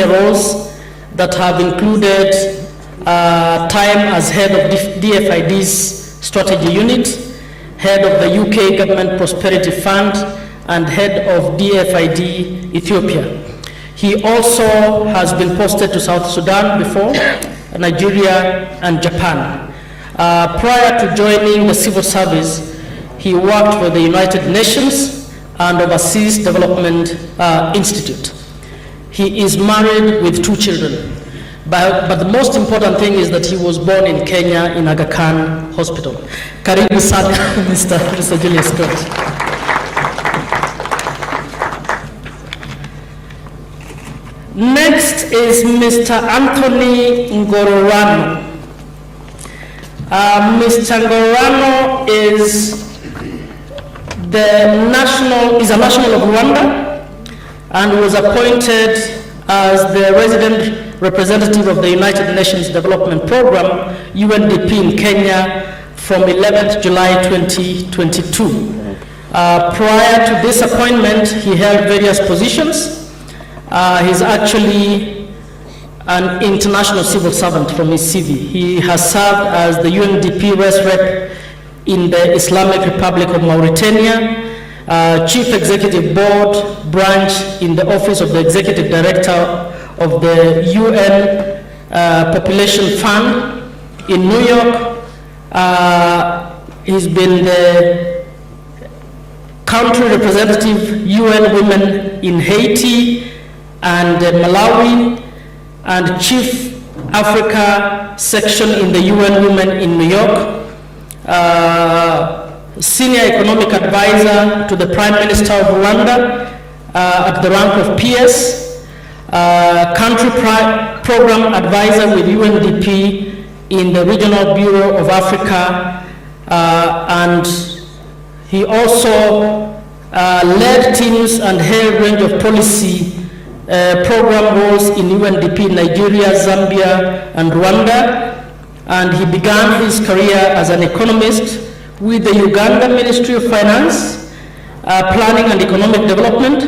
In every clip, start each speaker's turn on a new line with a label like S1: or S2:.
S1: senior roles that have included time as head of DFID's strategy unit, head of the UK Government Prosperity Fund, and head of DFID Ethiopia. He also has been posted to South Sudan before, Nigeria, and Japan. Prior to joining the civil service, he worked for the United Nations and Overseas Development Institute. He is married with 2 children. But the most important thing is that he was born in Kenya in Aga Khan Hospital. Karibu sana, Mr. Julius Scott. Next is Mr. Anthony Ngororano. Mr. Ngororano is a national of Rwanda and was appointed as the resident representative of the United Nations Development Program, UNDP, in Kenya from 11th July 2022. Prior to this appointment, he held various positions. He's actually an international civil servant from his CV. He has served as the UNDP Res Rep in the Islamic Republic of Mauritania, Chief Executive Board branch in the Office of the Executive Director of the UN Population Fund in New York. He's been the country representative UN Women in Haiti and Malawi, and Chief Africa Section in the UN Women in New York, Senior Economic Advisor to the Prime Minister of Rwanda at the rank of PS, Country Program Advisor with UNDP in the Regional Bureau of Africa, and he also led teams and held a range of policy program roles in UNDP, Nigeria, Zambia, and Rwanda, and he began his career as an economist with the Uganda Ministry of Finance, Planning and Economic Development,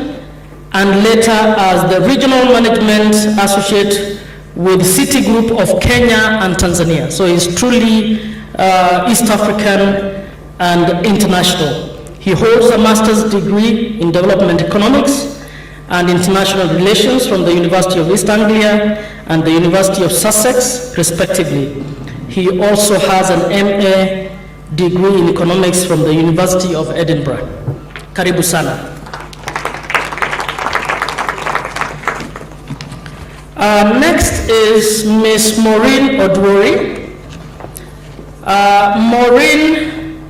S1: and later as the Regional Management Associate with Citigroup of Kenya and Tanzania. So he's truly East African and international. He holds a master's degree in development economics and international relations from the University of East Anglia and the University of Sussex, respectively. He also has an MA degree in economics from the University of Edinburgh. Karibu sana. Next is Ms. Maureen Odwori. Maureen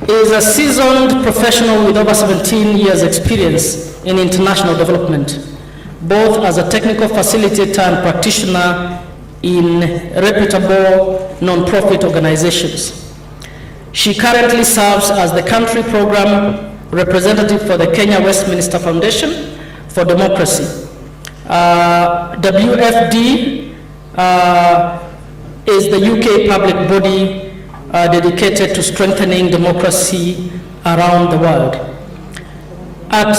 S1: is a seasoned professional with over 17 years experience in international development, both as a technical facilitator and practitioner in reputable non-profit organizations. She currently serves as the country program representative for the Kenya Westminster Foundation for Democracy. WFD is the UK public body dedicated to strengthening democracy around the world. At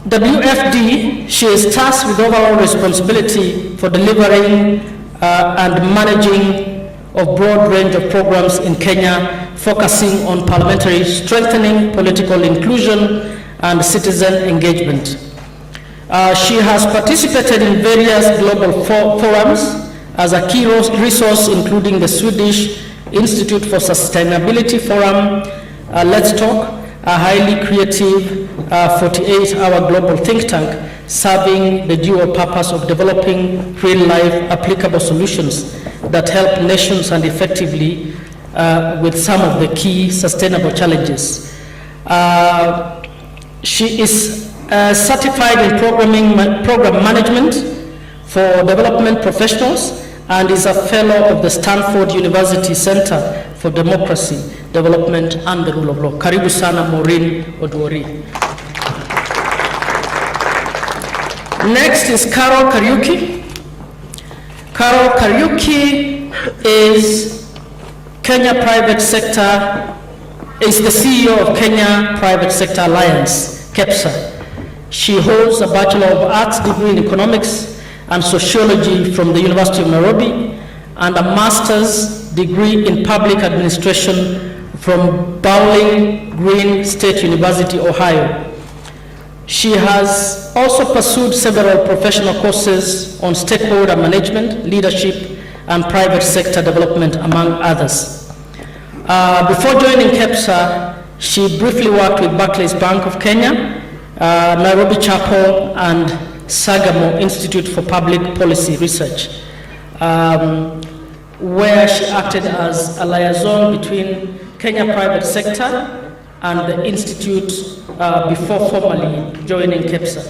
S1: WFD, she is tasked with overall responsibility for delivering and managing a broad range of programs in Kenya, focusing on parliamentary strengthening, political inclusion, and citizen engagement. She has participated in various global forums as a key resource, including the Swedish Institute for Sustainability Forum, Let's Talk, a highly creative 48-hour global think tank serving the dual purpose of developing real-life applicable solutions that help nations and effectively with some of the key sustainable challenges. She is certified in program management for development professionals and is a fellow of the Stanford University Center for Democracy, Development and the Rule of Law. Karibu sana Maureen Odwori. Next is Carol Kariuki. Carol Kariuki is Kenya Private Sector, is the CEO of Kenya Private Sector Alliance, KEPSA. She holds a Bachelor of Arts degree in Economics and Sociology from the University of Nairobi, and a master's degree in Public Administration from Bowling Green State University, Ohio. She has also pursued several professional courses on stakeholder management, leadership, and private sector development, among others. Before joining KEPSA, she briefly worked with Barclays Bank of Kenya, Nairobi Chapel, and Sagamo Institute for Public Policy Research, where she acted as a liaison between Kenya private sector and the Institute before formally joining KEPSA.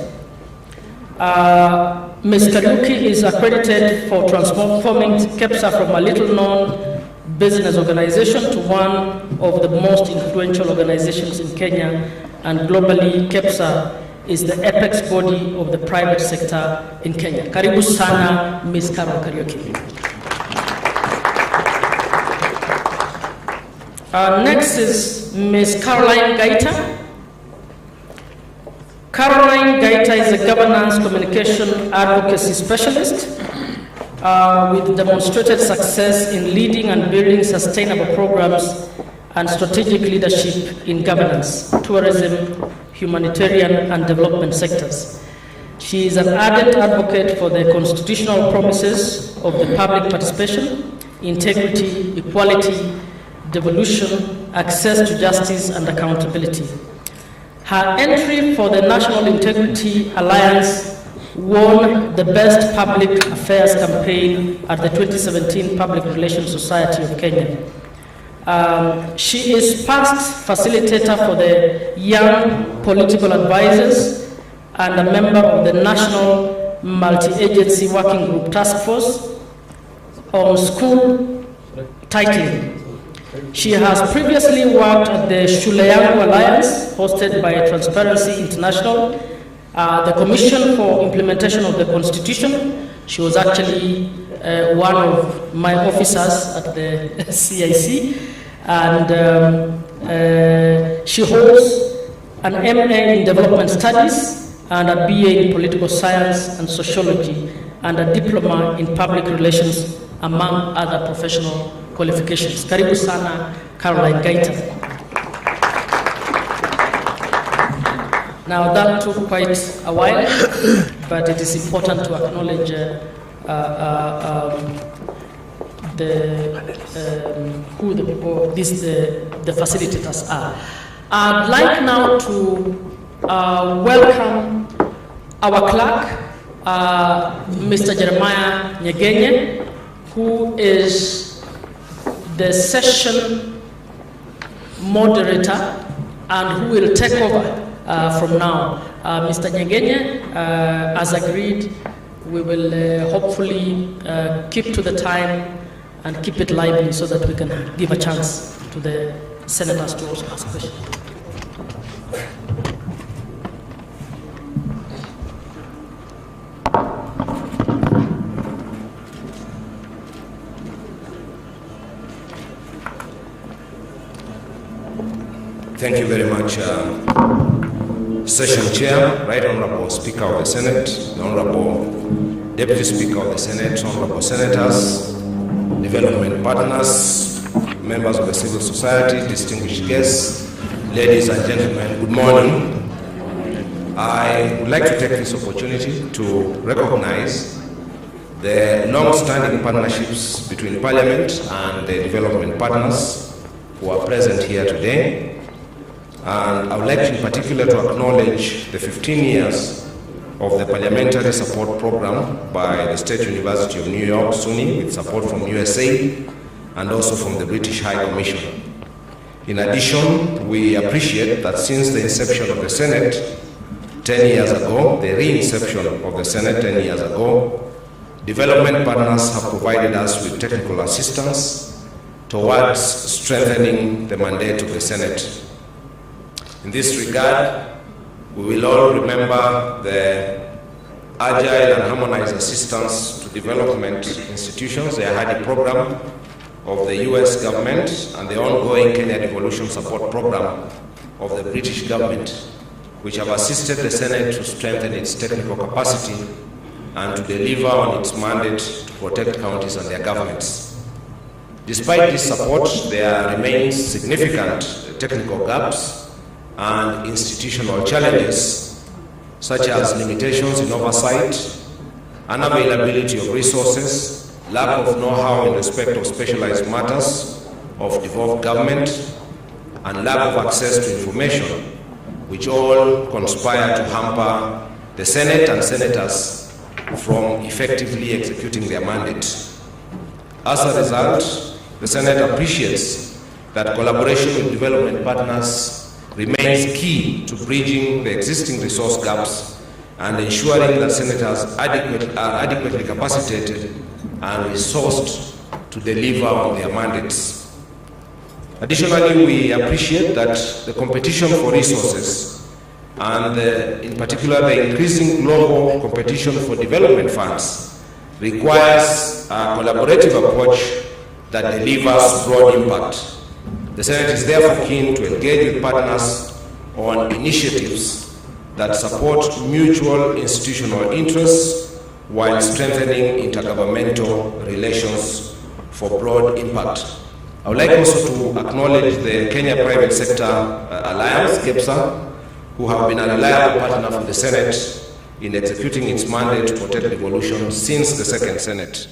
S1: Ms. Kariuki is accredited for transforming KEPSA from a little-known business organization to one of the most influential organizations in Kenya, and globally, KEPSA is the apex body of the private sector in Kenya. Karibu sana, Ms. Carol Kariuki. Next is Ms. Caroline Guyton. Caroline Guyton is a governance communication advocacy specialist with demonstrated success in leading and building sustainable programs and strategic leadership in governance, tourism, humanitarian, and development sectors. She is an ardent advocate for the constitutional promises of the public participation, integrity, equality, devolution, access to justice, and accountability. Her entry for the National Integrity Alliance won the Best Public Affairs campaign at the 2017 Public Relations Society of Kenya. She is past facilitator for the Young Political Advisors and a member of the National Multi-Agency Working Group Task Force on School Titling. She has previously worked at the Shule Yangu Alliance, hosted by Transparency International, the Commission for Implementation of the Constitution. She was actually one of my officers at the CIC, and she holds an MA in Development Studies and a BA in Political Science and Sociology, and a Diploma in Public Relations, among other professional qualifications. Karibu sana, Caroline Guyton. Now that took quite a while, but it is important to acknowledge who the people, the facilitators are. I'd like now to welcome our clerk, Mr. Jeremiah Nyegenye, who is the session moderator and who will take over from now. Mr. Nyegenye, as agreed, we will hopefully keep to the time and keep it lively so that we can give a chance to the senators to also ask questions.
S2: Thank you very much, Session Chair, Right Honorable Speaker of the Senate, the Honorable Deputy Speaker of the Senate, Honorable Senators, development partners, members of the civil society, distinguished guests, ladies and gentlemen, good morning. I would like to take this opportunity to recognize the long-standing partnerships between Parliament and the development partners who are present here today. And I would like in particular to acknowledge the 15 years of the Parliamentary Support Program by the State University of New York, SUNY, with support from USA and also from the British High Commission. In addition, we appreciate that since the inception of the Senate 10 years ago, the re-inception of the Senate 10 years ago, development partners have provided us with technical assistance towards strengthening the mandate of the Senate. In this regard, we will all remember the agile and harmonized assistance to development institutions, the AHADI program of the US government, and the ongoing Kenya Devolution Support Program of the British government, which have assisted the Senate to strengthen its technical capacity and to deliver on its mandate to protect counties and their governments. Despite this support, there remains significant technical gaps and institutional challenges, such as limitations in oversight, unavailability of resources, lack of know-how in respect of specialized matters of devolved government, and lack of access to information, which all conspire to hamper the Senate and senators from effectively executing their mandate. As a result, the Senate appreciates that collaboration with development partners remains key to bridging the existing resource gaps and ensuring that senators are adequately capacitated and resourced to deliver on their mandates. Additionally, we appreciate that the competition for resources and in particular the increasing global competition for development funds requires a collaborative approach that delivers broad impact. The Senate is therefore keen to engage with partners on initiatives that support mutual institutional interests while strengthening intergovernmental relations for broad impact. I would like also to acknowledge the Kenya Private Sector Alliance, KEPSA, who have been a reliable partner for the Senate in executing its mandate to protect devolution since the Second Senate.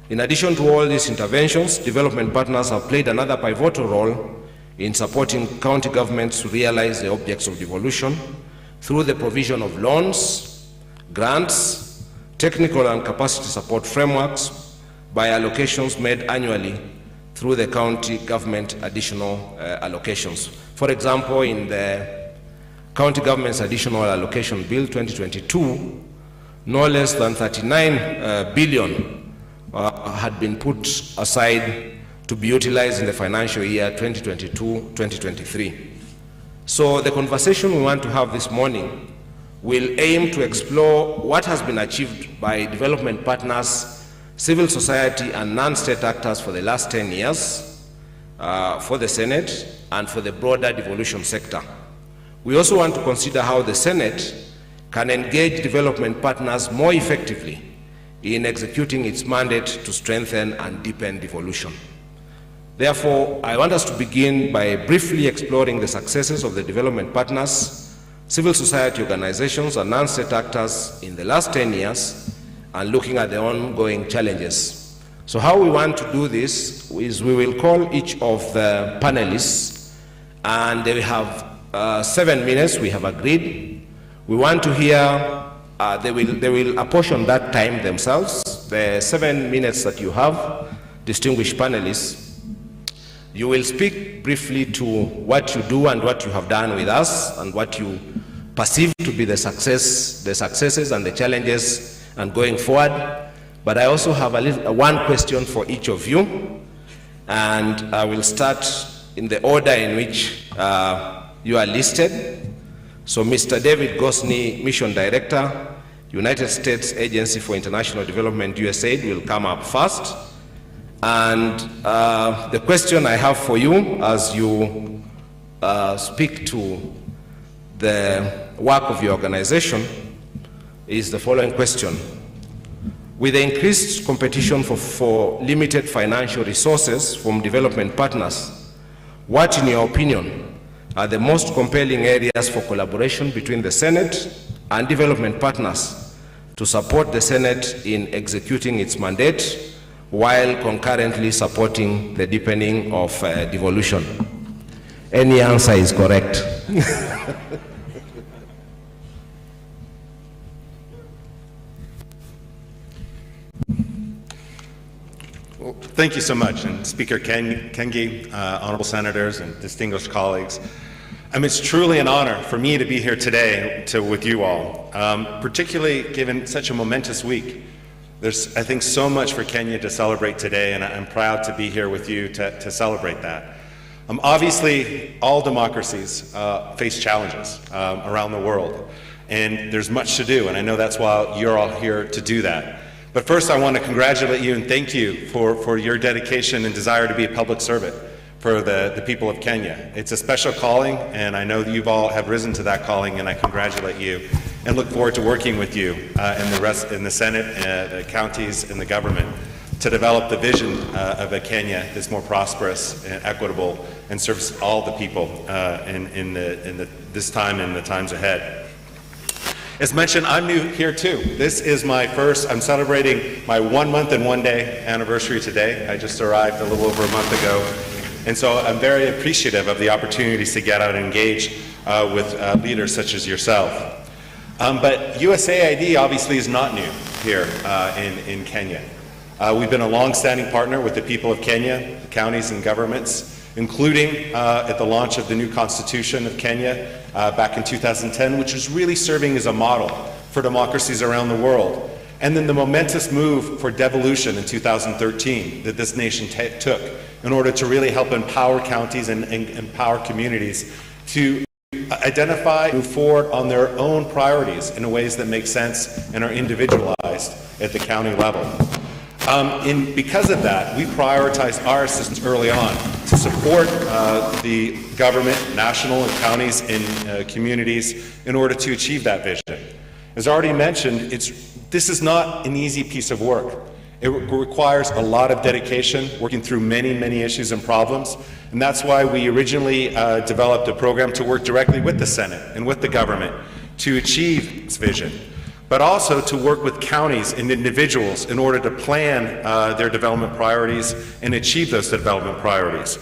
S2: In addition to all these interventions, development partners have played another pivotal role in supporting county governments to realize the objects of devolution through the provision of loans, grants, technical and capacity support frameworks, by allocations made annually through the county government additional allocations. For example, in the County Government's Additional Allocation Bill 2022, no less than 39 billion had been put aside to be utilized in the financial year 2022-2023. So the conversation we want to have this morning will aim to explore what has been achieved by development partners, civil society and non-state actors for the last 10 years for the Senate and for the broader devolution sector. We also want to consider how the Senate can engage development partners more effectively in executing its mandate to strengthen and deepen devolution. Therefore, I want us to begin by briefly exploring the successes of the development partners, civil society organizations and non-state actors in the last 10 years and looking at the ongoing challenges. So how we want to do this is we will call each of the panelists and they will have 7 minutes, we have agreed. We want to hear, they will apportion that time themselves. The 7 minutes that you have, distinguished panelists, you will speak briefly to what you do and what you have done with us and what you perceive to be the successes and the challenges and going forward. But I also have one question for each of you, and I will start in the order in which you are listed. So Mr. David Gosney, Mission Director, United States Agency for International Development, USAID, will come up first. And the question I have for you as you speak to the work of your organization is the following question. With the increased competition for limited financial resources from development partners, what, in your opinion, are the most compelling areas for collaboration between the Senate and development partners to support the Senate in executing its mandate while concurrently supporting the deepening of devolution? Any answer is correct.
S3: Well, thank you so much, and Speaker Kengi, honorable senators and distinguished colleagues. It's truly an honor for me to be here today with you all, particularly given such a momentous week. There's, I think, so much for Kenya to celebrate today, and I'm proud to be here with you to celebrate that. Obviously, all democracies face challenges around the world, and there's much to do, and I know that's why you're all here to do that. But first, I want to congratulate you and thank you for your dedication and desire to be a public servant for the people of Kenya. It's a special calling, and I know that you've all have risen to that calling, and I congratulate you. and look forward to working with you in the Senate, the counties, and the government to develop the vision of a Kenya that's more prosperous and equitable and serves all the people this time and the times ahead. As mentioned, I'm new here too. This is I'm celebrating my 1 month and 1 day anniversary today. I just arrived a little over a month ago. And so I'm very appreciative of the opportunities to get out and engage with leaders such as yourself. But USAID obviously is not new here in Kenya. We've been a long-standing partner with the people of Kenya, the counties and governments, including at the launch of the new Constitution of Kenya back in 2010, which is really serving as a model for democracies around the world. And then the momentous move for devolution in 2013 that this nation took in order to really help empower counties and empower communities to identify, move forward on their own priorities in ways that make sense and are individualized at the county level. Because of that, we prioritized our assistance early on to support the government, national and counties and communities in order to achieve that vision. As already mentioned, this is not an easy piece of work. It requires a lot of dedication, working through many, many issues and problems, and that's why we originally developed a program to work directly with the Senate and with the government to achieve its vision, but also to work with counties and individuals in order to plan their development priorities and achieve those development priorities.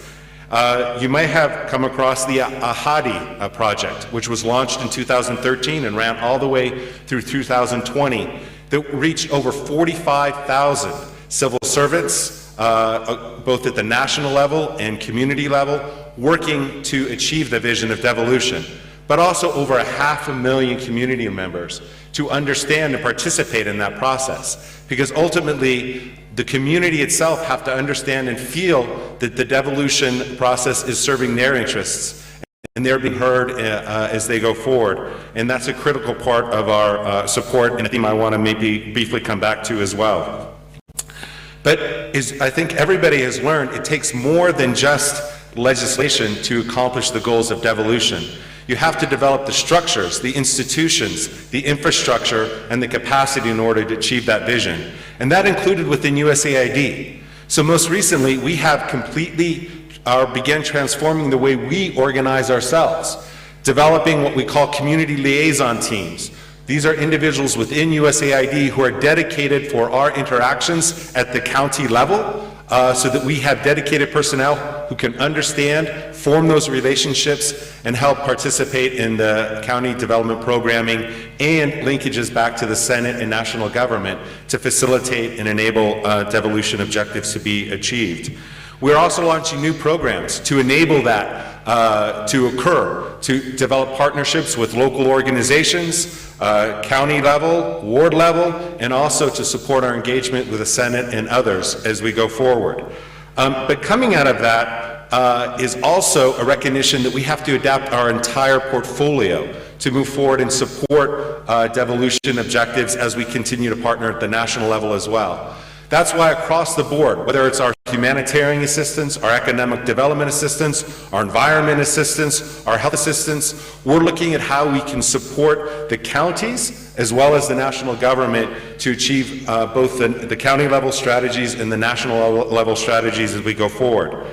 S3: You may have come across the Ahadi project, which was launched in 2013 and ran all the way through 2020, that reached over 45,000 civil servants, both at the national level and community level, working to achieve the vision of devolution, but also over 500,000 community members to understand and participate in that process. Because ultimately, the community itself have to understand and feel that the devolution process is serving their interests and they're being heard as they go forward. And that's a critical part of our support, and a theme I want to maybe briefly come back to as well. But I think everybody has learned it takes more than just legislation to accomplish the goals of devolution. You have to develop the structures, the institutions, the infrastructure, and the capacity in order to achieve that vision. And that included within USAID. So most recently, we have began transforming the way we organize ourselves, developing what we call community liaison teams. These are individuals within USAID who are dedicated for our interactions at the county level, so that we have dedicated personnel who can understand, form those relationships, and help participate in the county development programming and linkages back to the Senate and national government to facilitate and enable devolution objectives to be achieved. We're also launching new programs to enable that to occur, to develop partnerships with local organizations, county level, ward level, and also to support our engagement with the Senate and others as we go forward. But coming out of that is also a recognition that we have to adapt our entire portfolio to move forward and support devolution objectives as we continue to partner at the national level as well. That's why across the board, whether it's our humanitarian assistance, our economic development assistance, our environment assistance, our health assistance, we're looking at how we can support the counties as well as the national government to achieve both the county level strategies and the national level strategies as we go forward.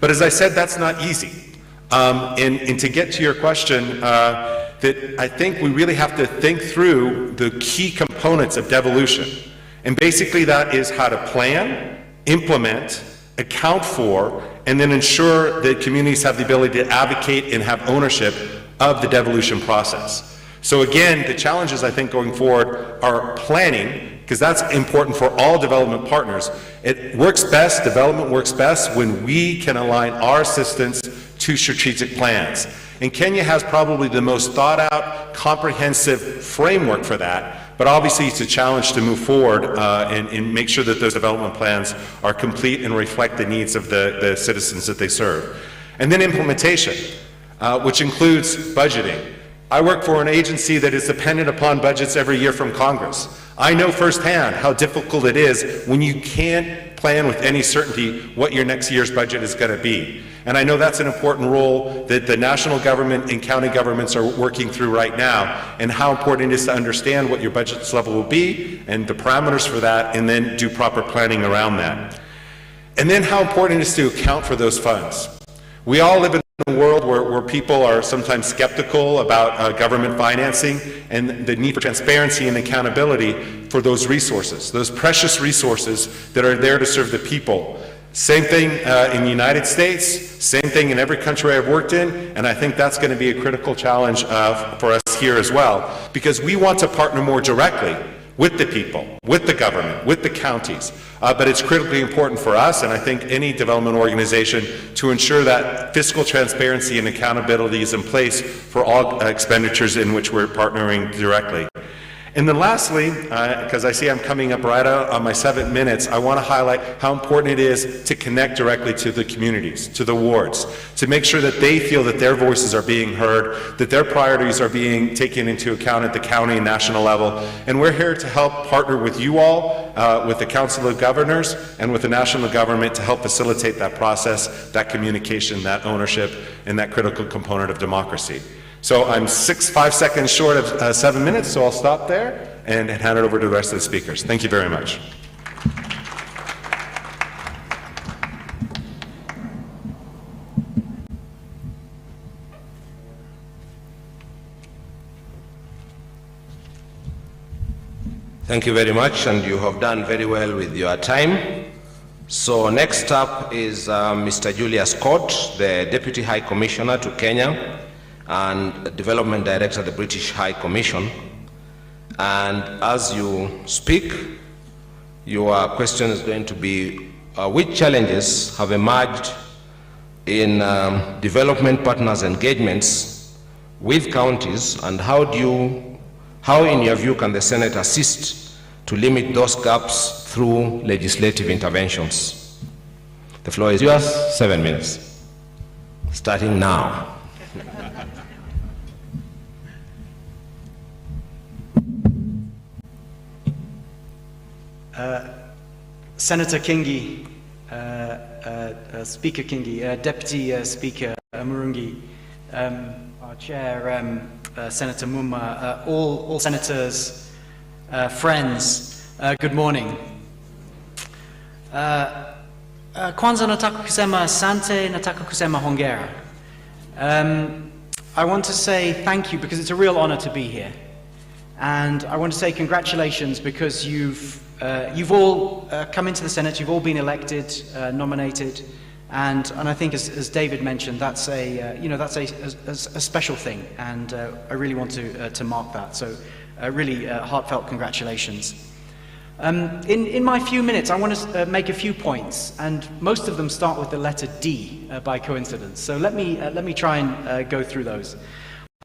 S3: But as I said, that's not easy. And to get to your question, that I think we really have to think through the key components of devolution. And basically that is how to plan, implement, account for, and then ensure that communities have the ability to advocate and have ownership of the devolution process. So again, the challenges I think going forward are planning, because that's important for all development partners. It works best, development works best when we can align our assistance to strategic plans. And Kenya has probably the most thought out, comprehensive framework for that. But obviously it's a challenge to move forward and make sure that those development plans are complete and reflect the needs of the citizens that they serve. And then implementation, which includes budgeting. I work for an agency that is dependent upon budgets every year from Congress. I know firsthand how difficult it is when you can't plan with any certainty what your next year's budget is going to be. And I know that's an important role that the national government and county governments are working through right now, and how important it is to understand what your budget level will be and the parameters for that, and then do proper planning around that. And then how important it is to account for those funds. We all live in a world where people are sometimes skeptical about government financing and the need for transparency and accountability for those resources, those precious resources that are there to serve the people. Same thing in the United States, same thing in every country I've worked in, and I think that's going to be a critical challenge for us here as well, because we want to partner more directly with the people, with the government, with the counties. But it's critically important for us, and I think any development organization, to ensure that fiscal transparency and accountability is in place for all expenditures in which we're partnering directly. And then lastly, because I see I'm coming up right out on my 7 minutes, I want to highlight how important it is to connect directly to the communities, to the wards, to make sure that they feel that their voices are being heard, that their priorities are being taken into account at the county and national level. And we're here to help partner with you all, with the Council of Governors, and with the national government to help facilitate that process, that communication, that ownership, and that critical component of democracy. So I'm 5 seconds short of 7 minutes, so I'll stop there and hand it over to the rest of the speakers. Thank you very much.
S2: Thank you very much, and you have done very well with your time. So next up is Mr. Julius Scott, the Deputy High Commissioner to Kenya and Development Director of the British High Commission. And as you speak, your question is going to be, which challenges have emerged in development partners' engagements with counties, and how in your view can the Senate assist to limit those gaps through legislative interventions? The floor is yours, 7 minutes, starting now.
S4: Senator Kingi, Speaker Kingi, Deputy Speaker Murungi, our Chair Senator Mumma, all senators, friends, good morning. Kwanza nataka kusema asante, nataka kusema hongera. I want to say thank you because it's a real honor to be here. And I want to say congratulations because you've all come into the Senate, you've all been elected, nominated, and I think as David mentioned, that's a special thing, and I really want to mark that. So really heartfelt congratulations. In my few minutes, I want to make a few points, and most of them start with the letter D by coincidence. So let me try and go through those.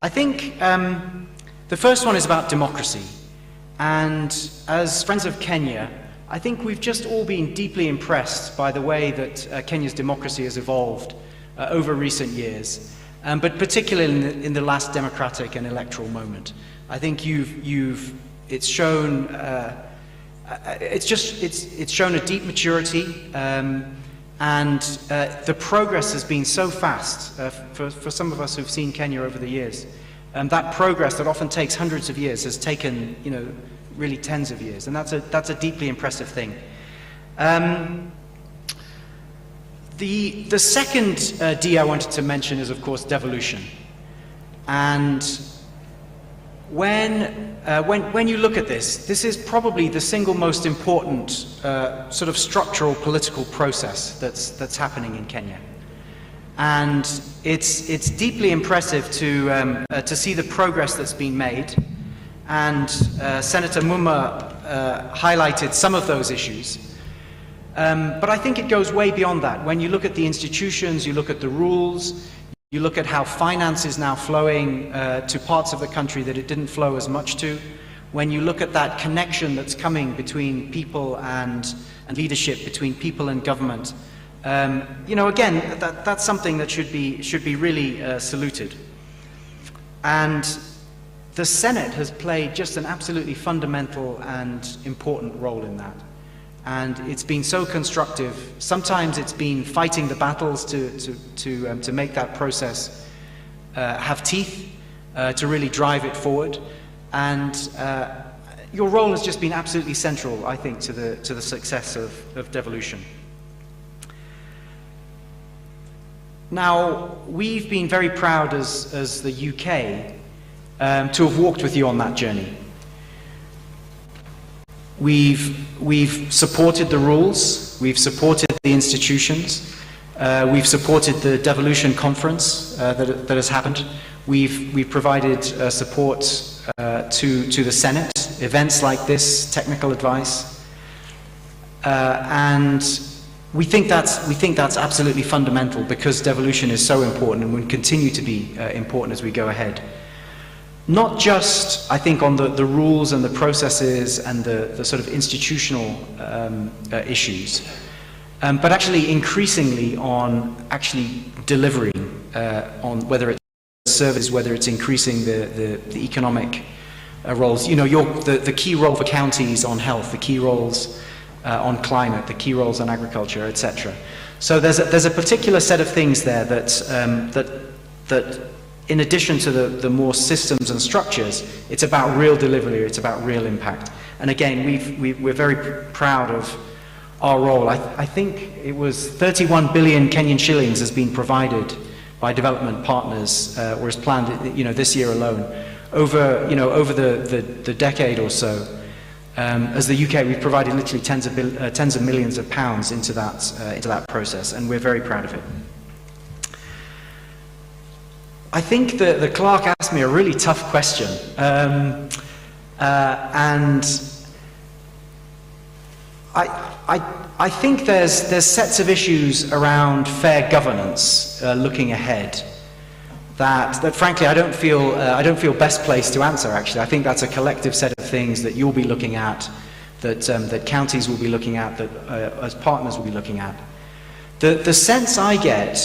S4: I think the first one is about democracy. And as friends of Kenya, I think we've just all been deeply impressed by the way that Kenya's democracy has evolved over recent years, but particularly in the last democratic and electoral moment. I think it's shown a deep maturity, and the progress has been so fast for some of us who've seen Kenya over the years. That progress that often takes hundreds of years has taken, really tens of years, and that's a deeply impressive thing. The second D I wanted to mention is, of course, devolution. And when you look at this is probably the single most important sort of structural political process that's happening in Kenya. And it's deeply impressive to see the progress that's been made. And Senator Mumma highlighted some of those issues. But I think it goes way beyond that. When you look at the institutions, you look at the rules, you look at how finance is now flowing to parts of the country that it didn't flow as much to. When you look at that connection that's coming between people and leadership, between people and government, again, that's something that should be really saluted. And the Senate has played just an absolutely fundamental and important role in that. And it's been so constructive. Sometimes it's been fighting the battles to make that process have teeth, to really drive it forward. And your role has just been absolutely central, I think, to the success of devolution. Now, we've been very proud as the UK to have walked with you on that journey. We've supported the rules, we've supported the institutions, we've supported the devolution conference that has happened. We've provided support to the Senate, events like this, technical advice, and we think that's absolutely fundamental, because devolution is so important and will continue to be important as we go ahead. Not just, I think, on the rules and the processes and the sort of institutional issues, but actually increasingly on actually delivering on whether it's service, whether it's increasing the economic roles. You know, the key role for counties on health, the key roles on climate, the key roles on agriculture, etc. So there's a particular set of things there that in addition to the more systems and structures, it's about real delivery, it's about real impact. And again, we're very proud of our role. I think it was 31 billion Kenyan shillings has been provided by development partners, or is planned, this year alone, over the decade or so. As the UK, we've provided literally tens of millions of pounds into that process, and we're very proud of it. I think the clerk asked me a really tough question, and I think there's sets of issues around fair governance looking ahead that frankly I don't feel best placed to answer. Actually, I think that's a collective set of things that you'll be looking at, that counties will be looking at, that as partners will be looking at. The sense I get,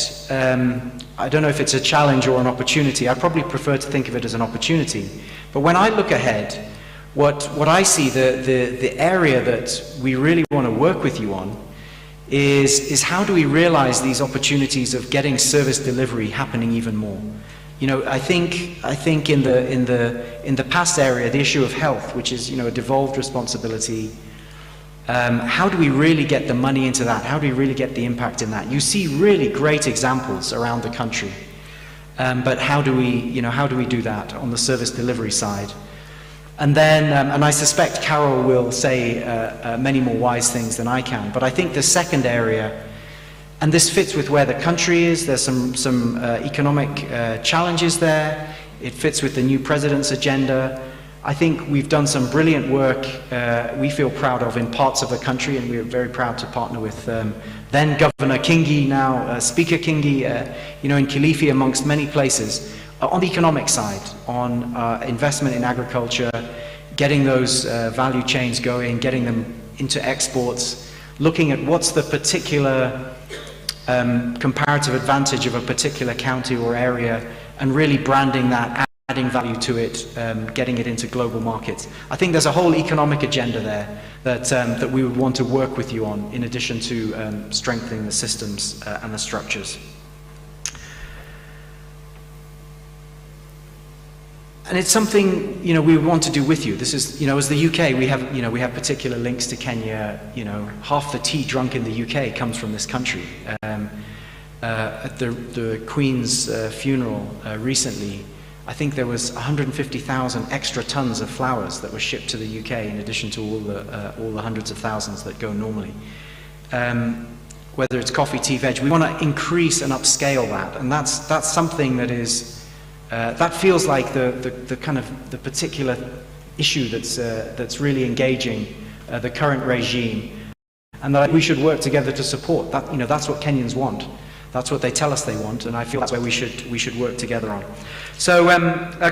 S4: I don't know if it's a challenge or an opportunity. I probably prefer to think of it as an opportunity. But when I look ahead, what I see, the area that we really want to work with you on is how do we realize these opportunities of getting service delivery happening even more. I think in the past area, the issue of health, which is a devolved responsibility. How do we really get the money into that? How do we really get the impact in that? You see really great examples around the country, but how do we do that on the service delivery side? And then, and I suspect Carol will say many more wise things than I can, but I think the second area, and this fits with where the country is, there's some economic challenges there, it fits with the new president's agenda. I think we've done some brilliant work we feel proud of in parts of the country, and we're very proud to partner with then Governor Kingi, now Speaker Kingi, in Kilifi, amongst many places, on the economic side, on investment in agriculture, getting those value chains going, getting them into exports, looking at what's the particular comparative advantage of a particular county or area, and really branding that, adding value to it, getting it into global markets. I think there's a whole economic agenda there that we would want to work with you on, in addition to strengthening the systems and the structures. And it's something we want to do with you. This is as the UK, we have particular links to Kenya. Half the tea drunk in the UK comes from this country. At the Queen's funeral recently, I think there was 150,000 extra tons of flowers that were shipped to the UK, in addition to all the hundreds of thousands that go normally. Whether it's coffee, tea, veg, we want to increase and upscale that, and that's something that is that feels like the kind of the particular issue that's really engaging the current regime, and that we should work together to support that. That's what Kenyans want. That's what they tell us they want, and I feel that's where we should work together on. So,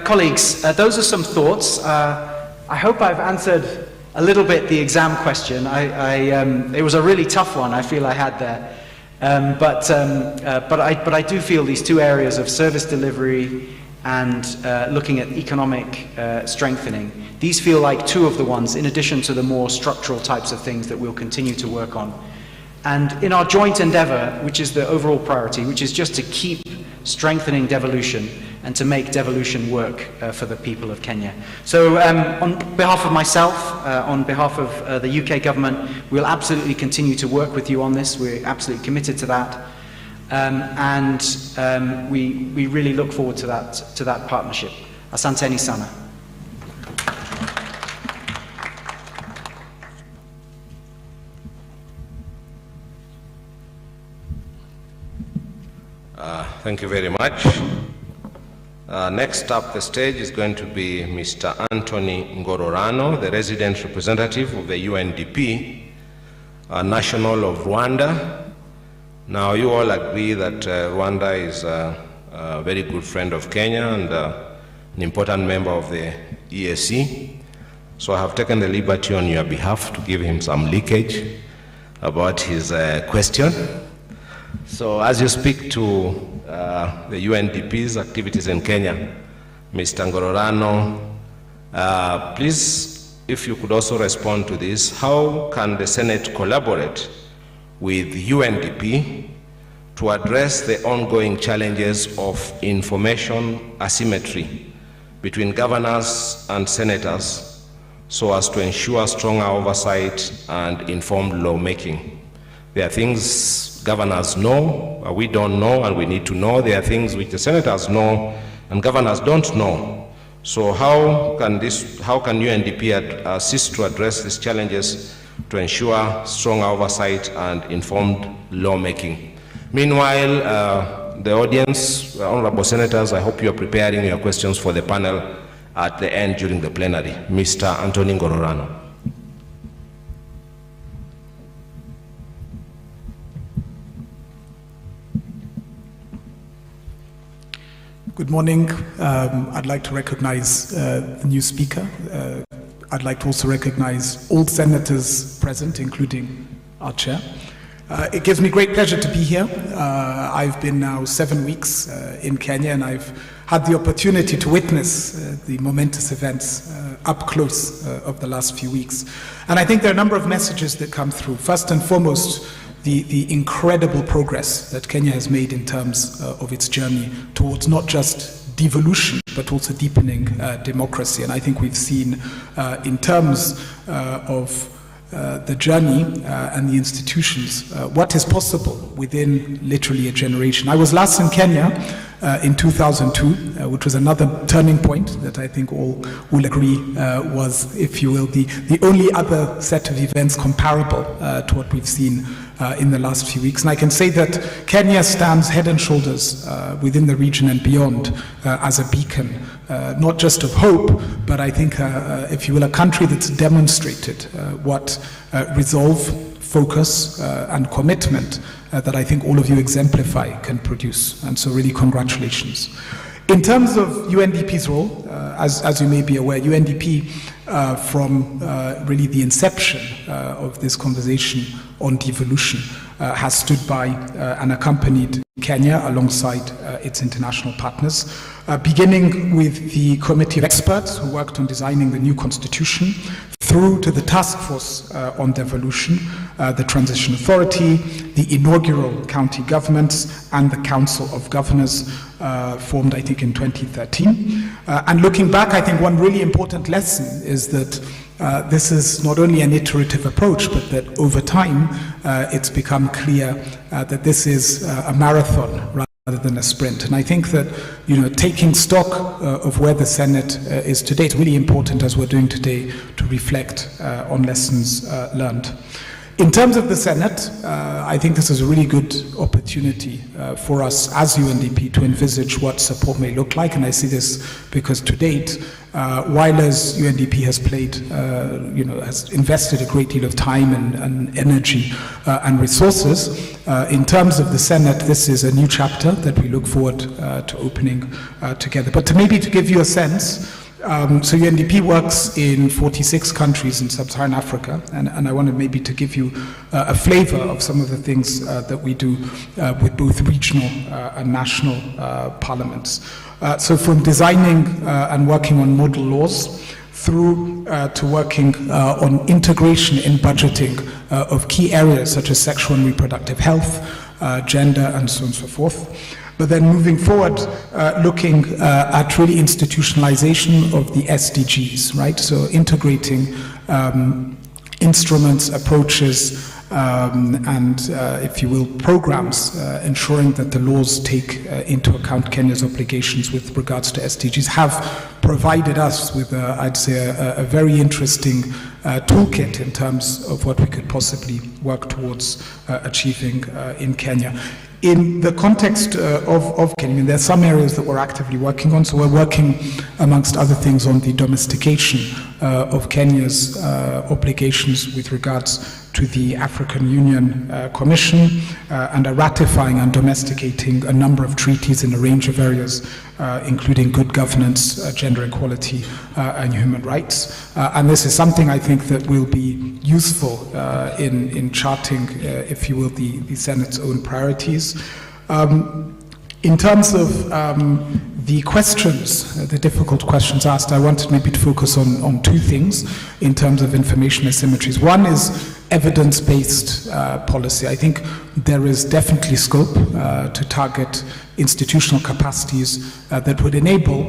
S4: colleagues, those are some thoughts. I hope I've answered a little bit the exam question. It was a really tough one, I feel I had there. But I do feel these two areas of service delivery and looking at economic strengthening. These feel like two of the ones, in addition to the more structural types of things that we'll continue to work on. And in our joint endeavor, which is the overall priority, which is just to keep strengthening devolution and to make devolution work for the people of Kenya. So on behalf of myself, on behalf of the UK government, we'll absolutely continue to work with you on this. We're absolutely committed to that. We really look forward to that partnership. Asanteni sana.
S2: Thank you very much. Next up the stage is going to be Mr. Anthony Ngororano, the resident representative of the UNDP, national of Rwanda. Now, you all agree that Rwanda is a very good friend of Kenya and an important member of the EAC. So I have taken the liberty on your behalf to give him some leakage about his question. So as you speak to the UNDP's activities in Kenya, Mr. Ngororano, please, if you could also respond to this, how can the Senate collaborate with UNDP to address the ongoing challenges of information asymmetry between governors and senators so as to ensure stronger oversight and informed lawmaking? There are things governors know, we don't know, and we need to know. There are things which the senators know and governors don't know. So how can UNDP assist to address these challenges to ensure strong oversight and informed lawmaking? Meanwhile, the audience, honorable senators, I hope you are preparing your questions for the panel at the end during the plenary. Mr. Anthony Ngororano.
S5: Good morning. I'd like to recognize the new speaker. I'd like to also recognize all senators present, including our chair. It gives me great pleasure to be here. I've been now 7 weeks in Kenya, and I've had the opportunity to witness the momentous events up close of the last few weeks. And I think there are a number of messages that come through. First and foremost, the incredible progress that Kenya has made in terms of its journey towards not just devolution, but also deepening democracy. And I think we've seen in terms of the journey and the institutions, what is possible within literally a generation. I was last in Kenya in 2002, which was another turning point that I think all will agree was, if you will, the only other set of events comparable to what we've seen in the last few weeks. And I can say that Kenya stands head and shoulders within the region and beyond as a beacon, not just of hope, but I think, if you will, a country that's demonstrated what resolve, focus, and commitment that I think all of you exemplify can produce. And so really congratulations. In terms of UNDP's role, as you may be aware, UNDP from really the inception of this conversation on devolution has stood by and accompanied Kenya alongside its international partners, beginning with the committee of experts who worked on designing the new constitution, through to the task force on devolution, the transition authority, the inaugural county governments, and the council of governors formed, I think, in 2013. And looking back, I think one really important lesson is that this is not only an iterative approach, but that over time it's become clear that this is a marathon rather than a sprint. And I think that, taking stock of where the Senate is today, it's really important, as we're doing today, to reflect on lessons learned. In terms of the Senate, I think this is a really good opportunity for us as UNDP to envisage what support may look like. And I see this because to date, while as UNDP has played, has invested a great deal of time and energy and resources, in terms of the Senate, this is a new chapter that we look forward to opening together. But to give you a sense, So UNDP works in 46 countries in sub-Saharan Africa, and I wanted maybe to give you a flavor of some of the things that we do with both regional and national parliaments. So from designing and working on model laws through to working on integration in budgeting of key areas such as sexual and reproductive health, gender, and so on and so forth. But then moving forward, looking at really institutionalization of the SDGs, right? So integrating instruments, approaches, and if you will, programs, ensuring that the laws take into account Kenya's obligations with regards to SDGs have provided us with, I'd say, a very interesting toolkit in terms of what we could possibly work towards achieving in Kenya. In the context of Kenya, I mean, there are some areas that we're actively working on. So we're working, amongst other things, on the domestication of Kenya's obligations with regards to the African Union Commission and are ratifying and domesticating a number of treaties in a range of areas, including good governance, gender equality, and human rights. And this is something I think that will be useful in charting, if you will, the Senate's own priorities. In terms of the questions, the difficult questions asked, I wanted maybe to focus on two things in terms of information asymmetries. One is evidence-based policy. I think there is definitely scope to target institutional capacities that would enable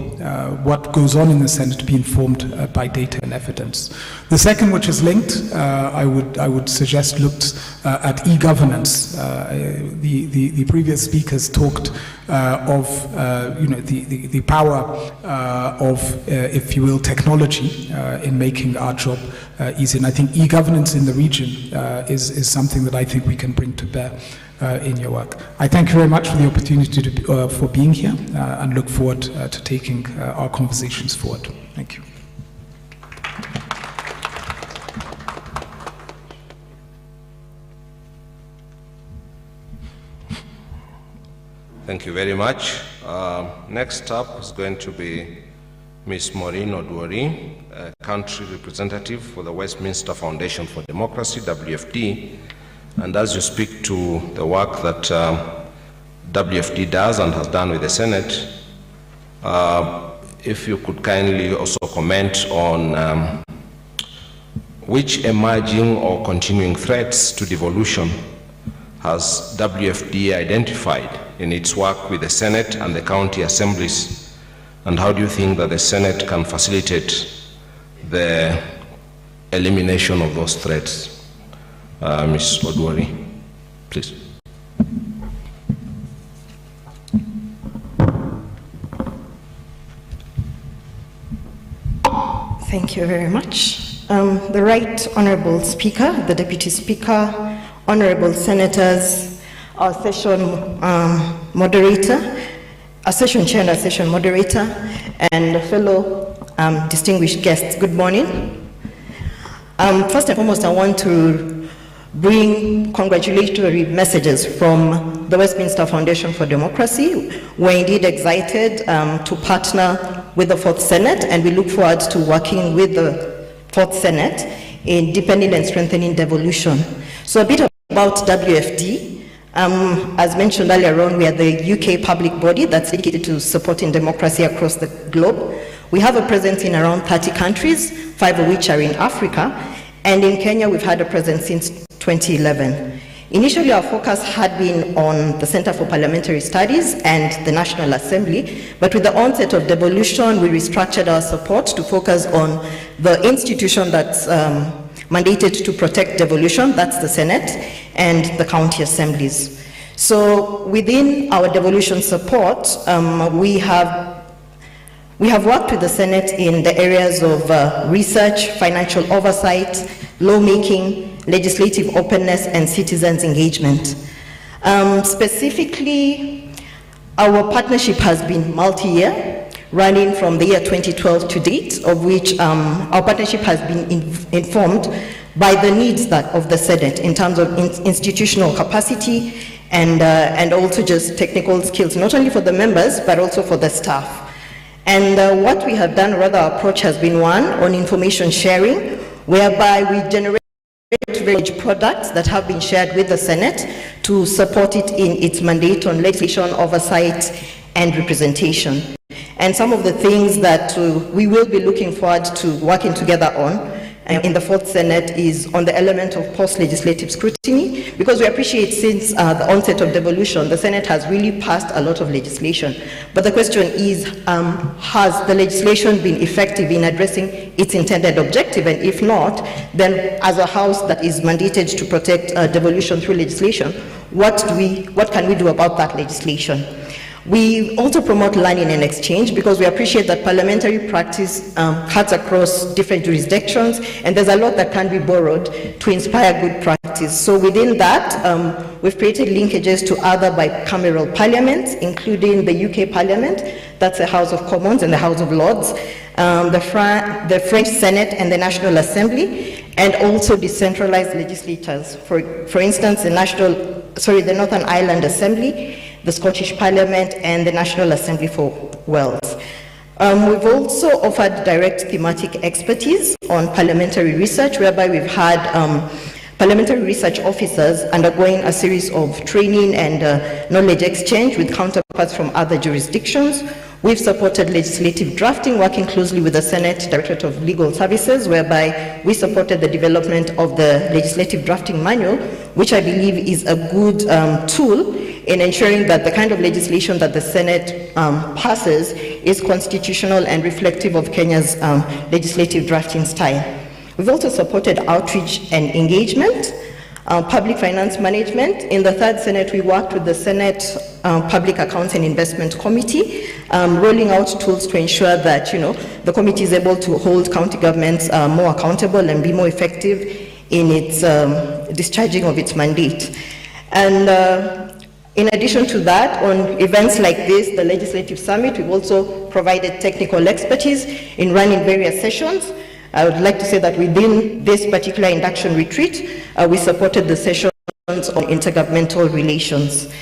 S5: what goes on in the Senate to be informed by data and evidence. The second, which is linked, I would suggest looked at e-governance. The previous speakers talked of the power of, if you will, technology in making our job easy. And I think e-governance in the region is something that I think we can bring to bear in your work. I thank you very much for the opportunity for being here and look forward to taking our conversations forward. Thank you.
S2: Thank you very much. Next up is going to be Ms. Maureen Odwori, country representative for the Westminster Foundation for Democracy, WFD. And as you speak to the work that WFD does and has done with the Senate, if you could kindly also comment on which emerging or continuing threats to devolution has WFD identified in its work with the Senate and the county assemblies, and how do you think that the Senate can facilitate the elimination of those threats? Ms. Odwori, please.
S6: Thank you very much. The Right Honourable Speaker, the Deputy Speaker, Honourable Senators, our session moderator, our session chair and our session moderator, and fellow distinguished guests, good morning. First and foremost, I want to bring congratulatory messages from the Westminster Foundation for Democracy. We're indeed excited to partner with the Fourth Senate, and we look forward to working with the Fourth Senate in deepening and strengthening devolution. So a bit about WFD. As mentioned earlier on, we are the UK public body that's dedicated to supporting democracy across the globe. We have a presence in around 30 countries, 5 of which are in Africa, and in Kenya we've had a presence since 2011. Initially, our focus had been on the Center for Parliamentary Studies and the National Assembly, but with the onset of devolution, we restructured our support to focus on the institution that's mandated to protect devolution, that's the Senate, and the county assemblies. So within our devolution support, we have worked with the Senate in the areas of research, financial oversight, lawmaking, legislative openness, and citizens' engagement. Specifically, our partnership has been multi-year, running from the year 2012 to date, of which our partnership has been informed by the needs of the Senate in terms of institutional capacity and also just technical skills, not only for the members, but also for the staff. And what we have done, rather our approach has been one on information sharing, whereby we generate various products that have been shared with the Senate to support it in its mandate on legislation, oversight, and representation. And some of the things that we will be looking forward to working together on in the Fourth Senate is on the element of post-legislative scrutiny, because we appreciate since the onset of devolution, the Senate has really passed a lot of legislation. But the question is, has the legislation been effective in addressing its intended objective? And if not, then as a House that is mandated to protect devolution through legislation, what can we do about that legislation? We also promote learning and exchange, because we appreciate that parliamentary practice cuts across different jurisdictions, and there's a lot that can be borrowed to inspire good practice. So within that, we've created linkages to other bicameral parliaments, including the UK Parliament, that's the House of Commons and the House of Lords, the French Senate and the National Assembly, and also decentralized legislatures. For instance, the Northern Ireland Assembly, the Scottish Parliament, and the National Assembly for Wales. We've also offered direct thematic expertise on parliamentary research, whereby we've had parliamentary research officers undergoing a series of training and knowledge exchange with counterparts from other jurisdictions. We've supported legislative drafting, working closely with the Senate Directorate of Legal Services, whereby we supported the development of the legislative drafting manual, which I believe is a good tool in ensuring that the kind of legislation that the Senate passes is constitutional and reflective of Kenya's legislative drafting style. We've also supported outreach and engagement, public finance management. In the Third Senate, we worked with the Senate Public Accounts and Investment Committee, rolling out tools to ensure that, the committee is able to hold county governments more accountable and be more effective in its discharging of its mandate. And in addition to that, on events like this, the Legislative Summit, we've also provided technical expertise in running various sessions. I would like to say that within this particular induction retreat, we supported the sessions on intergovernmental relations.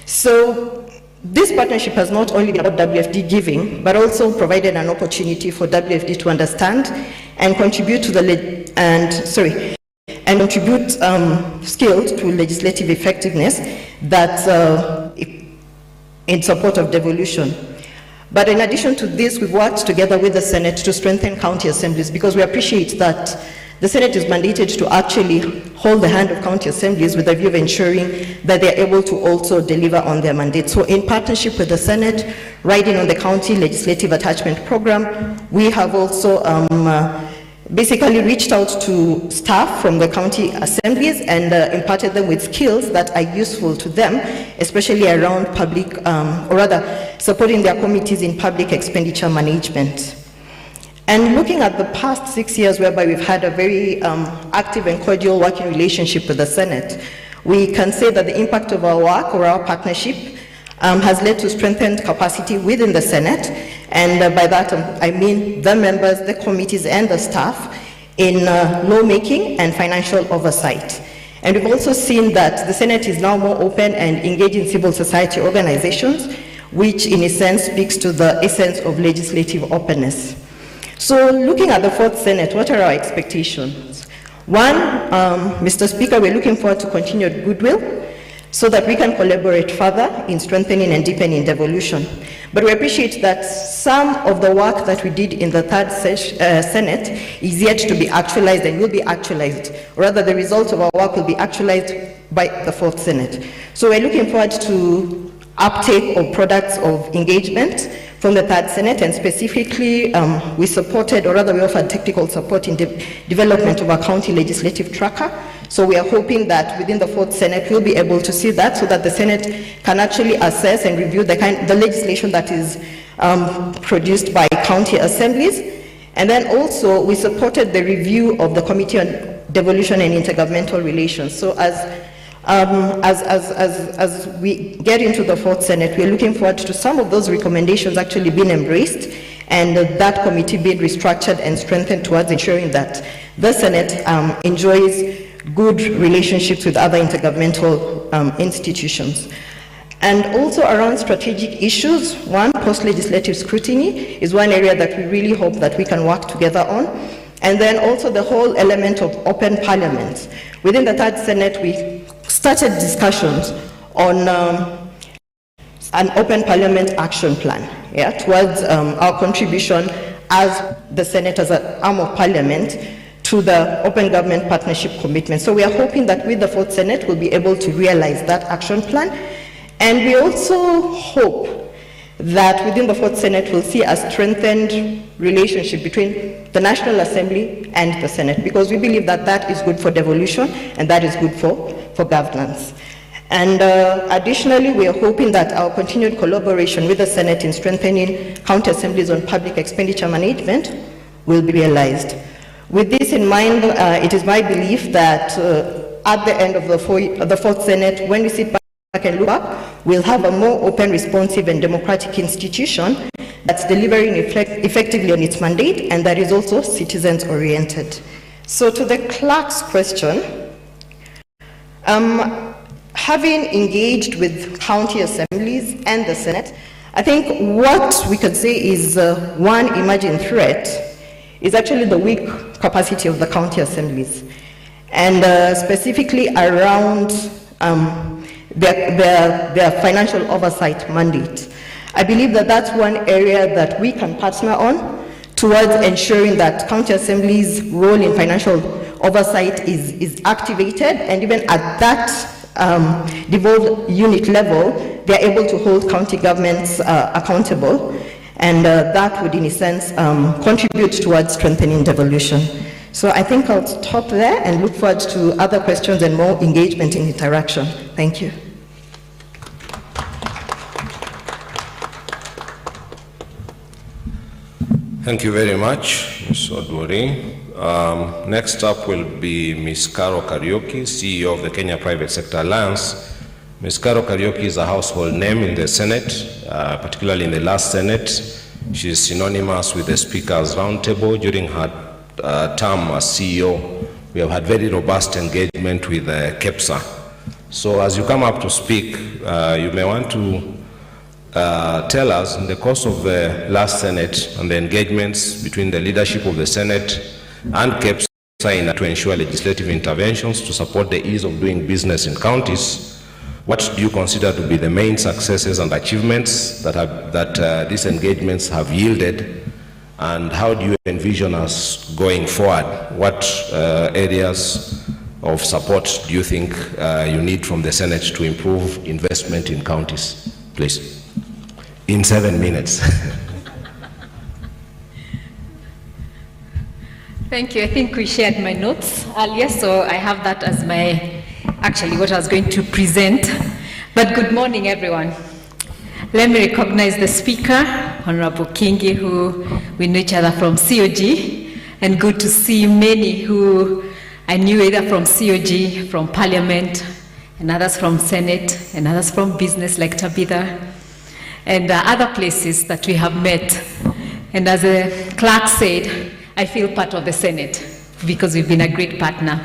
S6: So this partnership has not only been about WFD giving, but also provided an opportunity for WFD to understand and contribute to contribute skills to legislative effectiveness that's in support of devolution. But in addition to this, we've worked together with the Senate to strengthen county assemblies, because we appreciate that the Senate is mandated to actually hold the hand of county assemblies with a view of ensuring that they're able to also deliver on their mandate. So in partnership with the Senate, riding on the county legislative attachment program, we have also basically reached out to staff from the county assemblies and imparted them with skills that are useful to them, especially around public, or rather supporting their committees in public expenditure management. And looking at the past 6 years, whereby we've had a very active and cordial working relationship with the Senate, we can say that the impact of our work or our partnership has led to strengthened capacity within the Senate, and by that I mean the members, the committees, and the staff in lawmaking and financial oversight. And we've also seen that the Senate is now more open and engaged in civil society organizations, which in a sense speaks to the essence of legislative openness. So looking at the Fourth Senate, what are our expectations? One, Mr. Speaker, we're looking forward to continued goodwill so that we can collaborate further in strengthening and deepening devolution. But we appreciate that some of the work that we did in the Third Senate is yet to be actualized and will be actualized. Rather, the results of our work will be actualized by the Fourth Senate. So we're looking forward to uptake of products of engagement from the Third Senate, and specifically we supported, or rather we offered technical support in development of a county legislative tracker. So we are hoping that within the Fourth Senate we'll be able to see that, so that the Senate can actually assess and review the legislation that is produced by county assemblies. And then also we supported the review of the Committee on Devolution and Intergovernmental Relations. So as we get into the Fourth Senate, we're looking forward to some of those recommendations actually being embraced, and that committee being restructured and strengthened towards ensuring that the Senate enjoys good relationships with other intergovernmental institutions. And also around strategic issues, one, post-legislative scrutiny is one area that we really hope that we can work together on. And then also the whole element of open parliament. Within the Third Senate, we started discussions on an open parliament action plan, towards our contribution as the Senate, as an arm of parliament, to the Open Government Partnership Commitment. So we are hoping that with the Fourth Senate, we'll be able to realize that action plan. And we also hope that within the Fourth Senate, we'll see a strengthened relationship between the National Assembly and the Senate, because we believe that that is good for devolution and that is good for governance. And additionally, we are hoping that our continued collaboration with the Senate in strengthening county assemblies on public expenditure management will be realized. With this in mind, it is my belief that at the end of the Fourth Senate, when we sit back and look up, we'll have a more open, responsive, and democratic institution that's delivering effectively on its mandate and that is also citizens-oriented. So to the clerk's question, having engaged with county assemblies and the Senate, I think what we could say is one emerging threat is actually the weak capacity of the county assemblies, and specifically around their financial oversight mandate. I believe that that's one area that we can partner on towards ensuring that county assemblies' role in financial oversight is activated, and even at that devolved unit level, they're able to hold county governments accountable. And that would, in a sense, contribute towards strengthening devolution. So I think I'll stop there and look forward to other questions and more engagement and interaction. Thank you.
S2: Thank you very much, Ms. Odwori. Next up will be Ms. Carol Kariuki, CEO of the Kenya Private Sector Alliance. Ms. Carol Kariuki is a household name in the Senate, particularly in the last Senate. She is synonymous with the Speaker's Roundtable. During her term as CEO, we have had very robust engagement with KEPSA. So as you come up to speak, you may want to tell us, in the course of the last Senate and the engagements between the leadership of the Senate and KEPSA to ensure legislative interventions to support the ease of doing business in counties, what do you consider to be the main successes and achievements that these engagements have yielded, and how do you envision us going forward? What areas of support do you think you need from the Senate to improve investment in counties? Please, in 7 minutes.
S7: Thank you. I think we shared my notes earlier, so I have that as actually what I was going to present. But good morning, everyone. Let me recognize the speaker, Honorable Kingi, who we know each other from COG, and good to see many who I knew either from COG, from Parliament, and others from Senate, and others from business like Tabitha, and other places that we have met. And as the clerk said, I feel part of the Senate because we've been a great partner.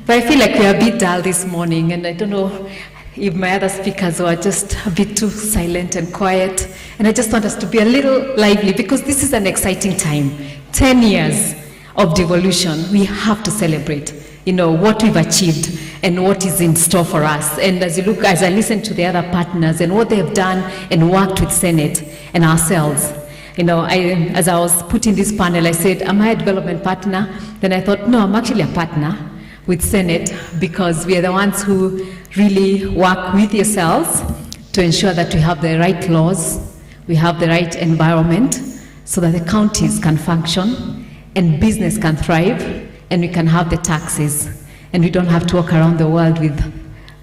S7: But I feel like we're a bit dull this morning, and I don't know if my other speakers were just a bit too silent and quiet. And I just want us to be a little lively, because this is an exciting time. 10 years of devolution, we have to celebrate, what we've achieved and what is in store for us. And as I listen to the other partners and what they have done and worked with Senate and ourselves, as I was putting this panel, I said, am I a development partner? Then I thought, no, I'm actually a partner with Senate, because we are the ones who really work with yourselves to ensure that we have the right laws, we have the right environment, so that the counties can function and business can thrive, and we can have the taxes, and we don't have to walk around the world with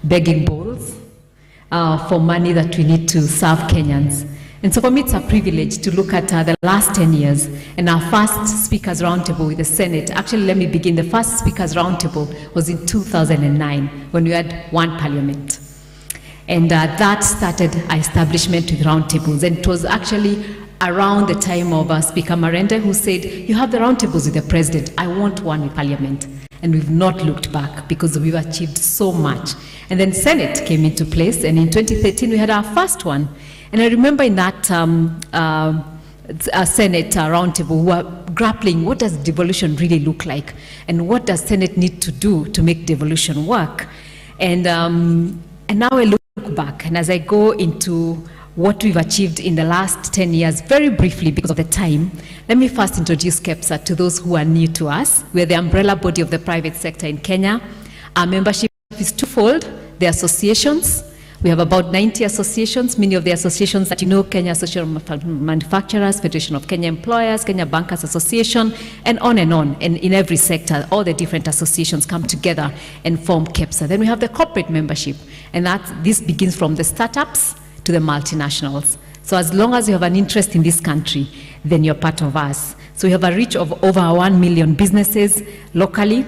S7: begging bowls for money that we need to serve Kenyans. And so for me, it's a privilege to look at the last 10 years and our first Speakers Roundtable with the Senate. Actually, let me begin. The first Speakers Roundtable was in 2009, when we had one parliament. And that started our establishment with roundtables. And it was actually around the time of Speaker Marende, who said, you have the roundtables with the president. I want one with parliament. And we've not looked back, because we've achieved so much. And then Senate came into place, and in 2013 we had our first one. And I remember in that Senate roundtable, we were grappling, what does devolution really look like? And what does Senate need to do to make devolution work? And now I look back, and as I go into what we've achieved in the last 10 years, very briefly because of the time, let me first introduce KEPSA to those who are new to us. We're the umbrella body of the private sector in Kenya. Our membership is twofold. The associations. We have about 90 associations, many of the associations that you know, Kenya Association of Manufacturers, Federation of Kenya Employers, Kenya Bankers Association, and on. And in every sector, all the different associations come together and form KEPSA. Then we have the corporate membership, and this begins from the startups to the multinationals. So as long as you have an interest in this country, then you're part of us. So we have a reach of over 1 million businesses locally,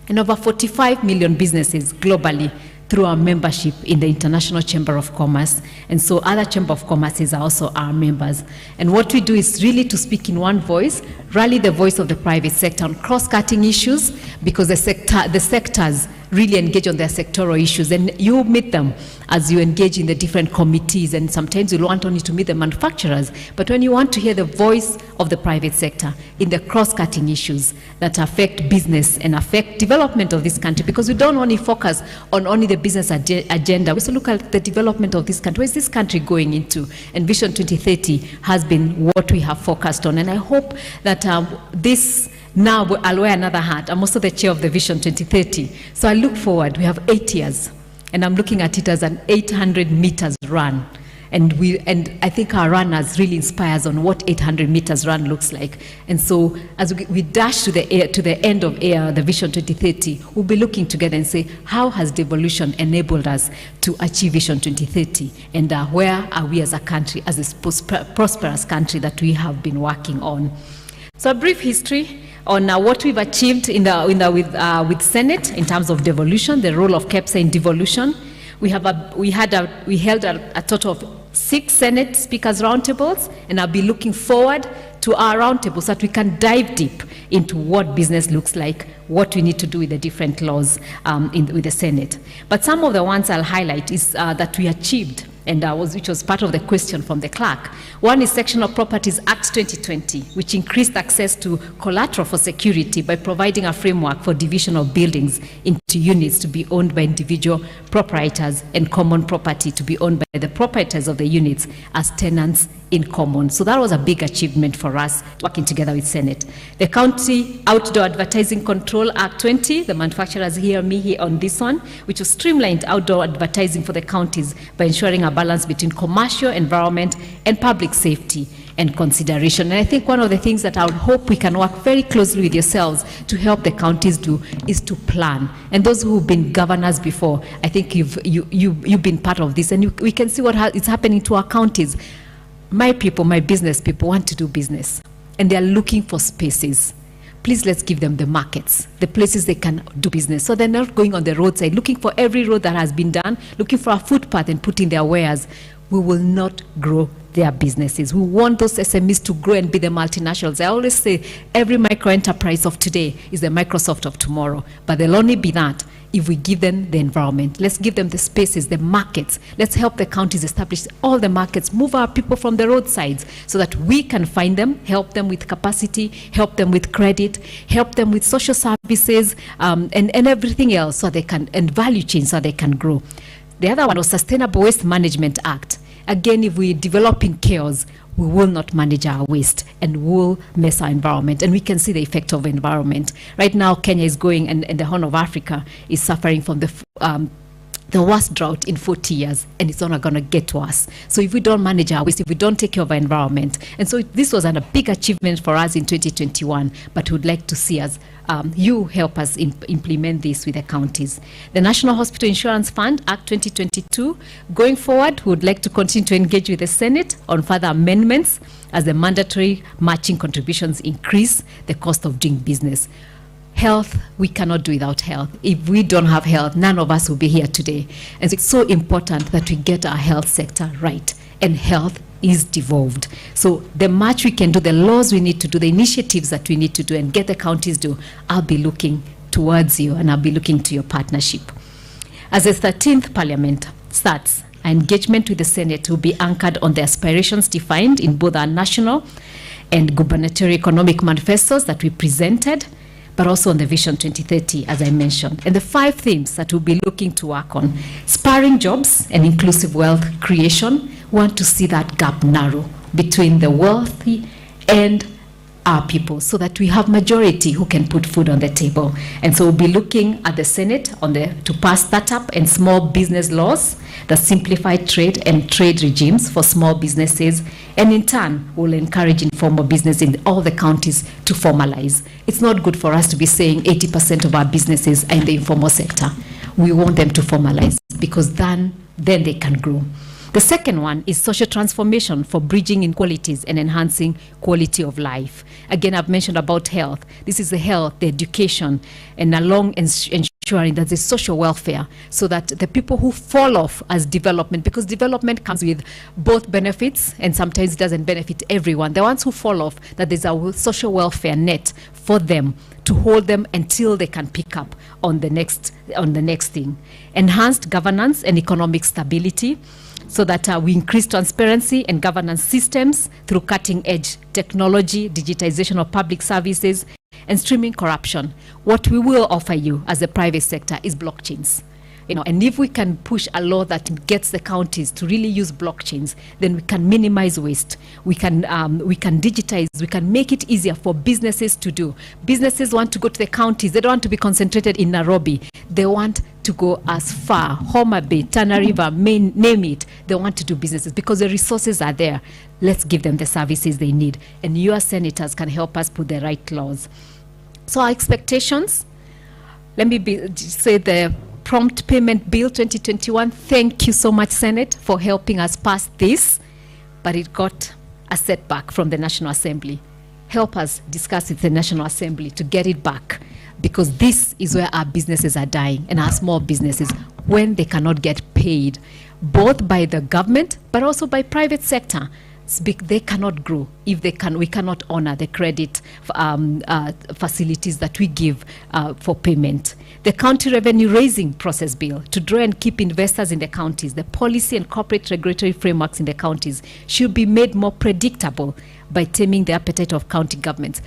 S7: and over 45 million businesses globally through our membership in the International Chamber of Commerce. And so other Chamber of Commerces are also our members. And what we do is really to speak in one voice, rally the voice of the private sector on cross-cutting issues, because the sectors really engage on their sectoral issues. And you meet them as you engage in the different committees, and sometimes you want only to meet the manufacturers, but when you want to hear the voice of the private sector in the cross-cutting issues that affect business and affect development of this country, because we don't only focus on only the business agenda, we also look at the development of this country. Where is this country going into? And Vision 2030 has been what we have focused on, and I hope that this now I'll wear another hat. I'm also the chair of the Vision 2030. So I look forward. We have 8 years, and I'm looking at it as an 800 meters run. And I think our runners really inspires on what 800 meters run looks like. And so as we dash to the end of the Vision 2030, we'll be looking together and say, how has devolution enabled us to achieve Vision 2030? And where are we as a country, as a prosperous country that we have been working on? So a brief history on what we've achieved with Senate in terms of devolution, the role of KEPSA in devolution. We held a total of 6 Senate Speakers Roundtables, and I'll be looking forward to our roundtables so that we can dive deep into what business looks like, what we need to do with the different laws with the Senate. But some of the ones I'll highlight is that we achieved, and which was part of the question from the clerk. One is Sectional Properties Act 2020, which increased access to collateral for security by providing a framework for division of buildings into units to be owned by individual proprietors and common property to be owned by the proprietors of the units as tenants in common. So that was a big achievement for us, working together with Senate. The County Outdoor Advertising Control Act 20, the manufacturers hear me here on this one, which was streamlined outdoor advertising for the counties by ensuring a balance between commercial, environment, and public safety and consideration. And I think one of the things that I would hope we can work very closely with yourselves to help the counties do is to plan. And those who've been governors before, I think you've been part of this, and we can see what is happening to our counties. My people, my business people want to do business, and they're looking for spaces. Please, let's give them the markets, the places they can do business. So they're not going on the roadside, looking for every road that has been done, looking for a footpath and putting their wares. We will not grow their businesses. We want those SMEs to grow and be the multinationals. I always say every micro enterprise of today is the Microsoft of tomorrow, but they'll only be that if we give them the environment. Let's give them the spaces, the markets. Let's help the counties establish all the markets, move our people from the roadsides so that we can find them, help them with capacity, help them with credit, help them with social services, and everything else so they can, and value chain so they can grow. The other one was Sustainable Waste Management Act. Again, if we develop in chaos, we will not manage our waste and will mess our environment. And we can see the effect of environment. Right now, Kenya is going, and the Horn of Africa is suffering from the worst drought in 40 years, and it's not going to get to us. So if we don't manage our waste, if we don't take care of our environment, and so this was a big achievement for us in 2021, but we'd like to see us, you help us implement this with the counties. The National Hospital Insurance Fund, Act 2022, going forward, we would like to continue to engage with the Senate on further amendments as the mandatory matching contributions increase the cost of doing business. Health, we cannot do without health. If we don't have health, none of us will be here today. And it's so important that we get our health sector right. And health is devolved. So the much we can do, the laws we need to do, the initiatives that we need to do and get the counties do, I'll be looking towards you and I'll be looking to your partnership. As the 13th Parliament starts, Our engagement with the Senate will be anchored on the aspirations defined in both our national and gubernatorial economic manifestos that we presented, but also on the Vision 2030, as I mentioned. And the 5 themes that we'll be looking to work on: spurring jobs and inclusive wealth creation. We want to see that gap narrow between the wealthy and our people, so that we have majority who can put food on the table. And so we'll be looking at the Senate to pass startup and small business laws that simplify trade and trade regimes for small businesses, and in turn will encourage informal business in all the counties to formalize. It's not good for us to be saying 80% of our businesses are in the informal sector. We want them to formalize, because then they can grow. The second one is social transformation for bridging inequalities and enhancing quality of life. Again, I've mentioned about health. This is the health, the education, and along ensuring that there's social welfare, so that the people who fall off as development, because development comes with both benefits and sometimes it doesn't benefit everyone. The ones who fall off, that there's a social welfare net for them to hold them until they can pick up on the next thing. Enhanced governance and economic stability, so that we increase transparency and governance systems through cutting-edge technology, digitization of public services, and streaming corruption. What we will offer you as a private sector is blockchains. And if we can push a law that gets the counties to really use blockchains, then we can minimize waste. We can digitize. We can make it easier for businesses to do. Businesses want to go to the counties. They don't want to be concentrated in Nairobi. They want to go as far, Homa Bay, Tana River, name it. They want to do businesses because the resources are there. Let's give them the services they need. And your senators can help us put the right laws. So our expectations, let me say the Prompt Payment Bill 2021. Thank you so much, Senate, for helping us pass this, but it got a setback from the National Assembly. Help us discuss with the National Assembly to get it back, because this is where our businesses are dying, and our small businesses, when they cannot get paid, both by the government, but also by private sector. They cannot grow if we cannot honor the credit facilities that we give for payment. The County Revenue Raising Process Bill, to draw and keep investors in the counties. The policy and corporate regulatory frameworks in the counties should be made more predictable by taming the appetite of county governments.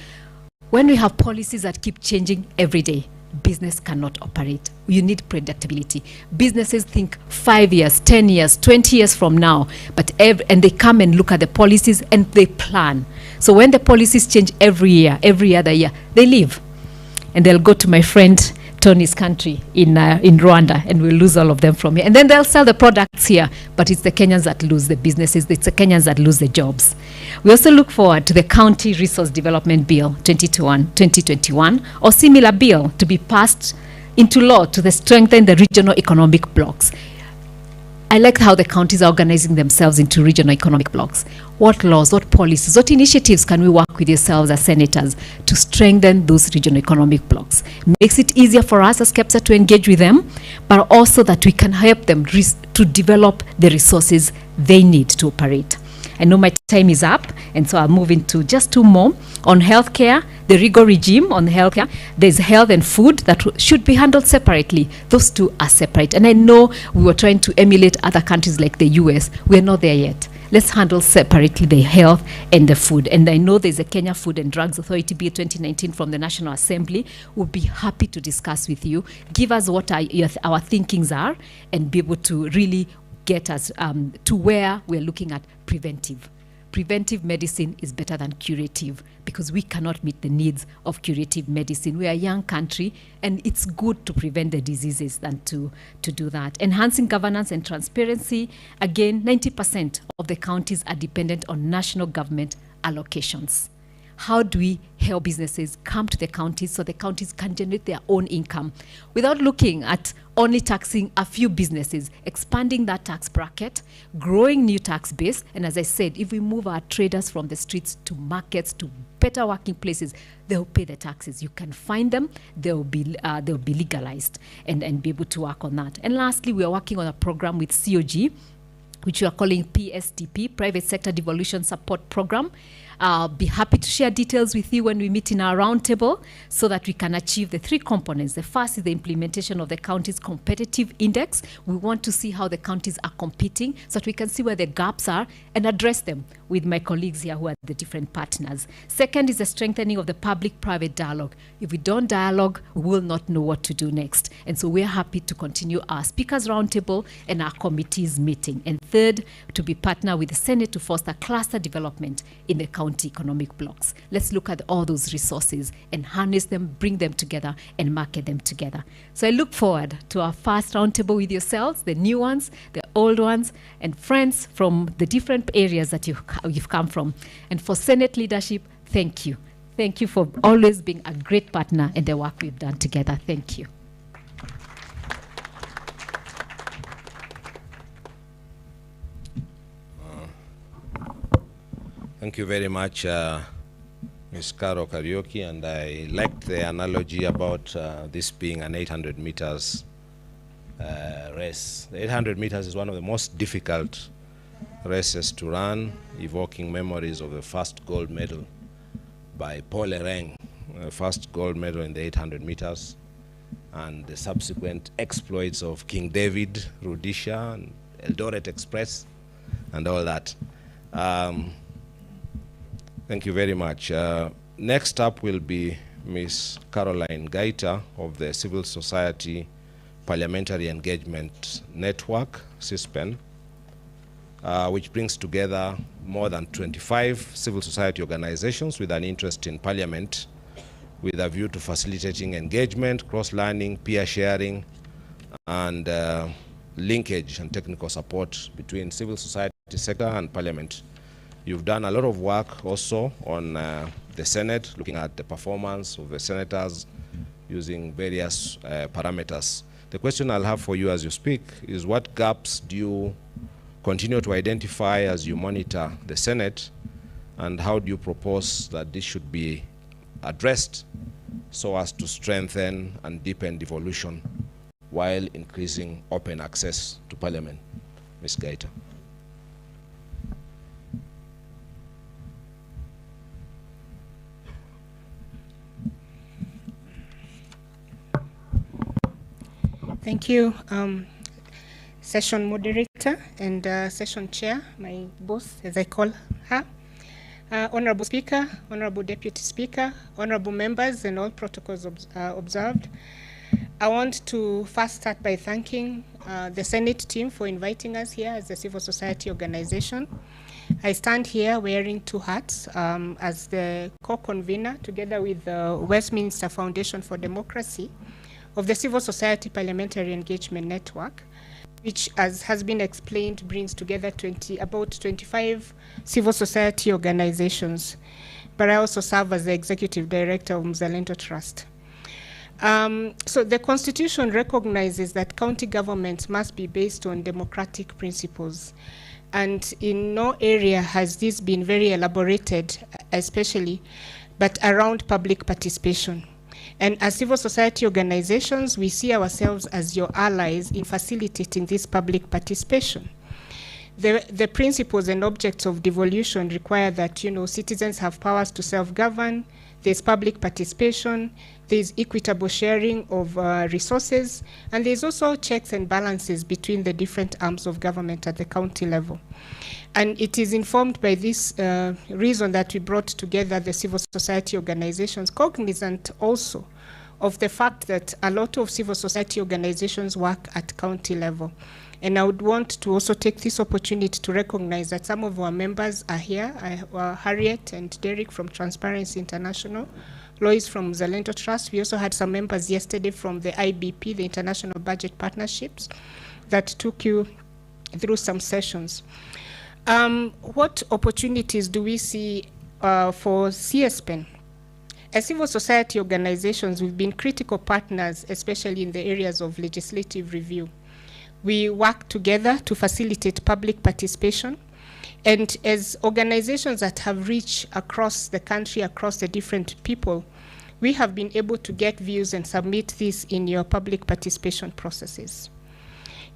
S7: When we have policies that keep changing every day, business cannot operate. You need predictability. Businesses think 5 years, 10 years, 20 years from now, and they come and look at the policies and they plan. So when the policies change every other year, they leave. And they'll go to my friend Tony's country in Rwanda, and we'll lose all of them from here. And then they'll sell the products here, but it's the Kenyans that lose the businesses, it's the Kenyans that lose the jobs. We also look forward to the County Resource Development Bill 2021, or similar bill to be passed into law to strengthen the regional economic blocks. I like how the counties are organizing themselves into regional economic blocks. What laws, what policies, what initiatives can we work with yourselves as senators to strengthen those regional economic blocks? Makes it easier for us as KEPSA to engage with them, but also that we can help them to develop the resources they need to operate. I know my time is up, and so I'll move into just 2 more. On healthcare, the rigor regime on healthcare, there's health and food that should be handled separately. Those two are separate. And I know we were trying to emulate other countries like the US. We're not there yet. Let's handle separately the health and the food. And I know there's a Kenya Food and Drugs Authority Bill 2019 from the National Assembly. We'll be happy to discuss with you. Give us what our thinkings are, and be able to really get us to where we're looking at preventive. Preventive medicine is better than curative, because we cannot meet the needs of curative medicine. We are a young country, and it's good to prevent the diseases than to do that. Enhancing governance and transparency. Again, 90% of the counties are dependent on national government allocations. How do we help businesses come to the counties so the counties can generate their own income without looking at only taxing a few businesses, expanding that tax bracket, growing new tax base? And as I said, if we move our traders from the streets to markets, to better working places, they'll pay the taxes. You can find them, they'll be legalized, and be able to work on that. And lastly, we are working on a program with COG, which we are calling PSDP, Private Sector Devolution Support Program. I'll be happy to share details with you when we meet in our roundtable so that we can achieve the 3 components. The first is the implementation of the county's competitive index. We want to see how the counties are competing so that we can see where the gaps are and address them with my colleagues here who are the different partners. Second is the strengthening of the public-private dialogue. If we don't dialogue, we will not know what to do next. And so we're happy to continue our speakers roundtable and our committees meeting. And third, to be partner with the Senate to foster cluster development in the county economic blocks. Let's look at all those resources and harness them, bring them together, and market them together. So I look forward to our first roundtable with yourselves, the new ones, the old ones, and friends from the different areas that you've come from. And for Senate leadership, thank you. Thank you for always being a great partner in the work we've done together. Thank you.
S2: Thank you very much, Ms. Caro Karaoke, and I liked the analogy about this being an 800 meters race. The 800 meters is one of the most difficult races to run, evoking memories of the first gold medal by Paul Ereng, first gold medal in the 800 meters, and the subsequent exploits of King David, Rhodesia, and Eldoret Express, and all that. Thank you very much. Next up will be Ms. Caroline Guyton of the Civil Society Parliamentary Engagement Network, CISPEN, which brings together more than 25 civil society organizations with an interest in Parliament, with a view to facilitating engagement, cross-learning, peer sharing, and linkage and technical support between civil society sector and Parliament. You've done a lot of work also on the Senate, looking at the performance of the senators using various parameters. The question I'll have for you as you speak is, what gaps do you continue to identify as you monitor the Senate, and how do you propose that this should be addressed so as to strengthen and deepen devolution while increasing open access to Parliament? Ms. Guyton.
S8: Thank you, session moderator and session chair, my boss, as I call her. Honorable Speaker, Honorable Deputy Speaker, honorable members, and all protocols observed. I want to first start by thanking the Senate team for inviting us here as a civil society organization. I stand here wearing 2 hats as the co-convener, together with the Westminster Foundation for Democracy, of the Civil Society Parliamentary Engagement Network, which, as has been explained, brings together about 25 civil society organizations. But I also serve as the Executive Director of Uzalendo Trust. So the Constitution recognizes that county governments must be based on democratic principles. And in no area has this been very elaborated, especially, but around public participation. And as civil society organizations, we see ourselves as your allies in facilitating this public participation. The principles and objects of devolution require that, citizens have powers to self-govern, there's public participation, there's equitable sharing of resources, and there's also checks and balances between the different arms of government at the county level. And it is informed by this reason that we brought together the civil society organizations, cognizant also of the fact that a lot of civil society organizations work at county level. And I would want to also take this opportunity to recognize that some of our members are here, Harriet and Derek from Transparency International, Lois from Uzalendo Trust. We also had some members yesterday from the IBP, the International Budget Partnerships, that took you through some sessions. What opportunities do we see for CSPEN? As civil society organizations, we've been critical partners, especially in the areas of legislative review. We work together to facilitate public participation. And as organizations that have reached across the country, across the different people, we have been able to get views and submit this in your public participation processes.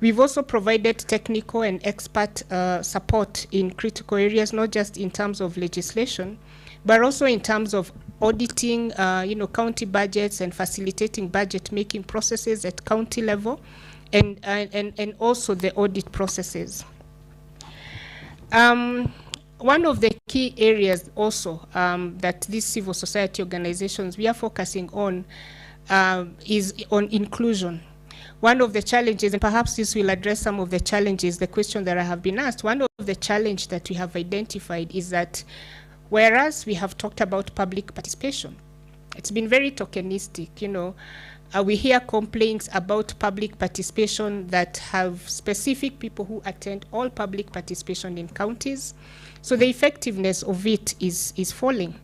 S8: We've also provided technical and expert support in critical areas, not just in terms of legislation, but also in terms of auditing, county budgets and facilitating budget-making processes at county level, and also the audit processes. One of the key areas also that these civil society organizations we are focusing on is on inclusion. One of the challenges, and perhaps this will address some of the challenges, the question that I have been asked, one of the challenges that we have identified is that whereas we have talked about public participation, it's been very tokenistic, we hear complaints about public participation that have specific people who attend all public participation in counties. So the effectiveness of it is falling.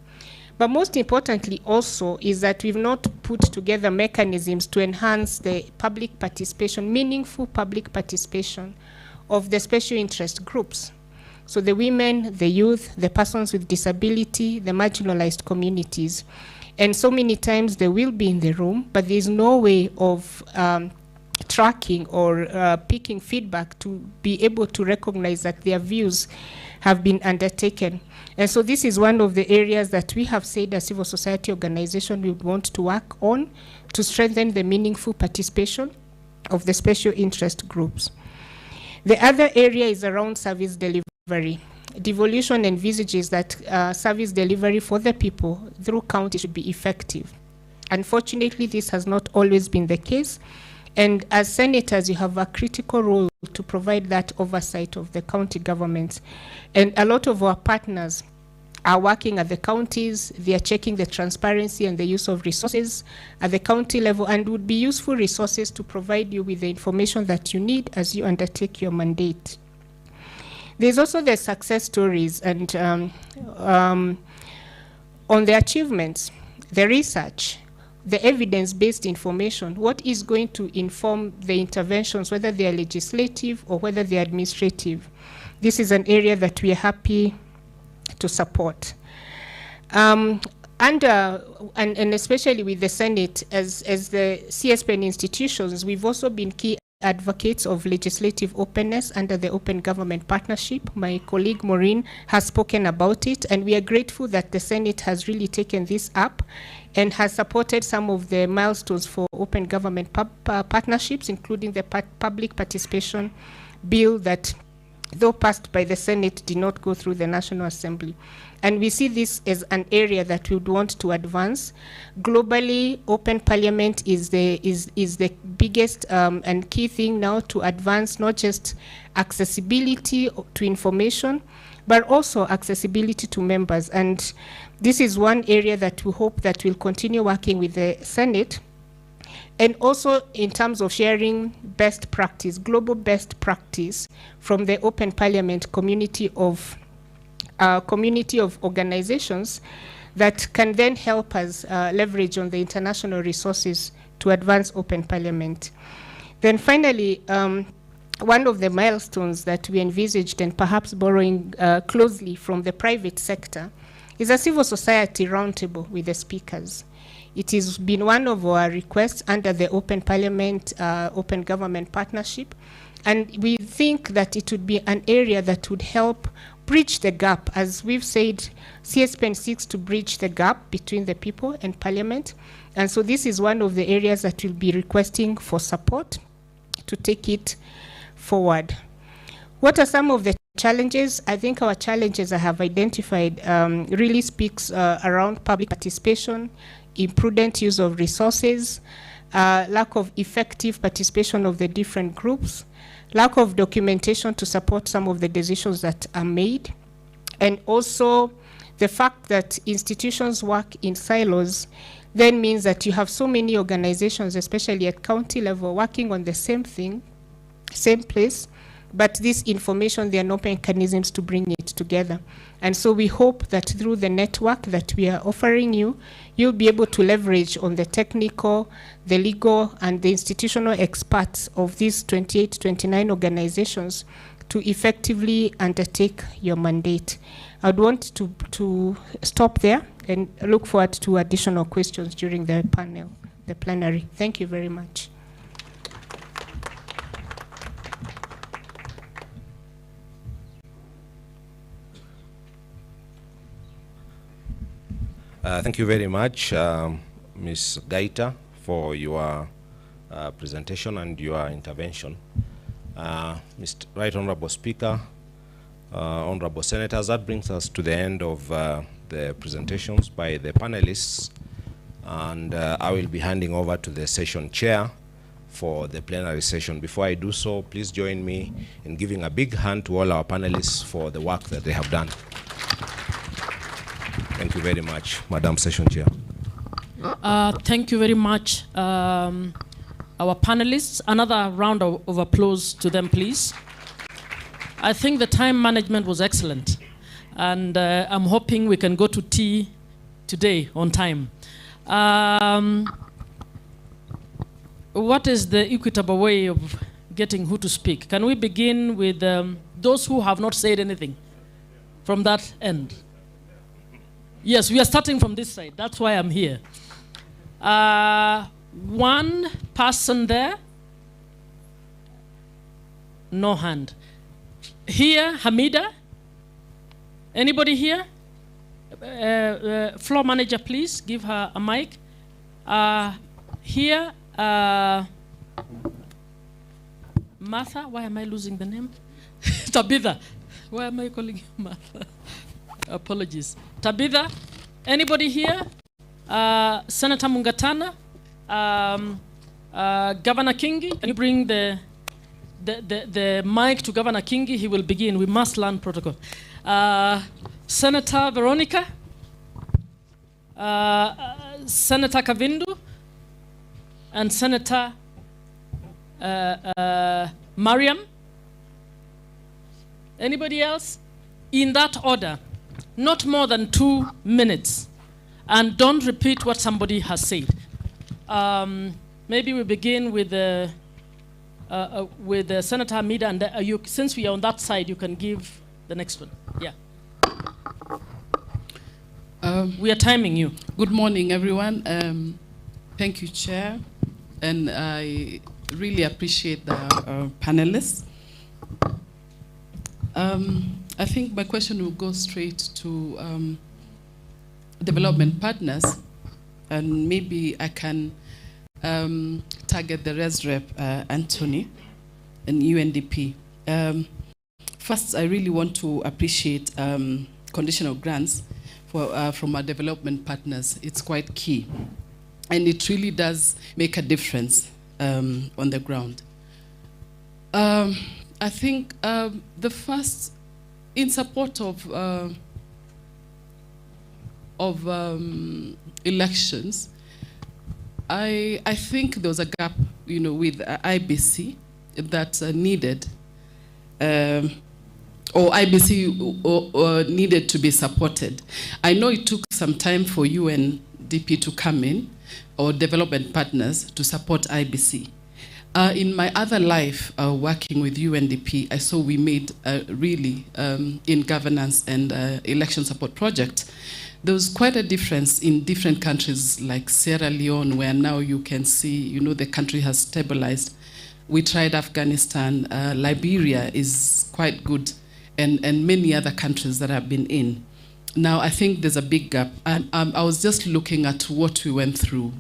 S8: But most importantly also is that we've not put together mechanisms to enhance the public participation, meaningful public participation of the special interest groups. So the women, the youth, the persons with disability, the marginalized communities. And so many times they will be in the room, but there's no way of tracking or picking feedback to be able to recognize that their views have been undertaken. And so this is one of the areas that we have said as civil society organization we would want to work on to strengthen the meaningful participation of the special interest groups. The other area is around service delivery. Devolution envisages that service delivery for the people through county should be effective. Unfortunately, this has not always been the case. And as senators, you have a critical role to provide that oversight of the county governments. And a lot of our partners are working at the counties. They are checking the transparency and the use of resources at the county level, and would be useful resources to provide you with the information that you need as you undertake your mandate. There's also the success stories and on the achievements, the research, the evidence-based information, what is going to inform the interventions, whether they are legislative or whether they are administrative. This is an area that we are happy to support. And especially with the Senate, as the CSPN institutions, we've also been key advocates of legislative openness under the Open Government Partnership. My colleague Maureen has spoken about it, and we are grateful that the Senate has really taken this up and has supported some of the milestones for open government partnerships, including the public participation bill that, though passed by the Senate, did not go through the National Assembly. And we see this as an area that we would want to advance. Globally, open parliament is the biggest and key thing now to advance not just accessibility to information, but also accessibility to members. And this is one area that we hope that we'll continue working with the Senate. And also in terms of sharing best practice, global best practice from the open parliament community of organizations that can then help us leverage on the international resources to advance open parliament. Then finally, one of the milestones that we envisaged, and perhaps borrowing closely from the private sector, is a civil society roundtable with the speakers. It has been one of our requests under the Open Parliament, Open Government Partnership, and we think that it would be an area that would help bridge the gap. As we've said, CSPN seeks to bridge the gap between the people and Parliament, and so this is one of the areas that we'll be requesting for support to take it forward. What are some of the challenges? I think our challenges I have identified really speaks around public participation, imprudent use of resources, lack of effective participation of the different groups, lack of documentation to support some of the decisions that are made, and also the fact that institutions work in silos then means that you have so many organizations, especially at county level, working on the same thing, same place, but this information, there are no mechanisms to bring it together. And so we hope that through the network that we are offering you, you'll be able to leverage on the technical, the legal, and the institutional experts of these 28, 29 organizations to effectively undertake your mandate. I'd want to stop there and look forward to additional questions during the panel, the plenary. Thank you very much.
S2: Thank you very much, Ms. Guyton, for your presentation and your intervention. Mr. Right Honorable Speaker, Honorable Senators, that brings us to the end of the presentations by the panelists, and I will be handing over to the session chair for the plenary session. Before I do so, please join me in giving a big hand to all our panelists for the work that they have done. Thank you very much, Madam Session Chair.
S1: Thank you very much, our panelists. Another round of applause to them, please. I think the time management was excellent, and I'm hoping we can go to tea today on time. What is the equitable way of getting who to speak? Can we begin with those who have not said anything from that end? Yes, we are starting from this side. That's why I'm here. One person there. No hand. Here, Hamida. Anybody here? Floor manager, please give her a mic. Here, Martha. Why am I losing the name? Tabitha. Why am I calling you Martha? Apologies. Tabitha. Anybody here? Senator Mungatana. Governor Kingi. Can you bring the mic to Governor Kingi? He will begin. We must learn protocol. Senator Veronica. Senator Kavindu. And Senator Mariam. Anybody else? In that order, not more than 2 minutes. And don't repeat what somebody has said. Maybe we begin with Senator Hamida, and since we are on that side, you can give the next one. Yeah. We are timing you.
S9: Good morning, everyone. Thank you, Chair. And I really appreciate the panelists. I think my question will go straight to development partners, and maybe I can target the Res Rep Anthony and UNDP. First, I really want to appreciate conditional grants from our development partners. It's quite key. And it really does make a difference on the ground. I think the first, in support of elections, I think there was a gap, with IBC that needed, or IBC needed to be supported. I know it took some time for UNDP to come in, or development partners to support IBC. In my other life, working with UNDP, I saw we made really, in governance and election support project, there was quite a difference in different countries like Sierra Leone, where now you can see, the country has stabilized. We tried Afghanistan, Liberia is quite good, and many other countries that I've been in. Now, I think there's a big gap. I was just looking at what we went through.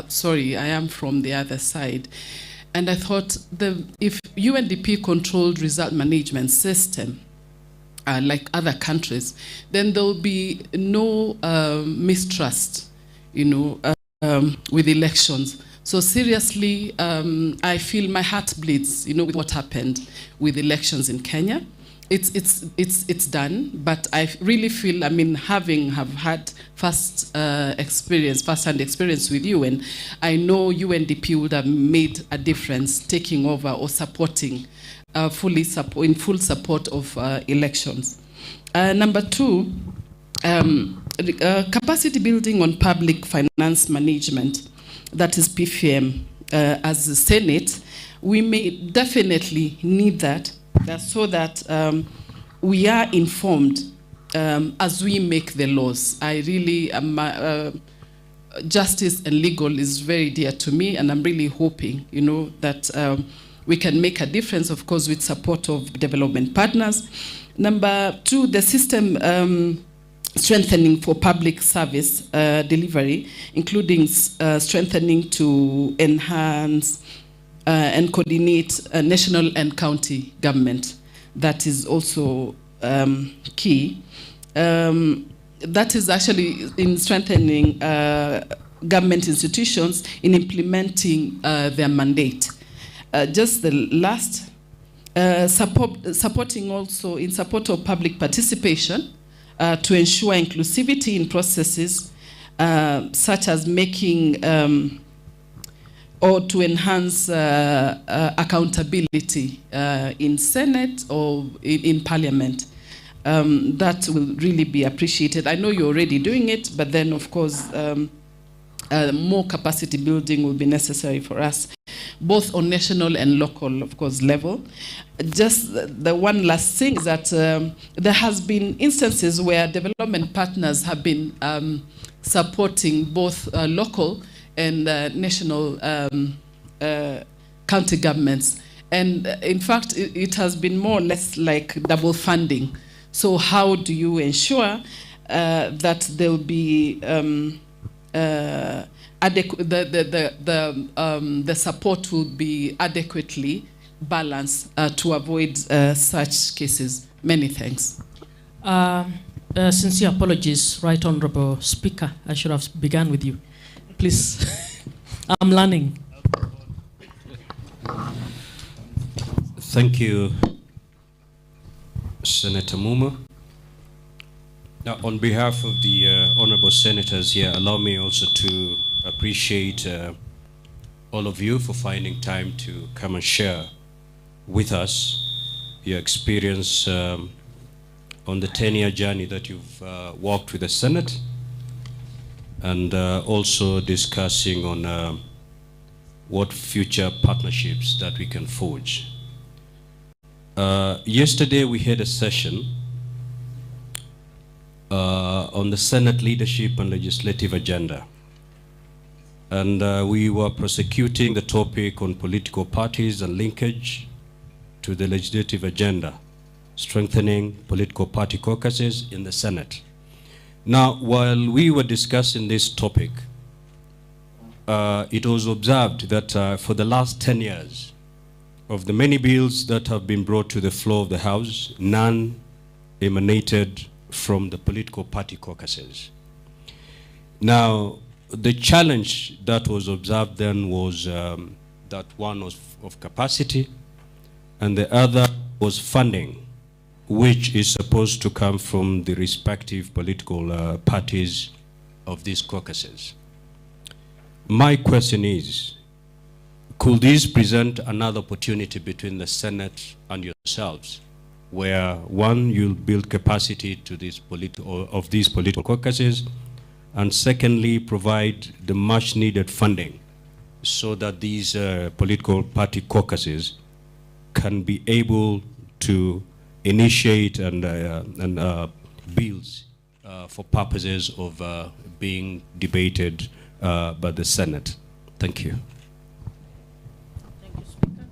S9: Sorry, I am from the other side. And I thought if UNDP controlled result management system, like other countries, then there will be no mistrust, with elections. So seriously, I feel my heart bleeds, with what happened with elections in Kenya. It's done, but I really feel, having had first-hand experience with UN, I know UNDP would have made a difference taking over or supporting, in full support of elections. Number two, capacity building on public finance management, that is PFM. As the Senate, we may definitely need that. So that we are informed as we make the laws. I really justice and legal is very dear to me, and I'm really hoping, that we can make a difference, of course, with support of development partners. Number two, the strengthening for public service delivery, including strengthening to enhance and coordinate national and county government. That is also key. That is actually in strengthening government institutions in implementing their mandate. Just the last, supporting also in support of public participation to ensure inclusivity in processes such as making or to enhance accountability in Senate or in Parliament. That will really be appreciated. I know you're already doing it, but then of course more capacity building will be necessary for us, both on national and local, of course, level. Just the one last thing is that there has been instances where development partners have been supporting both local and national county governments. And in fact, it has been more or less like double funding. So how do you ensure that there will be the support will be adequately balanced to avoid such cases? Many thanks.
S1: Sincere apologies, Right Honorable Speaker. I should have begun with you. Please, I'm learning.
S10: Thank you, Senator Mumu. Now, on behalf of the honorable senators here, allow me also to appreciate all of you for finding time to come and share with us your experience on the 10-year journey that you've walked with the Senate, and also discussing on what future partnerships that we can forge. Yesterday we had a session on the Senate leadership and legislative agenda, and we were prosecuting the topic on political parties and linkage to the legislative agenda, strengthening political party caucuses in the Senate. Now, while we were discussing this topic, it was observed that for the last 10 years, of the many bills that have been brought to the floor of the House, none emanated from the political party caucuses. Now, the challenge that was observed then was that one was of capacity, and the other was funding, which is supposed to come from the respective political parties of these caucuses. My question is, could this present another opportunity between the Senate and yourselves, where one, you'll build capacity to these political caucuses, and secondly, provide the much needed funding so that these political party caucuses can be able to initiate and bills for purposes of being debated by the Senate? Thank you.
S1: Thank you, Speaker.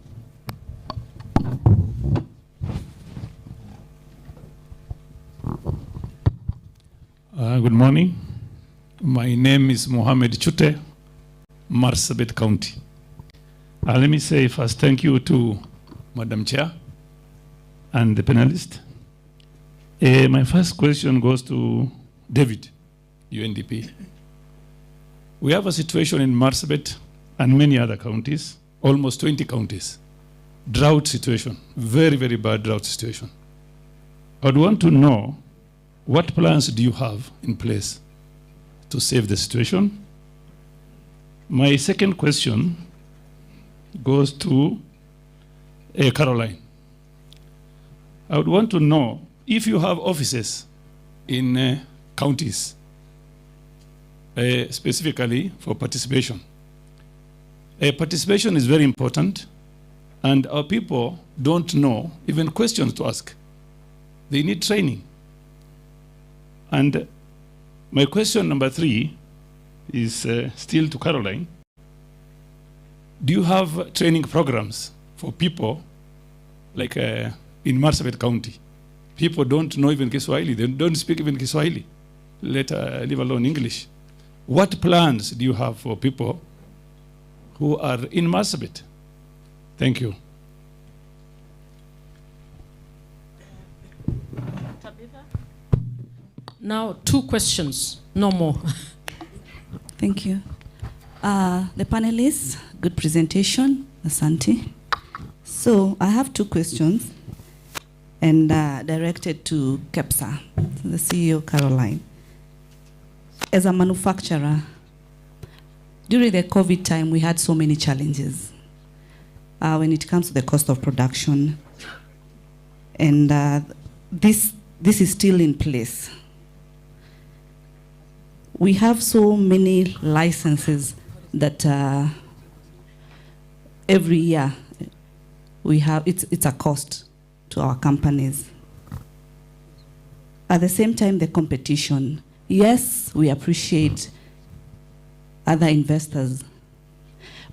S11: Good morning. My name is Mohammed Chute, Marsabit County. Let me say first thank you to Madam Chair and the panelist. My first question goes to David, UNDP. We have a situation in Marsabit and many other counties, almost 20 counties. Drought situation, very, very bad drought situation. I would want to know, what plans do you have in place to save the situation? My second question goes to Caroline. I would want to know if you have offices in counties, specifically for participation. Participation is very important, and our people don't know even questions to ask. They need training. And my question number 3 is still to Caroline. Do you have training programs for people like in Marsabit County? People don't know even Kiswahili. They don't speak even Kiswahili. leave alone English. What plans do you have for people who are in Marsabit? Thank you.
S12: Now, 2 questions, no more.
S13: Thank you. The panelists, good presentation, Asante. So I have 2 questions, and directed to KEPSA, the CEO, Caroline. As a manufacturer, during the COVID time, we had so many challenges when it comes to the cost of production, and this is still in place. We have so many licenses that every year we have, it's a cost to our companies. At the same time, the competition. Yes, we appreciate other investors,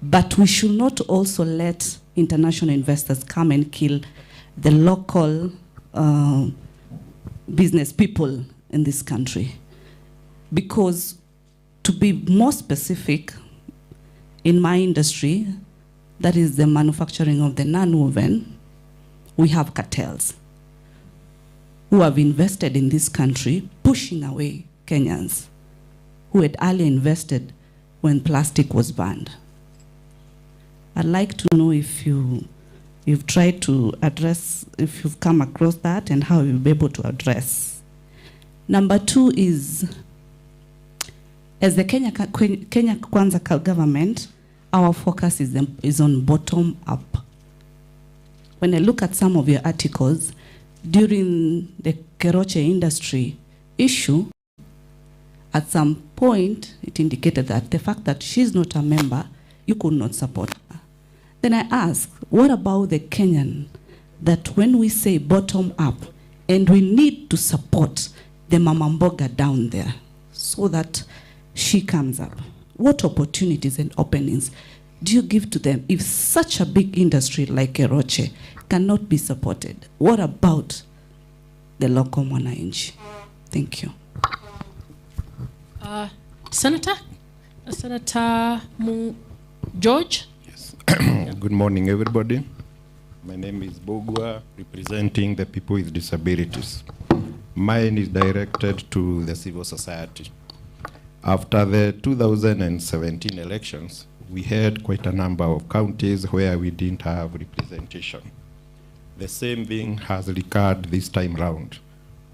S13: but we should not also let international investors come and kill the local business people in this country. Because, to be more specific, in my industry, that is the manufacturing of the nonwoven, we have cartels who have invested in this country, pushing away Kenyans who had earlier invested when plastic was banned. I'd like to know if you've tried to address, if you've come across that, and how you'll be able to address. Number 2 is, as the Kenya Kwanza government, our focus is on bottom up. When I look at some of your articles, during the Keroche industry issue, at some point, it indicated that the fact that she's not a member, you could not support her. Then I ask, what about the Kenyan, that when we say bottom up, and we need to support the Mama Mboga down there, so that she comes up, what opportunities and openings do you give to them if such a big industry like Keroche cannot be supported? What about the local mwananchi? Thank you.
S12: Senator George?
S14: Yes. Good morning, everybody. My name is Bogwa, representing the people with disabilities. Mine is directed to the civil society. After the 2017 elections, we had quite a number of counties where we didn't have representation. The same thing has recurred this time round.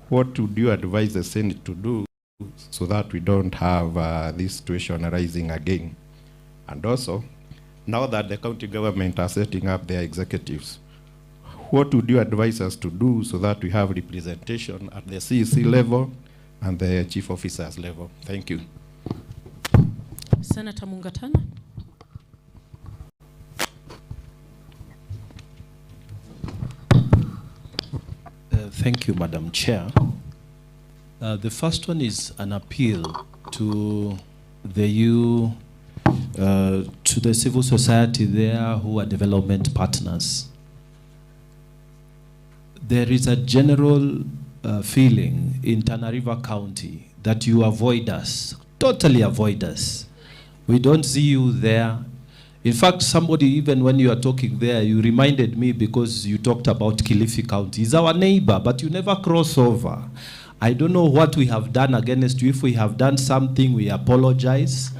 S14: What would you advise the Senate to do so that we don't have this situation arising again? And also, now that the county government are setting up their executives, what would you advise us to do so that we have representation at the CEC level and the chief officers level? Thank you.
S12: Senator Mungatana?
S15: Thank you, Madam Chair. The first one is an appeal to the to the civil society there who are development partners. There is a general feeling in Tana River County that you avoid us, totally avoid us. We don't see you there. In fact, somebody, even when you are talking there, you reminded me because you talked about Kilifi County. He's our neighbor, but you never cross over. I don't know what we have done against you. If we have done something, we apologize.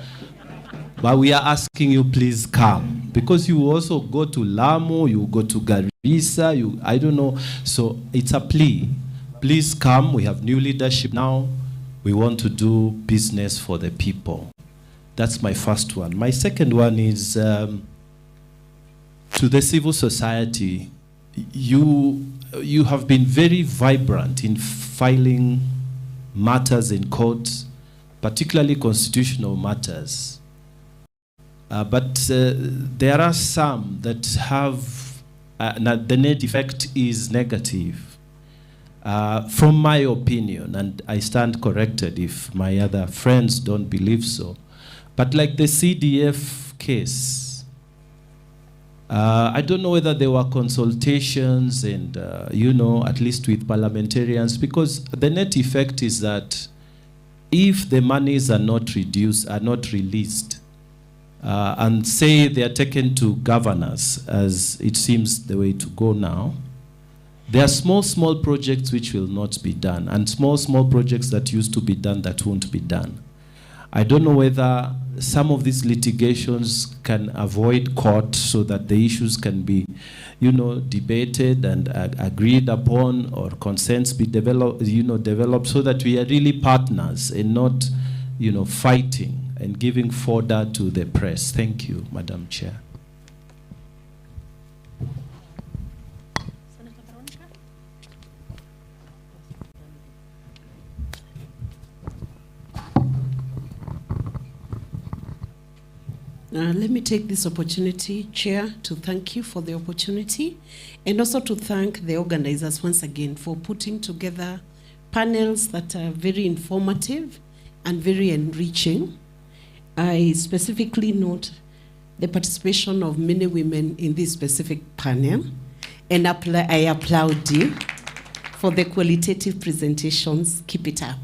S15: But we are asking you, please come. Because you also go to Lamu, you go to Garissa, I don't know. So it's a plea. Please come. We have new leadership now. We want to do business for the people. That's my first one. My second one is to the civil society. You have been very vibrant in filing matters in courts, particularly constitutional matters. But there are some that have, the net effect is negative. From my opinion, and I stand corrected if my other friends don't believe so, but like the CDF case, I don't know whether there were consultations and, at least with parliamentarians, because the net effect is that if the monies are not reduced, are not released, and say they are taken to governors, as it seems the way to go now, there are small projects which will not be done, and small projects that used to be done that won't be done. I don't know whether some of these litigations can avoid court so that the issues can be, debated and agreed upon, or consents be developed so that we are really partners and not, fighting and giving fodder to the press. Thank you, Madam Chair.
S16: Let me take this opportunity, Chair, to thank you for the opportunity, and also to thank the organizers once again for putting together panels that are very informative and very enriching. I specifically note the participation of many women in this specific panel, and I applaud you for the qualitative presentations. Keep it up.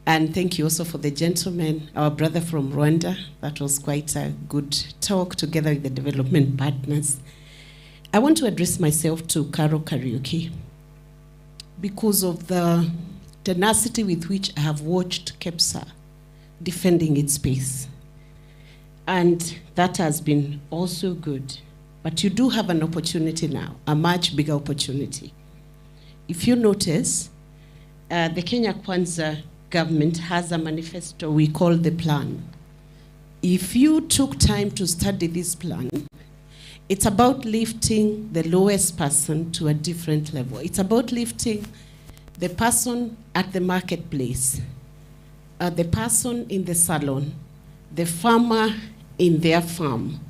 S16: And thank you also for the gentleman, our brother from Rwanda. That was quite a good talk together with the development partners. I want to address myself to Carol Kariuki because of the tenacity with which I have watched KEPSA defending its space. And that has been also good. But you do have an opportunity now, a much bigger opportunity. If you notice, the Kenya Kwanza government has a manifesto we call the plan. If you took time to study this plan, it's about lifting the lowest person to a different level. It's about lifting the person at the marketplace, the person in the salon, the farmer in their farm,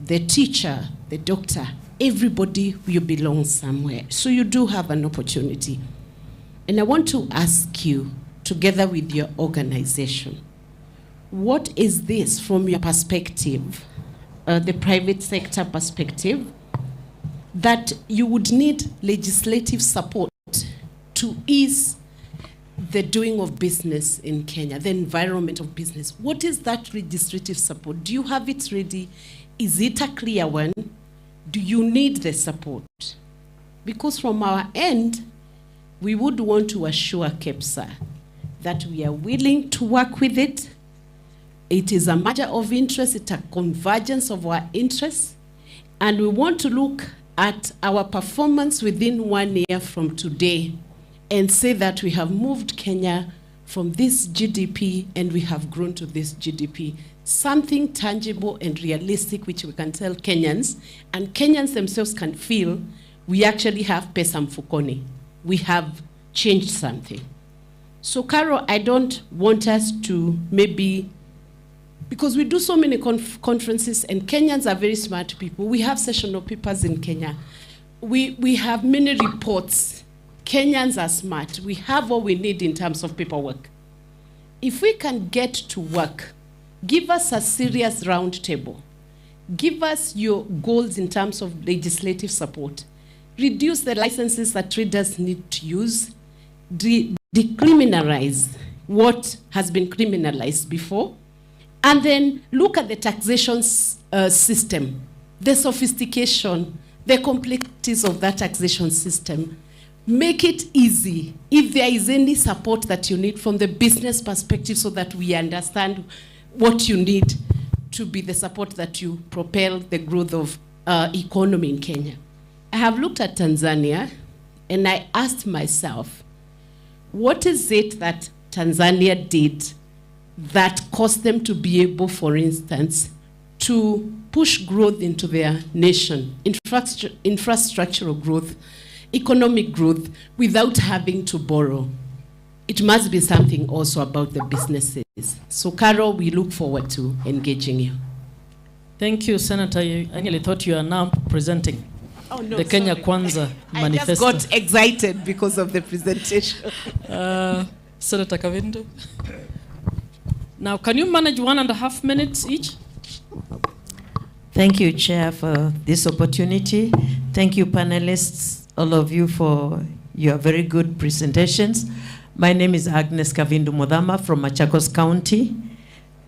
S16: the teacher, the doctor, everybody will belong somewhere. So you do have an opportunity. And I want to ask you, together with your organization, what is this from your perspective, the private sector perspective, that you would need legislative support to ease the doing of business in Kenya, the environment of business? What is that legislative support? Do you have it ready? Is it a clear one? Do you need the support? Because from our end, we would want to assure KEPSA that we are willing to work with it. It is a matter of interest, it's a convergence of our interests, and we want to look at our performance within 1 year from today and say that we have moved Kenya from this GDP and we have grown to this GDP. Something tangible and realistic which we can tell Kenyans, and Kenyans themselves can feel we actually have pesa mfukoni. We have changed something. So, Carol, I don't want us to maybe, because we do so many conferences, and Kenyans are very smart people. We have sessional papers in Kenya. We have many reports. Kenyans are smart. We have what we need in terms of paperwork. If we can get to work, give us a serious round table. Give us your goals in terms of legislative support. Reduce the licenses that traders need to use. Decriminalize what has been criminalized before, and then look at the taxation system, the sophistication, the complexities of that taxation system. Make it easy if there is any support that you need from the business perspective, so that we understand what you need to be the support that you propel the growth of economy in Kenya. I have looked at Tanzania and I asked myself, what is it that Tanzania did that caused them to be able, for instance, to push growth into their nation, infrastructural growth, economic growth, without having to borrow? It must be something also about the businesses. So, Carol, we look forward to engaging you.
S1: Thank you, Senator. I really thought you are now presenting the Kenya Kwanza manifesto.
S16: I just got excited because of the presentation.
S1: Senator Kavindo. Now, can you manage 1.5 minutes each?
S17: Thank you, Chair, for this opportunity. Thank you, panelists, all of you, for your very good presentations. My name is Agnes Kavindu Modama from Machakos County.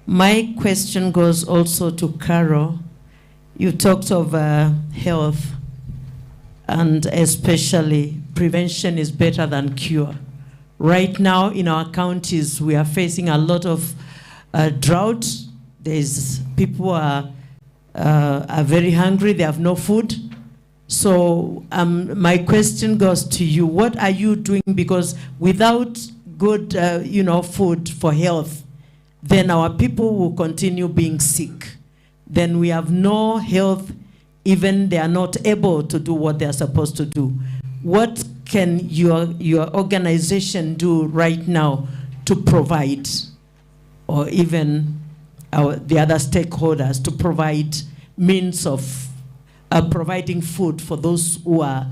S17: My question goes also to Carol. You talked of health, and especially prevention is better than cure. Right now in our counties, we are facing a lot of drought. People are very hungry, they have no food. So my question goes to you, what are you doing? Because without good food for health, then our people will continue being sick. Then we have no health, even they are not able to do what they are supposed to do. What can your organization do right now to provide, or even the other stakeholders to provide means of providing food for those who are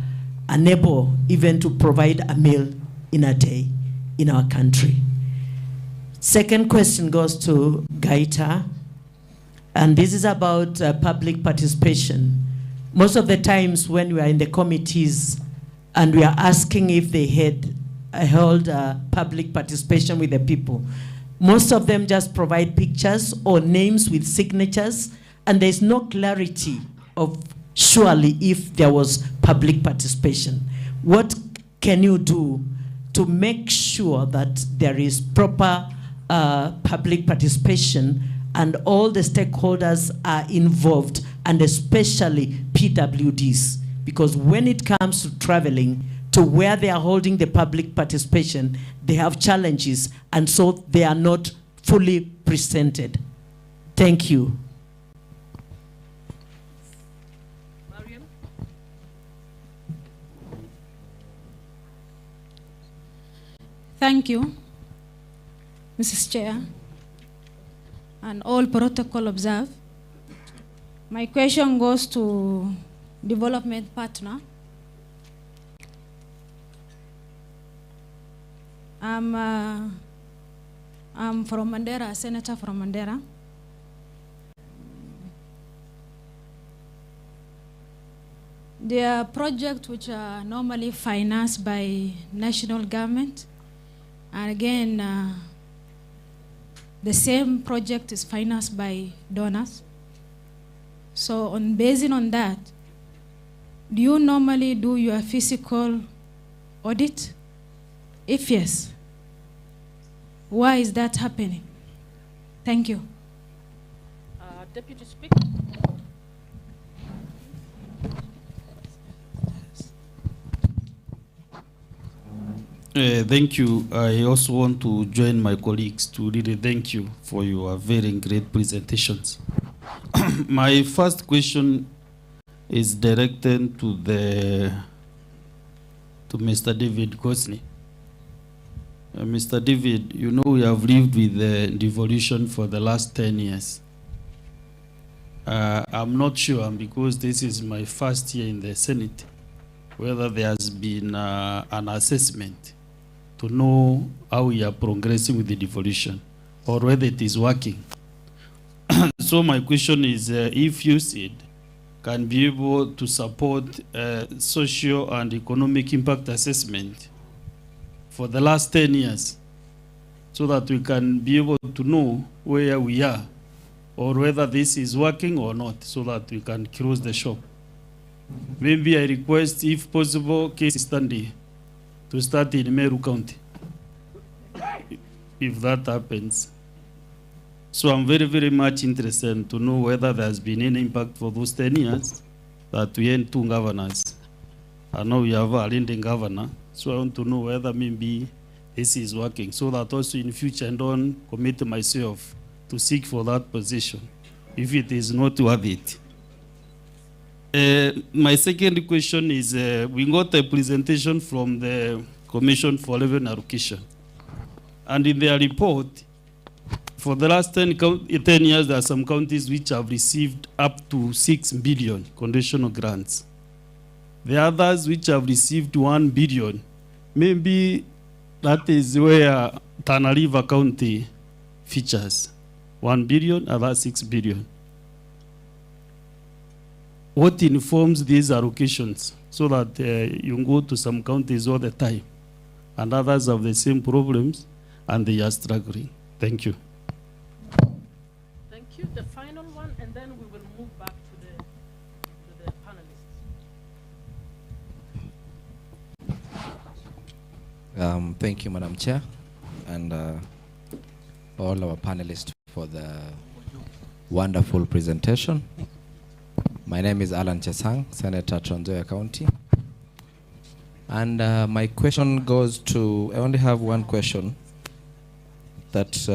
S17: unable even to provide a meal in a day in our country? Second question goes to Guyton, and this is about public participation. Most of the times when we are in the committees and we are asking if they had held public participation with the people, most of them just provide pictures or names with signatures, and there's no clarity of surely if there was public participation. What can you do to make sure that there is proper public participation and all the stakeholders are involved, and especially PWDs? Because when it comes to traveling to where they are holding the public participation, they have challenges, and so they are not fully presented. Thank you.
S18: Thank you, Mrs. Chair, and all protocol observed. My question goes to development partner. I'm from Mandera, Senator from Mandera. There are projects which are normally financed by national government. And again, the same project is financed by donors. So based on that, do you normally do your physical audit? If yes, why is that happening? Thank you.
S12: Deputy Speaker.
S19: Thank you. I also want to join my colleagues to really thank you for your very great presentations. My first question is directed to Mr. David Gosney. Mr. David, you know we have lived with devolution for the last 10 years. I'm not sure, because this is my first year in the Senate, whether there has been an assessment to know how we are progressing with the devolution, or whether it is working. So my question is, if USAID can be able to support social and economic impact assessment for the last 10 years, so that we can be able to know where we are, or whether this is working or not, so that we can close the shop. Maybe I request, if possible, case study to start in Meru County, if that happens. So I'm very, very much interested to know whether there's been any impact for those 10 years that we had 2 governors. I know we have a leading governor, so I want to know whether maybe this is working, so that also in future I don't commit myself to seek for that position if it is not worth it. My second question is, we got a presentation from the Commission for Revenue Allocation. And in their report, for the last 10 years, there are some counties which have received up to 6 billion conditional grants. The others which have received 1 billion. Maybe that is where Tana River County features. 1 billion, other 6 billion. What informs these allocations, so that you go to some counties all the time and others have the same problems, and they are struggling. Thank you.
S12: Thank you. The final one, and then we will move back to the panelists.
S2: Thank you, Madam Chair, and all our panelists for the wonderful presentation. My name is Alan Chesang, Senator Trans Nzoia County. And my question goes to, I only have one question that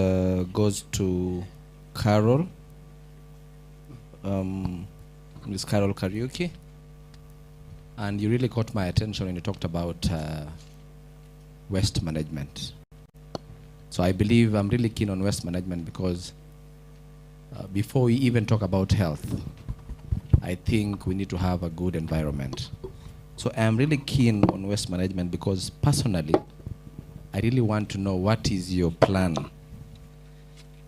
S2: goes to Carol, Ms. Carol Kariuki. And you really caught my attention when you talked about waste management. So I believe I'm really keen on waste management because before we even talk about health, I think we need to have a good environment. So I'm really keen on waste management because personally, I really want to know what is your plan.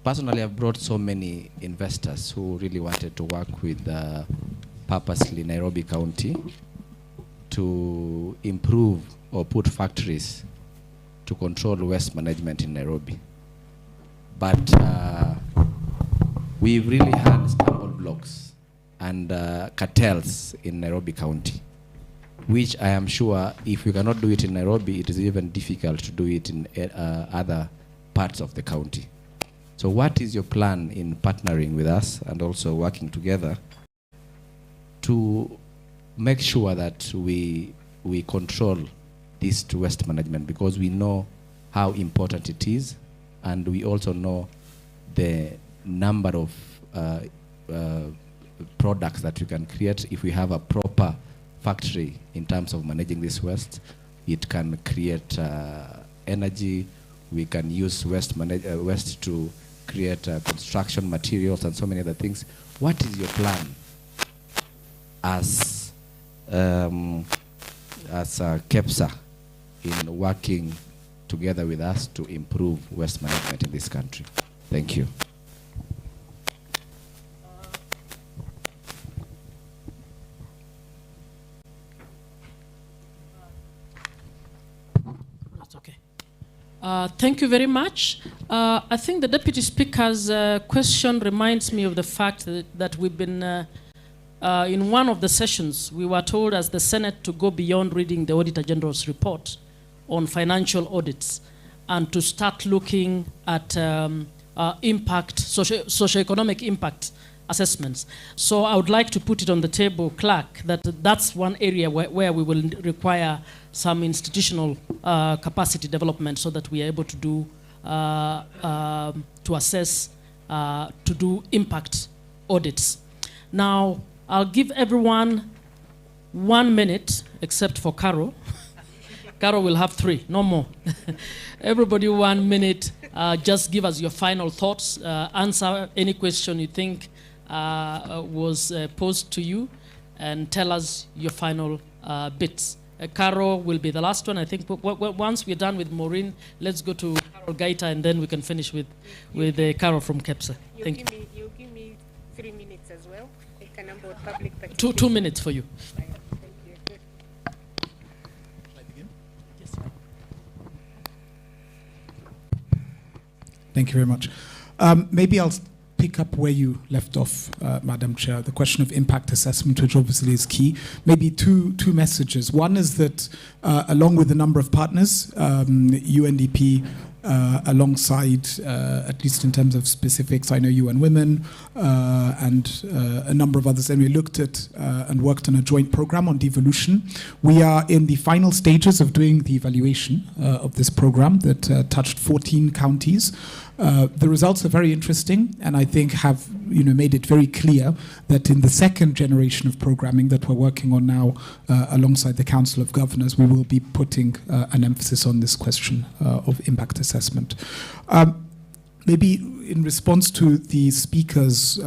S2: Personally, I've brought so many investors who really wanted to work with purposely Nairobi County to improve or put factories to control waste management in Nairobi. But we've really had stumble blocks and cartels in Nairobi County, which I am sure if we cannot do it in Nairobi, it is even difficult to do it in other parts of the county. So what is your plan in partnering with us and also working together to make sure that we control this to waste management, because we know how important it is, and we also know the number of products that you can create if we have a proper factory in terms of managing this waste. It can create energy. We can use waste to create construction materials and so many other things. What is your plan as KEPSA in working together with us to improve waste management in this country? Thank you.
S12: Thank you very much. I think the Deputy Speaker's question reminds me of the fact that we've been, in one of the sessions, we were told as the Senate to go beyond reading the Auditor General's report on financial audits and to start looking at socioeconomic impact assessments. So I would like to put it on the table, Clerk, that's one area where we will require some institutional capacity development so that we are able to do, to assess, to do impact audits. Now, I'll give everyone 1 minute, except for Carol. Carol will have 3, no more. Everybody 1 minute, just give us your final thoughts, answer any question you think was posed to you, and tell us your final bits. Carol will be the last one. I think once we're done with Maureen, let's go to Carol Guyton, and then we can finish with Carol from KEPSA. Thank you.
S8: You'll give me 3 minutes as well. Like a number of public
S12: 2 minutes for you.
S8: Thank you.
S5: Thank you very much. Maybe I'll pick up where you left off, Madam Chair, the question of impact assessment, which obviously is key. Maybe two messages. One is that along with a number of partners, UNDP, alongside, at least in terms of specifics, I know UN Women and a number of others, and we looked at and worked on a joint program on devolution. We are in the final stages of doing the evaluation of this program that touched 14 counties. The results are very interesting, and I think have made it very clear that in the second generation of programming that we're working on now, alongside the Council of Governors, we will be putting an emphasis on this question of impact assessment. Maybe in response to the speaker's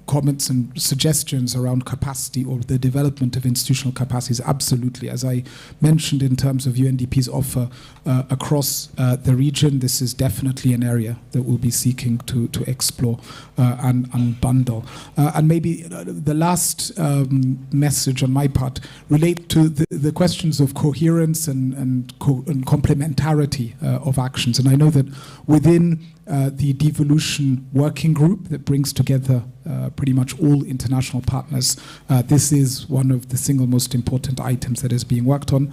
S5: comments and suggestions around capacity or the development of institutional capacities, absolutely. As I mentioned in terms of UNDP's offer across the region, this is definitely an area that we'll be seeking to explore and bundle. And maybe the last message on my part relate to the questions of coherence and complementarity of actions. And I know that within the devolution working group that brings together pretty much all international partners, this is one of the single most important items that is being worked on.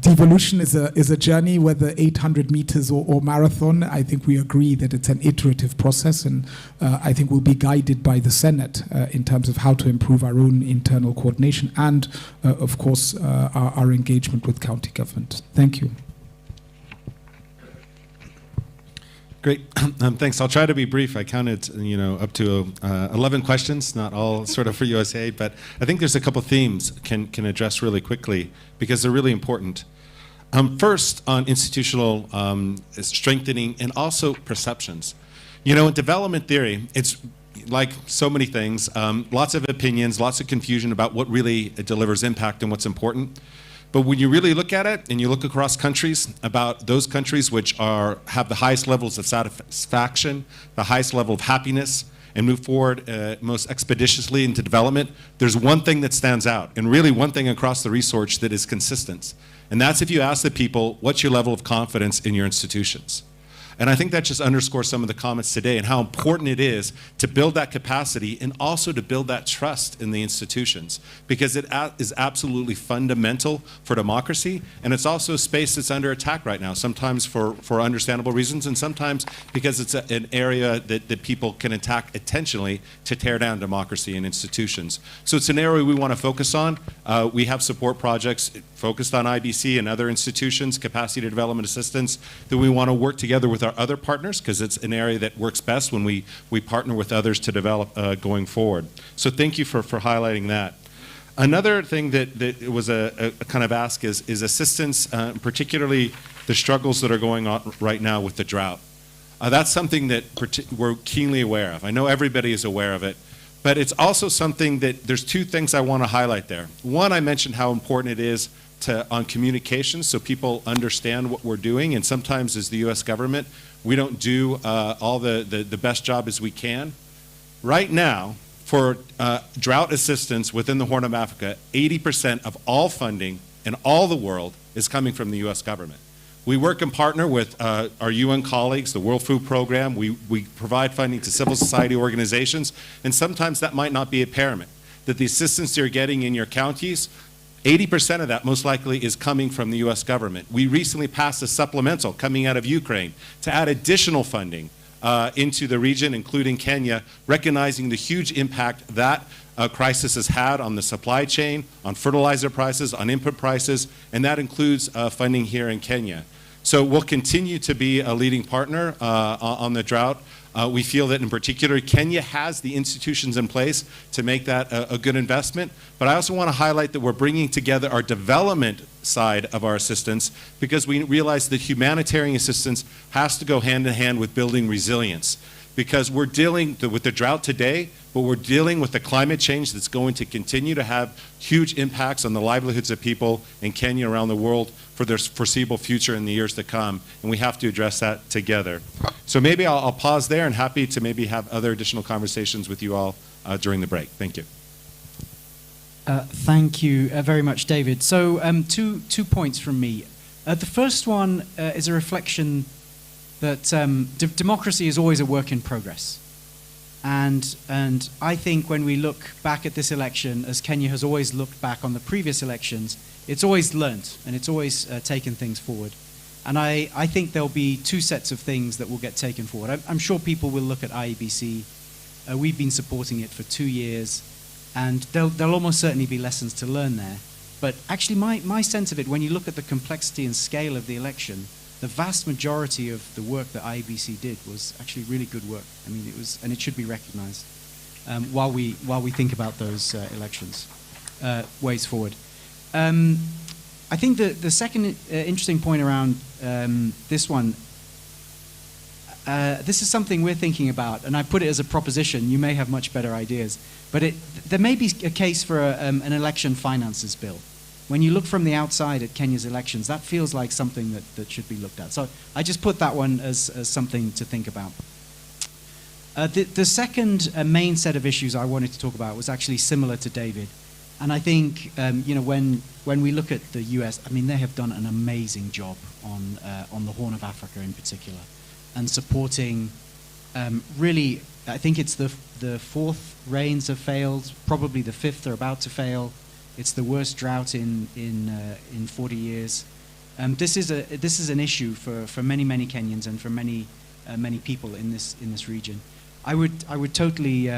S5: Devolution is a journey, whether 800 meters or marathon. I think we agree that it's an iterative process, and I think we'll be guided by the Senate in terms of how to improve our own internal coordination and, of course, our engagement with county government. Thank you.
S3: Great, thanks. I'll try to be brief. I counted, up to 11 questions, not all sort of for USAID, but I think there's a couple themes can address really quickly because they're really important. First, on institutional strengthening and also perceptions. In development theory, it's like so many things, lots of opinions, lots of confusion about what really delivers impact and what's important. But when you really look at it and you look across countries, about those countries which have the highest levels of satisfaction, the highest level of happiness, and move forward most expeditiously into development, there's one thing that stands out, and really one thing across the research that is consistent. And that's if you ask the people, what's your level of confidence in your institutions? And I think that just underscores some of the comments today and how important it is to build that capacity and also to build that trust in the institutions, because it is absolutely fundamental for democracy, and it's also a space that's under attack right now, sometimes for understandable reasons and sometimes because it's an area that people can attack intentionally to tear down democracy and institutions. So it's an area we want to focus on. We have support projects focused on IBC and other institutions, capacity development assistance, that we want to work together with our other partners, because it's an area that works best when we partner with others to develop going forward. So thank you for highlighting that. Another thing that was a kind of ask is assistance, particularly the struggles that are going on right now with the drought. That's something that we're keenly aware of. I know everybody is aware of it, but it's also something that there's two things I want to highlight there. One, I mentioned how important it is on communications so people understand what we're doing, and sometimes as the US government we don't do all the best job as we can. Right now, for drought assistance within the Horn of Africa, 80% of all funding in all the world is coming from the US government. We work and partner with our UN colleagues, the World Food Program. We provide funding to civil society organizations, and sometimes that might not be apparent, that the assistance you're getting in your counties, 80% of that most likely is coming from the US government. We recently passed a supplemental coming out of Ukraine to add additional funding into the region, including Kenya, recognizing the huge impact that crisis has had on the supply chain, on fertilizer prices, on input prices, and that includes funding here in Kenya. So we'll continue to be a leading partner on the drought. We feel that in particular, Kenya has the institutions in place to make that a good investment. But I also want to highlight that we're bringing together our development side of our assistance, because we realize that humanitarian assistance has to go hand in hand with building resilience. Because we're dealing with the drought today, but we're dealing with the climate change that's going to continue to have huge impacts on the livelihoods of people in Kenya, around the world, for their foreseeable future in the years to come, and we have to address that together. So maybe I'll pause there, and happy to maybe have other additional conversations with you all during the break. Thank you.
S4: Thank you very much, David. So two points from me. The first one is a reflection that democracy is always a work in progress. And I think when we look back at this election, as Kenya has always looked back on the previous elections, it's always learnt and it's always taken things forward. And I think there'll be two sets of things that will get taken forward. I'm sure people will look at IEBC. We've been supporting it for 2 years, and there'll almost certainly be lessons to learn there. But actually my sense of it, when you look at the complexity and scale of the election, the vast majority of the work that IEBC did was actually really good work. I mean, it was, and it should be recognized while we think about those elections, ways forward. I think the second interesting point around this one, this is something we're thinking about, and I put it as a proposition. You may have much better ideas, but there may be a case for an election finances bill. When you look from the outside at Kenya's elections, that feels like something that should be looked at. So I just put that one as something to think about. The second main set of issues I wanted to talk about was actually similar to David. And I think, when we look at the US, I mean, they have done an amazing job on the Horn of Africa in particular, and supporting, really, I think it's the fourth rains have failed, probably the fifth are about to fail. It's the worst drought in 40 years. This is an issue for many Kenyans and for many people in this region. I would totally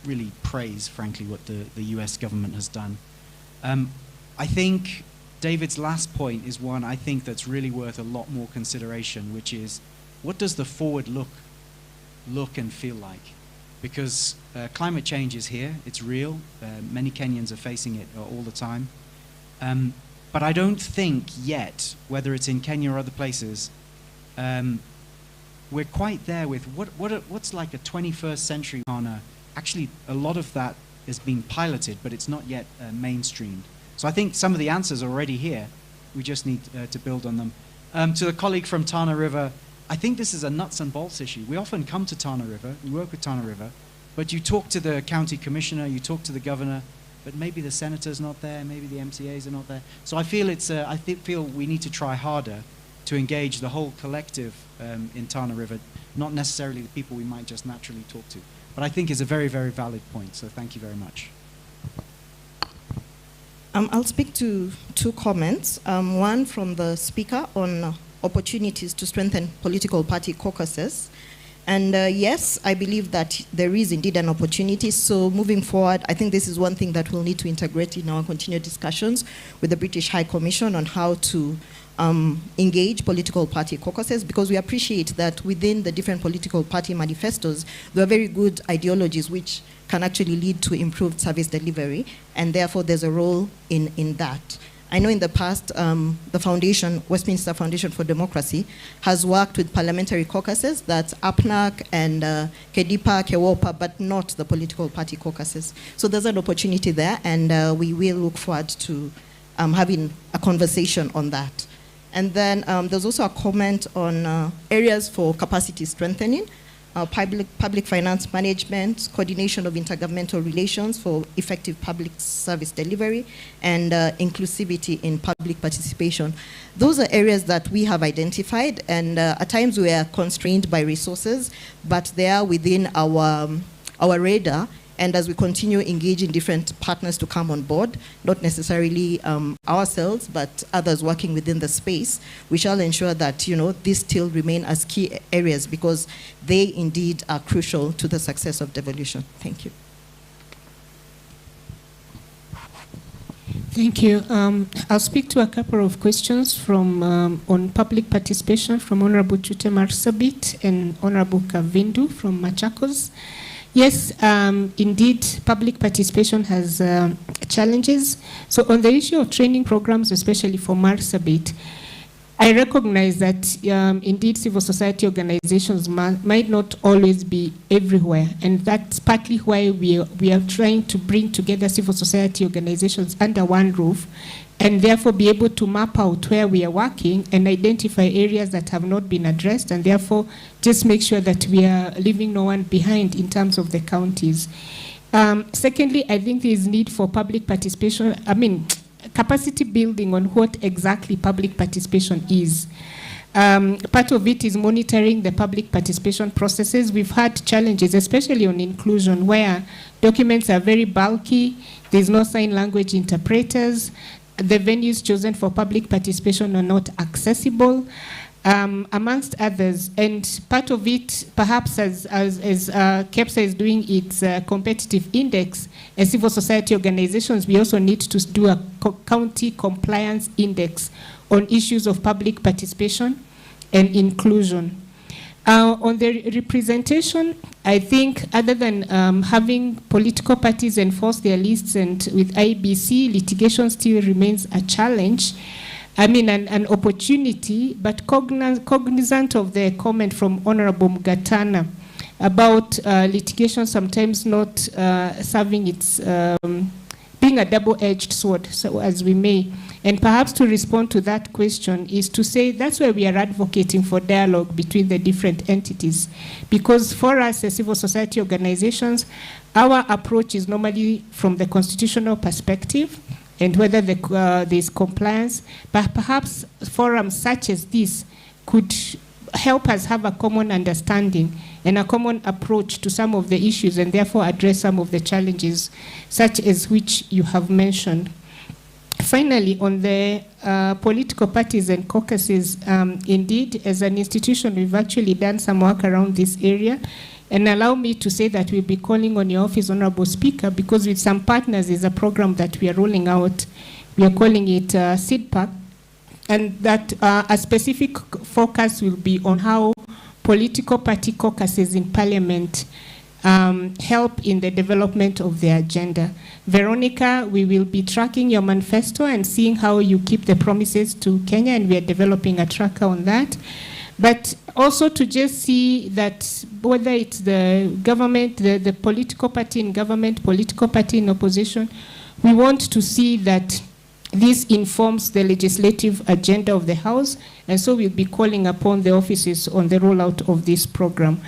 S4: really praise, frankly, what the US government has done. I think David's last point is one I think that's really worth a lot more consideration, which is, what does the forward look and feel like? Because climate change is here, it's real, many Kenyans are facing it all the time. But I don't think yet, whether it's in Kenya or other places, we're quite there with what's like a 21st century on actually a lot of that is being piloted, but it's not yet mainstreamed. So I think some of the answers are already here. We just need to build on them. To the colleague from Tana River, I think this is a nuts and bolts issue. We often come to Tana River, we work with Tana River, but you talk to the county commissioner, you talk to the governor, but maybe the senator's not there, maybe the MCAs are not there. So I feel feel we need to try harder to engage the whole collective in Tana River, not necessarily the people we might just naturally talk to. But I think it's a very, very valid point, so thank you very much.
S6: I'll speak to two comments. One from the speaker on opportunities to strengthen political party caucuses. And yes, I believe that there is indeed an opportunity. So moving forward, I think this is one thing that we'll need to integrate in our continued discussions with the British High Commission on how to engage political party caucuses, because we appreciate that within the different political party manifestos, there are very good ideologies which can actually lead to improved service delivery, and therefore there's a role in that. I know in the past, the foundation, Westminster Foundation for Democracy, has worked with parliamentary caucuses, that's APNAC and KEDIPA, KEWOPA, but not the political party caucuses. So there's an opportunity there, and we will look forward to having a conversation on that. And then there's also a comment on areas for capacity strengthening, public finance management, coordination of intergovernmental relations for effective public service delivery, and inclusivity in public participation. Those are areas that we have identified, and at times we are constrained by resources, but they are within our radar. And as we continue engaging different partners to come on board, not necessarily ourselves, but others working within the space, we shall ensure that these still remain as key areas, because they indeed are crucial to the success of devolution. Thank you.
S8: Thank you. I'll speak to a couple of questions from on public participation from Honorable Chute Marsabit and Honorable Kavindu from Machakos. Yes, indeed, public participation has challenges. So on the issue of training programs, especially for Marsabit, I recognize that indeed civil society organizations might not always be everywhere, and that's partly why we are trying to bring together civil society organizations under one roof, and therefore be able to map out where we are working and identify areas that have not been addressed, and therefore just make sure that we are leaving no one behind in terms of the counties. Secondly, I think there is need for public participation, capacity building on what exactly public participation is. Part of it is monitoring the public participation processes. We've had challenges, especially on inclusion, where documents are very bulky, there's no sign language interpreters, the venues chosen for public participation are not accessible, amongst others. And part of it, perhaps as KEPSA is doing its competitive index, as civil society organizations, we also need to do a county compliance index on issues of public participation and inclusion. On the representation, I think other than having political parties enforce their lists, and with IBC, litigation still remains a challenge. an opportunity, but cognizant of the comment from Honorable Gatana about litigation sometimes not serving its, being a double-edged sword, so as we may. And perhaps to respond to that question is to say that's why we are advocating for dialogue between the different entities. Because for us as civil society organizations, our approach is normally from the constitutional perspective and whether there's compliance, but perhaps forums such as this could help us have a common understanding and a common approach to some of the issues and therefore address some of the challenges such as which you have mentioned. Finally, on the political parties and caucuses, indeed, as an institution, we've actually done some work around this area. And allow me to say that we'll be calling on your office, Honorable Speaker, because with some partners, there's a program that we are rolling out. We are calling it SIDPAC, and that a specific focus will be on how political party caucuses in Parliament help in the development of the agenda. Veronica, we will be tracking your manifesto and seeing how you keep the promises to Kenya, and we are developing a tracker on that. But also to just see that whether it's the government, the political party in government, political party in opposition, we want to see that this informs the legislative agenda of the House, and so we'll be calling upon the offices on the rollout of this program.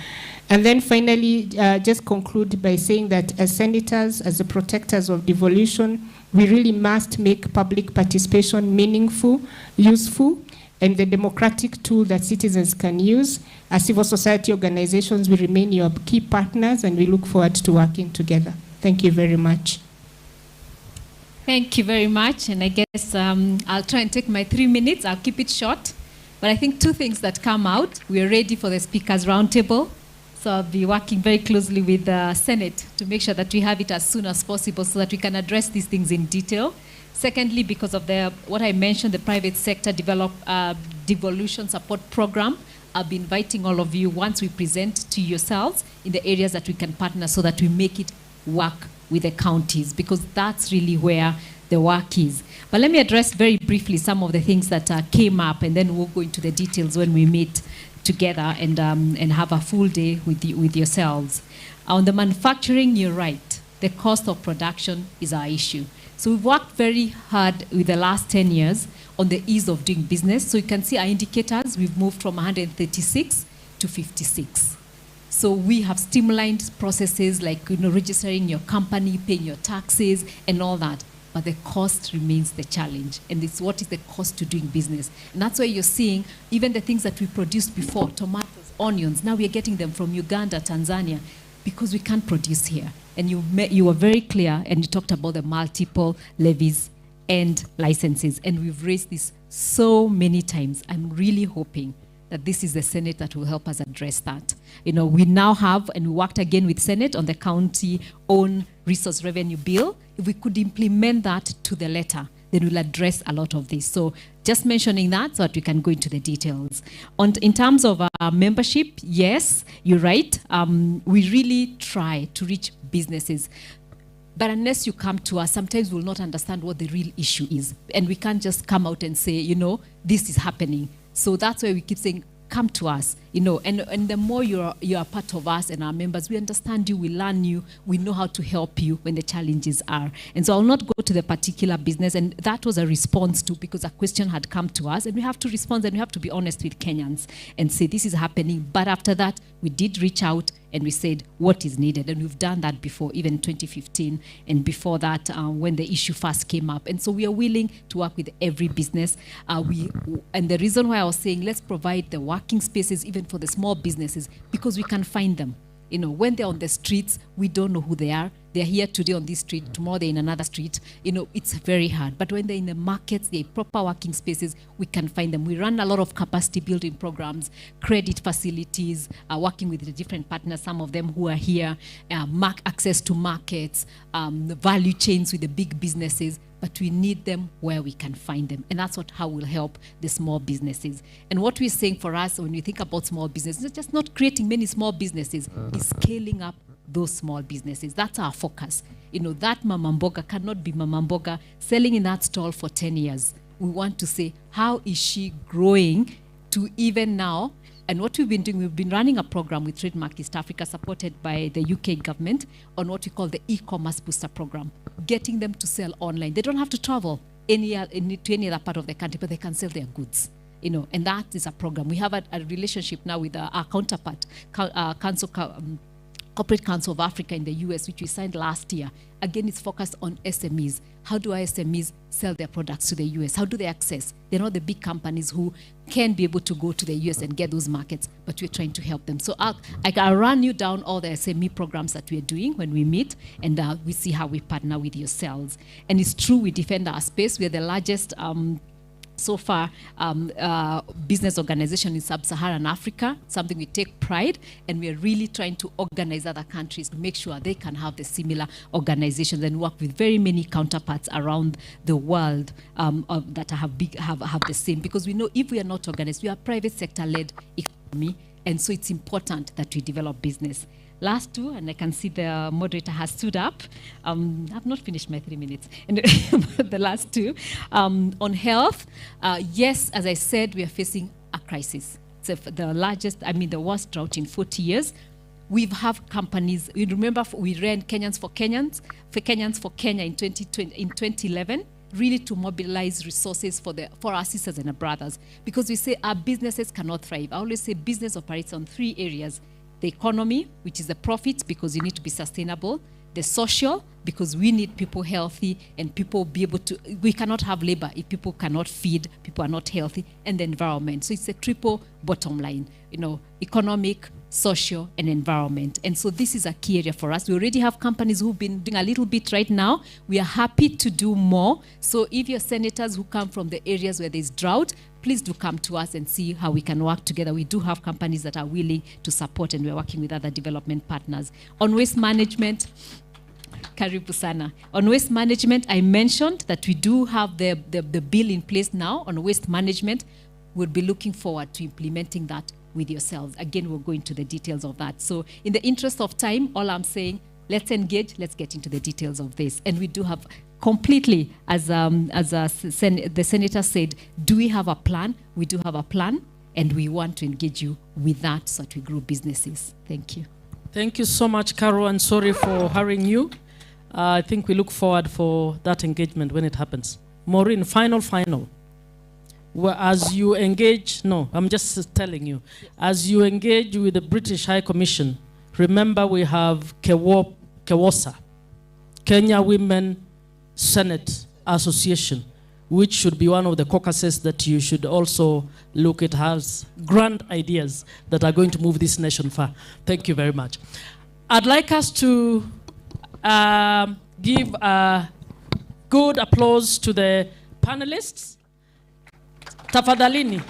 S8: And then finally, just conclude by saying that as senators, as the protectors of devolution, we really must make public participation meaningful, useful, and the democratic tool that citizens can use. As civil society organizations, we remain your key partners, and we look forward to working together. Thank you very much.
S7: Thank you very much, and I guess I'll try and take my 3 minutes. I'll keep it short, but I think two things that come out. We are ready for the Speakers Roundtable, so I'll be working very closely with the Senate to make sure that we have it as soon as possible so that we can address these things in detail. Secondly, because of what I mentioned, the private sector devolution support program, I'll be inviting all of you once we present to yourselves in the areas that we can partner so that we make it work with the counties, because that's really where the work is. But let me address very briefly some of the things that came up, and then we'll go into the details when we meet together and have a full day with yourselves. On the manufacturing, you're right. The cost of production is our issue. So we've worked very hard with the last 10 years on the ease of doing business. So you can see our indicators, we've moved from 136 to 56. So we have streamlined processes like registering your company, paying your taxes, and all that. But the cost remains the challenge. And it's what is the cost to doing business. And that's why you're seeing even the things that we produced before, tomatoes, onions, now we're getting them from Uganda, Tanzania, because we can't produce here. And you were very clear, and you talked about the multiple levies and licenses. And we've raised this so many times. I'm really hoping that this is the Senate that will help us address that. We now have, and we worked again with Senate on the county own resource revenue bill. If we could implement that to the letter, then we'll address a lot of this. So just mentioning that so that we can go into the details. In terms of membership, yes, you're right. We really try to reach businesses. But unless you come to us, sometimes we'll not understand what the real issue is. And we can't just come out and say, this is happening. So that's why we keep saying, come to us, and the more you're a part of us and our members, we understand you, we learn you, we know how to help you when the challenges are. And so I'll not go to the particular business, and that was a response to, because a question had come to us, and we have to respond, and we have to be honest with Kenyans and say this is happening. But after that, we did reach out and we said what is needed, and we've done that before, even 2015, and before that when the issue first came up. And so we are willing to work with every business. And the reason why I was saying let's provide the working spaces even for the small businesses, because we can find them. When they're on the streets, we don't know who they are. They're here today on this street, tomorrow they're in another street. It's very hard. But when they're in the markets, they're proper working spaces, we can find them. We run a lot of capacity building programs, credit facilities, working with the different partners, some of them who are here, access to markets, the value chains with the big businesses. But we need them where we can find them. And that's how we'll help the small businesses. And what we're saying for us, when we think about small businesses, it's just not creating many small businesses, it's scaling up those small businesses. That's our focus. That Mama Mboga cannot be Mama Mboga selling in that stall for 10 years
S20: we want to say, how is she growing to even now? And what we've been doing, we've been running a program with Trademark East Africa, supported by the UK government, on what we call the e-commerce booster program, getting them to sell online. They don't have to travel to any other part of the country, but they can sell their goods. You know, and that is a program. We have a relationship now with our counterpart, Corporate Council of Africa in the US, which we signed last year. Again, it's focused on SMEs. How do our SMEs sell their products to the US? How do they access? They're not the big companies who can be able to go to the US and get those markets, but we're trying to help them. So I'll run you down all the SME programs that we're doing when we meet, and we see how we partner with yourselves. And it's true, we defend our space. We're the largest so far business organization in sub-Saharan Africa, something we take pride, and we are really trying to organize other countries to make sure they can have the similar organizations and work with very many counterparts around the world that have the same, because we know if we are not organized, we are private sector-led economy, and so it's important that we develop business. Last two, and I can see the moderator has stood up. I've not finished my 3 minutes. And the last two, on health, yes, as I said, we are facing a crisis. It's the largest, the worst drought in 40 years. We have companies, you remember we ran Kenyans for Kenya in 2011, really to mobilize resources for our sisters and our brothers, because we say our businesses cannot thrive. I always say business operates on 3 areas. The economy, which is the profits, because you need to be sustainable. The social, because we need people healthy and people be able to, we cannot have labor if people cannot feed, people are not healthy, and the environment. So it's a triple bottom line, you know, economic, social, and environment. And so this is a key area for us. We already have companies who've been doing a little bit right now. We are happy to do more. So if you're senators who come from the areas where there's drought, please do come to us and see how we can work together. We do have companies that are willing to support, and we're working with other development partners. On waste management, karibu sana. On waste management, I mentioned that we do have the bill in place now on waste management. We'll be looking forward to implementing that with yourselves. Again, we'll go into the details of that. So in the interest of time, all I'm saying, let's engage, let's get into the details of this. And we do have completely, as the senator said, do we have a plan? We do have a plan, and we want to engage you with that so that we grow businesses. Thank you.
S12: Thank you so much, Carol, and sorry for hurrying you. I think we look forward for that engagement when it happens. Maureen, final. Well, as you engage, no, I'm just telling you, as you engage with the British High Commission, remember we have KEWOSA, Kenya Women Senate Association, which should be one of the caucuses that you should also look at, has grand ideas that are going to move this nation far. Thank you very much. I'd like us to give a good applause to the panelists. Tafadhalini.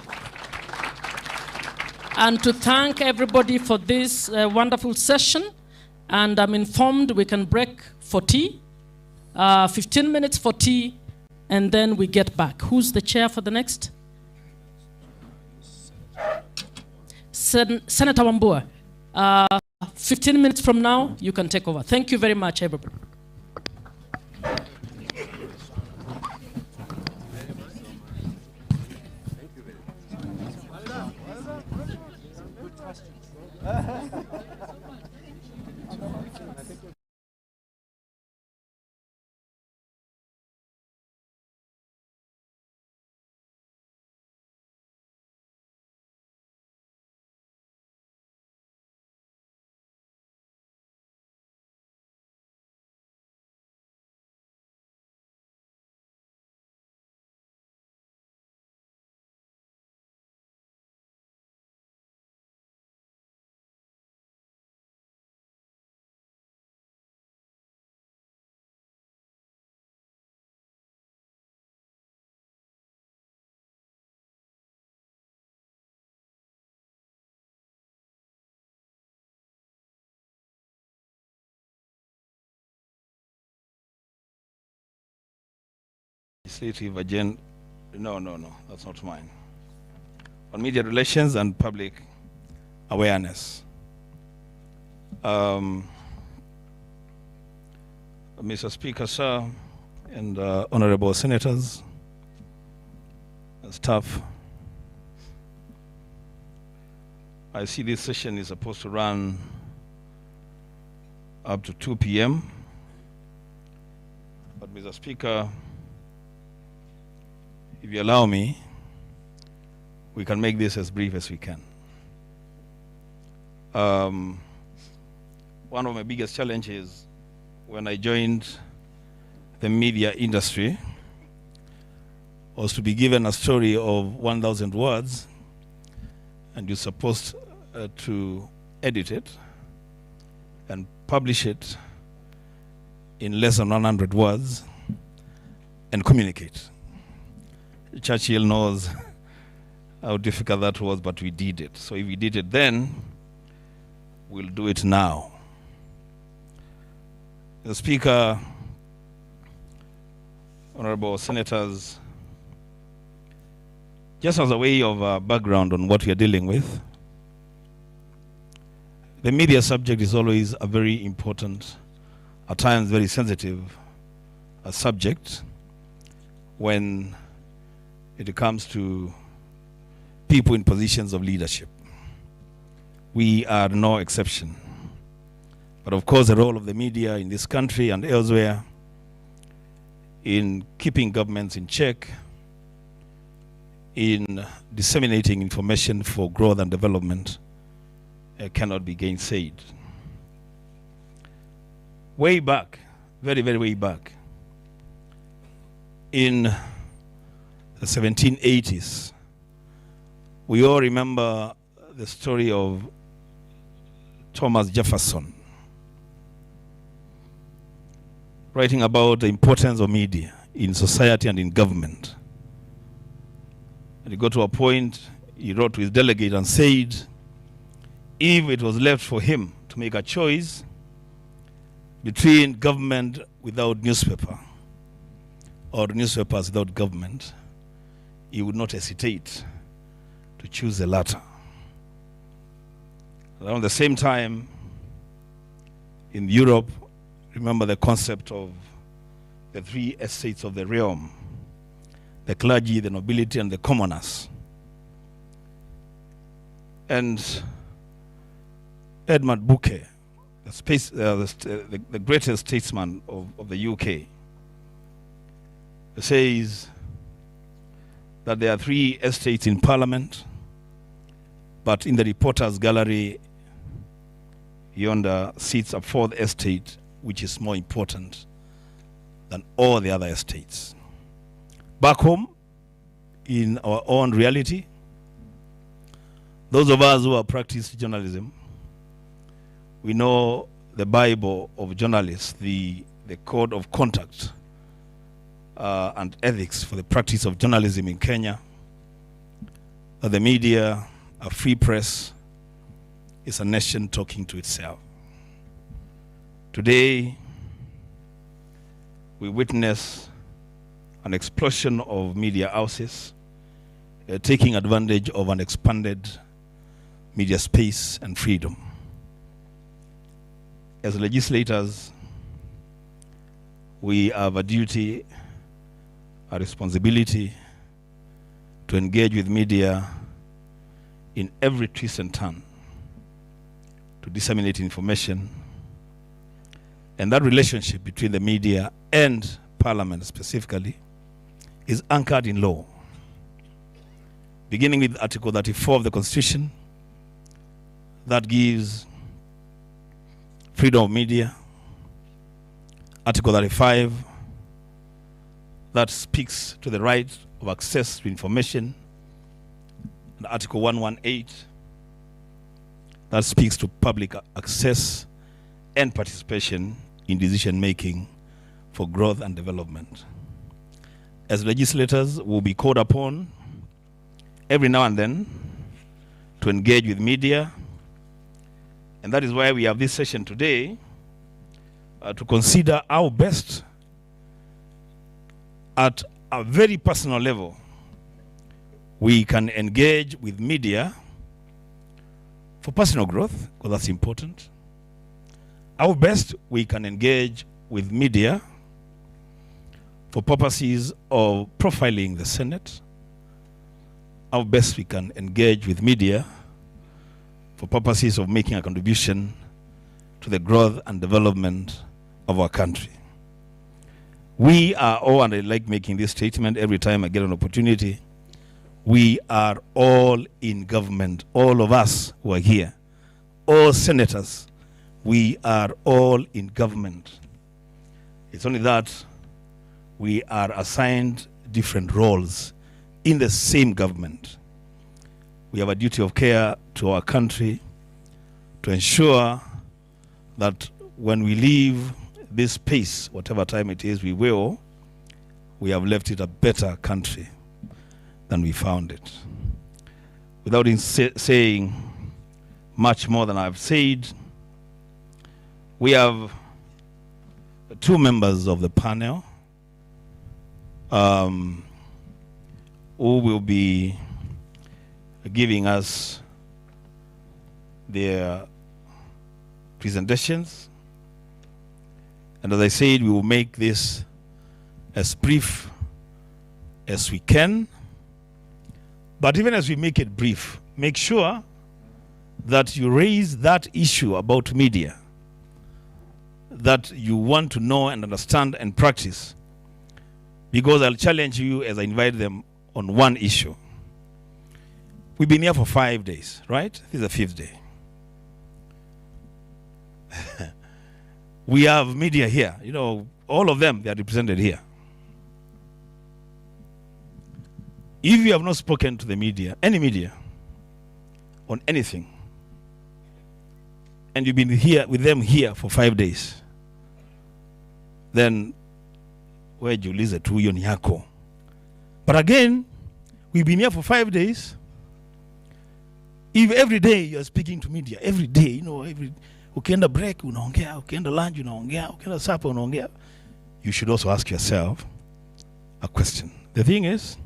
S12: And to thank everybody for this wonderful session. And I'm informed we can break for tea, 15 minutes for tea, and then we get back. Who's the chair for the next? Senator Wambua. 15 minutes from now, you can take over. Thank you very much, everybody.
S21: Legislative agenda. No, that's not mine. On media relations and public awareness. Mr. Speaker, sir, and honorable senators, staff. I see this session is supposed to run up to 2 p.m. But Mr. Speaker, if you allow me, we can make this as brief as we can. One of my biggest challenges when I joined the media industry was to be given a story of 1,000 words, and you're supposed to edit it and publish it in less than 100 words and communicate. Churchill knows how difficult that was, but we did it. So if we did it then, we'll do it now. The Speaker, honorable senators, just as a way of background on what we are dealing with, the media subject is always a very important, at times very sensitive subject when it comes to people in positions of leadership. We are no exception. But of course, the role of the media in this country and elsewhere in keeping governments in check, in disseminating information for growth and development, cannot be gainsaid. Way back, very, very way back, in the 1780s, we all remember the story of Thomas Jefferson, writing about the importance of media in society and in government. And he got to a point, he wrote to his delegate and said, if it was left for him to make a choice between government without newspaper or newspapers without government, he would not hesitate to choose the latter. Around the same time, in Europe, remember the concept of the three estates of the realm: the clergy, the nobility, and the commoners. And Edmund Burke, the greatest statesman of the UK, says that there are three estates in Parliament, but in the reporters' gallery yonder sits a fourth estate, which is more important than all the other estates. Back home, in our own reality, those of us who have practiced journalism, we know the Bible of journalists, the code of conduct and ethics for the practice of journalism in Kenya, that the media, a free press, is a nation talking to itself. Today, we witness an explosion of media houses taking advantage of an expanded media space and freedom. As legislators, we have a duty, a responsibility to engage with media in every twist and turn, to disseminate information. And that relationship between the media and Parliament specifically is anchored in law. Beginning with Article 34 of the Constitution, that gives freedom of media. Article 35, that speaks to the right of access to information. And Article 118, that speaks to public access and participation in decision-making for growth and development. As legislators, we'll be called upon every now and then to engage with media, and that is why we have this session today, to consider how best, at a very personal level, we can engage with media for personal growth, because that's important. How best we can engage with media for purposes of profiling the Senate, how best we can engage with media for purposes of making a contribution to the growth and development of our country. We are all, and I like making this statement every time I get an opportunity, we are all in government, all of us who are here, all senators, we are all in government. It's only that we are assigned different roles in the same government. We have a duty of care to our country to ensure that when we leave this space, whatever time it is we will, we have left it a better country than we found it. Without saying much more than I've said, we have two members of the panel who will be giving us their presentations. And as I said, we will make this as brief as we can. But even as we make it brief, make sure that you raise that issue about media that you want to know and understand and practice. Because I'll challenge you as I invite them on one issue. We've been here for 5 days, right? This is the 5th day. We have media here. You know, all of them, they are represented here. If you have not spoken to the media, any media, on anything, and you've been here with them here for 5 days, then where jiulize tu hiyo ni yako. But again, we've been here for 5 days. If every day you're speaking to media, every day, you know, ukienda break unaongea, ukienda lunch unaongea, ukienda supper unaongea, you should also ask yourself a question. The thing is,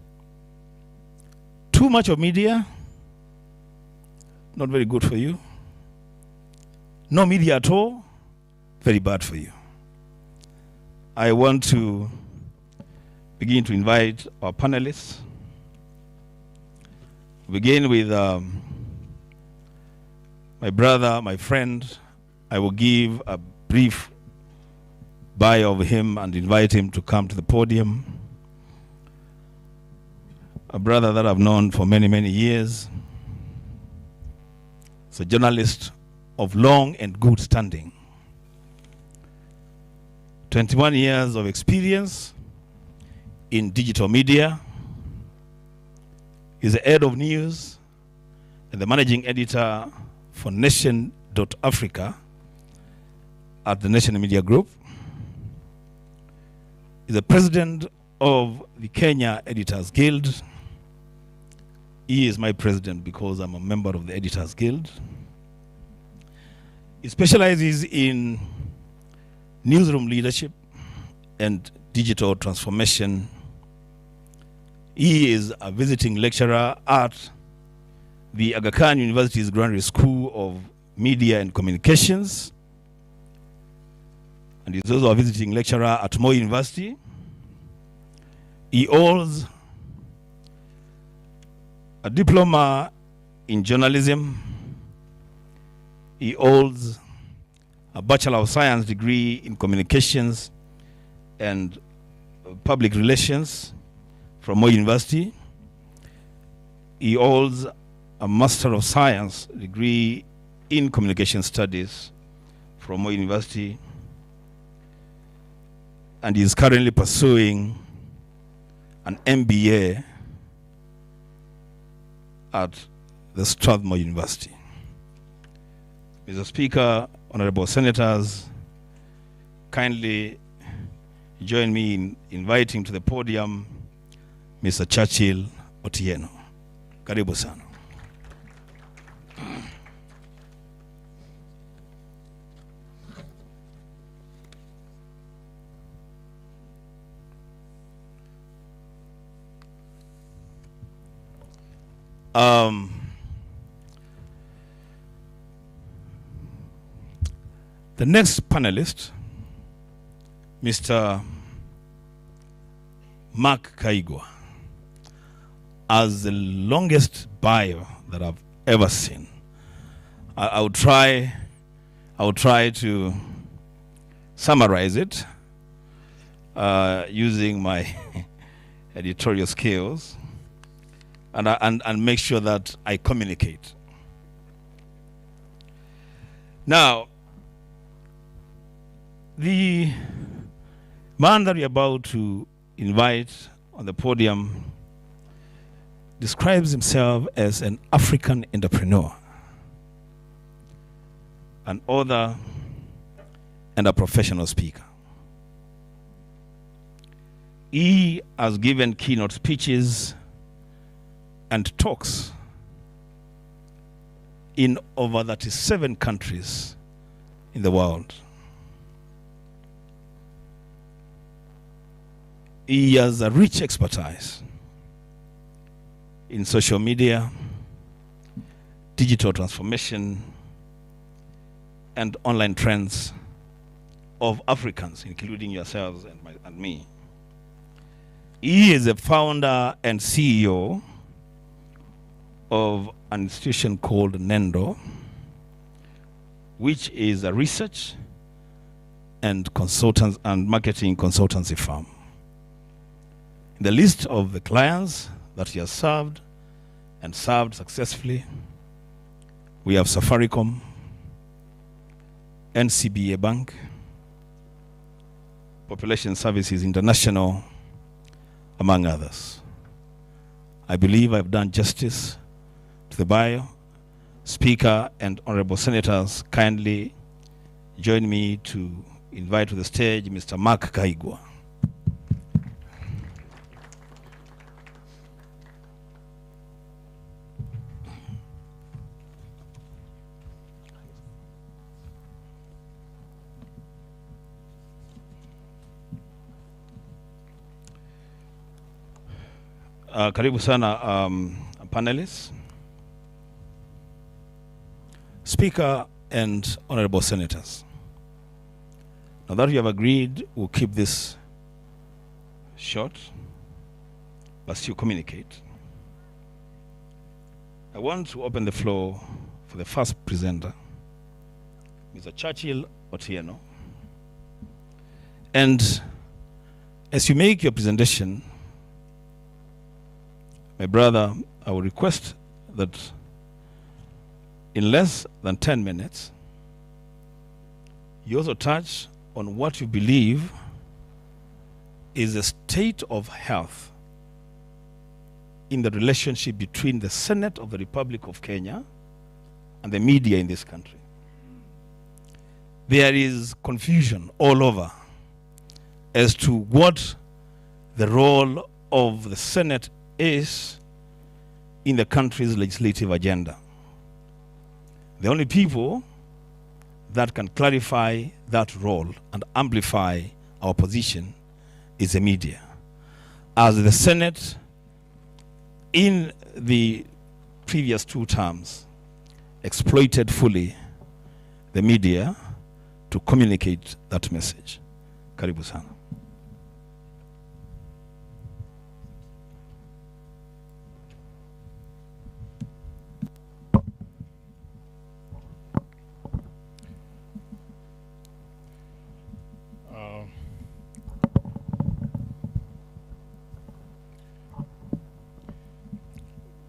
S21: too much of media, not very good for you. No media at all, very bad for you. I want to begin to invite our panelists. Begin with my brother, my friend. I will give a brief bio of him and invite him to come to the podium. A brother that I've known for many, many years. He's a journalist of long and good standing. 21 years of experience in digital media. He's the head of news and the managing editor for Nation.Africa at the Nation Media Group. He's the president of the Kenya Editors Guild. He is my president because I'm a member of the Editors Guild. He specializes in newsroom leadership and digital transformation. He is a visiting lecturer at the Aga Khan University's Graduate School of Media and Communications. And he's also a visiting lecturer at Moi University. He holds a diploma in journalism. He holds a Bachelor of Science degree in communications and public relations from Moi University. He holds a Master of Science degree in communication studies from Moi University. And he is currently pursuing an MBA at the Strathmore University. Mr. Speaker, honorable senators, kindly join me in inviting to the podium Mr. Churchill Otieno. Karibu sana. The next panelist, Mr. Mark Kaigo. as the longest bio that I've ever seen. I will try to summarize it using my editorial skills and make sure that I communicate. Now, the man that we're about to invite on the podium describes himself as an African entrepreneur, an author, and a professional speaker. He has given keynote speeches and talks in over 37 countries in the world. He has a rich expertise in social media, digital transformation, and online trends of Africans, including yourselves and me. He is a founder and CEO of an institution called NENDO, which is a research and consultants and marketing consultancy firm. The list of the clients that he has served and served successfully, we have Safaricom, NCBA Bank, Population Services International, among others. I believe I've done justice to the bio. Speaker and honorable senators, kindly join me to invite to the stage Mr. Mark Kaigo. Karibu sana panelists, Speaker and honorable senators. Now that you have agreed, we'll keep this short, but still communicate. I want to open the floor for the first presenter, Mr. Churchill Otieno. And as you make your presentation, my brother, I will request that in less than 10 minutes, you also touch on what you believe is the state of health in the relationship between the Senate of the Republic of Kenya and the media in this country. There is confusion all over as to what the role of the Senate is in the country's legislative agenda. The only people that can clarify that role and amplify our position is the media. As the Senate in the previous 2 terms exploited fully the media to communicate that message. Karibu sana.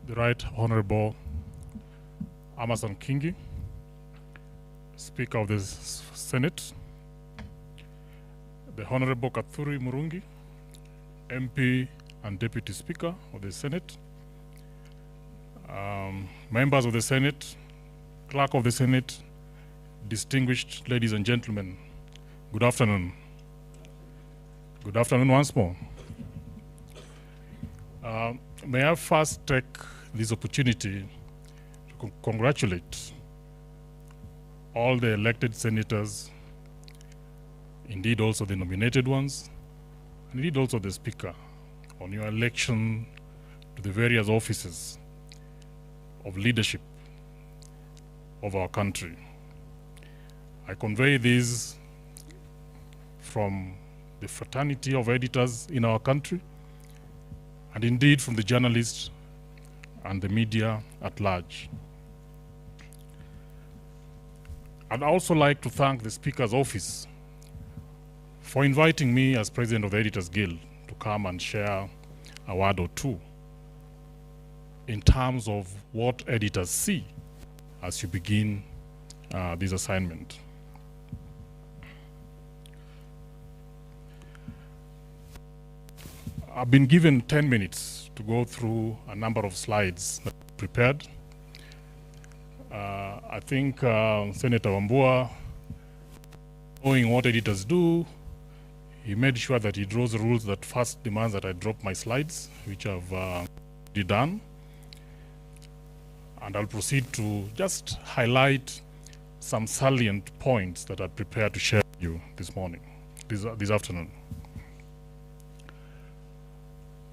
S9: The Right Honorable Amason Kingi, Speaker of the Senate, the Honorable Kathuri Murungi, MP and Deputy Speaker of the Senate, members of the Senate, Clerk of the Senate, distinguished ladies and gentlemen, good afternoon. Good afternoon once more. May I first take this opportunity to congratulate all the elected senators, indeed also the nominated ones, and indeed also the Speaker, on your election to the various offices of leadership of our country. I convey this from the fraternity of editors in our country, and indeed from the journalists and the media at large. I'd also like to thank the Speaker's office for inviting me as President of the Editors Guild to come and share a word or two in terms of what editors see as you begin this assignment. I've been given 10 minutes to go through a number of slides that I prepared. I think Senator Wambua, knowing what editors do, he made sure that he draws the rules that first demands that I drop my slides, which I've already done. And I'll proceed to just highlight some salient points that I prepared to share with you this morning, this afternoon.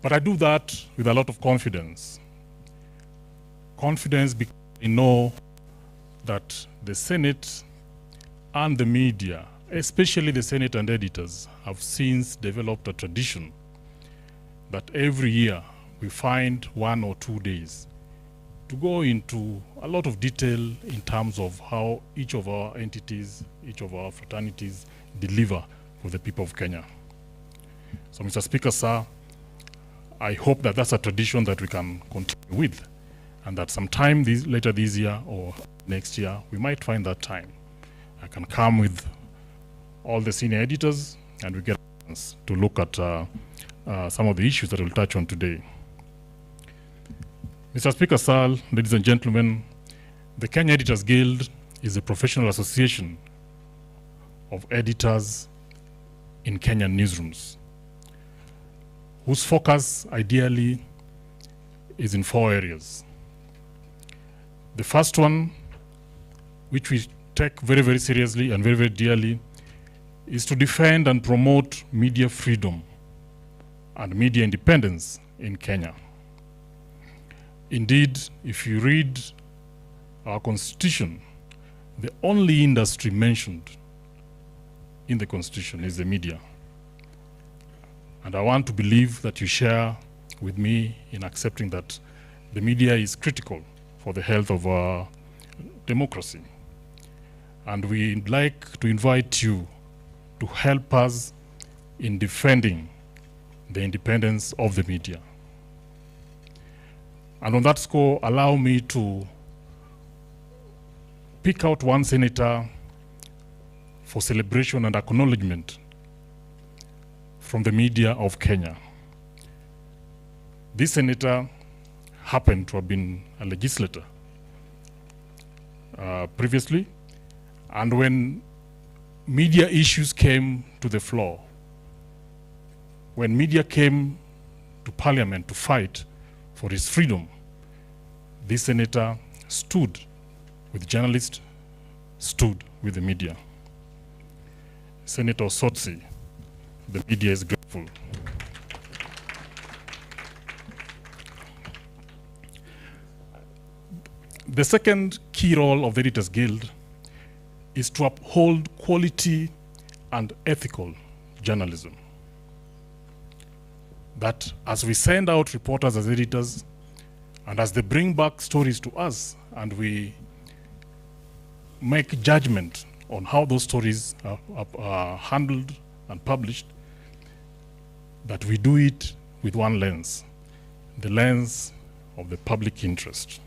S9: But I do that with a lot of confidence. Confidence because I know that the Senate and the media, especially the Senate and editors, have since developed a tradition that every year we find 1 or 2 days to go into a lot of detail in terms of how each of our entities, each of our fraternities deliver for the people of Kenya. So, Mr. Speaker, sir, I hope that that's a tradition that we can continue with, and that sometime later this year or next year, we might find that time. I can come with all the senior editors and we get a chance to look at some of the issues that we'll touch on today. Mr. Speaker, sir, ladies and gentlemen, the Kenya Editors Guild is a professional association of editors in Kenyan newsrooms, whose focus ideally is in 4 areas. The first one, which we take very, very seriously and very, very dearly, is to defend and promote media freedom and media independence in Kenya. Indeed, if you read our constitution, the only industry mentioned in the constitution is the media. And I want to believe that you share with me in accepting that the media is critical for the health of our democracy. And we'd like to invite you to help us in defending the independence of the media. And on that score, allow me to pick out one senator for celebration and acknowledgement from the media of Kenya. This senator happened to have been a legislator previously, and when media issues came to the floor, when media came to parliament to fight for his freedom, this senator stood with journalists, stood with the media. Senator Sotsi, the media is grateful. The second key role of the Editors Guild is to uphold quality and ethical journalism. That as we send out reporters as editors, and as they bring back stories to us, and we make judgment on how those stories are handled and published, that we do it with one lens, the lens of the public interest.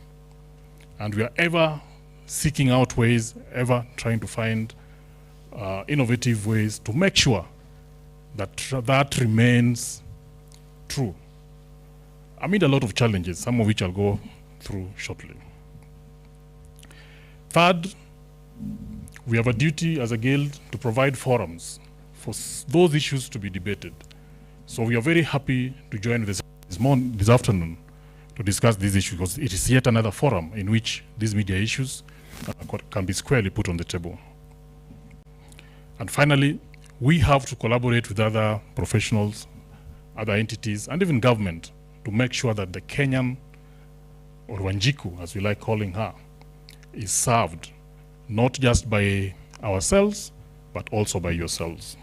S9: And we are ever seeking out ways, ever trying to find innovative ways to make sure that that remains true, amid a lot of challenges, some of which I'll go through shortly. Third, we have a duty as a guild to provide forums for those issues to be debated. So we are very happy to join this afternoon to discuss these issues, because it is yet another forum in which these media issues can be squarely put on the table. And finally, we have to collaborate with other professionals, other entities, and even government to make sure that the Kenyan, or Wanjiku, as we like calling her, is served not just by ourselves, but also by yourselves.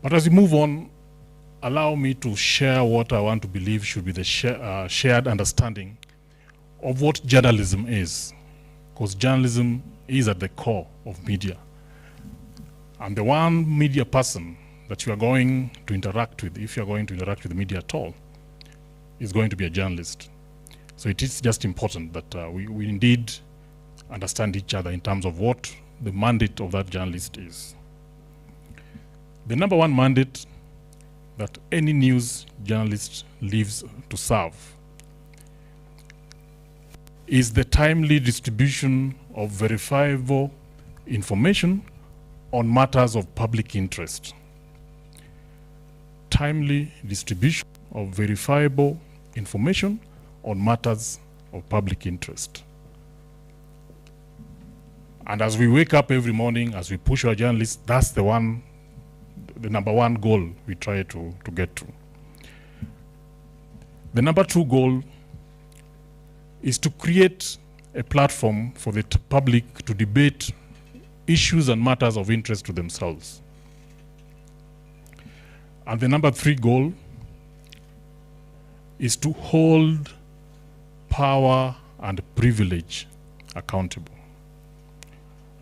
S9: But as we move on, allow me to share what I want to believe should be the shared understanding of what journalism is, because journalism is at the core of media. And the one media person that you are going to interact with, if you are going to interact with the media at all, is going to be a journalist. So it is just important that we indeed understand each other in terms of what the mandate of that journalist is. The number one mandate that any news journalist lives to serve is the timely distribution of verifiable information on matters of public interest. Timely distribution of verifiable information on matters of public interest. And as we wake up every morning, as we push our journalists, that's the number one goal we try to get to. The number two goal is to create a platform for the public to debate issues and matters of interest to themselves. And the number three goal is to hold power and privilege accountable.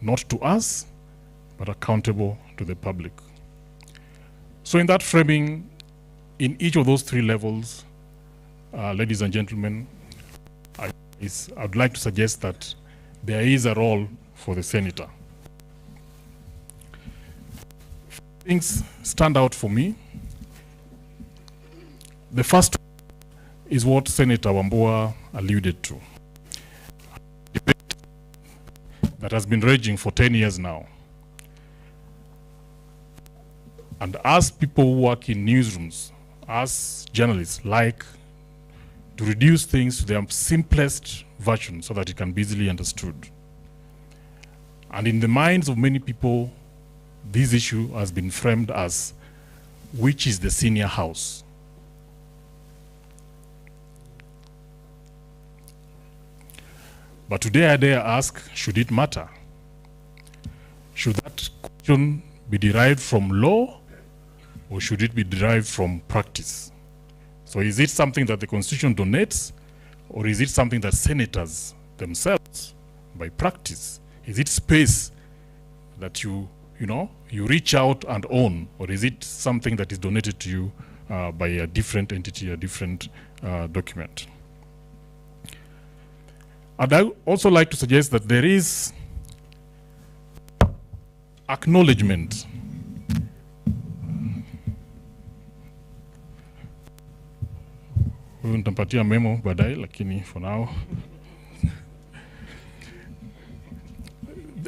S9: Not to us, but accountable to the public. So in that framing, in each of those three levels, ladies and gentlemen, I'd like to suggest that there is a role for the senator. Things stand out for me. The first is what Senator Wambua alluded to. A debate that has been raging for 10 years now. And as people who work in newsrooms, as journalists, like to reduce things to their simplest version so that it can be easily understood. And in the minds of many people, this issue has been framed as, which is the senior house? But today I dare ask, should it matter? Should that question be derived from law, or should it be derived from practice? So is it something that the Constitution donates, or is it something that senators themselves, by practice, is it space that you reach out and own, or is it something that is donated to you by a different entity, a different document? And I also like to suggest that there is acknowledgement nitampatia memo baadaye, lakini for now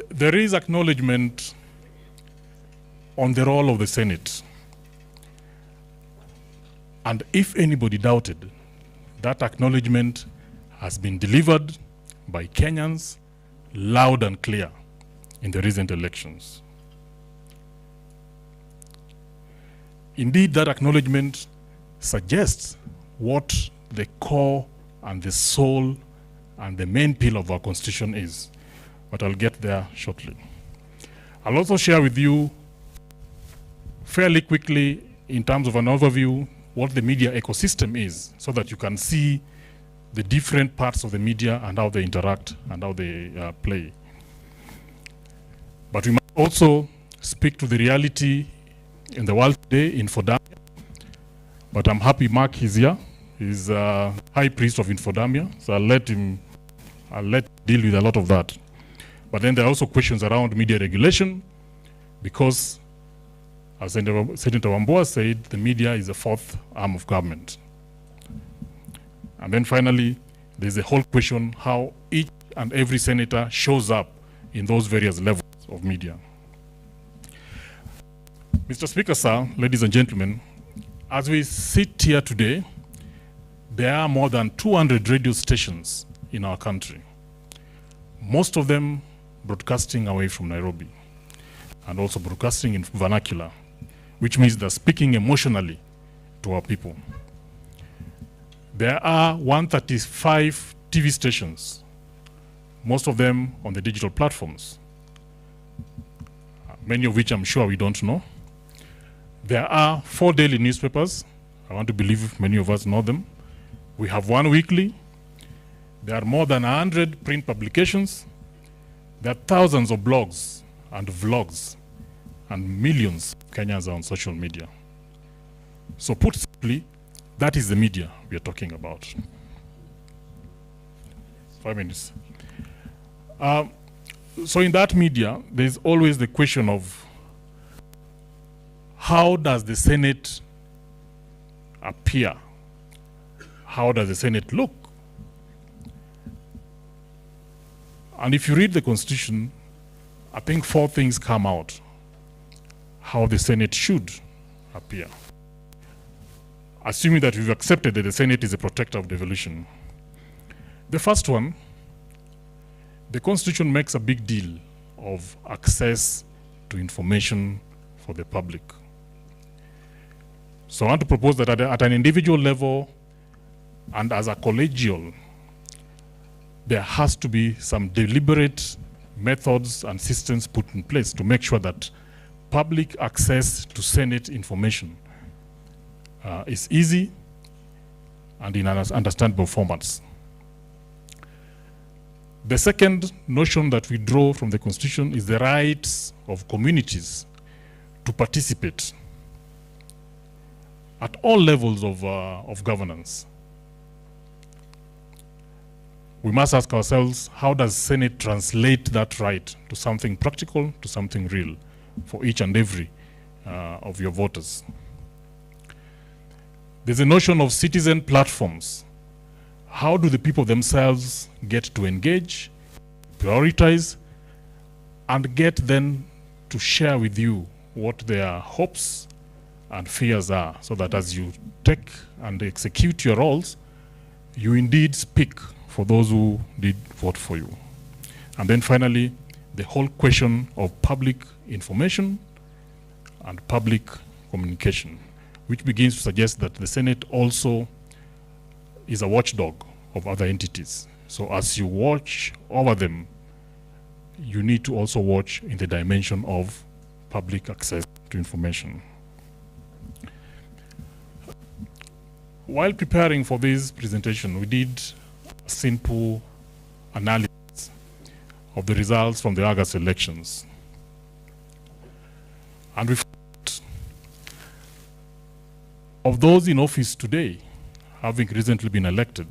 S9: there is acknowledgement on the role of the Senate. And if anybody doubted, that acknowledgement has been delivered by Kenyans loud and clear in the recent elections. Indeed, that acknowledgement suggests what the core and the soul and the main pillar of our Constitution is. But I'll get there shortly. I'll also share with you fairly quickly, in terms of an overview, what the media ecosystem is, so that you can see the different parts of the media and how they interact and how they play. But we must also speak to the reality in the world today, infodemia. But I'm happy Mark is here. He's a high priest of infodemia, so I'll let him deal with a lot of that. But then there are also questions around media regulation, because as Senator Wambua said, the media is the fourth arm of government. And then finally, there's a whole question how each and every senator shows up in those various levels of media. Mr. Speaker, sir, ladies and gentlemen, as we sit here today, there are more than 200 radio stations in our country, most of them broadcasting away from Nairobi, and also broadcasting in vernacular, which means they're speaking emotionally to our people. There are 135 TV stations, most of them on the digital platforms, many of which I'm sure we don't know. There are 4 daily newspapers. I want to believe many of us know them. We have 1 weekly. There are more than 100 print publications. There are thousands of blogs and vlogs, and millions of Kenyans are on social media. So put simply, that is the media we are talking about. 5 minutes. So in that media, there's always the question of how does the Senate appear? How does the Senate look? And if you read the Constitution, I think 4 things come out how the Senate should appear. Assuming that we've accepted that the Senate is a protector of devolution. The first one, the Constitution makes a big deal of access to information for the public. So I want to propose that at an individual level and as a collegial, there has to be some deliberate methods and systems put in place to make sure that public access to Senate information is easy and in understandable formats. The second notion that we draw from the Constitution is the rights of communities to participate at all levels of governance. We must ask ourselves, how does Senate translate that right to something practical, to something real for each and every of your voters? There's a notion of citizen platforms. How do the people themselves get to engage, prioritize, and get then to share with you what their hopes and fears are, so that as you take and execute your roles, you indeed speak for those who did vote for you. And then finally, the whole question of public information and public communication, which begins to suggest that the Senate also is a watchdog of other entities. So as you watch over them, you need to also watch in the dimension of public access to information. While preparing for this presentation, we did a simple analysis of the results from the August elections. And we found of those in office today, having recently been elected,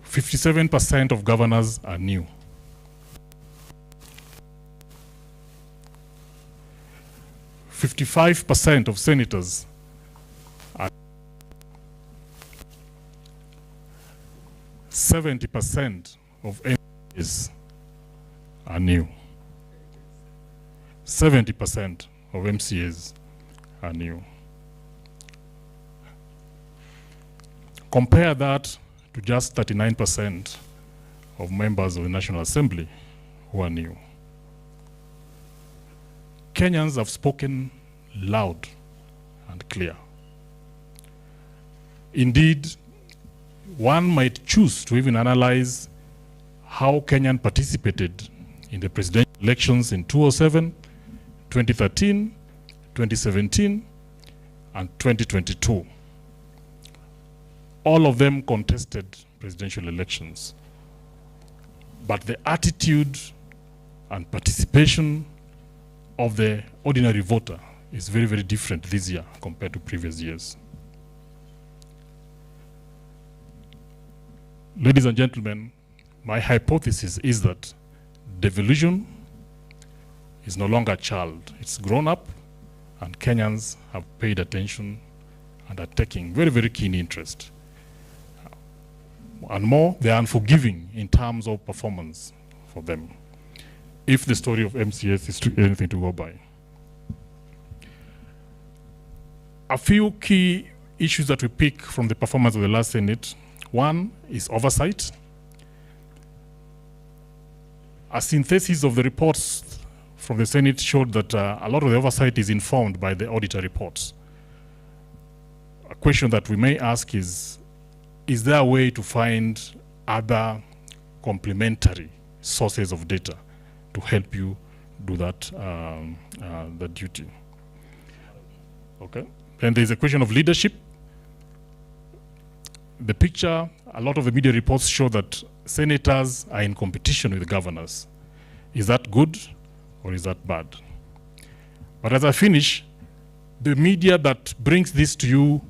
S9: 57% of governors are new. 55% of senators are 70% of MPs are new. 70% of MCAs are new. Compare that to just 39% of members of the National Assembly who are new. Kenyans have spoken loud and clear. Indeed, one might choose to even analyze how Kenyan participated in the presidential elections in 2007, 2013, 2017, and 2022. All of them contested presidential elections. But the attitude and participation of the ordinary voter is very, very different this year compared to previous years. Ladies and gentlemen, my hypothesis is that devolution is no longer a child. It's grown up, and Kenyans have paid attention and are taking very, very keen interest. And more, they are unforgiving in terms of performance for them, if the story of MCS is anything to go by. A few key issues that we pick from the performance of the last Senate. One is oversight. A synthesis of the reports from the Senate showed that a lot of the oversight is informed by the auditor reports. A question that we may ask is there a way to find other complementary sources of data to help you do that, that duty? Okay. Then there's a question of leadership. The picture, a lot of the media reports show that senators are in competition with governors. Is that good or is that bad? But as I finish, the media that brings this to you,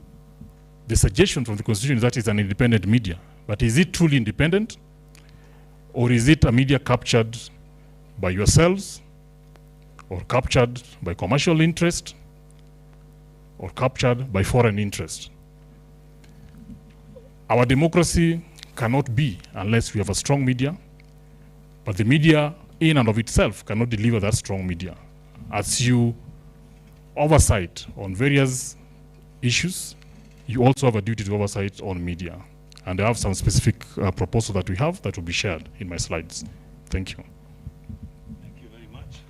S9: the suggestion from the Constitution is that it's an independent media. But is it truly independent? Or is it a media captured by yourselves, or captured by commercial interest, or captured by foreign interest? Our democracy cannot be unless we have a strong media, but the media in and of itself cannot deliver that strong media. As you oversight on various issues, you also have a duty to oversight on media. And I have some specific proposals that we have that will be shared in my slides. Thank you.
S21: Thank you very much.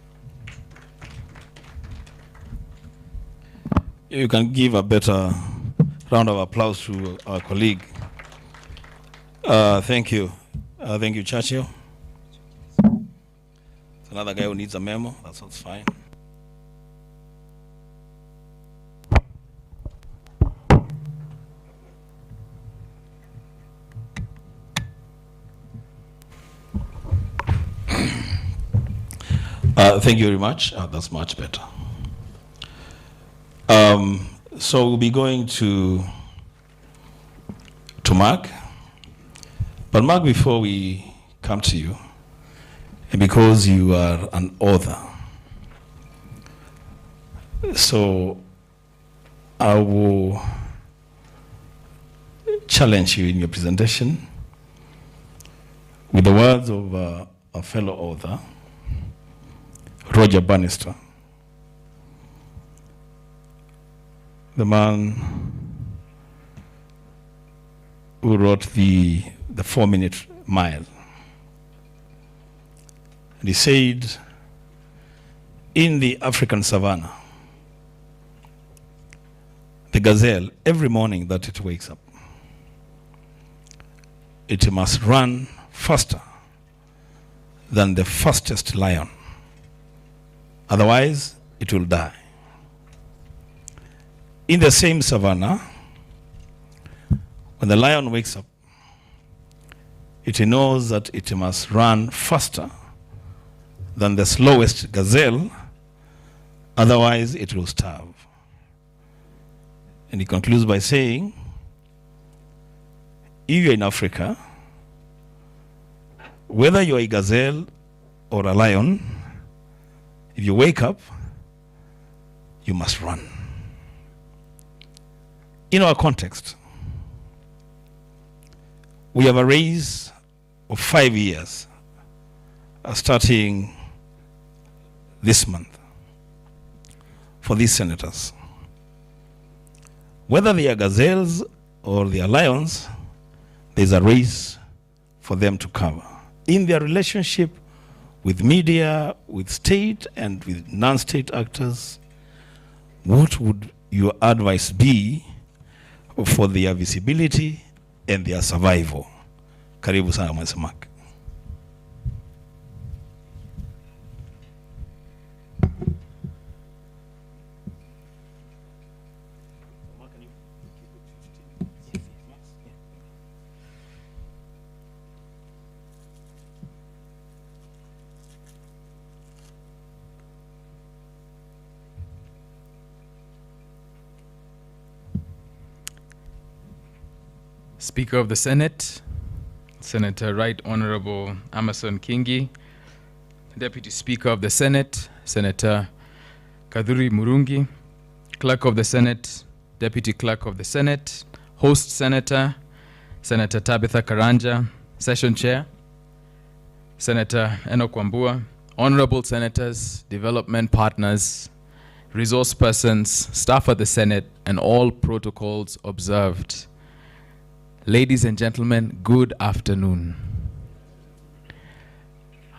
S21: You can give a better round of applause to our colleague. Thank you. Thank you, Churchill. It's another guy who needs a memo. That sounds fine. Thank you very much. That's much better. So we'll be going to Mark. But Mark, before we come to you, and because you are an author, so I will challenge you in your presentation with the words of a fellow author, Roger Bannister, the man who wrote the 4-minute mile. And he said, in the African savannah, the gazelle, every morning that it wakes up, it must run faster than the fastest lion. Otherwise, it will die. In the same savannah, when the lion wakes up, it knows that it must run faster than the slowest gazelle, otherwise it will starve. And he concludes by saying, if you're in Africa, whether you're a gazelle or a lion, if you wake up, you must run. In our context, we have a race of 5 years starting this month for these senators. Whether they are gazelles or they are lions, there's a race for them to cover. In their relationship with media, with state, and with non-state actors, what would your advice be for their visibility and their survival? Karibu sana Mr. Mark.
S10: Speaker of the Senate, Senator Right Honorable Amason Kingi, Deputy Speaker of the Senate, Senator Kadhuri Murungi, Clerk of the Senate, Deputy Clerk of the Senate, Host Senator, Senator Tabitha Karanja, Session Chair, Senator Enoch Wambua, Honorable Senators, Development Partners, Resource Persons, Staff of the Senate, and all protocols observed. Ladies and gentlemen, good afternoon.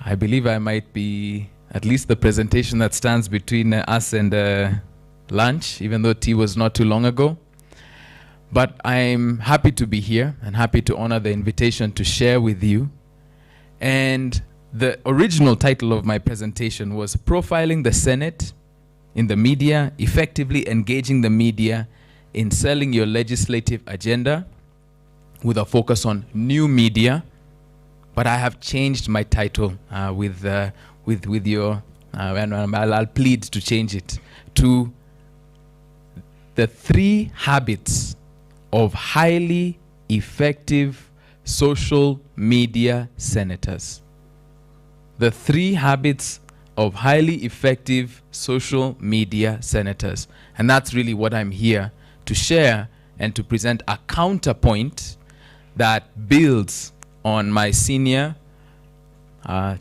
S10: I believe I might be at least the presentation that stands between us and lunch, even though tea was not too long ago. But I'm happy to be here and happy to honor the invitation to share with you. And the original title of my presentation was Profiling the Senate in the media, effectively engaging the media in selling your legislative agenda with a focus on new media. But I have changed my title with your, and I'll plead to change it to the 3 habits of highly effective social media senators. The 3 habits of highly effective social media senators. And that's really what I'm here to share and to present a counterpoint that builds on my senior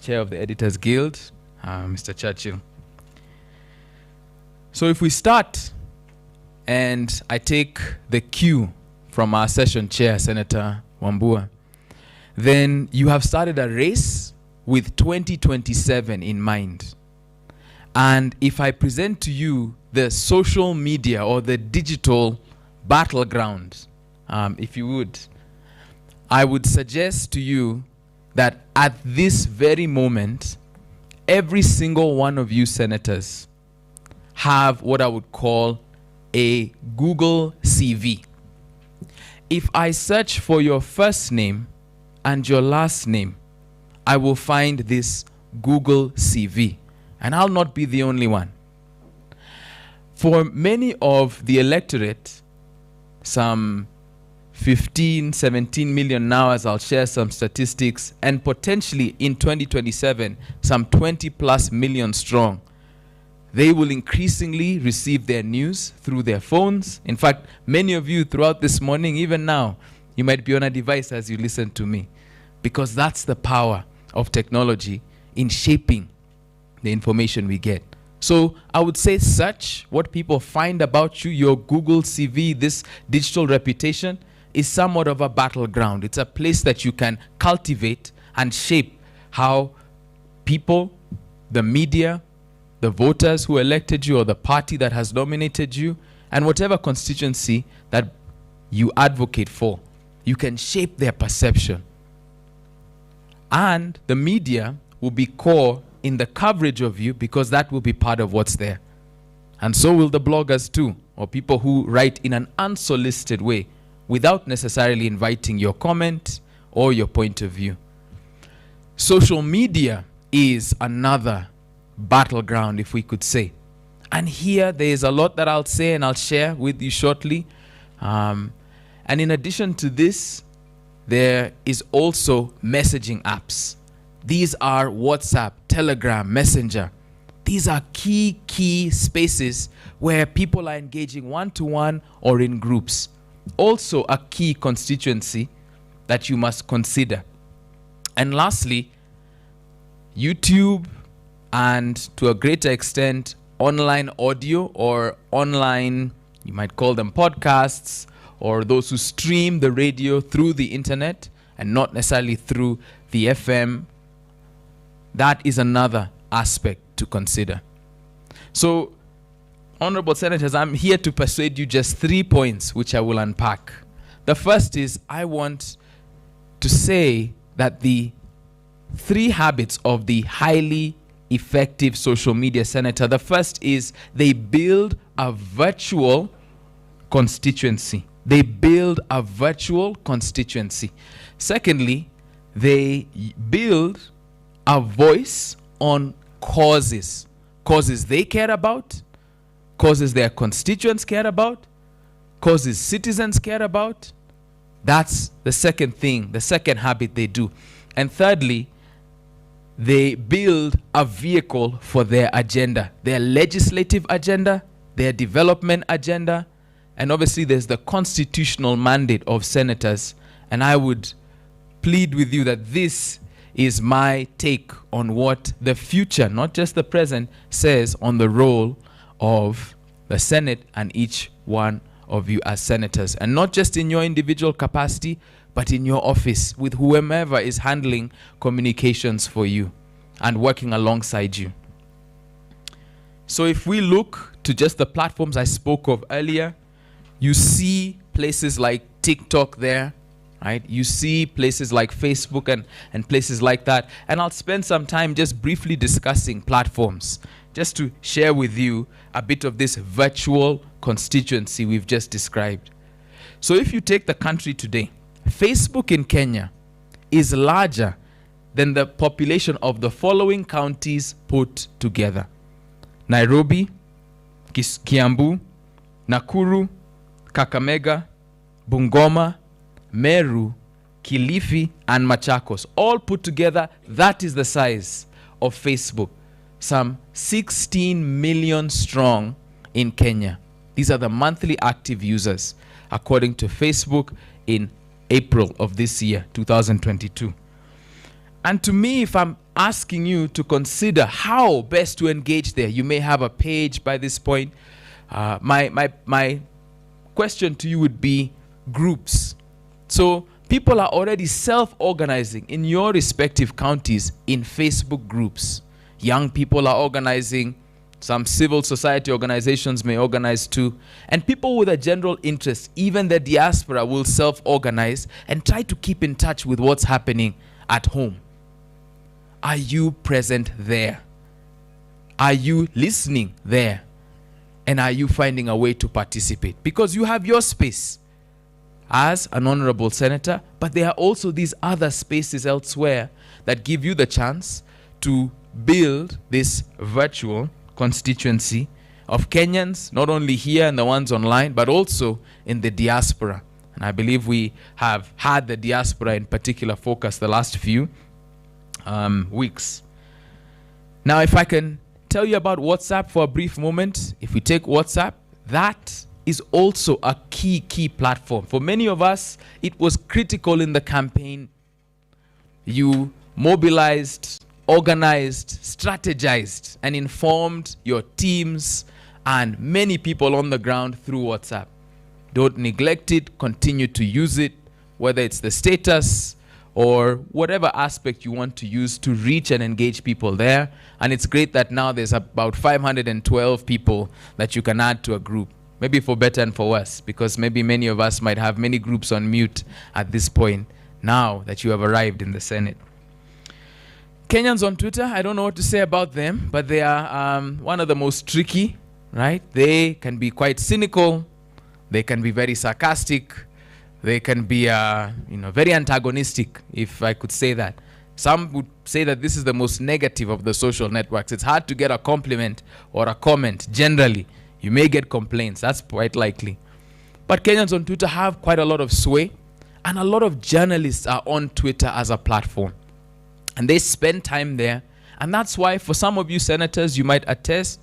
S10: chair of the Editors Guild, Mr. Churchill. So if we start, and I take the cue from our session chair, Senator Wambua, then you have started a race with 2027 in mind. And if I present to you the social media or the digital battleground, if you would, I would suggest to you that at this very moment, every single one of you senators have what I would call a Google CV. If I search for your first name and your last name, I will find this Google CV, and I'll not be the only one. For many of the electorate, some 15, 17 million now, as I'll share some statistics, and potentially in 2027, some 20 plus million strong, they will increasingly receive their news through their phones. In fact, many of you throughout this morning, even now, you might be on a device as you listen to me, because that's the power of technology in shaping the information we get. So I would say search what people find about you, your Google CV, this digital reputation is somewhat of a battleground. It's a place that you can cultivate and shape how people, the media, the voters who elected you, or the party that has nominated you, and whatever constituency that you advocate for, you can shape their perception. And the media will be core in the coverage of you, because that will be part of what's there. And so will the bloggers too, or people who write in an unsolicited way without necessarily inviting your comment or your point of view. Social media is another battleground, if we could say. And here there is a lot that I'll say and I'll share with you shortly. And in addition to this, there is also messaging apps. These are WhatsApp, Telegram, Messenger. These are key spaces where people are engaging one-to-one or in groups. Also a key constituency that you must consider. And lastly, YouTube, and to a greater extent, online audio or online, you might call them podcasts, or those who stream the radio through the internet and not necessarily through the FM. That is another aspect to consider. So, honorable senators, I'm here to persuade you just 3 points which I will unpack. The first is, I want to say that the 3 habits of the highly effective social media senator, the first is they build a virtual constituency. They build a virtual constituency. Secondly, they build a voice on causes they care about, causes their constituents care about, causes citizens care about. That's the second thing, the second habit they do. And thirdly, they build a vehicle for their agenda, their legislative agenda, their development agenda, and obviously there's the constitutional mandate of senators. And I would plead with you that this is my take on what the future, not just the present, says on the role of the Senate and each one of you as senators. And not just in your individual capacity, but in your office with whomever is handling communications for you and working alongside you. So if we look to just the platforms I spoke of earlier, you see places like TikTok there, right? You see places like Facebook and places like that. And I'll spend some time just briefly discussing platforms just to share with you a bit of this virtual constituency we've just described. So if you take the country today, Facebook in Kenya is larger than the population of the following counties put together: Nairobi, Kiambu, Nakuru, Kakamega, Bungoma, Meru, Kilifi, and Machakos. All put together, that is the size of Facebook. Some 16 million strong in Kenya. These are the monthly active users, according to Facebook in April of this year, 2022. And to me, if I'm asking you to consider how best to engage there, you may have a page by this point. My question to you would be groups. So people are already self-organizing in your respective counties in Facebook groups. Young people are organizing. Some civil society organizations may organize too. And people with a general interest, even the diaspora, will self-organize and try to keep in touch with what's happening at home. Are you present there? Are you listening there? And are you finding a way to participate? Because you have your space as an honorable senator, but there are also these other spaces elsewhere that give you the chance to build this virtual constituency of Kenyans, not only here and the ones online, but also in the diaspora. And I believe we have had the diaspora in particular focus the last few weeks. Now, if I can tell you about WhatsApp for a brief moment. If we take WhatsApp, that is also a key platform. For many of us, it was critical in the campaign. You mobilized, organized, strategized, and informed your teams and many people on the ground through WhatsApp. Don't neglect it, continue to use it, whether it's the status or whatever aspect you want to use to reach and engage people there. And it's great that now there's about 512 people that you can add to a group, maybe for better and for worse, because maybe many of us might have many groups on mute at this point, now that you have arrived in the Senate. Kenyans on Twitter, I don't know what to say about them, but they are one of the most tricky, right? They can be quite cynical, they can be very sarcastic, they can be very antagonistic, if I could say that. Some would say that this is the most negative of the social networks. It's hard to get a compliment or a comment. Generally, you may get complaints. That's quite likely. But Kenyans on Twitter have quite a lot of sway, and a lot of journalists are on Twitter as a platform. And they spend time there. And that's why for some of you senators, you might attest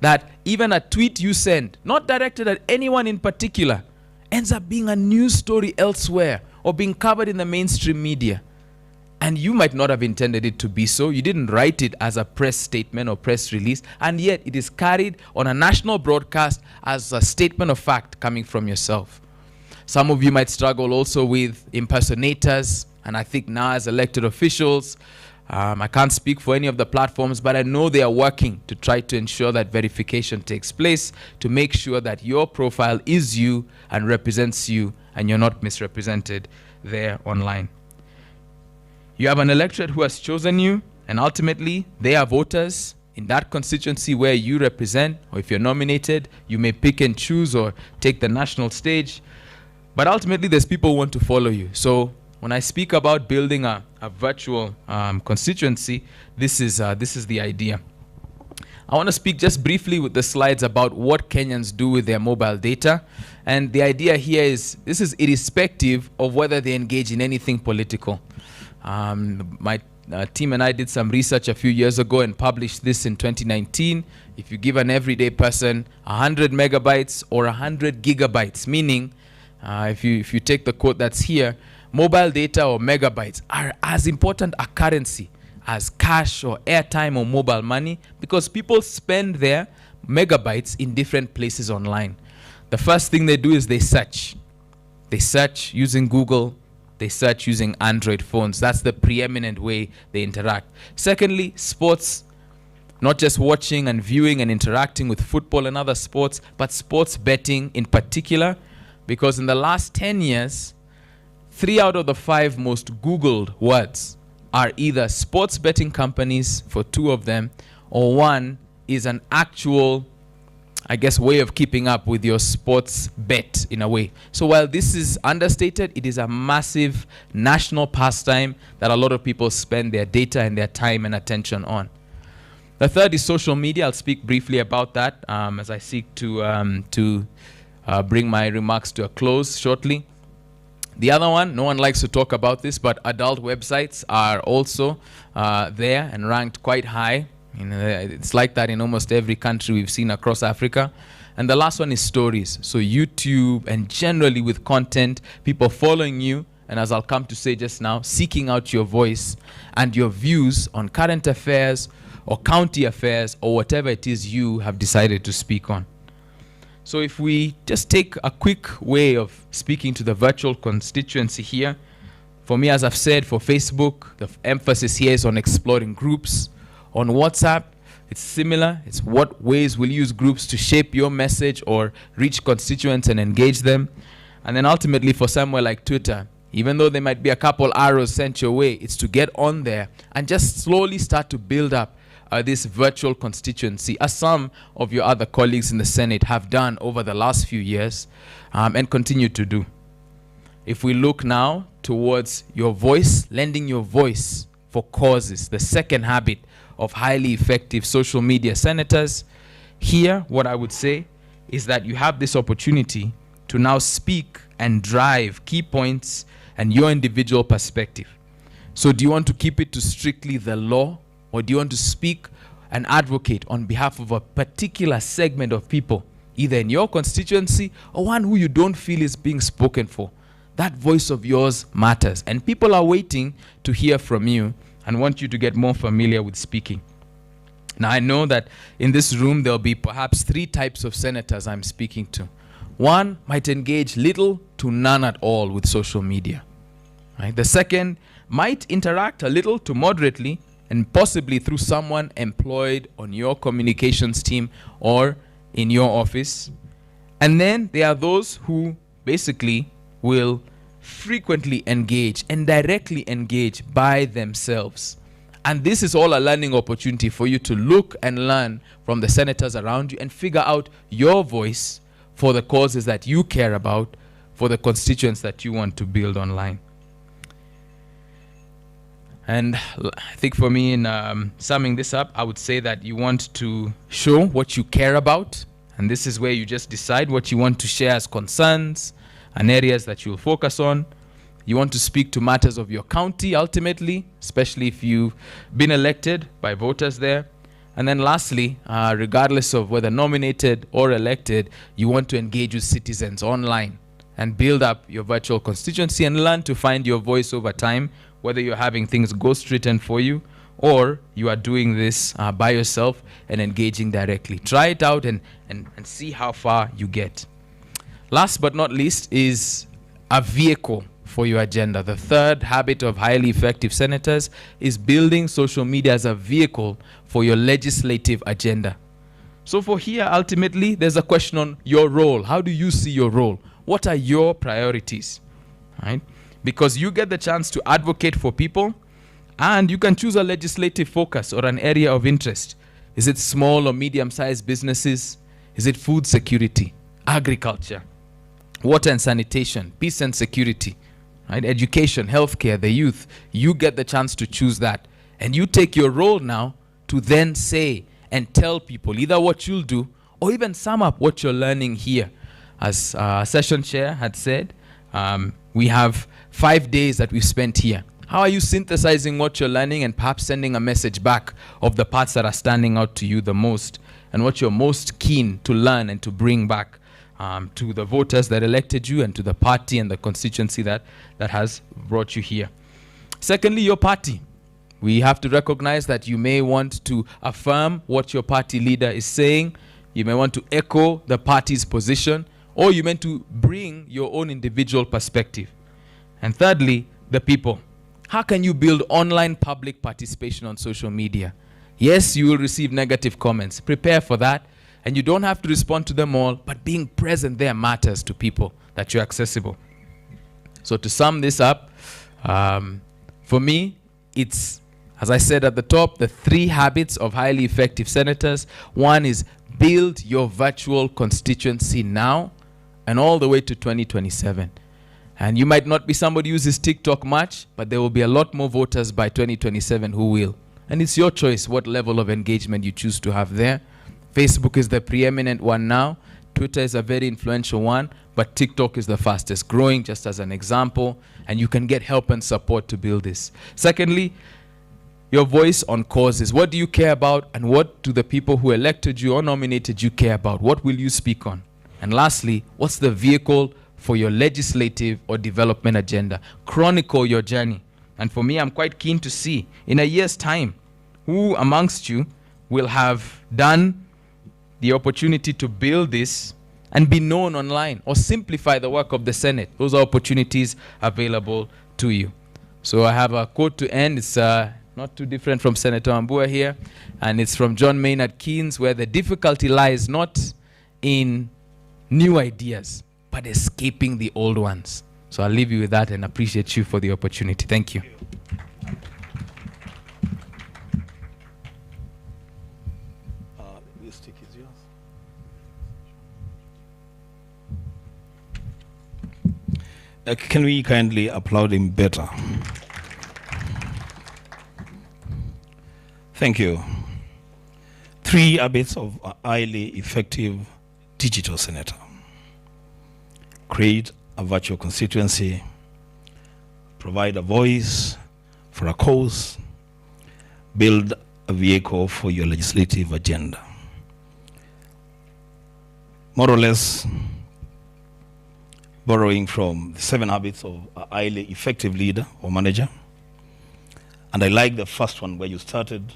S10: that even a tweet you send, not directed at anyone in particular, ends up being a news story elsewhere or being covered in the mainstream media. And you might not have intended it to be so. You didn't write it as a press statement or press release, and yet it is carried on a national broadcast as a statement of fact coming from yourself. Some of you might struggle also with impersonators, and I think now as elected officials, I can't speak for any of the platforms, but I know they are working to try to ensure that verification takes place, to make sure that your profile is you and represents you, and you're not misrepresented there online. You have an electorate who has chosen you, and ultimately they are voters in that constituency where you represent, or if you're nominated, you may pick and choose or take the national stage. But ultimately there's people who want to follow you. So when I speak about building a virtual constituency, this is the idea. I want to speak just briefly with the slides about what Kenyans do with their mobile data. And the idea here is, this is irrespective of whether they engage in anything political. My team and I did some research a few years ago and published this in 2019. If you give an everyday person 100 megabytes or 100 gigabytes, meaning if you take the quote that's here, mobile data or megabytes are as important a currency as cash or airtime or mobile money, because people spend their megabytes in different places online. The first thing they do is they search. They search using Google. They search using Android phones. That's the preeminent way they interact. Secondly, sports. Not just watching and viewing and interacting with football and other sports, but sports betting in particular, because in the last 10 years, 3 out of the 5 most Googled words are either sports betting companies for 2 of them, or 1 is an actual, I guess, way of keeping up with your sports bet in a way. So while this is understated, it is a massive national pastime that a lot of people spend their data and their time and attention on. The third is social media. I'll speak briefly about that as I seek to bring my remarks to a close shortly. The other one, no one likes to talk about this, but adult websites are also there and ranked quite high. It's like that in almost every country we've seen across Africa. And the last one is stories. So YouTube and generally with content, people following you, and as I'll come to say just now, seeking out your voice and your views on current affairs or county affairs or whatever it is you have decided to speak on. So if we just take a quick way of speaking to the virtual constituency here, for me, as I've said, for Facebook, the emphasis here is on exploring groups. On WhatsApp, it's similar. It's what ways will you use groups to shape your message or reach constituents and engage them. And then ultimately for somewhere like Twitter, even though there might be a couple arrows sent your way, it's to get on there and just slowly start to build up this virtual constituency, as some of your other colleagues in the Senate have done over the last few years and continue to do. If we look now towards your voice, lending your voice for causes, the second habit of highly effective social media senators, here what I would say is that you have this opportunity to now speak and drive key points and your individual perspective. So do you want to keep it to strictly the law, or do you want to speak and advocate on behalf of a particular segment of people, either in your constituency or one who you don't feel is being spoken for? That voice of yours matters, and people are waiting to hear from you and want you to get more familiar with speaking. Now, I know that in this room there'll be perhaps 3 types of senators I'm speaking to. One might engage little to none at all with social media. Right? The second might interact a little to moderately, and possibly through someone employed on your communications team or in your office. And then there are those who basically will frequently engage and directly engage by themselves. And this is all a learning opportunity for you to look and learn from the senators around you and figure out your voice for the causes that you care about, for the constituents that you want to build online. And I think for me, in summing this up, I would say that you want to show what you care about. And this is where you just decide what you want to share as concerns and areas that you'll focus on. You want to speak to matters of your county, ultimately, especially if you've been elected by voters there. And then lastly, regardless of whether nominated or elected, you want to engage with citizens online and build up your virtual constituency and learn to find your voice over time, whether you're having things ghost written for you or you are doing this by yourself and engaging directly. Try it out and see how far you get. Last but not least is a vehicle for your agenda. The third habit of highly effective senators is building social media as a vehicle for your legislative agenda. So for here, ultimately, there's a question on your role. How do you see your role? What are your priorities? Right? Because you get the chance to advocate for people, and you can choose a legislative focus or an area of interest. Is it small or medium-sized businesses? Is it food security, agriculture, water and sanitation, peace and security, right? Education, healthcare, the youth? You get the chance to choose that. And you take your role now to then say and tell people either what you'll do or even sum up what you're learning here. As session chair had said, we have 5 days that we've spent here. How are you synthesizing what you're learning and perhaps sending a message back of the parts that are standing out to you the most and what you're most keen to learn and to bring back to the voters that elected you and to the party and the constituency that has brought you here? Secondly, your party. We have to recognize that you may want to affirm what your party leader is saying. You may want to echo the party's position, or you meant to bring your own individual perspective. And thirdly, the people. How can you build online public participation on social media? Yes, you will receive negative comments. Prepare for that. And you don't have to respond to them all, but being present there matters to people, that you're accessible. So to sum this up, for me, it's As I said at the top, the 3 habits of highly effective senators. One is build your virtual constituency now and all the way to 2027. And you might not be somebody who uses TikTok much, but there will be a lot more voters by 2027 who will. And it's your choice what level of engagement you choose to have there. Facebook is the preeminent one now. Twitter is a very influential one, but TikTok is the fastest growing, just as an example. And you can get help and support to build this. Secondly, your voice on causes. What do you care about, and what do the people who elected you or nominated you care about? What will you speak on? And lastly, what's the vehicle for your legislative or development agenda? Chronicle your journey. And for me, I'm quite keen to see, in a year's time, who amongst you will have done the opportunity to build this and be known online or simplify the work of the Senate. Those are opportunities available to you. So I have a quote to end. It's not too different from Senator Ambua here, and it's from John Maynard Keynes, where the difficulty lies not in new ideas, but escaping the old ones. So I'll leave you with that and appreciate you for the opportunity. Thank you.
S21: This stick is yours. Can we kindly applaud him better? Thank you. 3 habits of a highly effective digital senator. Create a virtual constituency, provide a voice for a cause, build a vehicle for your legislative agenda. More or less borrowing from the 7 habits of a highly effective leader or manager. And I like the first one where you started,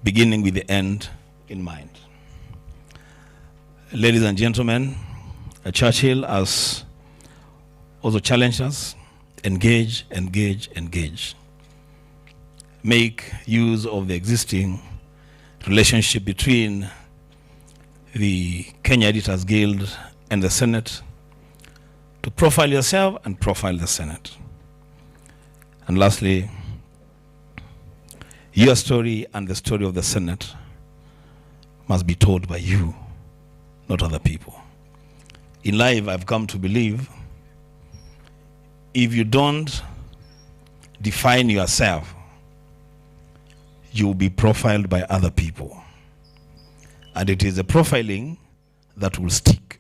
S21: beginning with the end in mind. Ladies and gentlemen, Churchill has also challenged us, engage, engage, engage. Make use of the existing relationship between the Kenya Editors Guild and the Senate to profile yourself and profile the Senate. And lastly, your story and the story of the Senate must be told by you, not other people. In life, I've come to believe if you don't define yourself, you will be profiled by other people. And it is the profiling that will stick.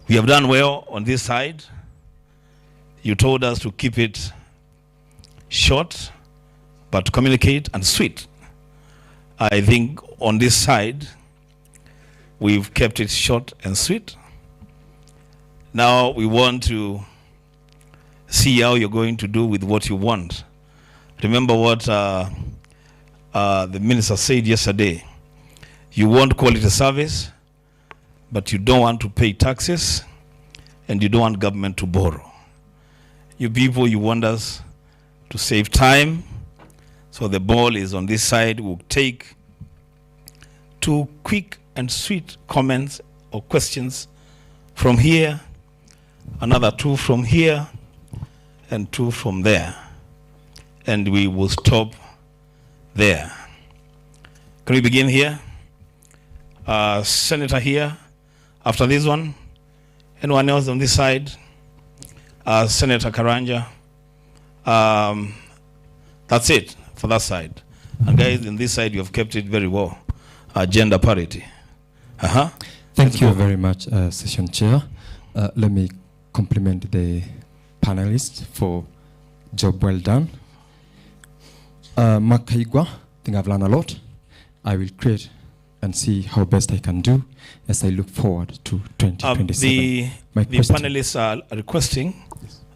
S21: We have done well on this side. You told us to keep it short, but communicate and sweet. I think on this side, we've kept it short and sweet. Now we want to see how you're going to do with what you want. Remember what the minister said yesterday. You want quality service, but you don't want to pay taxes, and you don't want government to borrow. You people, you want us to save time, so the ball is on this side. We'll take 2 quick and sweet comments or questions from here, another 2 from here, and 2 from there. And we will stop there. Can we begin here? Senator here. After this one, anyone else on this side? Senator Karanja. That's it for that side. And guys, in this side, you have kept it very well. Gender parity.
S11: Thank you very much, Session Chair. Let me compliment the panelists for job well done. Mark Kaigo, I think I've learned a lot. I will create and see how best I can do as I look forward to 2027.
S21: The panelists are requesting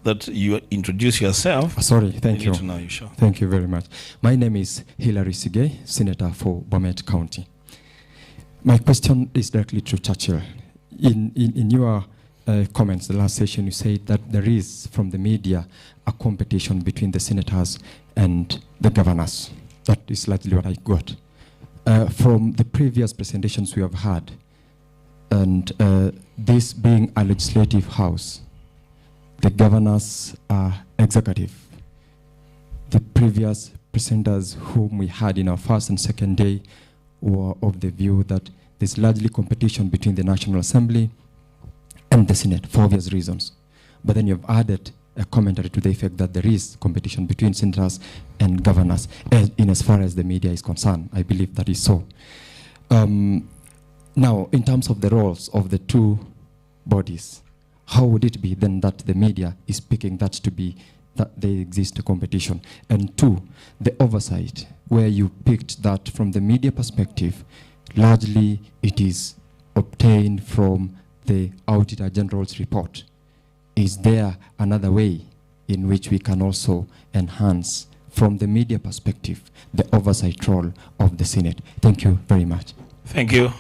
S21: that you introduce yourself.
S11: Sorry, thank you.
S21: To know you, sure.
S11: Thank you very much. My name is Hilary Sige, Senator for Bomet County. My question is directly to Churchill. In your comments, the last session, you said that there is, from the media, a competition between the senators and the governors. That is largely what I got. From the previous presentations we have had, and this being a legislative house, the governors are executive. the previous presenters whom we had in our first and second day were of the view that there's largely competition between the National Assembly and the Senate for obvious reasons. But then you've added a commentary to the effect that there is competition between senators and governors in as far as the media is concerned. I believe that is so. Now, in terms of the roles of the two bodies, how would it be then that the media is picking that to be that there exists a competition? And two, the oversight, where you picked that from the media perspective, largely it is obtained from the Auditor General's report. Is there another way in which we can also enhance, from the media perspective, the oversight role of the Senate? Thank you very much.
S21: Thank you.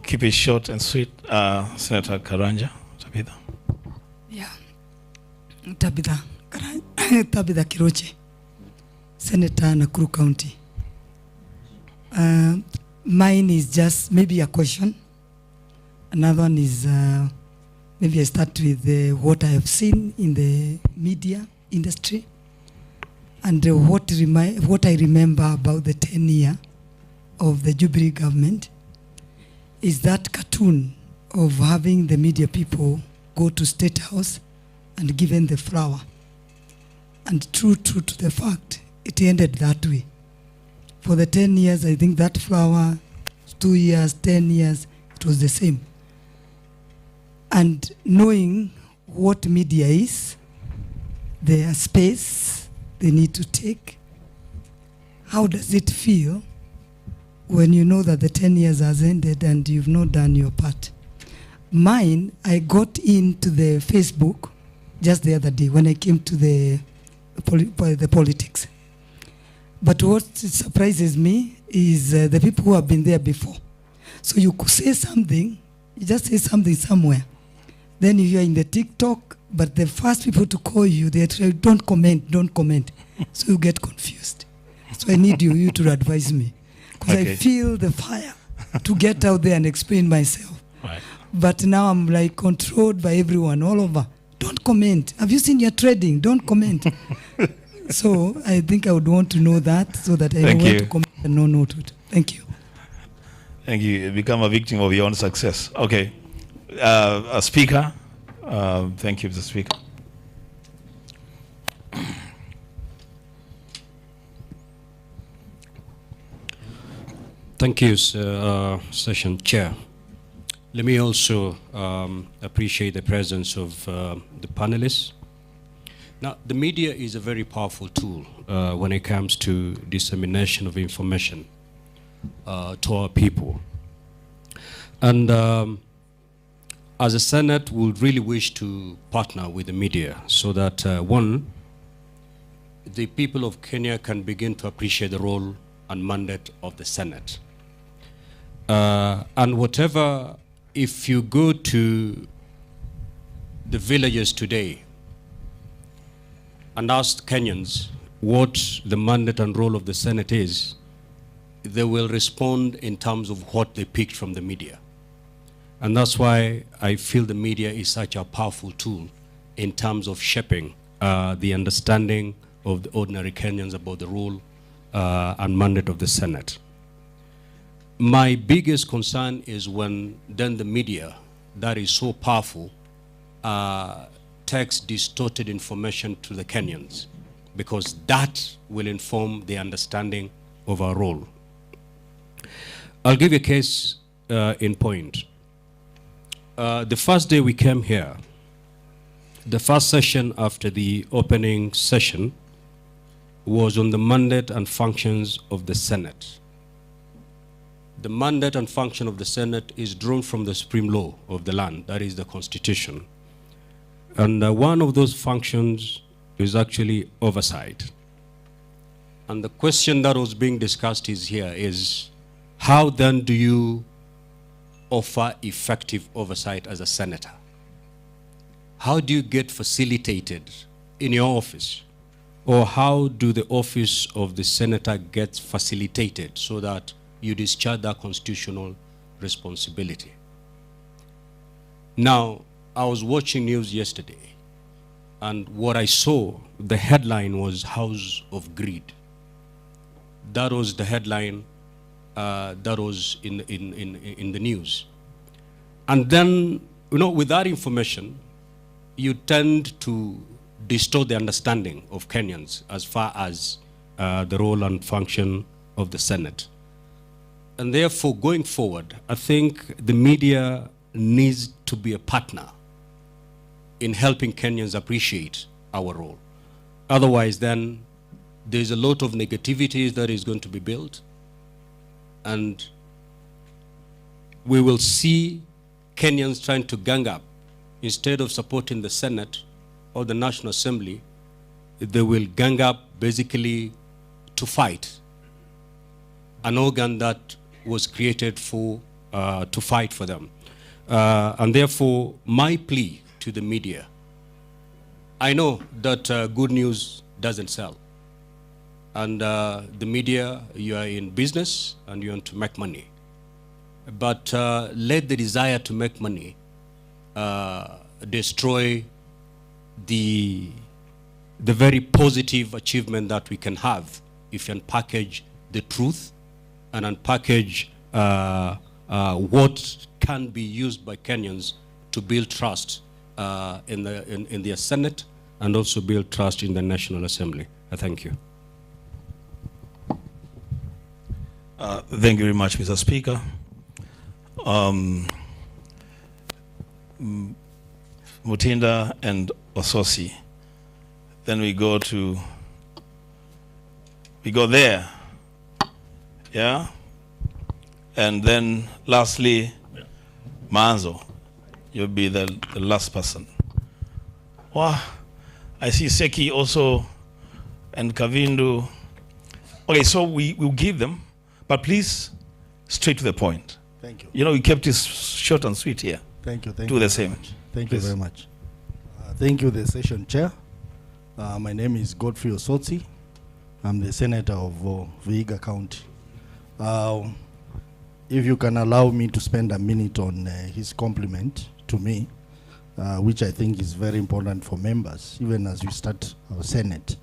S21: Keep it short and sweet. Senator Karanja, Tabitha.
S13: Yeah. Tabitha Kiroche, Senator Nakuru County. Mine is just maybe a question. Another one is maybe I start with what I have seen in the media industry and what I remember about the 10-year of the Jubilee government is that cartoon of having the media people go to State House and given the flower. And true to the fact, it ended that way. For the 10 years, I think that flower, 2 years, 10 years, it was the same. And knowing what media is, their space they need to take, how does it feel when you know that the 10 years has ended and you've not done your part? Mine, I got into the Facebook just the other day when I came to the politics. But what surprises me is the people who have been there before. So you could say something, you just say something somewhere. Then you are in the TikTok, but the first people to call you, they try, don't comment. So you get confused. So I need you to advise me. Because I feel the fire to get out there and explain myself.
S21: Right.
S13: But now I'm like controlled by everyone all over. Don't comment. Have you seen your trading? Don't comment. So I think I would want to know that so that I know where to comment and know no to it. Thank you.
S21: Thank you. You become a victim of your own success. Okay. A speaker. Thank you, Mr. Speaker.
S22: Thank you, Session Chair. Let me also appreciate the presence of the panelists. Now, the media is a very powerful tool when it comes to dissemination of information to our people. And as a Senate, we would really wish to partner with the media so that, one, the people of Kenya can begin to appreciate the role and mandate of the Senate. And whatever, if you go to the villages today and ask Kenyans what the mandate and role of the Senate is, they will respond in terms of what they picked from the media. And that's why I feel the media is such a powerful tool in terms of shaping the understanding of the ordinary Kenyans about the role and mandate of the Senate. My biggest concern is when then the media that is so powerful takes distorted information to the Kenyans, because that will inform the understanding of our role. I'll give you a case in point. The first day we came here, the first session after the opening session was on the mandate and functions of the Senate. The mandate and function of the Senate is drawn from the supreme law of the land, that is the Constitution. And one of those functions is actually oversight. And the question that was being discussed is how then do you offer effective oversight as a senator? How do you get facilitated in your office? Or how do the office of the senator get facilitated so that you discharge that constitutional responsibility? Now, I was watching news yesterday, And what I saw, the headline was House of Greed. That was the headline that was in the news. And then, with that information, you tend to distort the understanding of Kenyans as far as the role and function of the Senate. And therefore, going forward, I think the media needs to be a partner in helping Kenyans appreciate our role. Otherwise, then, there's a lot of negativity that is going to be built, and we will see Kenyans trying to gang up. Instead of supporting the Senate or the National Assembly, they will gang up basically to fight an organ that was created for to fight for them. And therefore, my plea to the media, I know that good news doesn't sell. And the media, you are in business and you want to make money. But let the desire to make money destroy the very positive achievement that we can have if you unpackage the truth and unpackage what can be used by Kenyans to build trust in their Senate and also build trust in the National Assembly. Thank you.
S21: Thank you very much, Mr. Speaker. Mutinda and Ososi. Then we go there. Yeah? And then lastly, Manzo. You'll be the last person. Wow. I see Seki also and Kavindu. Okay, so we'll give them, but please, straight to the point.
S14: Thank you.
S21: We kept it short and sweet here.
S14: Thank you.
S21: Do the same.
S14: Thank
S21: Please.
S14: you very much. Thank you, the session chair. My name is Godfrey Osotsi. I'm the senator of Vihiga County. If you can allow me to spend a minute on his compliment to me, which I think is very important for members, even as we start our Senate.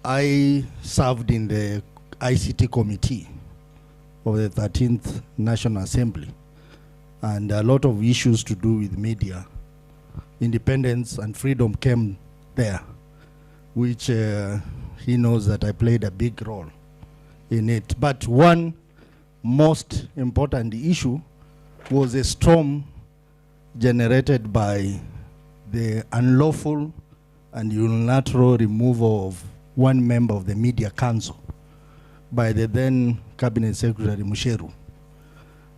S14: I served in the ICT committee of the 13th National Assembly, and a lot of issues to do with media, independence and freedom came there, which he knows that I played a big role in it. But one most important issue was a storm generated by the unlawful and unilateral removal of one member of the Media Council by the then Cabinet Secretary Musheru.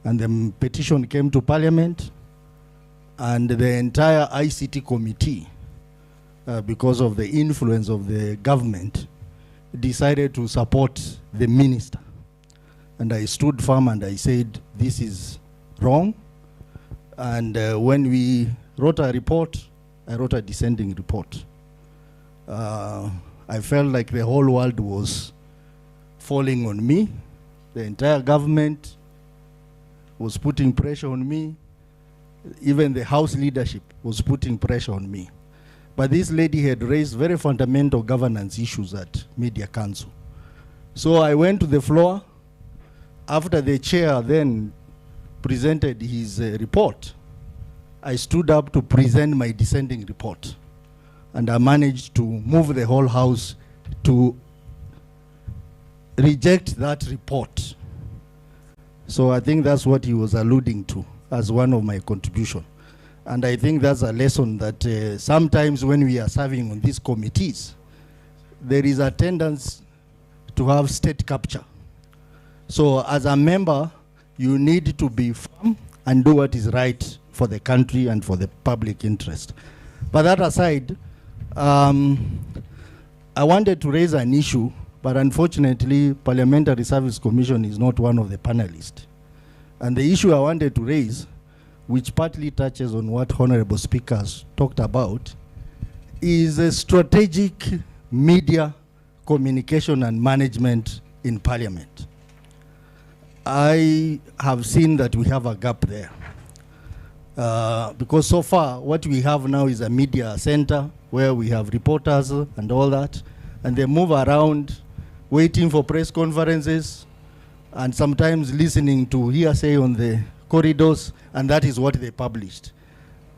S14: And the petition came to Parliament, and the entire ICT committee, because of the influence of the government, decided to support the minister. And I stood firm and I said, this is wrong. And when we wrote a report, I wrote a dissenting report. I felt like the whole world was falling on me. The entire government was putting pressure on me. Even the House leadership was putting pressure on me. But this lady had raised very fundamental governance issues at Media Council. So I went to the floor. After the chair then presented his report, I stood up to present my dissenting report. And I managed to move the whole House to reject that report. So I think that's what he was alluding to as one of my contributions. And I think that's a lesson that sometimes when we are serving on these committees, there is a tendency to have state capture. So as a member, you need to be firm and do what is right for the country and for the public interest. But that aside, I wanted to raise an issue, but unfortunately, Parliamentary Service Commission is not one of the panelists. And the issue I wanted to raise, which partly touches on what Honorable Speakers talked about, is a strategic media communication and management in Parliament. I have seen that we have a gap there. Because so far, what we have now is a media center where we have reporters and all that, and they move around waiting for press conferences and sometimes listening to hearsay on the corridors, and that is what they published.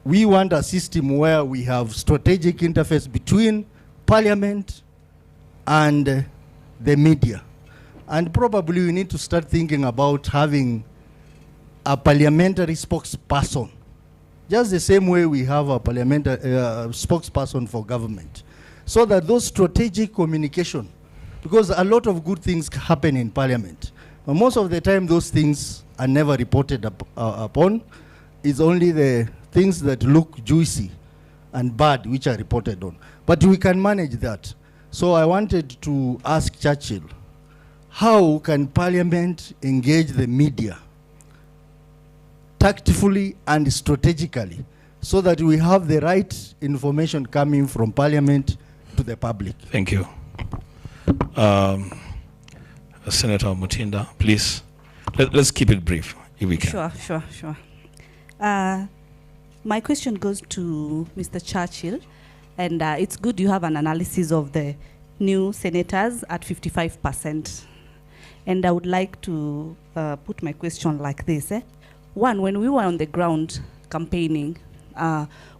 S14: We want a system where we have strategic interface between Parliament and the media. And probably we need to start thinking about having a parliamentary spokesperson, just the same way we have a parliamentary spokesperson for government, so that those strategic communication, because a lot of good things happen in Parliament, but most of the time those things are never reported upon. It's only the things that look juicy and bad which are reported on. But we can manage that. So I wanted to ask Churchill, how can Parliament engage the media tactfully and strategically so that we have the right information coming from Parliament to the public?
S21: Thank you. Senator Mutinda, please. Let's keep it brief, if we can.
S15: Sure. My question goes to Mr. Churchill, and it's good you have an analysis of the new senators at 55%. And I would like to put my question like this. One, when we were on the ground campaigning,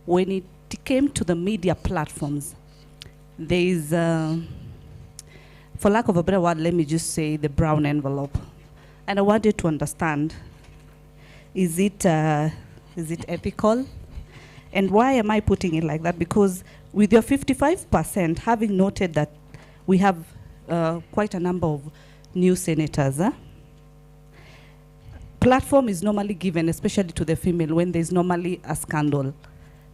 S15: when it came to the media platforms, there is, for lack of a better word, let me just say the brown envelope. And I wanted to understand, is it ethical? And why am I putting it like that? Because with your 55%, having noted that we have quite a number of new senators, platform is normally given, especially to the female, when there's normally a scandal.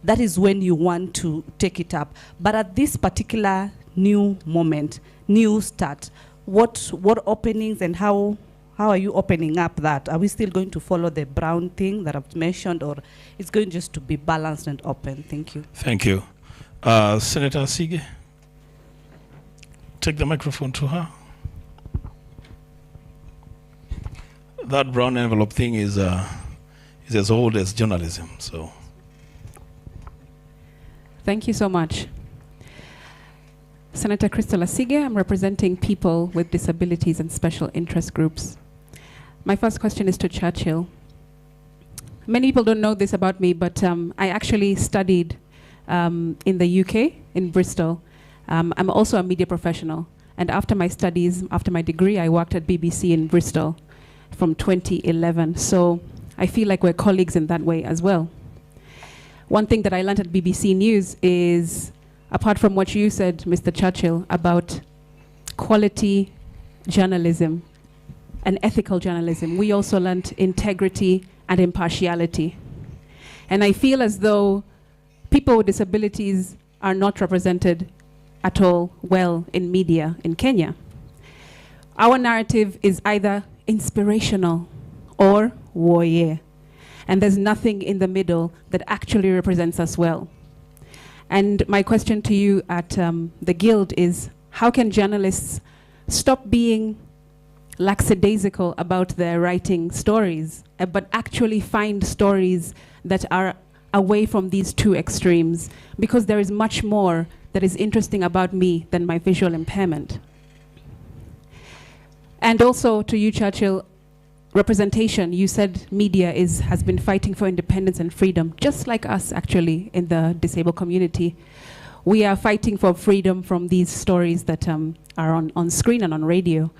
S15: That is when you want to take it up. But at this particular new moment, new start, what openings and how are you opening up that? Are we still going to follow the brown thing that I've mentioned, or it's going just to be balanced and open? Thank you.
S21: Thank you. Senator Asige, take the microphone to her. That brown envelope thing is as old as journalism, so.
S16: Thank you so much. Senator Crystal Asige, I'm representing people with disabilities and special interest groups. My first question is to Churchill. Many people don't know this about me, but I actually studied in the UK, in Bristol. I'm also a media professional. And after my studies, after my degree, I worked at BBC in Bristol from 2011. So I feel like we're colleagues in that way as well. One thing that I learned at BBC News is, apart from what you said, Mr. Churchill, about quality journalism and ethical journalism, we also learned integrity and impartiality. And I feel as though people with disabilities are not represented at all well in media in Kenya. Our narrative is either inspirational or warrior, and there's nothing in the middle that actually represents us well. And my question to you at the Guild is, how can journalists stop being lackadaisical about their writing stories, but actually find stories that are away from these two extremes? Because there is much more that is interesting about me than my visual impairment. And also to you, Churchill, representation. You said media has been fighting for independence and freedom, just like us actually in the disabled community. We are fighting for freedom from these stories that are on screen and on radio.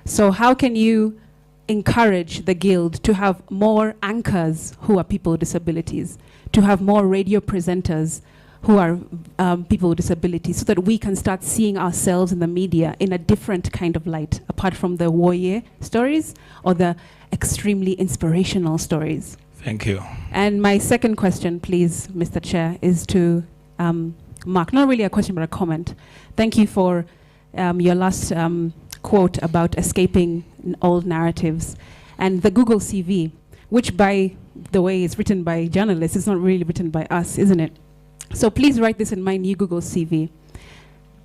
S16: So how can you encourage the Guild to have more anchors who are people with disabilities, to have more radio presenters who are people with disabilities, so that we can start seeing ourselves in the media in a different kind of light, apart from the warrior stories or the extremely inspirational stories?
S21: Thank you.
S16: And my second question, please, Mr. Chair, is to Mark. Not really a question, but a comment. Thank you for your last quote about escaping old narratives. And the Google CV, which, by the way, is written by journalists, it's not really written by us, isn't it? So please write this in my new Google CV.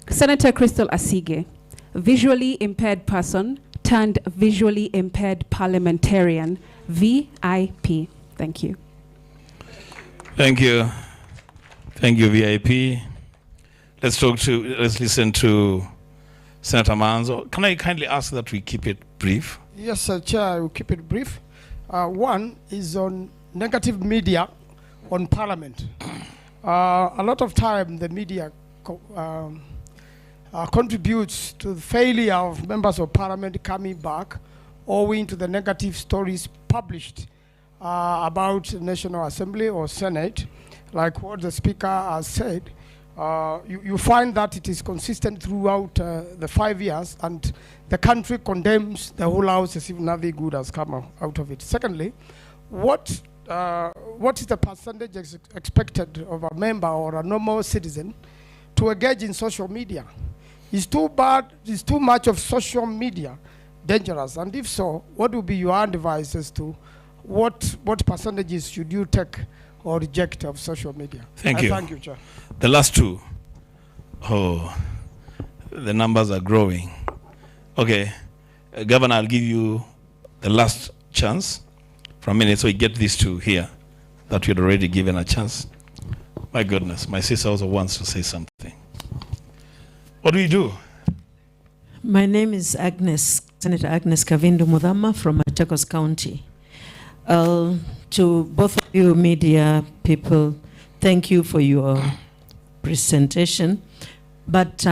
S16: Senator Crystal Asige, visually impaired person turned visually impaired parliamentarian, VIP. Thank you.
S21: Thank you. Thank you, VIP. Let's listen to Senator Manzo. Can I kindly ask that we keep it brief?
S1: Yes, sir, Chair, I will keep it brief. One is on negative media on Parliament. A lot of time the media contributes to the failure of members of Parliament coming back owing to the negative stories published about the National Assembly or Senate, like what the Speaker has said. You find that it is consistent throughout the 5 years, and the country condemns the whole House as if nothing good has come out of it. Secondly, what is the percentage expected of a member or a normal citizen to engage in social media? Is too much of social media dangerous? And if so, what would be your advice as to what percentages should you take or reject of social media?
S21: Thank you.
S1: Thank you, Chair.
S21: The last two. Oh, the numbers are growing. Okay, Governor, I'll give you the last chance for a minute so you get these two here that you'd already given a chance. My goodness, my sister also wants to say something. What do we do?
S17: My name is Senator Agnes Kavindu Mudhama from Machakos County. To both of you media people, thank you for your presentation. But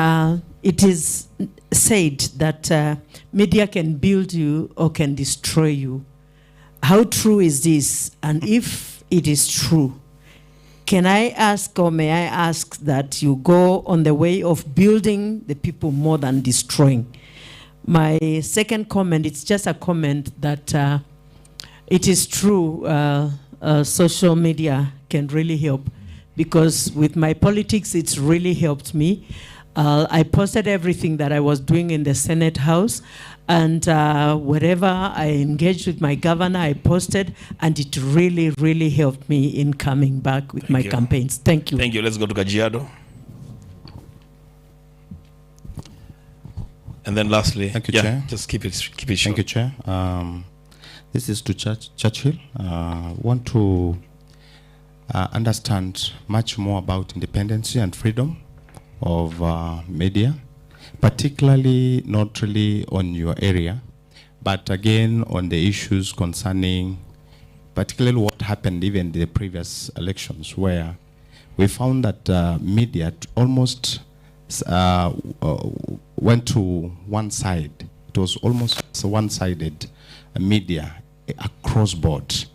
S17: it is said that media can build you or can destroy you. How true is this? And if it is true, can I ask, or may I ask, that you go on the way of building the people more than destroying? My second comment, it's just a comment that it is true, social media can really help, because with my politics, it's really helped me. I posted everything that I was doing in the Senate House, and wherever I engaged with my governor, I posted, and it really, really helped me in coming back with my campaigns. Thank you.
S21: Thank you. Let's go to Kajiado. And then lastly,
S23: thank you, Chair.
S21: Just keep it short.
S23: Thank you, Chair. This is to Churchill. Want to understand much more about independence and freedom of media, particularly not really on your area, but again on the issues concerning particularly what happened even in the previous elections, where we found that media almost went to one side. It was almost one-sided media across board.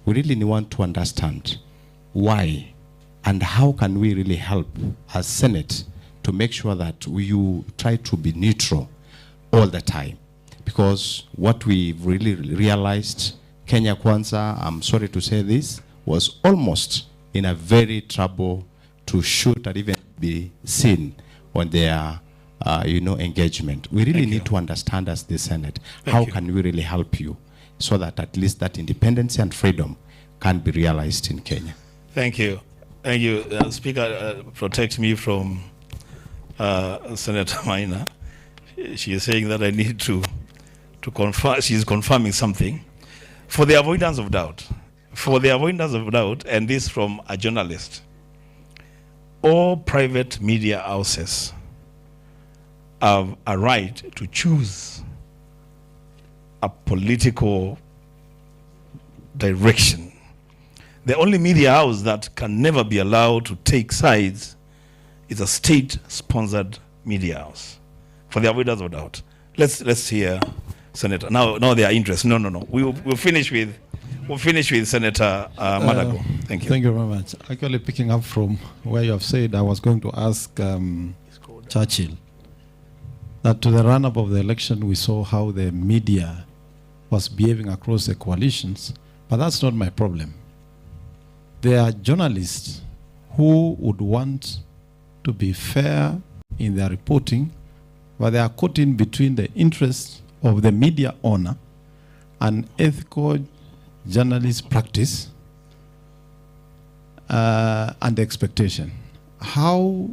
S23: We really want to understand why and how can we really help as Senate to make sure that you try to be neutral all the time. Because what we've really realized, Kenya Kwanza, I'm sorry to say this, was almost in a very trouble to shoot and even be seen on their engagement. We really need to understand as the Senate, how can we really help you so that at least that independence and freedom can be realized in Kenya.
S21: Thank you. Thank you. Speaker, protect me from Senator Maina. She is saying that I need to confirm. She is confirming something. For the avoidance of doubt, and this from a journalist, all private media houses have a right to choose a political direction. The only media house that can never be allowed to take sides is a state-sponsored media house. For the avoidance of doubt, let's hear Senator. Now there are interests. No. We'll finish with Senator Madago. Thank you.
S24: Thank you very much. Actually, picking up from where you have said, I was going to ask Churchill that to the run-up of the election, we saw how the media was behaving across the coalitions, but that's not my problem. There are journalists who would want to be fair in their reporting, but they are caught in between the interests of the media owner and ethical journalist practice and expectation. How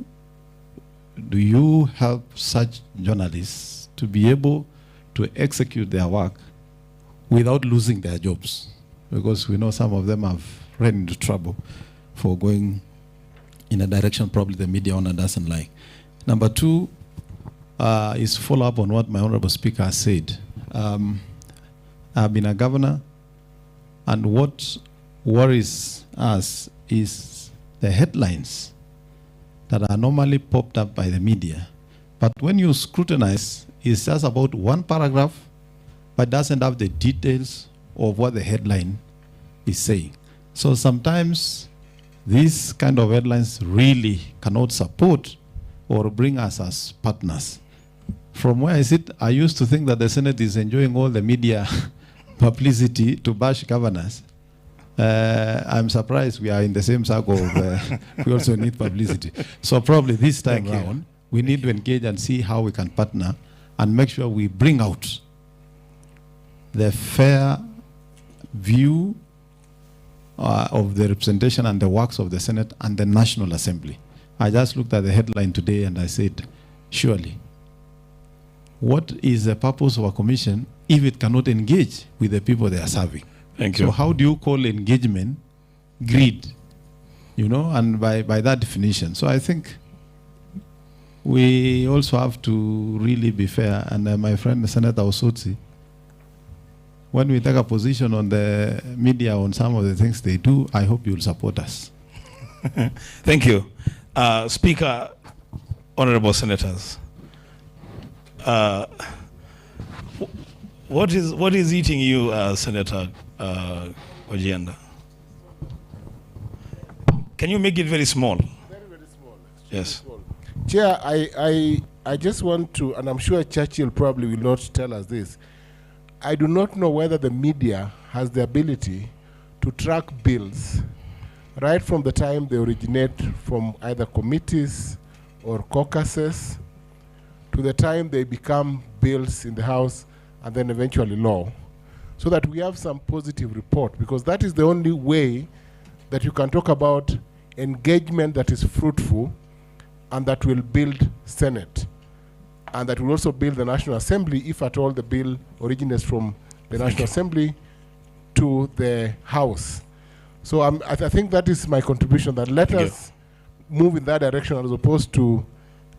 S24: do you help such journalists to be able to execute their work without losing their jobs? Because we know some of them have run into trouble. for going in a direction probably the media owner doesn't like. Number two is follow up on what my honorable speaker has said. I've been a governor, and what worries us is the headlines that are normally popped up by the media. But when you scrutinize, it's just about one paragraph, but doesn't have the details of what the headline is saying. So sometimes these kind of headlines really cannot support or bring us as partners. From where I sit, I used to think that the Senate is enjoying all the media publicity to bash governors. I'm surprised we are in the same circle. We also need publicity. So probably this time around, we need to engage and see how we can partner and make sure we bring out the fair view of the representation and the works of the Senate and the National Assembly. I just looked at the headline today and I said, surely, what is the purpose of a commission if it cannot engage with the people they are serving?
S21: Thank you.
S24: So how do you call engagement greed? You know, and by that definition. So I think we also have to really be fair. And my friend Senator Osotsi, when we take a position on the media on some of the things they do, I hope you'll support us.
S21: Thank you. Speaker, honorable senators, what is eating you, Senator Ojienda? Can you make it very small?
S2: Very, very small.
S21: Yes.
S2: Small. Chair, I just want to, and I'm sure Churchill probably will not tell us this, I do not know whether the media has the ability to track bills right from the time they originate from either committees or caucuses to the time they become bills in the House and then eventually law, so that we have some positive report, because that is the only way that you can talk about engagement that is fruitful and that will build Senate, and that will also build the National Assembly if at all the bill originates from the National Assembly to the House. So I think that is my contribution, that let us move in that direction as opposed to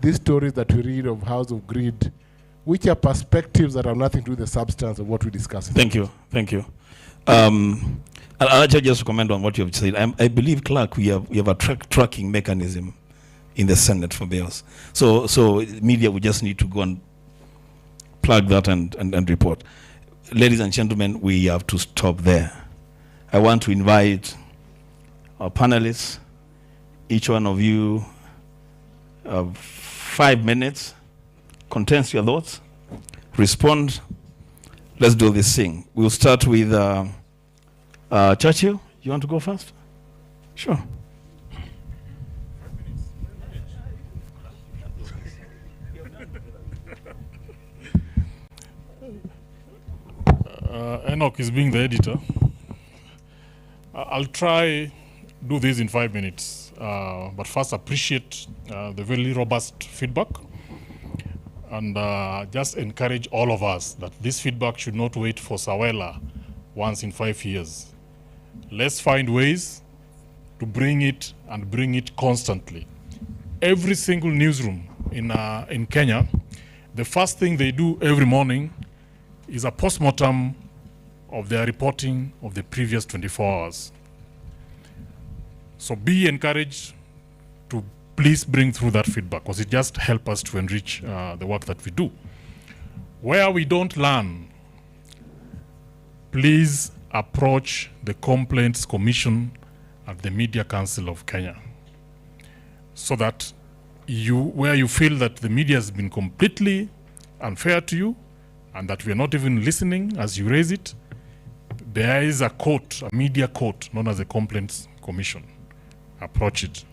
S2: these stories that we read of House of Greed, which are perspectives that have nothing to do with the substance of what we discuss.
S21: Thank you. Thank you. I'll actually just comment on what you have said. I believe, Clerk, we have a tracking mechanism in the Senate for bills. So media will just need to go and plug that and report. Ladies and gentlemen, we have to stop there. I want to invite our panelists, each one of you, 5 minutes, condense your thoughts, respond. Let's do this thing. We'll start with Churchill. You want to go first? Sure.
S9: Enoch is being the editor. I'll try do this in 5 minutes, but first appreciate the very robust feedback, and just encourage all of us that this feedback should not wait for Sawela once in 5 years. Let's find ways to bring it and bring it constantly. Every single newsroom in Kenya, the first thing they do every morning is a postmortem of their reporting of the previous 24 hours. So be encouraged to please bring through that feedback, because it just helps us to enrich the work that we do. Where we don't learn, please approach the Complaints Commission at the Media Council of Kenya, so that where you feel that the media has been completely unfair to you and that we are not even listening as you raise it, there is a court, a media court known as the Complaints Commission. Approach it,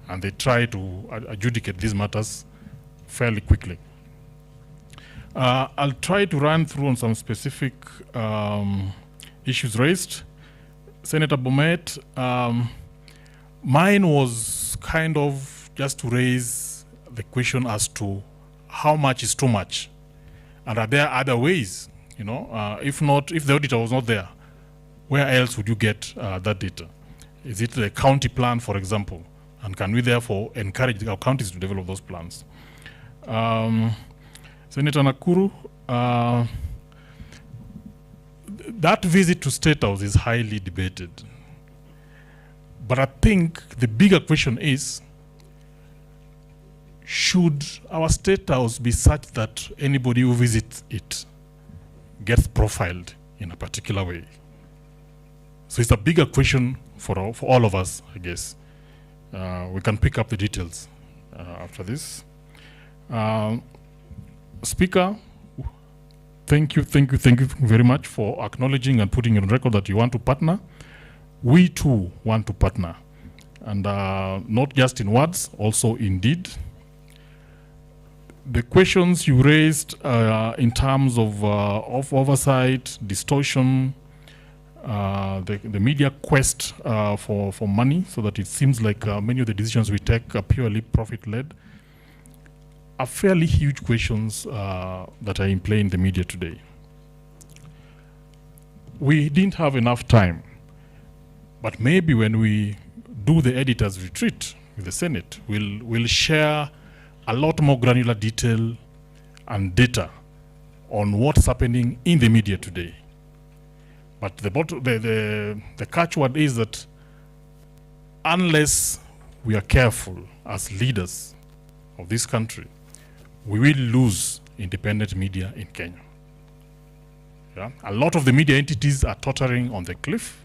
S9: and they try to adjudicate these matters fairly quickly. I'll try to run through on some specific issues raised. Senator Bomet, mine was kind of just to raise the question as to how much is too much, and are there other ways? You know, if the auditor was not there, where else would you get that data? Is it the county plan, for example? And can we therefore encourage our counties to develop those plans? Senator Nakuru, that visit to State House is highly debated. But I think the bigger question is, should our State House be such that anybody who visits it gets profiled in a particular way? So it's a bigger question for all of us, I guess. We can pick up the details after this. Speaker, thank you very much for acknowledging and putting on record that you want to partner. We too want to partner, and not just in words, also in deed. The questions you raised in terms of oversight, distortion, the media quest for money, so that it seems like many of the decisions we take are purely profit-led, are fairly huge questions that are in play in the media today. We didn't have enough time, but maybe when we do the editors' retreat with the Senate, we'll share a lot more granular detail and data on what's happening in the media today. But the catchword is that unless we are careful as leaders of this country, we will lose independent media in Kenya. Yeah? A lot of the media entities are tottering on the cliff.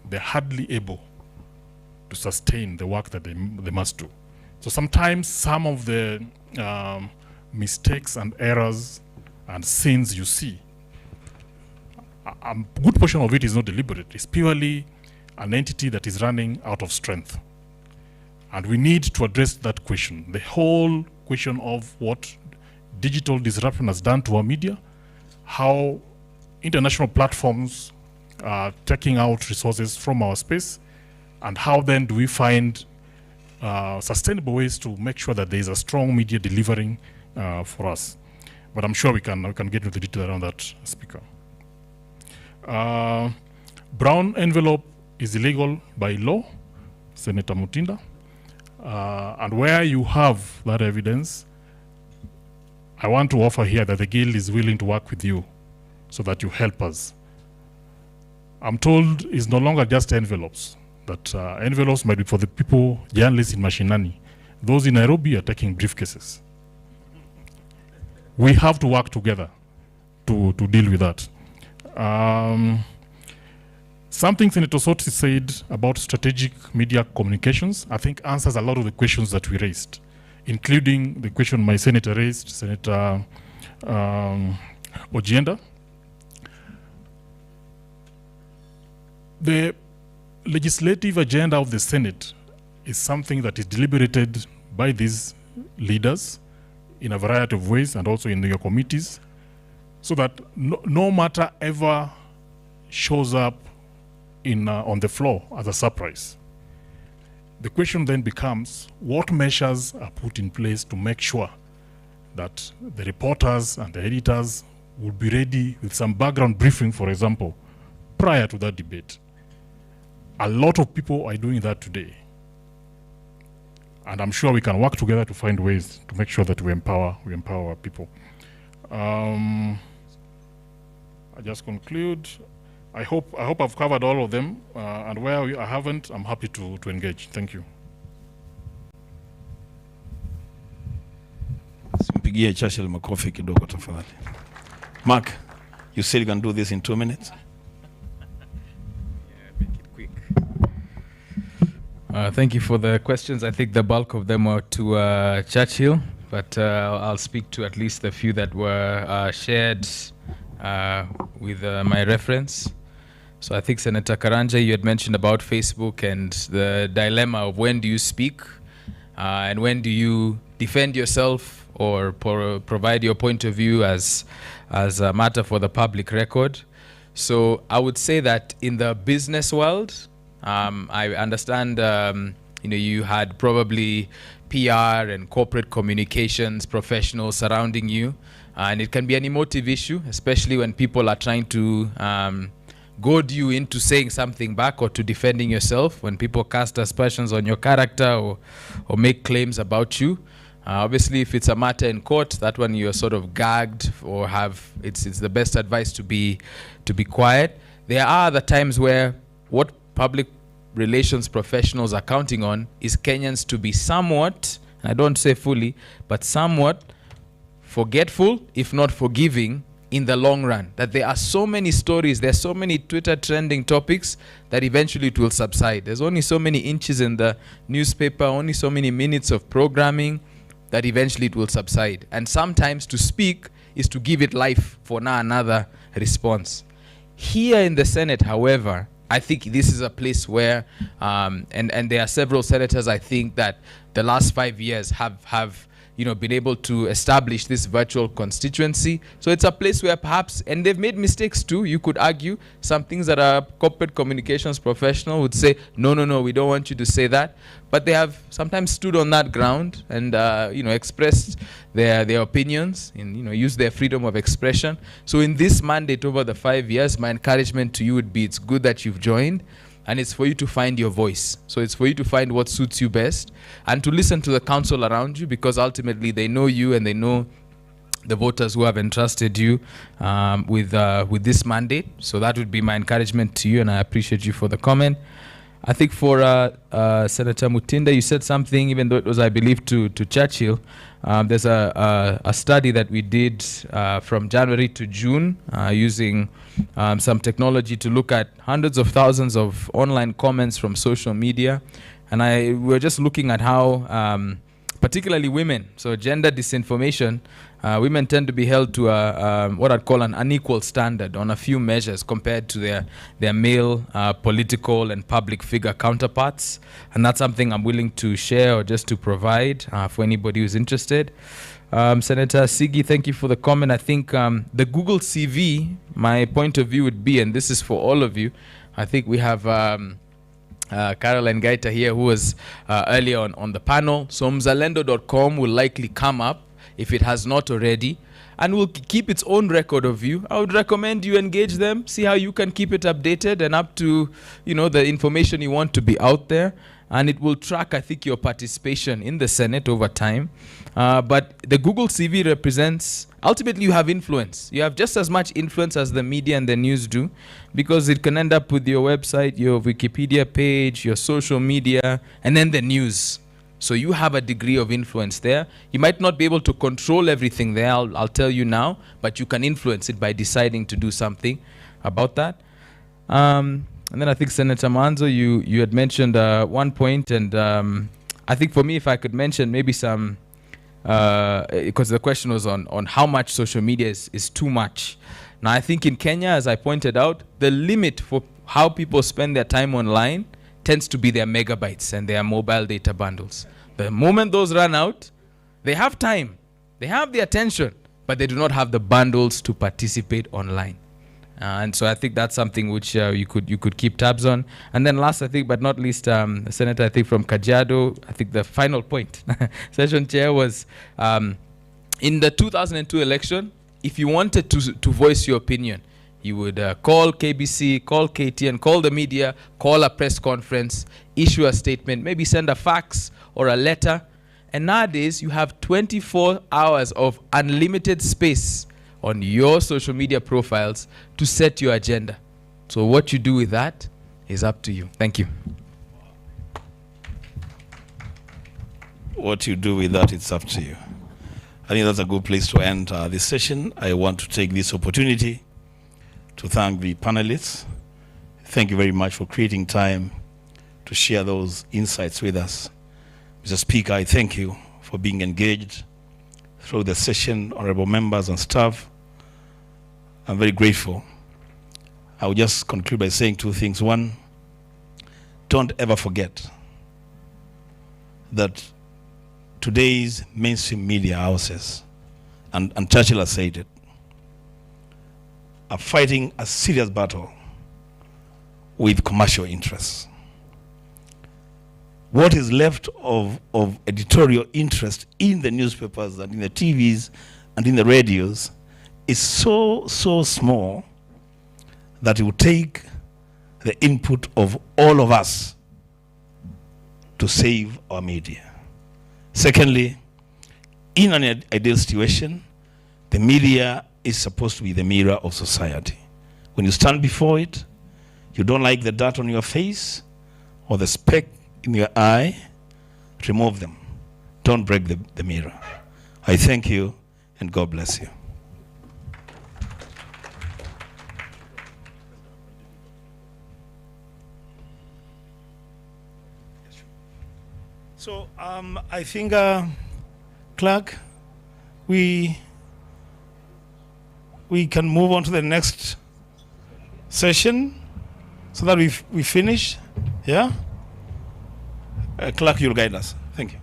S9: They're hardly able to sustain the work that they must do. So sometimes some of the mistakes and errors and sins you see, a good portion of it is not deliberate. It's purely an entity that is running out of strength. And we need to address that question. The whole question of what digital disruption has done to our media, how international platforms are taking out resources from our space, and how then do we find sustainable ways to make sure that there is a strong media delivering for us. But I'm sure we can get into the detail around that, Speaker. Brown envelope is illegal by law, Senator Mutinda. And where you have that evidence, I want to offer here that the Guild is willing to work with you so that you help us. I'm told it's no longer just envelopes, that envelopes might be for the people, journalists in Mashinani. Those in Nairobi are taking briefcases. We have to work together to deal with that. Something Senator Sotsi said about strategic media communications, I think answers a lot of the questions that we raised, including the question my senator raised, Senator Ojienda. The legislative agenda of the Senate is something that is deliberated by these leaders in a variety of ways, and also in your committees, so that no matter ever shows up on the floor as a surprise. The question then becomes, what measures are put in place to make sure that the reporters and the editors will be ready with some background briefing, for example, prior to that debate? A lot of people are doing that today. And I'm sure we can work together to find ways to make sure that we empower our people. I just conclude. I hope I've covered all of them, and where I haven't, I'm happy to engage. Thank you.
S21: Simpigie Churchill makofi kidogo tafadhali. Mark, you said you can do this in 2 minutes?
S10: Thank you for the questions. I think the bulk of them are to Churchill, but I'll speak to at least the few that were shared with my reference. So I think Senator Karanja, you had mentioned about Facebook and the dilemma of when do you speak and when do you defend yourself or provide your point of view as a matter for the public record. So I would say that in the business world, I understand you had probably PR and corporate communications professionals surrounding you, and it can be an emotive issue, especially when people are trying to goad you into saying something back or to defending yourself when people cast aspersions on your character or make claims about you. Obviously, if it's a matter in court, that one you're sort of gagged or it's the best advice to be quiet. There are other times where what public relations professionals are counting on is Kenyans to be somewhat, I don't say fully, but somewhat forgetful, if not forgiving, in the long run. That there are so many stories, there are so many Twitter trending topics that eventually it will subside. There's only so many inches in the newspaper, only so many minutes of programming that eventually it will subside. And sometimes to speak is to give it life for now another response. Here in the Senate, however, I think this is a place where, and there are several senators, I think, that the last 5 years have been able to establish this virtual constituency. So it's a place where perhaps, and they've made mistakes too, you could argue, some things that a corporate communications professional would say, no, we don't want you to say that. But they have sometimes stood on that ground and, expressed their opinions and, used their freedom of expression. So in this mandate over the 5 years, my encouragement to you would be, it's good that you've joined. And it's for you to find your voice. So it's for you to find what suits you best and to listen to the council around you, because ultimately they know you and they know the voters who have entrusted you with this mandate. So that would be my encouragement to you, and I appreciate you for the comment. I think for Senator Mutinda, you said something, even though it was, I believe, to Churchill. There's a study that we did from January to June using some technology to look at hundreds of thousands of online comments from social media. And we're just looking at how, particularly women, so gender disinformation, women tend to be held to what I'd call an unequal standard on a few measures compared to their male political and public figure counterparts. And that's something I'm willing to share or just to provide for anybody who's interested. Senator Sigi, thank you for the comment. I think the Google CV, my point of view would be, and this is for all of you, I think we have Caroline Guyton here, who was earlier on the panel. So Uzalendo.com will likely come up if it has not already, and will keep its own record of you. I would recommend you engage them, see how you can keep it updated and up to the information you want to be out there. And it will track, I think, your participation in the Senate over time. But the Google CV represents, ultimately you have influence. You have just as much influence as the media and the news do, because it can end up with your website, your Wikipedia page, your social media, and then the news. So you have a degree of influence there. You might not be able to control everything there, I'll tell you now, but you can influence it by deciding to do something about that. And then I think Senator Manzo, you had mentioned one point, and I think for me, if I could mention maybe some, because the question was on how much social media is too much. Now, I think in Kenya, as I pointed out, the limit for how people spend their time online tends to be their megabytes and their mobile data bundles. The moment those run out, they have time, they have the attention, but they do not have the bundles to participate online. And so I think that's something which you could keep tabs on. And then last, I think, but not least, Senator, I think from Kajiado, I think the final point, Session Chair, was in the 2002 election, if you wanted to voice your opinion, you would call KBC, call KTN, call the media, call a press conference, issue a statement, maybe send a fax or a letter. And nowadays, you have 24 hours of unlimited space on your social media profiles to set your agenda. So what you do with that is up to you. Thank you.
S21: What you do with that, it's up to you. I think that's a good place to end this session. I want to take this opportunity to thank the panelists. Thank you very much for creating time to share those insights with us. Mr. Speaker, I thank you for being engaged through the session, honorable members and staff. I'm very grateful. I will just conclude by saying two things. One, don't ever forget that today's mainstream media houses, and Churchill has said it, are fighting a serious battle with commercial interests. What is left of editorial interest in the newspapers and in the TVs and in the radios is so small that will take the input of all of us to save our media. Secondly, in an ideal situation, the media is supposed to be the mirror of society. When you stand before it, you don't like the dirt on your face or the speck in your eye, remove them. Don't break the mirror. I thank you, and God bless you. So I think, Clerk, we can move on to the next session so that we finish. Yeah? Clerk, you'll guide us. Thank you.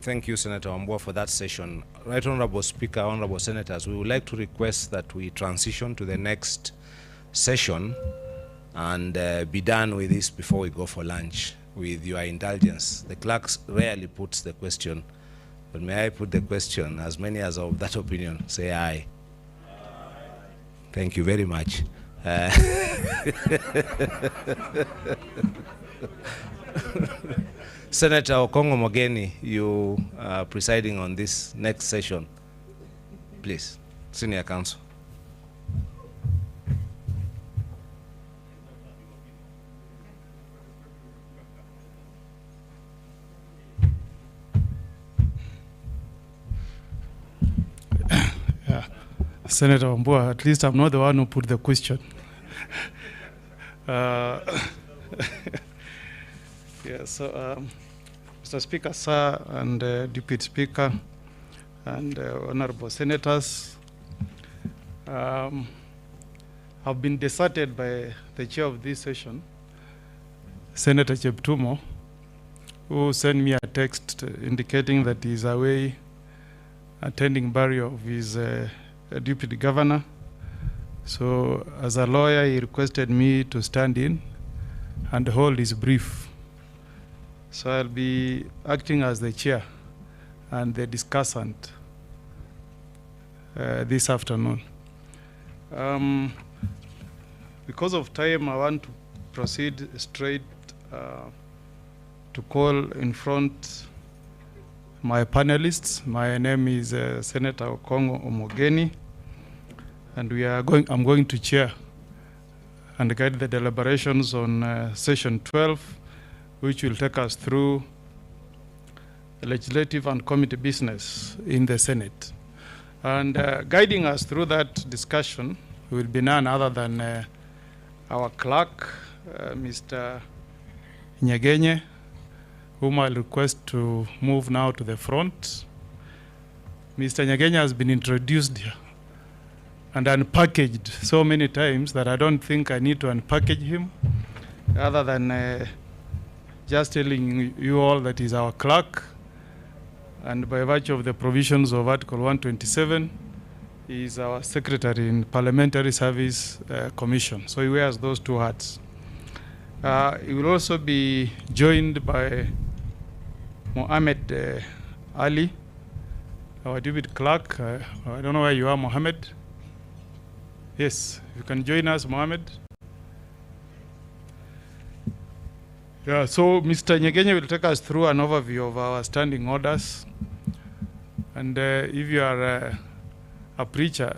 S3: Thank you, Senator Wambua, for that session. Right Honorable Speaker, Honorable Senators, we would like to request that we transition to the next session and be done with this before we go for lunch, with your indulgence. The clerk rarely puts the question, but may I put the question? As many as of that opinion, say aye. Thank you very much. Senator Okongo Mogeni, you are presiding on this next session. Please, Senior Counsel.
S5: Senator Wambua, at least I'm not the one who put the question. Yeah, so Mr. Speaker, sir, and Deputy Speaker, and Honorable Senators, I've been deserted by the chair of this session, Senator Cheptumo, who sent me a text indicating that he's away attending burial of his deputy governor. So as a lawyer, he requested me to stand in and hold his brief. So I'll be acting as the chair and the discussant this afternoon. Because of time, I want to proceed straight to call in front my panelists. My name is Senator Okongo Omogeni, and I'm going to chair and guide the deliberations on session 12, which will take us through legislative and committee business in the Senate. And guiding us through that discussion will be none other than our clerk, Mr. Nyegenye, whom I'll request to move now to the front. Mr. Nyegenye has been introduced here and unpackaged so many times that I don't think I need to unpackage him, other than just telling you all that he's our clerk, and by virtue of the provisions of Article 127, he is our secretary in Parliamentary Service Commission. So he wears those two hats. He will also be joined by Mohammed Ali, our deputy clerk. I don't know where you are, Mohammed. Yes, you can join us, Mohammed. Yeah, so Mr. Nyegenye will take us through an overview of our standing orders. And if you are a preacher,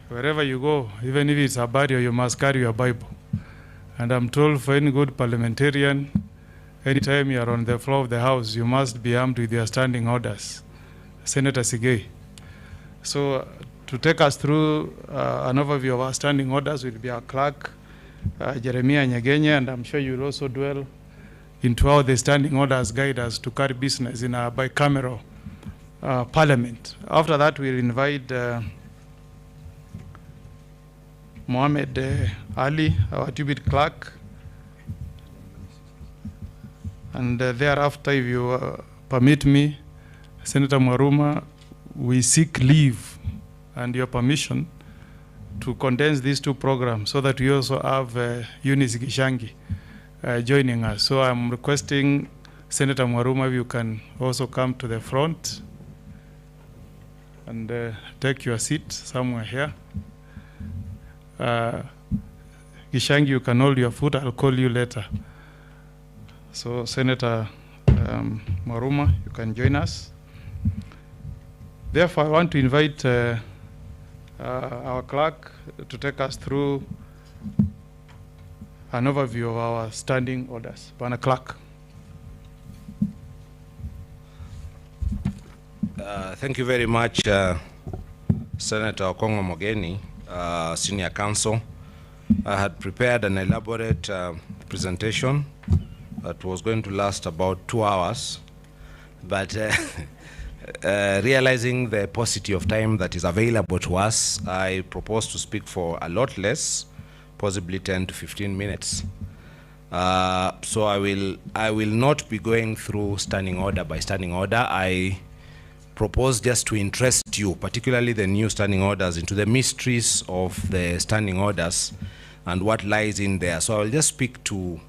S5: wherever you go, even if it's a burial, you must carry your Bible. And I'm told for any good parliamentarian, anytime you are on the floor of the House, you must be armed with your standing orders. Senator Sigei. So to take us through an overview of our standing orders will be our clerk, Jeremiah Nyegenye, and I'm sure you'll also dwell into how the standing orders guide us to carry business in a bicameral parliament. After that, we'll invite Mohammed Ali, our deputy clerk, and thereafter, if you permit me, Senator Mwaruma, we seek leave and your permission to condense these two programs so that we also have Eunice Gishangi joining us. So I'm requesting Senator Mwaruma, if you can also come to the front. and take your seat somewhere here. Gishangi, you can hold your foot. I'll call you later. So Senator Maruma, you can join us. Therefore, I want to invite our clerk to take us through an overview of our standing orders. Bwana Clerk.
S3: Thank you very much, Senator Okongo Mogeni, Senior Counsel. I had prepared an elaborate presentation that was going to last about 2 hours, but realizing the paucity of time that is available to us, I propose to speak for a lot less, possibly 10 to 15 minutes. So I will not be going through standing order by standing order. I propose just to interest you, particularly the new standing orders, into the mysteries of the standing orders and what lies in there. So I'll just speak to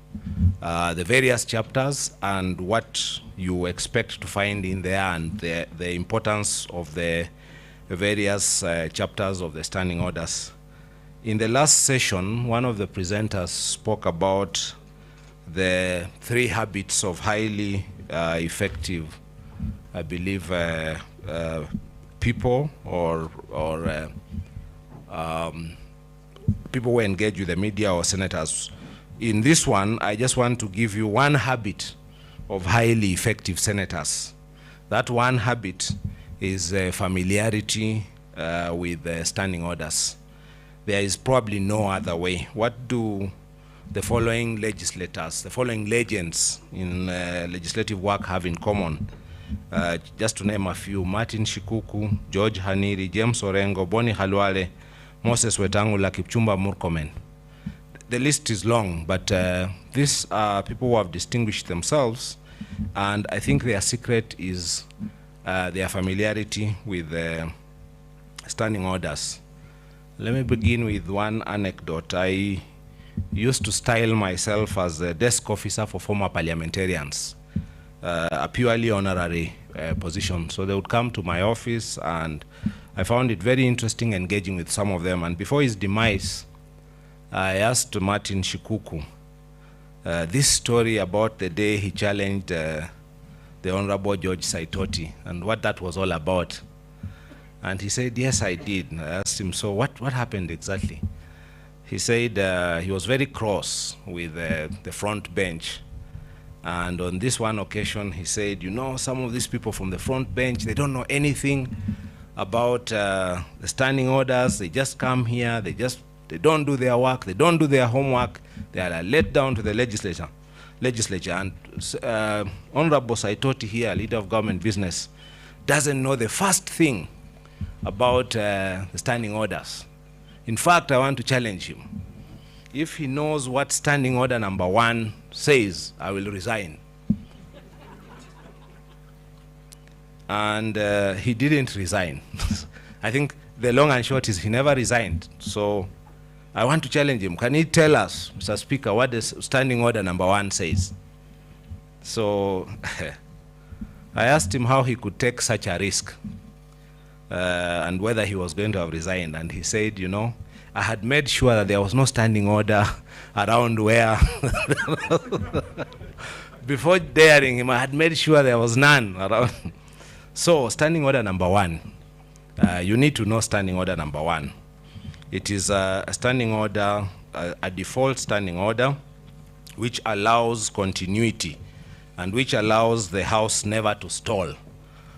S3: the various chapters and what you expect to find in there, and the importance of the various chapters of the standing orders. In the last session, one of the presenters spoke about the 3 habits of highly effective, I believe, people or people who engage with the media or senators. In this one, I just want to give you one habit of highly effective senators. That one habit is familiarity with the standing orders. There is probably no other way. What do the following legislators, the following legends in legislative work have in common? Just to name a few: Martin Shikuku, George Haniri, James Orengo, Boni Halwale, Moses Wetangula, Kipchumba Murkomen. The list is long, but these are people who have distinguished themselves, and I think their secret is their familiarity with the standing orders. Let me begin with one anecdote. I used to style myself as a desk officer for former parliamentarians, a purely honorary position. So they would come to my office, and I found it very interesting engaging with some of them. And before his demise, I asked Martin Shikuku this story about the day he challenged the Honorable George Saitoti and what that was all about. And he said, yes, I did. I asked him, so what happened exactly? He said he was very cross with the front bench. And on this one occasion, he said, you know, some of these people from the front bench, they don't know anything about the standing orders. They just come here, they don't do their work, they don't do their homework, they are let down to the legislature. And Honorable Saitoti here, leader of government business, doesn't know the first thing about the standing orders. In fact, I want to challenge him. If he knows what standing order number 1 says, I will resign. And he didn't resign. I think the long and short is he never resigned. So I want to challenge him. Can he tell us, Mr. Speaker, what the standing order number 1 says? So I asked him how he could take such a risk and whether he was going to have resigned. And he said, you know, I had made sure that there was no standing order around where, before daring him, I had made sure there was none around. So standing order number 1, you need to know standing order number 1. It is a standing order, a default standing order, which allows continuity and which allows the House never to stall.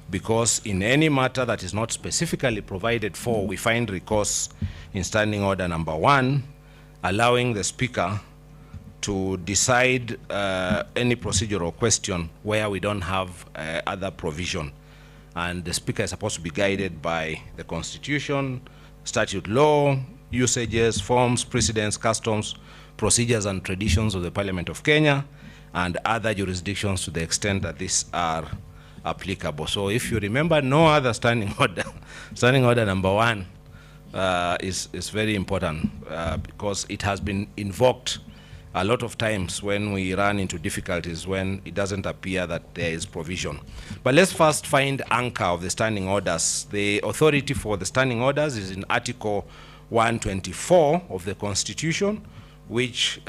S3: Because in any matter that is not specifically provided for, we find recourse in standing order number 1, allowing the Speaker to decide any procedural question where we don't have other provision. And the Speaker is supposed to be guided by the Constitution, statute law, usages, forms, precedents, customs, procedures and traditions of the Parliament of Kenya, and other jurisdictions to the extent that these are applicable. So if you remember, no other standing order number 1 is very important because it has been invoked a lot of times when we run into difficulties when it doesn't appear that there is provision. But let's first find anchor of the standing orders. The authority for the standing orders is in Article 124 of the Constitution, which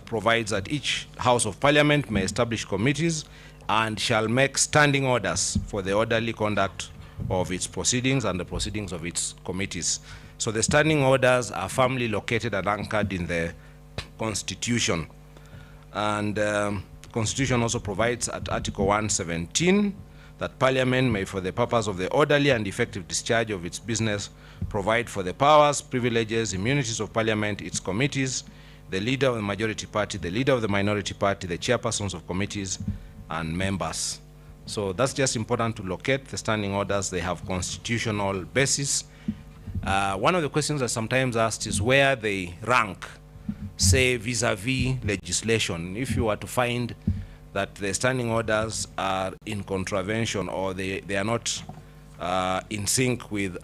S3: provides that each House of Parliament may establish committees and shall make standing orders for the orderly conduct of its proceedings and the proceedings of its committees. So the standing orders are firmly located and anchored in the Constitution. And the Constitution also provides at Article 117 that Parliament may, for the purpose of the orderly and effective discharge of its business, provide for the powers, privileges, immunities of Parliament, its committees, the leader of the majority party, the leader of the minority party, the chairpersons of committees, and members. So that's just important to locate the standing orders. They have constitutional basis. One of the questions that sometimes asked is where they rank, say, vis-a-vis legislation. If you were to find that the standing orders are in contravention or they are not in sync with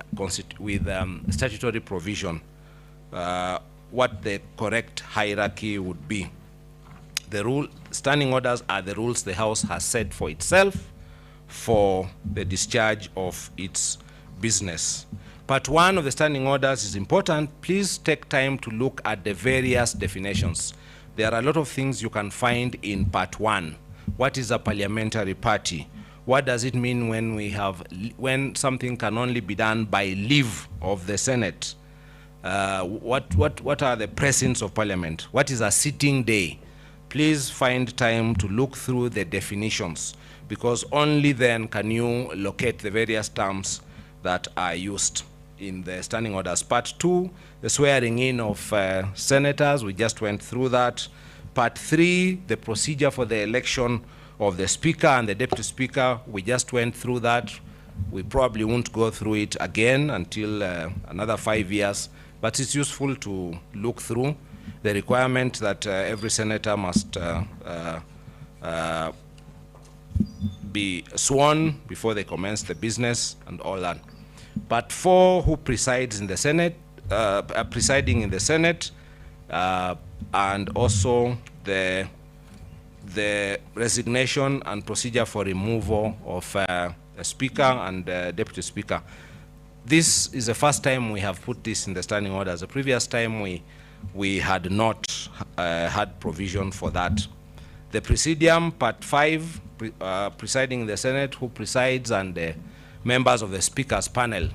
S3: statutory provision, what the correct hierarchy would be. The standing orders are the rules the House has set for itself for the discharge of its business. Part 1 of the standing orders is important. Please take time to look at the various definitions. There are a lot of things you can find in Part 1. What is a parliamentary party? What does it mean when something can only be done by leave of the Senate? What are the presence of Parliament? What is a sitting day? Please find time to look through the definitions, because only then can you locate the various terms that are used in the standing orders. Part 2, the swearing in of senators, we just went through that. Part 3, the procedure for the election of the Speaker and the Deputy Speaker, we just went through that. We probably won't go through it again until another 5 years, but it's useful to look through the requirement that every senator must be sworn before they commence the business and all that. Part 4, who presides in the Senate, presiding in the Senate, and also the resignation and procedure for removal of a Speaker and Deputy Speaker. This is the first time we have put this in the standing orders. The previous time we had not had provision for that. The Presidium, Part 5, presiding in the Senate, who presides, and the members of the Speaker's panel.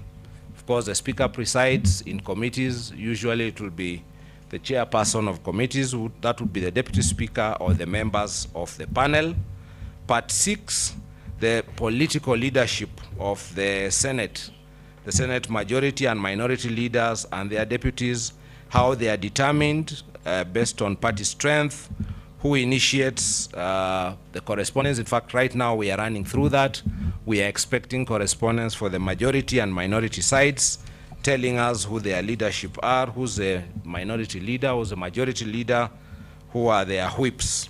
S3: Of course, the Speaker presides in committees. Usually it will be the chairperson of committees, that would be the Deputy Speaker or the members of the panel. Part 6, the political leadership of the Senate majority and minority leaders and their deputies, how they are determined based on party strength, who initiates the correspondence. In fact, right now we are running through that. We are expecting correspondence for the majority and minority sides, telling us who their leadership are, who's the minority leader, who's the majority leader, who are their whips.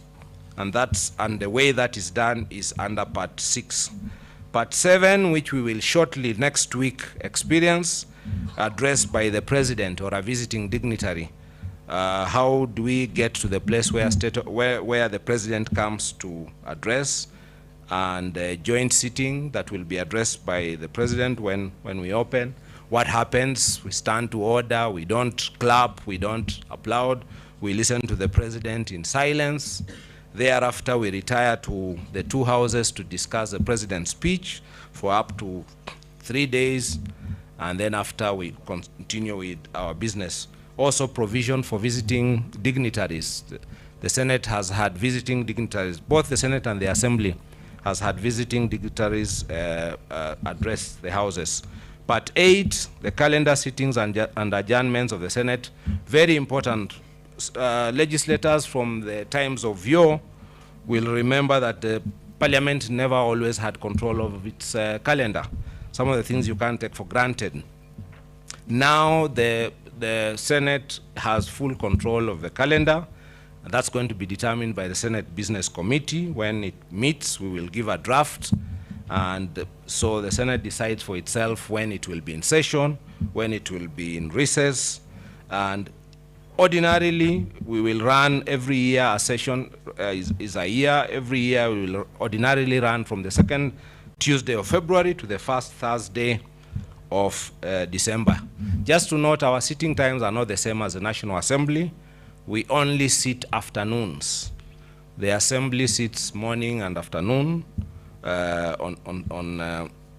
S3: And the way that is done is under Part 6. Part 7, which we will shortly next week experience, addressed by the President or a visiting dignitary. How do we get to the place where the President comes to address, and a joint sitting that will be addressed by the President when we open? What happens? We stand to order, we don't clap, we don't applaud, we listen to the President in silence. Thereafter, we retire to the two houses to discuss the President's speech for up to 3 days, and then after we continue with our business. Also provision for visiting dignitaries. The Senate has had visiting dignitaries. Both the Senate and the Assembly has had visiting dignitaries address the houses. Part 8, the calendar sittings and adjournments of the Senate. Very important. Legislators from the times of yore will remember that the Parliament never always had control of its calendar. Some of the things you can't take for granted. Now the Senate has full control of the calendar, and that's going to be determined by the Senate Business Committee. When it meets, we will give a draft, and so the Senate decides for itself when it will be in session, when it will be in recess, and Ordinarily, we will run every year, a session is a year. Every year we will ordinarily run from the second Tuesday of February to the first Thursday of December. Just to note, our sitting times are not the same as the National Assembly. We only sit afternoons. The Assembly sits morning and afternoon.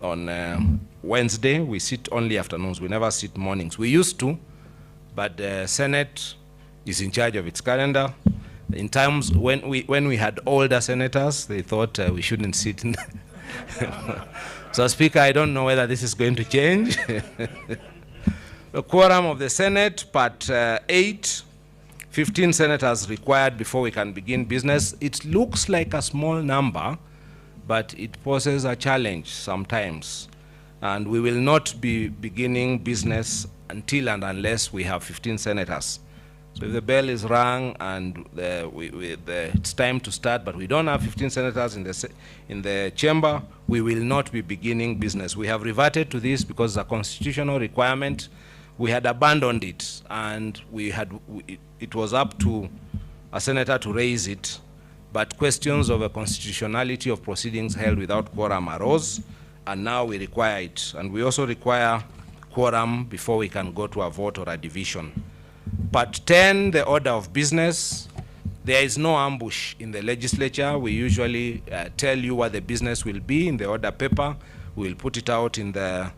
S3: On Wednesday, we sit only afternoons. We never sit mornings. We used to, but the Senate is in charge of its calendar. In times when we had older senators, they thought we shouldn't sit in So, Speaker, I don't know whether this is going to change. The quorum of the Senate, part 8, 15 senators required before we can begin business. It looks like a small number, but it poses a challenge sometimes. And we will not be beginning business until and unless we have 15 senators. So if the bell is rung and it's time to start, but we don't have 15 senators in the chamber, we will not be beginning business. We have reverted to this because it's a constitutional requirement. We had abandoned it, and it was up to a senator to raise it, but questions of the constitutionality of proceedings held without quorum arose, and now we require it. And we also require quorum before we can go to a vote or a division. Part 10, the order of business. There is no ambush in the legislature. We usually tell you what the business will be in the order paper. We will put it out in the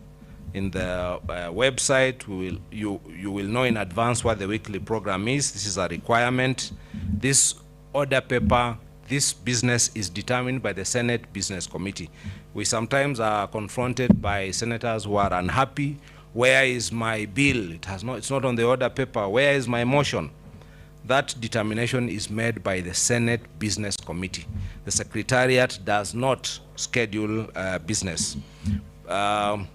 S3: website. You will know in advance what the weekly program is. This is a requirement. This order paper, this business is determined by the Senate Business Committee. We sometimes are confronted by senators who are unhappy. Where is my bill? It's not on the order paper. Where is my motion? That determination is made by the Senate Business Committee. The Secretariat does not schedule business. The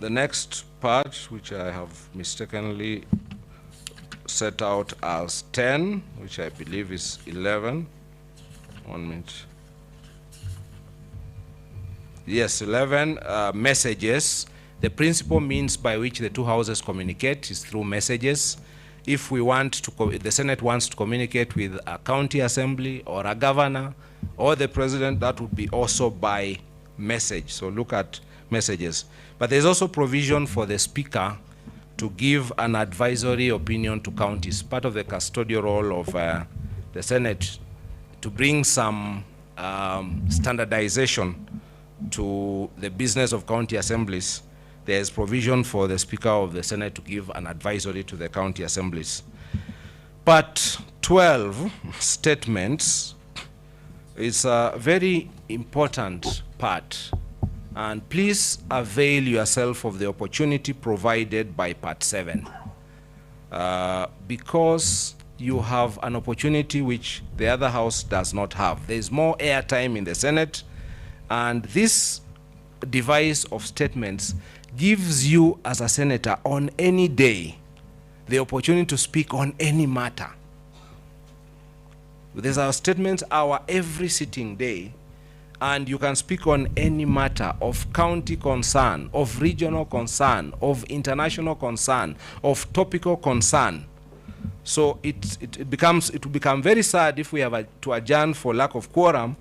S3: next part, which I have mistakenly set out as 10, which I believe is 11. 1 minute. Yes, 11 messages. The principal means by which the two houses communicate is through messages. If we want to, the Senate wants to communicate with a county assembly or a governor or the president, that would be also by message. So look at messages. But there's also provision for the speaker to give an advisory opinion to counties, part of the custodial role of the Senate, to bring some standardization to the business of county assemblies. There is provision for the Speaker of the Senate to give an advisory to the county assemblies. Part 12, statements, is a very important part. And please avail yourself of the opportunity provided by Part 7. Because you have an opportunity which the other house does not have. There is more airtime in the Senate, and this device of statements gives you as a senator on any day the opportunity to speak on any matter. There's our statements every sitting day, and you can speak on any matter of county concern, of regional concern, of international concern, of topical concern. So it will become very sad if we have to adjourn for lack of quorum,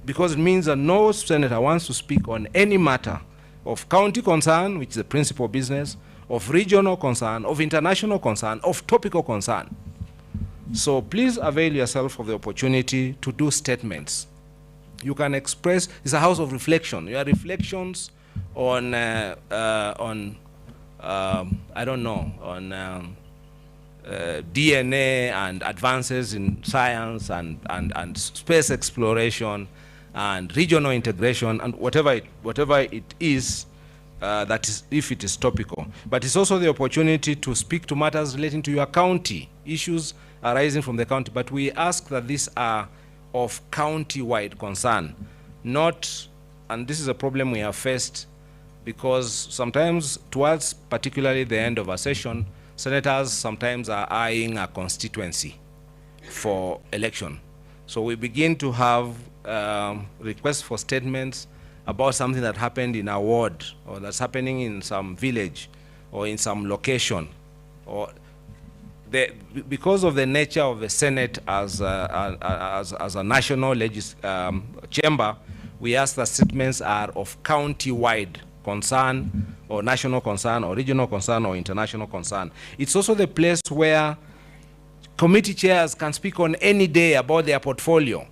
S3: because it means that no senator wants to speak on any matter of county concern, which is the principal business, of regional concern, of international concern, of topical concern. So please avail yourself of the opportunity to do statements. You can express, it's a house of reflection. Your reflections on, I don't know, on DNA and advances in science and space exploration and regional integration and whatever it is, that is, if it is topical. But it's also the opportunity to speak to matters relating to your county, issues arising from the county. But we ask that these are of county-wide concern, not, and this is a problem we have faced, because sometimes towards particularly the end of a session, senators sometimes are eyeing a constituency for election. So we begin to have requests for statements about something that happened in a ward, or that's happening in some village, or in some location. Or because of the nature of the Senate as a national chamber, we ask that statements are of county-wide concern, or national concern, or regional concern, or international concern. It's also the place where committee chairs can speak on any day about their portfolio.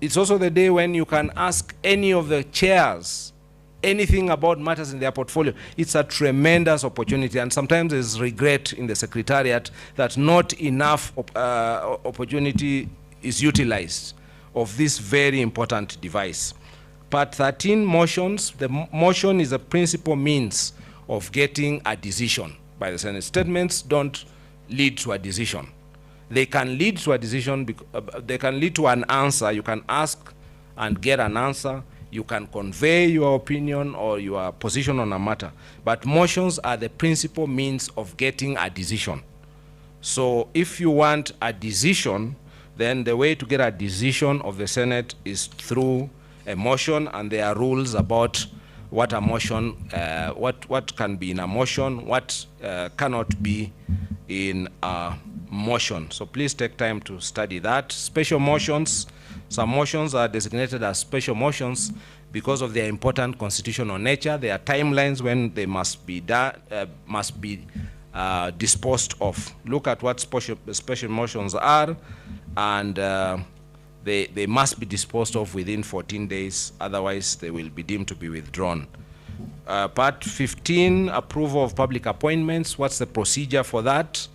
S3: It's also the day when you can ask any of the chairs anything about matters in their portfolio. It's a tremendous opportunity, and sometimes there's regret in the Secretariat that not enough opportunity is utilized of this very important device. Part 13, motions. The motion is a principal means of getting a decision by the Senate. Statements don't lead to a decision. They can lead to a decision, they can lead to an answer. You can ask and get an answer. You can convey your opinion or your position on a matter. But motions are the principal means of getting a decision. So if you want a decision, then the way to get a decision of the Senate is through a motion, and there are rules about what a motion, what can be in a motion, what cannot be in a motion. So please take time to study that. Special motions, some motions are designated as special motions because of their important constitutional nature. There are timelines when they must be disposed of. Look at what special motions are, and they must be disposed of within 14 days, otherwise they will be deemed to be withdrawn. Part 15, approval of public appointments. What's the procedure for that?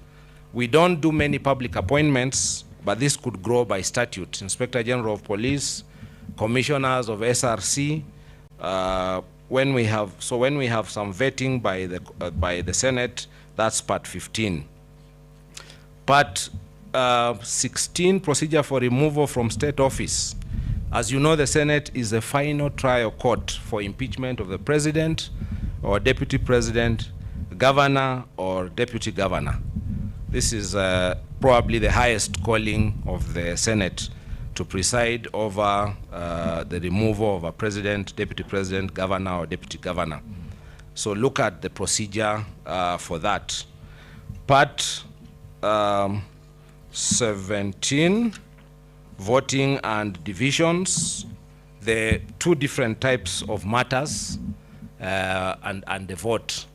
S3: We don't do many public appointments, but this could grow by statute. Inspector General of Police, commissioners of SRC, when we have some vetting by the Senate, that's part 15. Part 16, procedure for removal from state office. As you know, the Senate is the final trial court for impeachment of the president or deputy president, governor or deputy governor. This is probably the highest calling of the Senate, to preside over the removal of a president, deputy president, governor or deputy governor. So look at the procedure for that. Part 17, voting and divisions. The two different types of matters and the vote.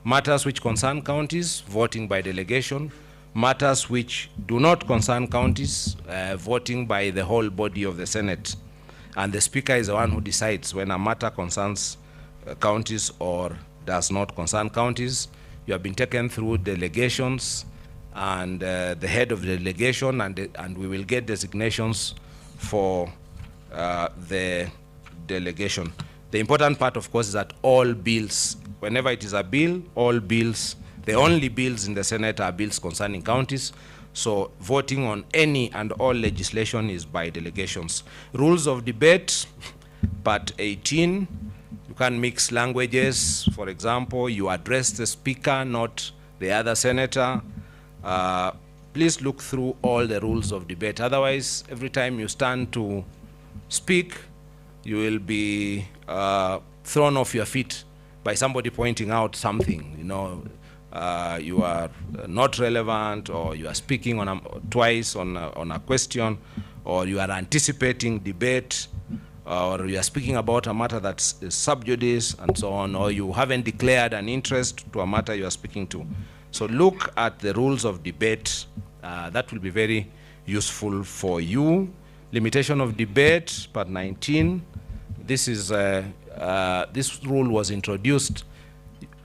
S3: Matters which concern counties, voting by delegation. Matters which do not concern counties, voting by the whole body of the Senate. And the Speaker is the one who decides when a matter concerns counties or does not concern counties. You have been taken through delegations, and the head of the delegation, and we will get designations for the delegation. The important part, of course, is that all bills, whenever it is a bill, all bills, the only bills in the Senate are bills concerning counties. So voting on any and all legislation is by delegations. Rules of debate, part 18, you can mix languages. For example, you address the Speaker, not the other senator. Please look through all the rules of debate. Otherwise, every time you stand to speak, you will be thrown off your feet by somebody pointing out something. You know, you are not relevant, or you are speaking twice on a question, or you are anticipating debate, or you are speaking about a matter that's sub judice and so on, or you haven't declared an interest to a matter you are speaking to. So look at the rules of debate. That will be very useful for you. Limitation of debate, part 19. This is this rule was introduced.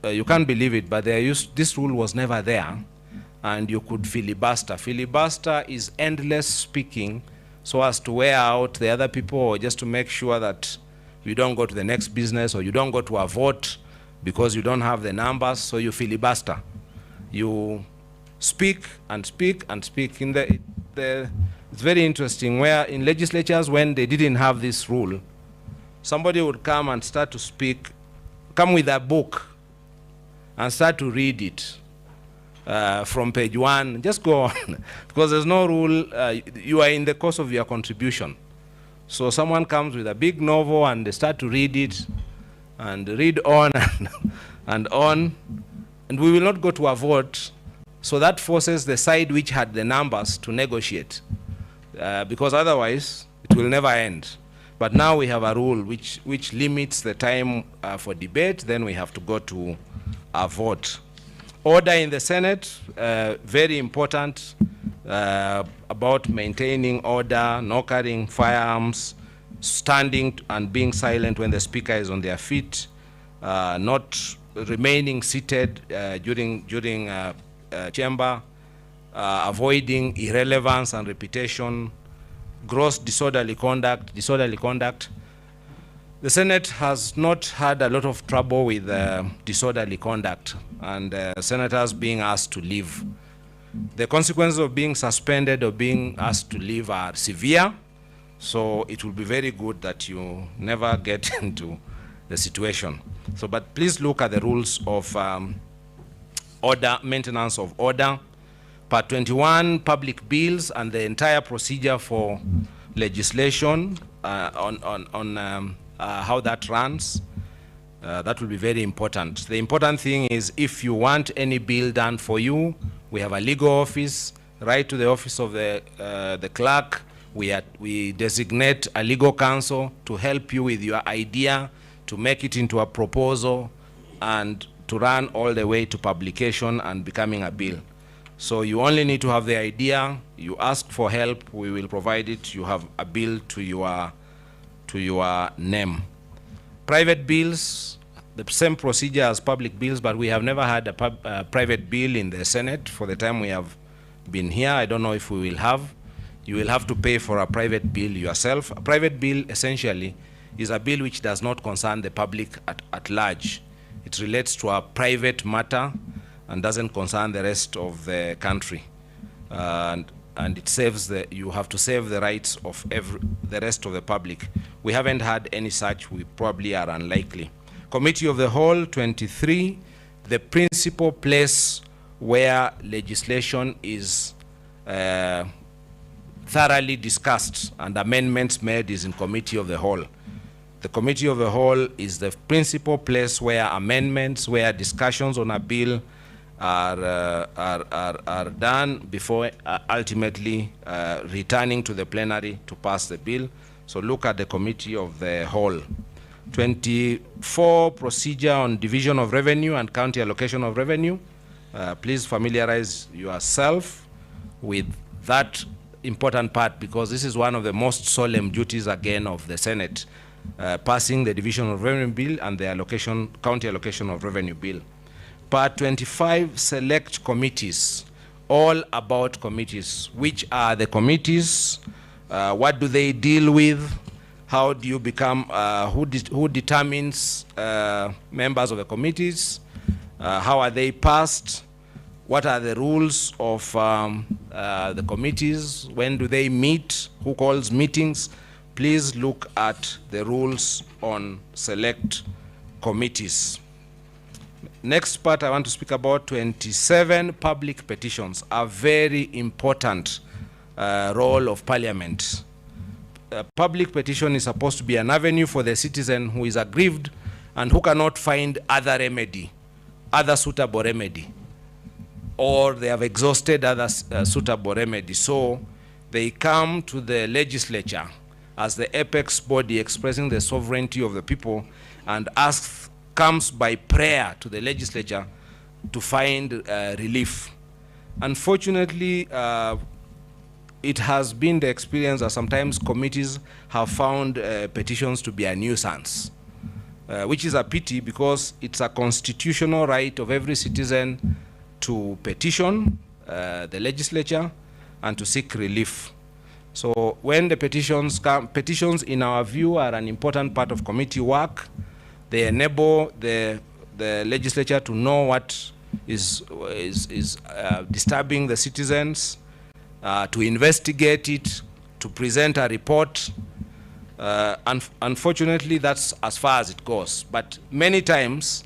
S3: You can't believe it, but this rule was never there, and you could filibuster. Filibuster is endless speaking so as to wear out the other people, or just to make sure that you don't go to the next business, or you don't go to a vote because you don't have the numbers, so you filibuster. You speak and speak and speak. It's very interesting, where in legislatures, when they didn't have this rule, somebody would come and start to speak, come with a book and start to read it from page 1. Just go on, because there's no rule. You are in the course of your contribution. So someone comes with a big novel and they start to read it and read on and on. And we will not go to a vote So that forces the side which had the numbers to negotiate, because otherwise it will never end. But now we have a rule which limits the time for debate, then we have to go to a vote. Order in the Senate, very important, about maintaining order, no carrying firearms, standing and being silent when the speaker is on their feet, not remaining seated during chamber, avoiding irrelevance and repetition, gross disorderly conduct. The Senate has not had a lot of trouble with disorderly conduct and senators being asked to leave. The consequences of being suspended or being asked to leave are severe, so it will be very good that you never get into the situation. So, but please look at the rules of order, maintenance of order. Part 21, public bills and the entire procedure for legislation on how that runs. That will be very important. The important thing is if you want any bill done for you, we have a legal office, write to the office of the clerk. We designate a legal counsel to help you with your idea, to make it into a proposal, and to run all the way to publication and becoming a bill. So you only need to have the idea, you ask for help, we will provide it, you have a bill to your name. Private bills, the same procedure as public bills, but we have never had a private bill in the Senate for the time we have been here. I don't know if we will have. You will have to pay for a private bill yourself. A private bill essentially is a bill which does not concern the public at large. It relates to a private matter and doesn't concern the rest of the country. And it saves you have to save the rights of the rest of the public. We haven't had any such, we probably are unlikely. Committee of the Whole, 23, the principal place where legislation is thoroughly discussed and amendments made is in Committee of the Whole. The Committee of the Whole is the principal place where amendments, where discussions on a bill are done before ultimately returning to the plenary to pass the bill. So look at the Committee of the Whole. 24, procedure on division of revenue and county allocation of revenue. Please familiarize yourself with that important part, because this is one of the most solemn duties again of the Senate, passing the division of revenue bill and the county allocation of revenue bill. Part 25, select committees, all about committees. Which are the committees? What do they deal with? How do you become, who determines members of the committees? How are they passed? What are the rules of the committees? When do they meet? Who calls meetings? Please look at the rules on select committees. Next part I want to speak about 27, public petitions, a very important role of Parliament. Public petition is supposed to be an avenue for the citizen who is aggrieved and who cannot find other remedy, other suitable remedy, or they have exhausted other suitable remedy. So they come to the legislature as the apex body expressing the sovereignty of the people and comes by prayer to the legislature to find relief. Unfortunately, it has been the experience that sometimes committees have found petitions to be a nuisance, which is a pity, because it's a constitutional right of every citizen to petition the legislature and to seek relief. So when the petitions come, petitions in our view are an important part of committee work. They enable the legislature to know what is disturbing the citizens, to investigate it, to present a report. Unfortunately, that's as far as it goes. But many times,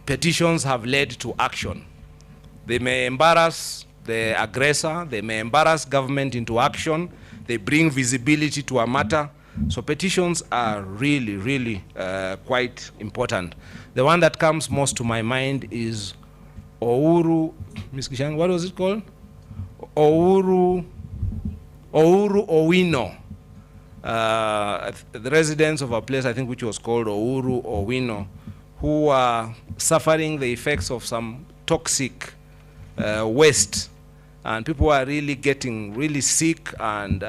S3: petitions have led to action. They may embarrass the aggressor, they may embarrass government into action, they bring visibility to a matter. So petitions are really, really quite important. The one that comes most to my mind is Ouru, Ms. Kishang, what was it called? Ouru Owino. The residents of a place, I think, which was called Ouru Owino, who are suffering the effects of some toxic waste. And people are really getting really sick, and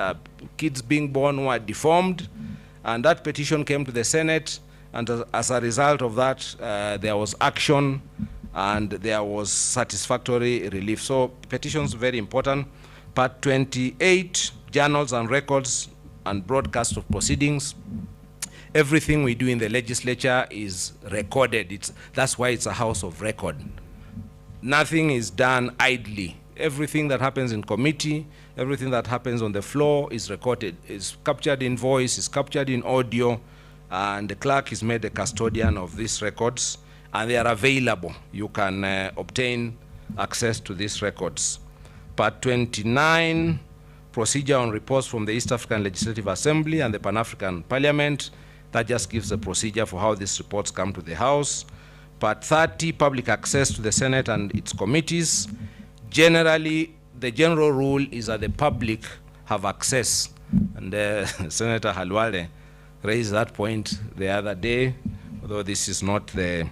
S3: kids being born who are deformed. And that petition came to the Senate, and as a result of that, there was action, and there was satisfactory relief. So petitions very important. Part 28, journals and records and broadcast of proceedings. Everything we do in the legislature is recorded. That's why it's a house of record. Nothing is done idly. Everything that happens in committee, everything that happens on the floor is recorded, is captured in voice, is captured in audio, and the clerk is made the custodian of these records, and they are available. You can obtain access to these records. Part 29, procedure on reports from the East African Legislative Assembly and the Pan-African Parliament. That just gives the procedure for how these reports come to the House. Part 30, public access to the Senate and its committees. Generally, the general rule is that the public have access. And Senator Halwale raised that point the other day, although this is not the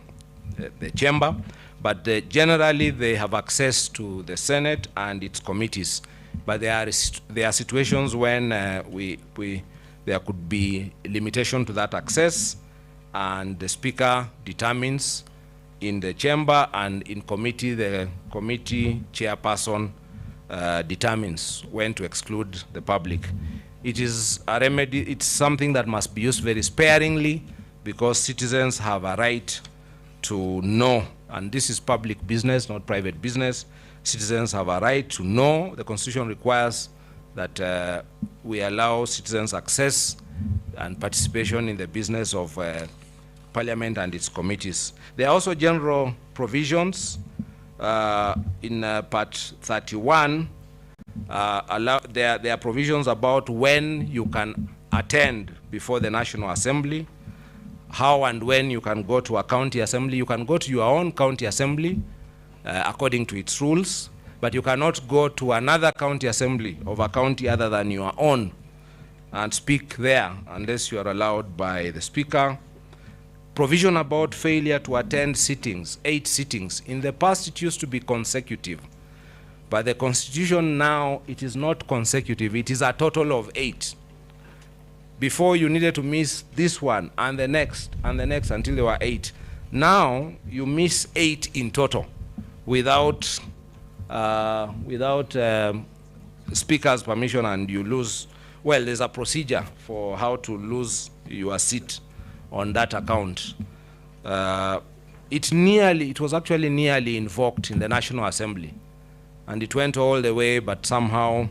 S3: chamber. But generally, they have access to the Senate and its committees. But there are situations when there could be limitation to that access, and the Speaker determines in the chamber, and in committee, the committee chairperson determines when to exclude the public. It is a remedy, it's something that must be used very sparingly, because citizens have a right to know, and this is public business, not private business. Citizens have a right to know. The Constitution requires that we allow citizens access and participation in the business of Parliament and its committees. There are also general provisions in Part 31. There are provisions about when you can attend before the National Assembly, how and when you can go to a county assembly. You can go to your own county assembly according to its rules, but you cannot go to another county assembly of a county other than your own and speak there unless you are allowed by the Speaker. Provision about failure to attend sittings, 8 sittings. In the past, it used to be consecutive. But the Constitution now, it is not consecutive. It is a total of 8. Before, you needed to miss this one and the next until there were 8. Now, you miss 8 in total without Speaker's permission, and you lose. Well, there's a procedure for how to lose your seat on that account. It was actually nearly invoked in the National Assembly, and it went all the way, but somehow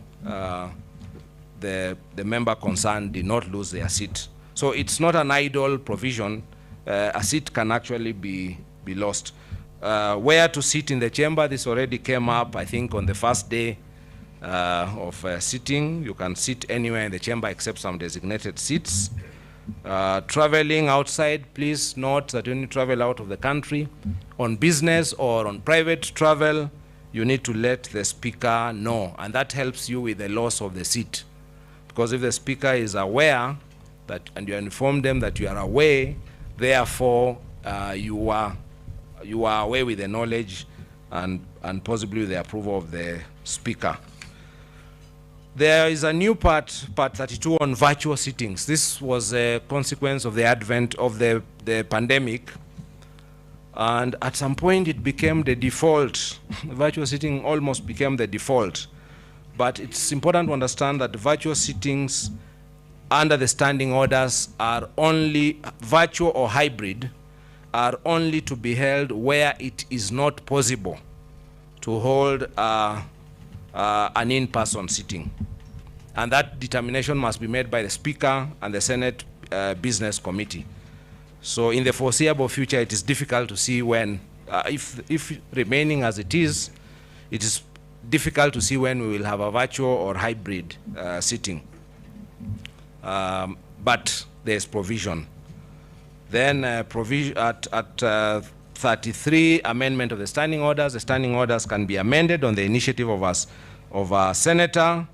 S3: the member concerned did not lose their seat. So it's not an idle provision. A seat can actually be lost. Where to sit in the chamber, this already came up, I think, on the first day of sitting. You can sit anywhere in the chamber except some designated seats. Traveling outside, please note that when you travel out of the country on business or on private travel, you need to let the Speaker know, and that helps you with the loss of the seat. Because if the Speaker is aware that, and you inform them that you are away, therefore you are away with the knowledge and possibly with the approval of the Speaker. There is a new part 32 on virtual sittings. This was a consequence of the advent of the pandemic. And at some point it became the default. Virtual sitting almost became the default. But it's important to understand that virtual sittings under the standing orders are only virtual or hybrid, are only to be held where it is not possible to hold an in-person sitting. And that determination must be made by the Speaker and the Senate Business Committee. So in the foreseeable future, it is difficult to see when, if remaining as it is difficult to see when we will have a virtual or hybrid sitting. But there's provision. Then at 33, amendment of the standing orders. The standing orders can be amended on the initiative of a senator,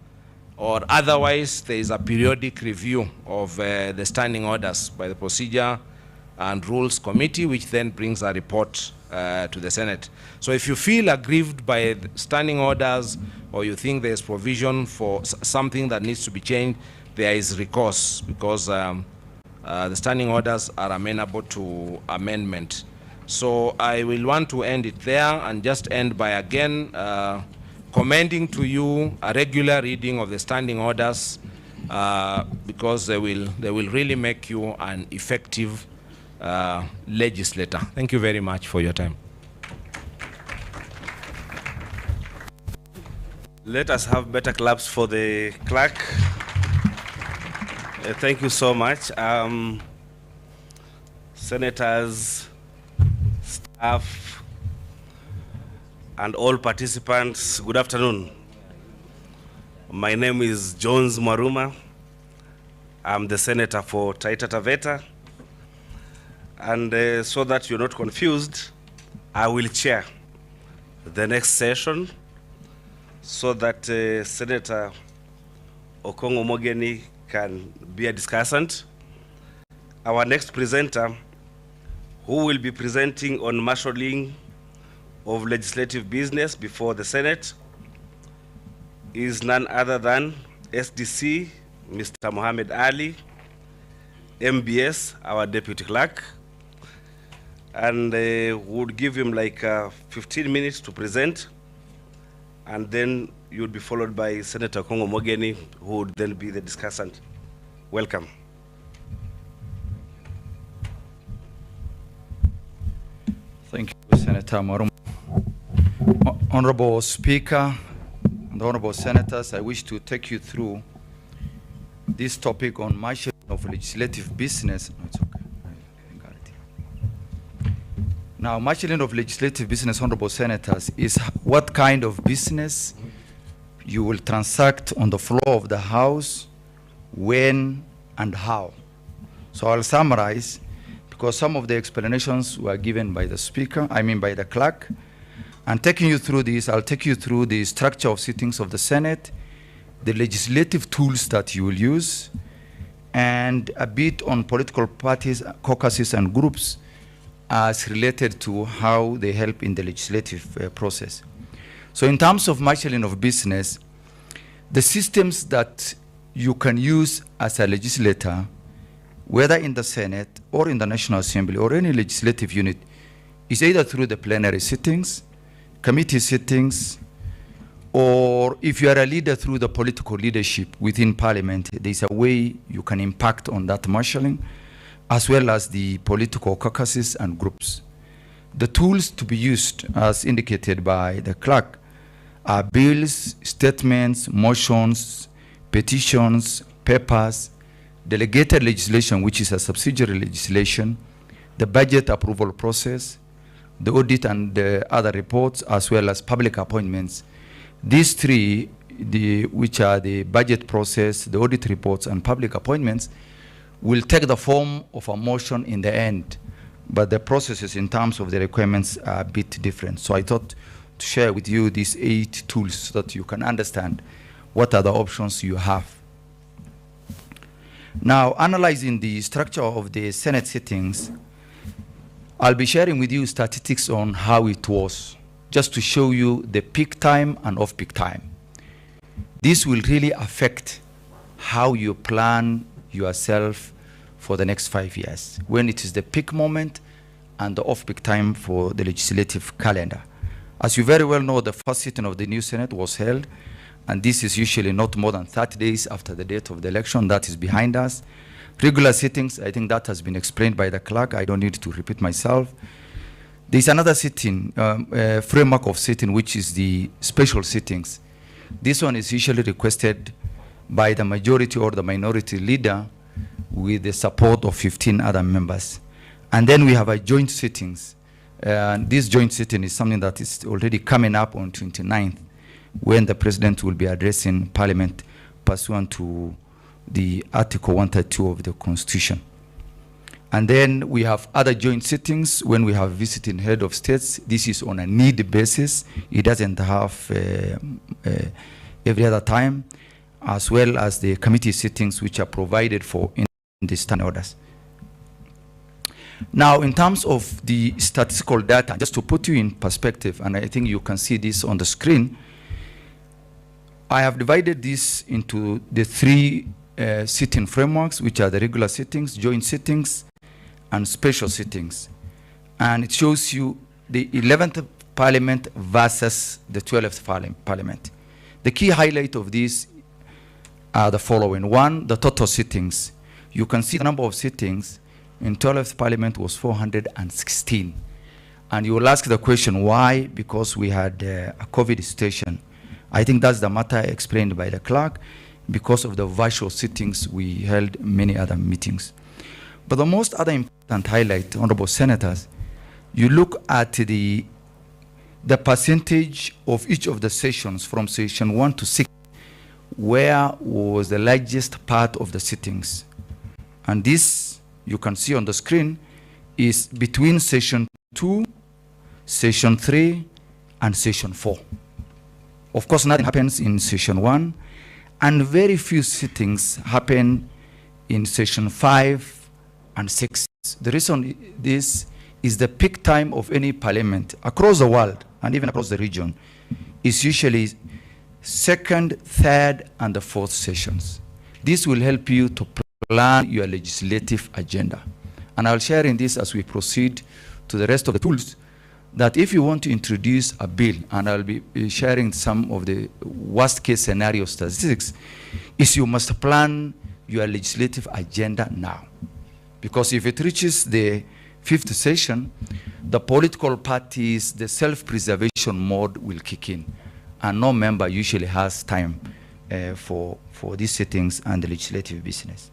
S3: or otherwise there is a periodic review of the standing orders by the Procedure and Rules Committee, which then brings a report to the Senate. So if you feel aggrieved by the standing orders, or you think there's provision for something that needs to be changed, there is recourse, because the standing orders are amenable to amendment. So I will want to end it there, and just end by again commending to you a regular reading of the standing orders, because they will really make you an effective legislator. Thank you very much for your time.
S4: Let us have better claps for the clerk. Thank you so much. Senators, staff, and all participants, good afternoon. My name is Jones Maruma. I'm the senator for Taita Taveta. And so that you're not confused, I will chair the next session so that Senator Okongo Mogeni can be a discussant. Our next presenter, who will be presenting on marshalling of legislative business before the Senate, is none other than SDC, Mr. Mohammed Ali, MBS, our deputy clerk, and would give him like 15 minutes to present, and then you would be followed by Senator Okongo Mogeni, who would then be the discussant. Welcome.
S6: Thank you, Senator Marum. Honorable Speaker and Honorable Senators, I wish to take you through this topic on marshalling of legislative business. No, it's okay. I got it. Now, marshalling of legislative business, Honorable Senators, is what kind of business you will transact on the floor of the House, when and how. So I'll summarize, because some of the explanations were given by the Speaker, by the clerk. And taking you through this, I'll take you through the structure of sittings of the Senate, the legislative tools that you will use, and a bit on political parties, caucuses, and groups as related to how they help in the legislative process. So in terms of marshalling of business, the systems that you can use as a legislator, whether in the Senate or in the National Assembly or any legislative unit, is either through the plenary sittings, committee sittings, or if you are a leader through the political leadership within Parliament, there's a way you can impact on that marshalling, as well as the political caucuses and groups. The tools to be used, as indicated by the clerk, are bills, statements, motions, petitions, papers, delegated legislation, which is a subsidiary legislation, the budget approval process, the audit and the other reports, as well as public appointments. These three, which are the budget process, the audit reports, and public appointments, will take the form of a motion in the end, but the processes in terms of the requirements are a bit different. So I thought to share with you these 8 tools so that you can understand what are the options you have. Now, analyzing the structure of the Senate sittings, I'll be sharing with you statistics on how it was, just to show you the peak time and off-peak time. This will really affect how you plan yourself for the next 5 years, when it is the peak moment and the off-peak time for the legislative calendar. As you very well know, the first sitting of the new Senate was held, and this is usually not more than 30 days after the date of the election. That is behind us. Regular sittings, I think that has been explained by the clerk. I don't need to repeat myself. There's another sitting, framework of sitting, which is the special sittings. This one is usually requested by the majority or the minority leader with the support of 15 other members. And then we have a joint sittings. This joint sitting is something that is already coming up on 29th, when the President will be addressing Parliament pursuant to the Article 132 of the Constitution. And then we have other joint sittings when we have visiting head of states. This is on a need basis. It doesn't have every other time, as well as the committee sittings which are provided for in the standing orders. Now, in terms of the statistical data, just to put you in perspective, and I think you can see this on the screen, I have divided this into the three sitting frameworks, which are the regular sittings, joint sittings, and special sittings. And it shows you the 11th Parliament versus the 12th Parliament. The key highlight of this are the following. One, the total sittings. You can see the number of sittings in 12th Parliament was 416. And you will ask the question, why? Because we had a COVID situation. I think that's the matter explained by the clerk. Because of the virtual sittings, we held many other meetings. But the most other important highlight, honorable senators, you look at the percentage of each of the sessions from session 1 to 6, where was the largest part of the sittings. And this, you can see on the screen, is between session 2, session 3, and session 4. Of course, nothing happens in session 1, and very few sittings happen in session 5 and 6. The reason this is the peak time of any parliament across the world and even across the region is usually second, third, and the fourth sessions. This will help you to plan your legislative agenda. And I'll share in this as we proceed to the rest of the tools, that if you want to introduce a bill, and I'll be sharing some of the worst case scenario statistics, is you must plan your legislative agenda now. Because if it reaches the 5th session, the political parties, the self-preservation mode will kick in. And no member usually has time for these sittings and the legislative business.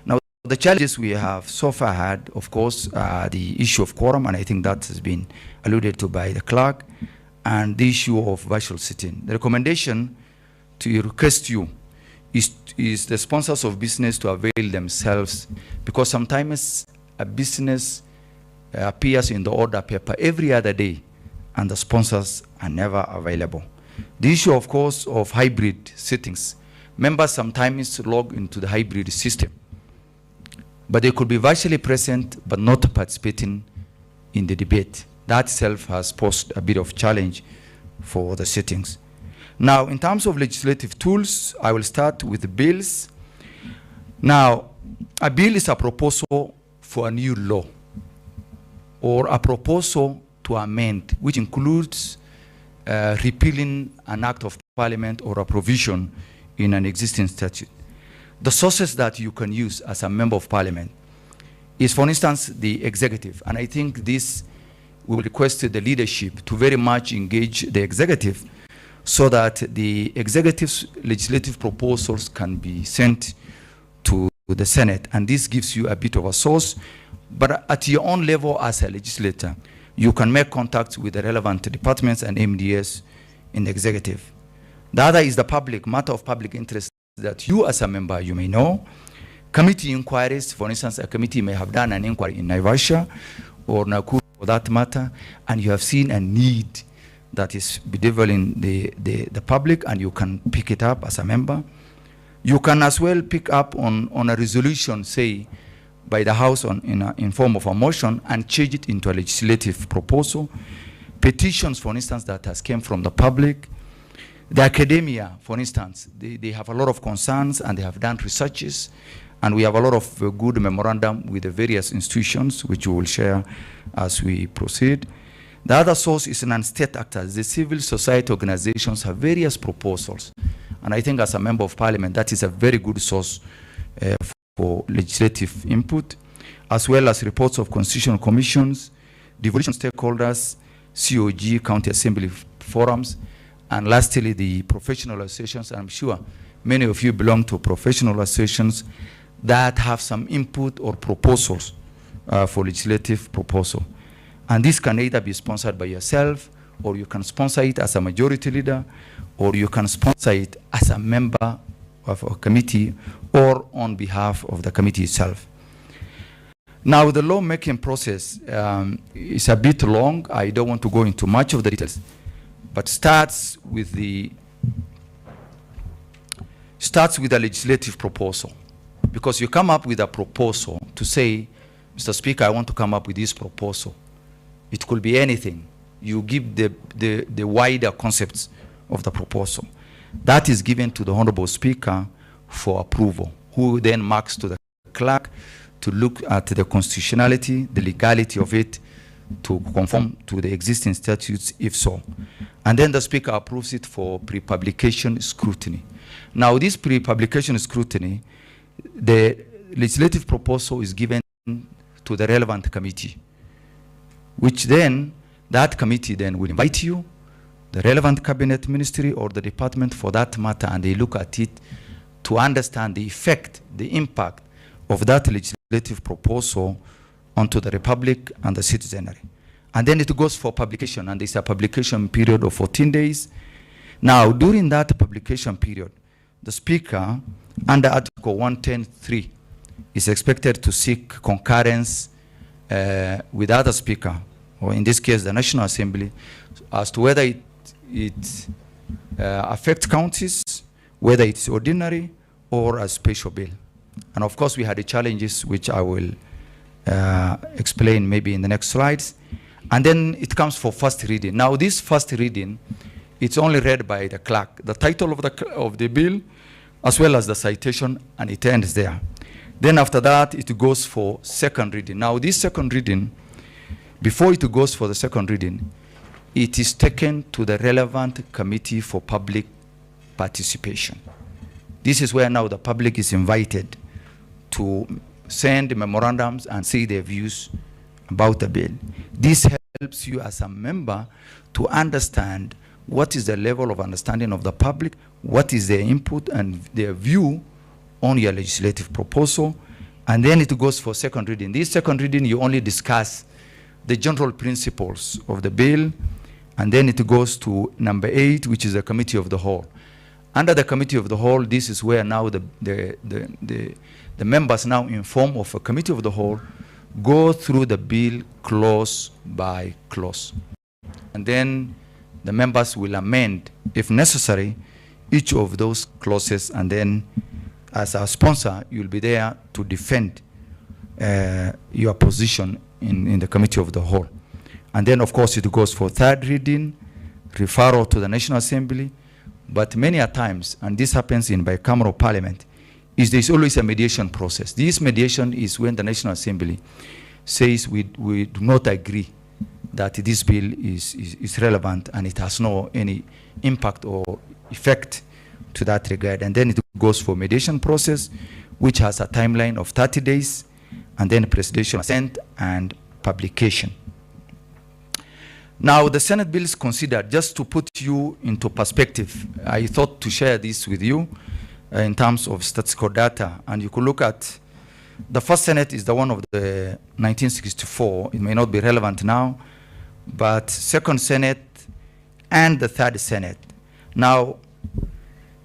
S6: Now, the challenges we have so far had, of course, the issue of quorum, and I think that has been alluded to by the clerk, and the issue of virtual sitting. The recommendation to request you is the sponsors of business to avail themselves, because sometimes a business appears in the order paper every other day and the sponsors are never available. The issue, of course, of hybrid sittings. Members sometimes log into the hybrid system, but they could be virtually present but not participating in the debate. That itself has posed a bit of challenge for the sittings. Now, in terms of legislative tools, I will start with the bills. Now, a bill is a proposal for a new law or a proposal to amend, which includes repealing an act of parliament or a provision in an existing statute. The sources that you can use as a member of parliament is, for instance, the executive. And I think this will request the leadership to very much engage the executive so that the executive's legislative proposals can be sent to the Senate. And this gives you a bit of a source. But at your own level as a legislator, you can make contact with the relevant departments and MDS in the executive. The other is the public, matter of public interest that you as a member, you may know. Committee inquiries, for instance, a committee may have done an inquiry in Naivasha or Nakuru for that matter, and you have seen a need that is bedeviling the public, and you can pick it up as a member. You can as well pick up on a resolution, say, by the House in form of a motion and change it into a legislative proposal. Petitions, for instance, that has came from the public. The academia, for instance, they have a lot of concerns and they have done researches, and we have a lot of good memorandum with the various institutions, which we will share as we proceed. The other source is non-state actors. The civil society organizations have various proposals. And I think as a member of parliament, that is a very good source for legislative input, as well as reports of constitutional commissions, devolution stakeholders, COG, county assembly forums, and lastly, the professional associations. I'm sure many of you belong to professional associations that have some input or proposals for legislative proposal. And this can either be sponsored by yourself, or you can sponsor it as a majority leader, or you can sponsor it as a member of a committee or on behalf of the committee itself. Now, the lawmaking process is a bit long. I don't want to go into much of the details, but starts with a legislative proposal. Because you come up with a proposal to say, Mr. Speaker, I want to come up with this proposal. It could be anything. You give the wider concepts of the proposal. That is given to the Honorable Speaker for approval, who then marks to the clerk to look at the constitutionality, the legality of it, to conform to the existing statutes, if so. And then the Speaker approves it for pre-publication scrutiny. Now, this pre-publication scrutiny, the legislative proposal is given to the relevant committee, which then, that committee then will invite you, the relevant cabinet ministry or the department for that matter, and they look at it to understand the effect, the impact of that legislative proposal onto the Republic and the citizenry. And then it goes for publication, and there's a publication period of 14 days. Now, during that publication period, the Speaker, under Article 110(3), is expected to seek concurrence with other Speaker, or in this case, the National Assembly, as to whether it affects counties, whether it's ordinary or a special bill. And of course, we had the challenges, which I will explain maybe in the next slides. And then it comes for first reading. Now, this first reading, it's only read by the clerk, the title of the bill, as well as the citation, and it ends there. Then after that, it goes for second reading. Now, this second reading, before it goes for the second reading, it is taken to the relevant committee for public participation. This is where now the public is invited to send memorandums and say their views about the bill. This helps you as a member to understand what is the level of understanding of the public, what is their input and their view on your legislative proposal, and then it goes for second reading. This second reading, you only discuss the general principles of the bill, and then it goes to number 8, which is the committee of the whole. Under the committee of the whole, this is where now the members now in form of a committee of the whole go through the bill clause by clause. And then the members will amend, if necessary, each of those clauses, and then as a sponsor, you'll be there to defend your position in the committee of the whole. And then, of course, it goes for third reading, referral to the National Assembly. But many a times, and this happens in bicameral parliament, is there's always a mediation process. This mediation is when the National Assembly says we do not agree that this bill is relevant and it has no any impact or effect to that regard. And then it goes for mediation process, which has a timeline of 30 days, and then presidential assent and publication. Now, the Senate bill is considered, just to put you into perspective, I thought to share this with you in terms of statistical data. And you could look at, the first Senate is the one of the 1964. It may not be relevant now, but second Senate and the third Senate. Now,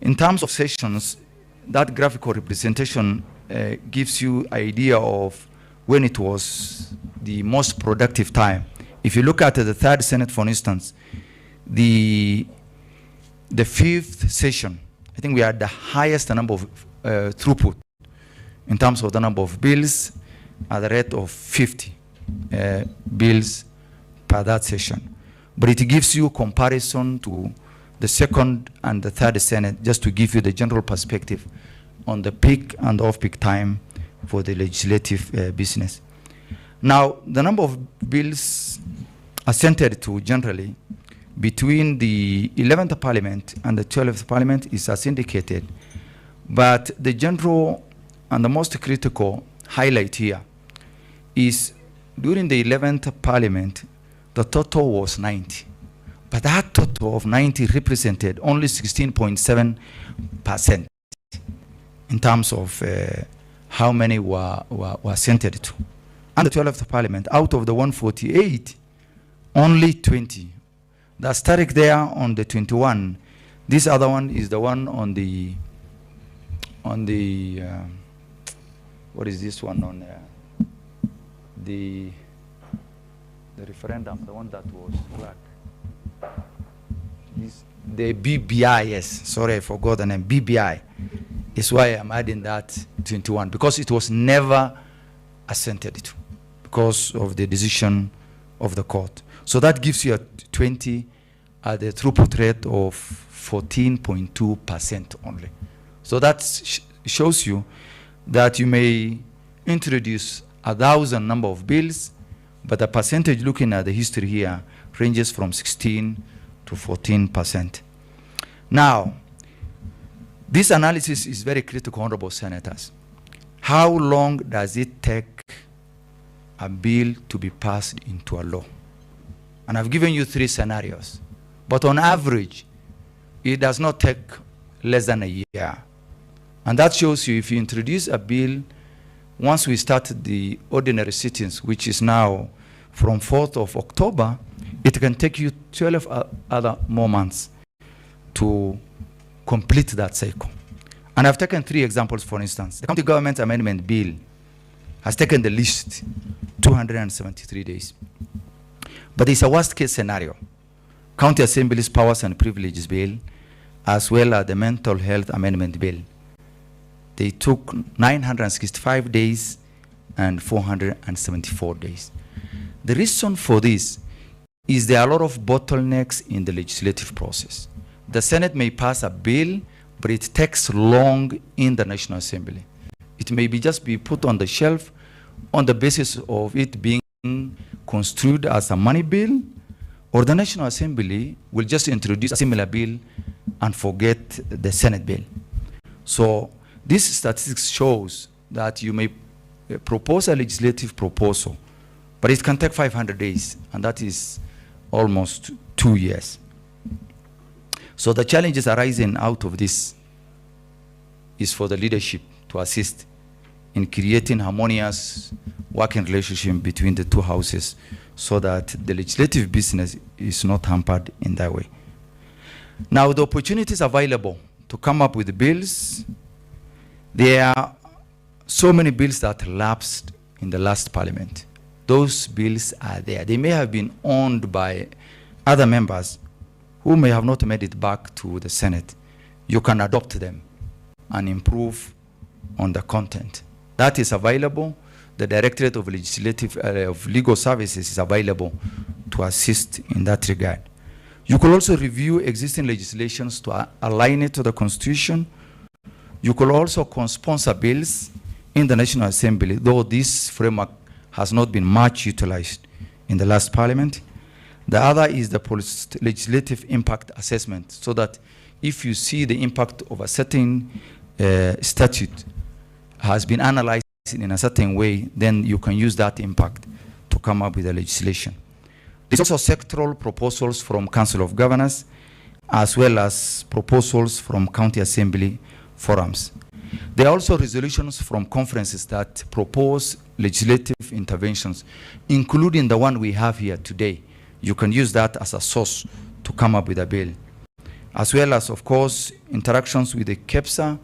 S6: in terms of sessions, that graphical representation gives you idea of when it was the most productive time. If you look at the third Senate, for instance, the fifth session, I think we had the highest number of throughput in terms of the number of bills at the rate of 50 bills per that session. But it gives you comparison to the second and the third Senate, just to give you the general perspective on the peak and off-peak time for the legislative business. Now, the number of bills assented to generally between the 11th Parliament and the 12th Parliament is as indicated. But the general and the most critical highlight here is during the 11th Parliament, the total was 90. But that total of 90 represented only 16.7% in terms of how many were assented to. And the 12th Parliament, out of the 148, only 20. The asterisk there on the 21. This other one is the one on the what is this one on the referendum, the one that was black. The BBI, yes. Sorry, I forgot the name. BBI is why I'm adding that 21, because it was never assented to because of the decision of the court. So that gives you a 20 at the throughput rate of 14.2% only. So that shows you that you may introduce 1,000 number of bills, but the percentage looking at the history here ranges from 16 to 14%. Now, this analysis is very critical, honorable senators. How long does it take a bill to be passed into a law? And I've given you 3 scenarios. But on average, it does not take less than a year. And that shows you if you introduce a bill, once we start the ordinary sittings, which is now from 4th of October, it can take you 12 other more months to complete that cycle. And I've taken 3 examples, for instance. The County Government Amendment Bill has taken the least 273 days. But it's a worst case scenario. County Assembly's Powers and Privileges Bill, as well as the Mental Health Amendment Bill. They took 965 days and 474 days. The reason for this is there are a lot of bottlenecks in the legislative process. The Senate may pass a bill, but it takes long in the National Assembly. It may just be put on the shelf on the basis of it being construed as a money bill, or the National Assembly will just introduce a similar bill and forget the Senate bill. So this statistics shows that you may propose a legislative proposal, but it can take 500 days, and that is almost 2 years. So the challenges arising out of this is for the leadership to assist in creating harmonious working relationship between the 2 houses so that the legislative business is not hampered in that way. Now, the opportunities available to come up with the bills, there are so many bills that lapsed in the last parliament. Those bills are there. They may have been owned by other members who may have not made it back to the Senate. You can adopt them and improve on the content. That is available. The Directorate of Legal Services is available to assist in that regard. You could also review existing legislations to align it to the Constitution. You could also co-sponsor bills in the National Assembly, though this framework has not been much utilized in the last parliament. The other is the legislative impact assessment, so that if you see the impact of a certain statute has been analyzed in a certain way, then you can use that impact to come up with a legislation. There's also sectoral proposals from Council of Governors, as well as proposals from County Assembly forums. There are also resolutions from conferences that propose legislative interventions, including the one we have here today. You can use that as a source to come up with a bill, as well as, of course, interactions with the KEPSA,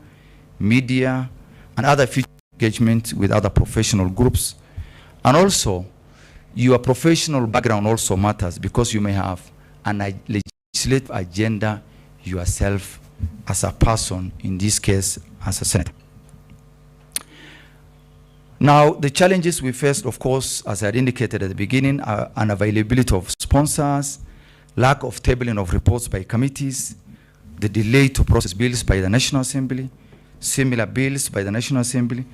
S6: media, and other future engagement with other professional groups. And also, your professional background also matters, because you may have a legislative agenda yourself as a person, in this case, as a senator. Now, the challenges we faced, of course, as I had indicated at the beginning, are unavailability of sponsors, lack of tabling of reports by committees, the delay to process bills by the National Assembly, similar bills by the National Assembly,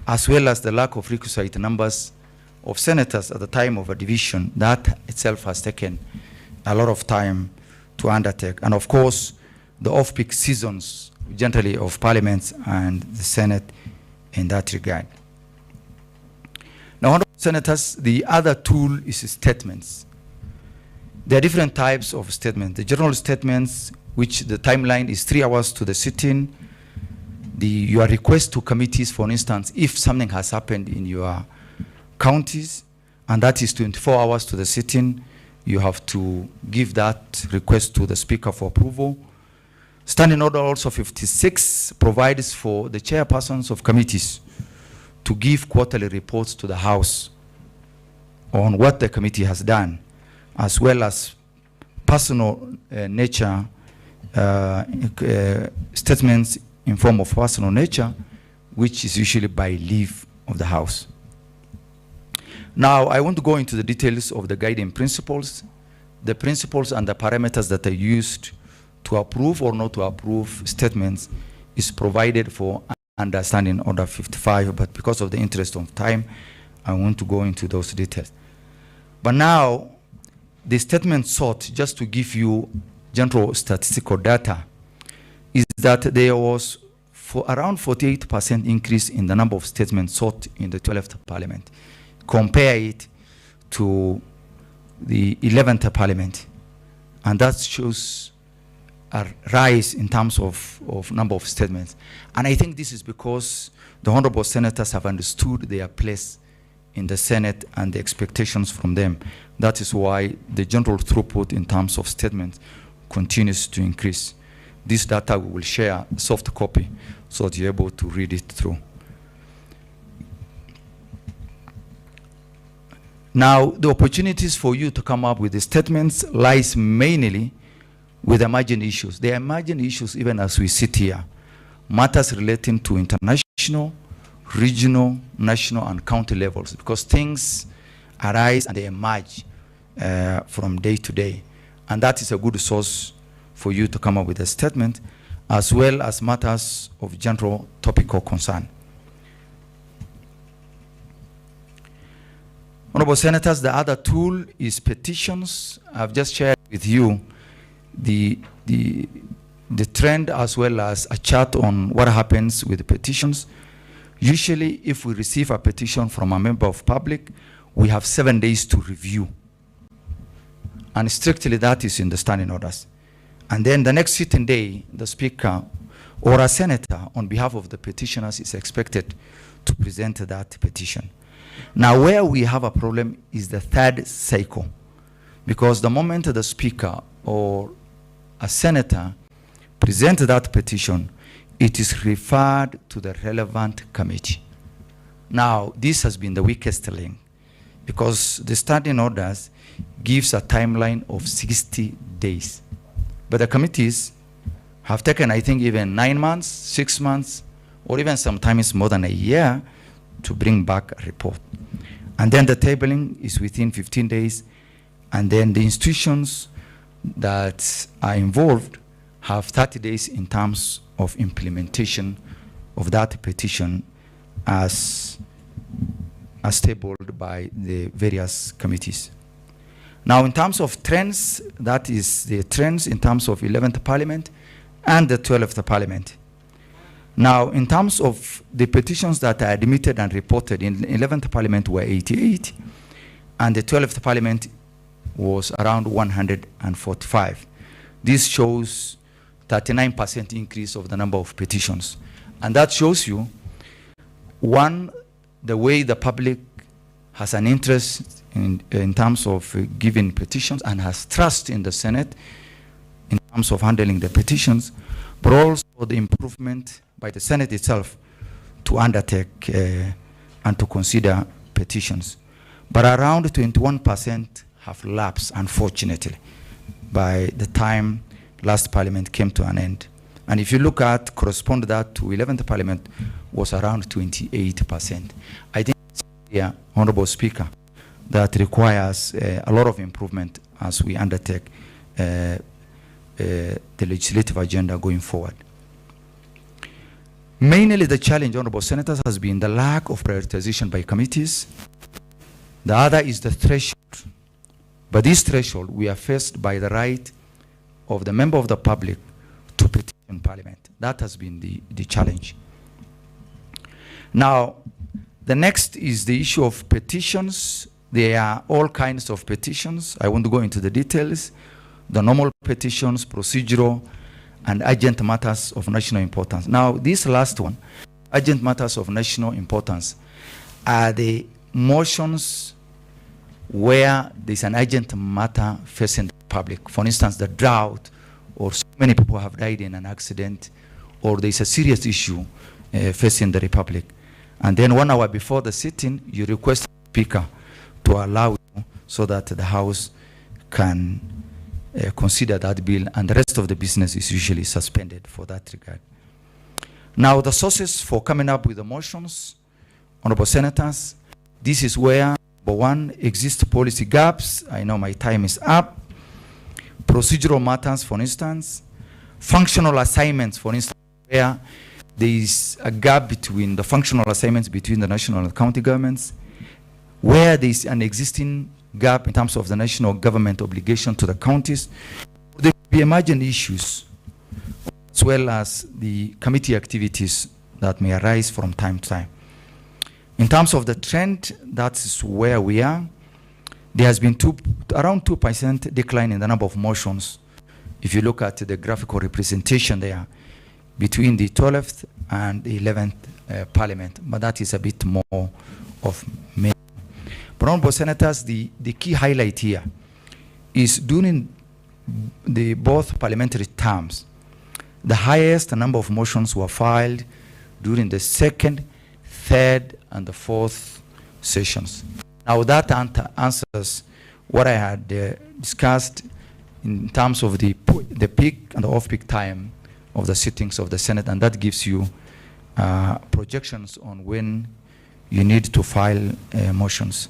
S6: as well as the lack of requisite numbers of senators at the time of a division. That itself has taken a lot of time to undertake. And of course, the off-peak seasons, generally, of parliaments and the Senate in that regard. Now, honorable senators, the other tool is statements. There are different types of statements. The general statements, which the timeline is 3 hours to the sitting. Your request to committees, for instance, if something has happened in your counties, and that is 24 hours to the sitting, you have to give that request to the Speaker for approval. Standing Order also 56 provides for the chairpersons of committees to give quarterly reports to the House. on what the committee has done, as well as personal nature statements in form of personal nature, which is usually by leave of the House. Now, I want to go into the details of the guiding principles, the principles and the parameters that are used to approve or not to approve statements is provided for understanding Order 55, but because of the interest of time, I want to go into those details. But now, the statement sought, just to give you general statistical data, is that there was for around 48% increase in the number of statements sought in the 12th Parliament. Compare it to the 11th Parliament, and that shows a rise in terms of number of statements. And I think this is because the honorable senators have understood their place in the Senate and the expectations from them. That is why the general throughput in terms of statements continues to increase. This data we will share a soft copy so that you're able to read it through. Now, the opportunities for you to come up with the statements lies mainly with emerging issues. There are emerging issues even as we sit here. Matters relating to international, regional, national, and county levels, because things arise and they emerge from day to day. And that is a good source for you to come up with a statement, as well as matters of general topical concern. Honorable Senators, the other tool is petitions. I've just shared with you the trend as well as a chart on what happens with the petitions. Usually, if we receive a petition from a member of public, we have 7 days to review. And strictly that is in the standing orders. And then the next sitting day, the speaker or a senator on behalf of the petitioners is expected to present that petition. Now, where we have a problem is the third cycle, because the moment the speaker or a senator presents that petition, it is referred to the relevant committee. Now, this has been the weakest link, because the standing orders gives a timeline of 60 days. But the committees have taken, I think, even 9 months, 6 months, or even sometimes more than a year to bring back a report. And then the tabling is within 15 days, and then the institutions that are involved have 30 days in terms of implementation of that petition as tabled by the various committees. Now, in terms of trends, that is the trends in terms of 11th Parliament and the 12th Parliament. Now, in terms of the petitions that are admitted and reported, in 11th Parliament were 88, and the 12th Parliament was around 145. This shows 39% increase of the number of petitions. And that shows you, one, the way the public has an interest in terms of giving petitions and has trust in the Senate in terms of handling the petitions, but also the improvement by the Senate itself to undertake and to consider petitions. But around 21% have lapsed, unfortunately, by the time last Parliament came to an end. And if you look at, correspond that to 11th Parliament, was around 28%. I think it's here, Honorable Speaker, that requires a lot of improvement as we undertake the legislative agenda going forward. Mainly the challenge, Honorable Senators, has been the lack of prioritization by committees. The other is the threshold. By this threshold, we are faced by the right of the member of the public to petition Parliament. That has been the challenge. Now, the next is the issue of petitions. There are all kinds of petitions. I won't go into the details. The normal petitions, procedural, and urgent matters of national importance. Now, this last one, urgent matters of national importance, are the motions where there's an urgent matter facing the public. For instance, the drought, or so many people have died in an accident, or there's a serious issue facing the Republic. And then 1 hour before the sitting, you request the Speaker to allow you so that the House can consider that bill, and the rest of the business is usually suspended for that regard. Now, the sources for coming up with the motions, honorable senators, this is where, number one, exist policy gaps. I know my time is up. Procedural matters, for instance. Functional assignments, for instance, where there is a gap between the functional assignments between the national and county governments, where there is an existing gap in terms of the national government obligation to the counties. There will be emergent issues, as well as the committee activities that may arise from time to time. In terms of the trend, that's where we are. There has been around 2% decline in the number of motions. If you look at the graphical representation there, between the 12th and the 11th Parliament, but that is a bit more of me. But honorable senators, the key highlight here is during the both parliamentary terms, the highest number of motions were filed during the second, third, and the fourth sessions. Now that answers what I had discussed in terms of the peak and the off-peak time of the sittings of the Senate, and that gives you projections on when you need to file motions.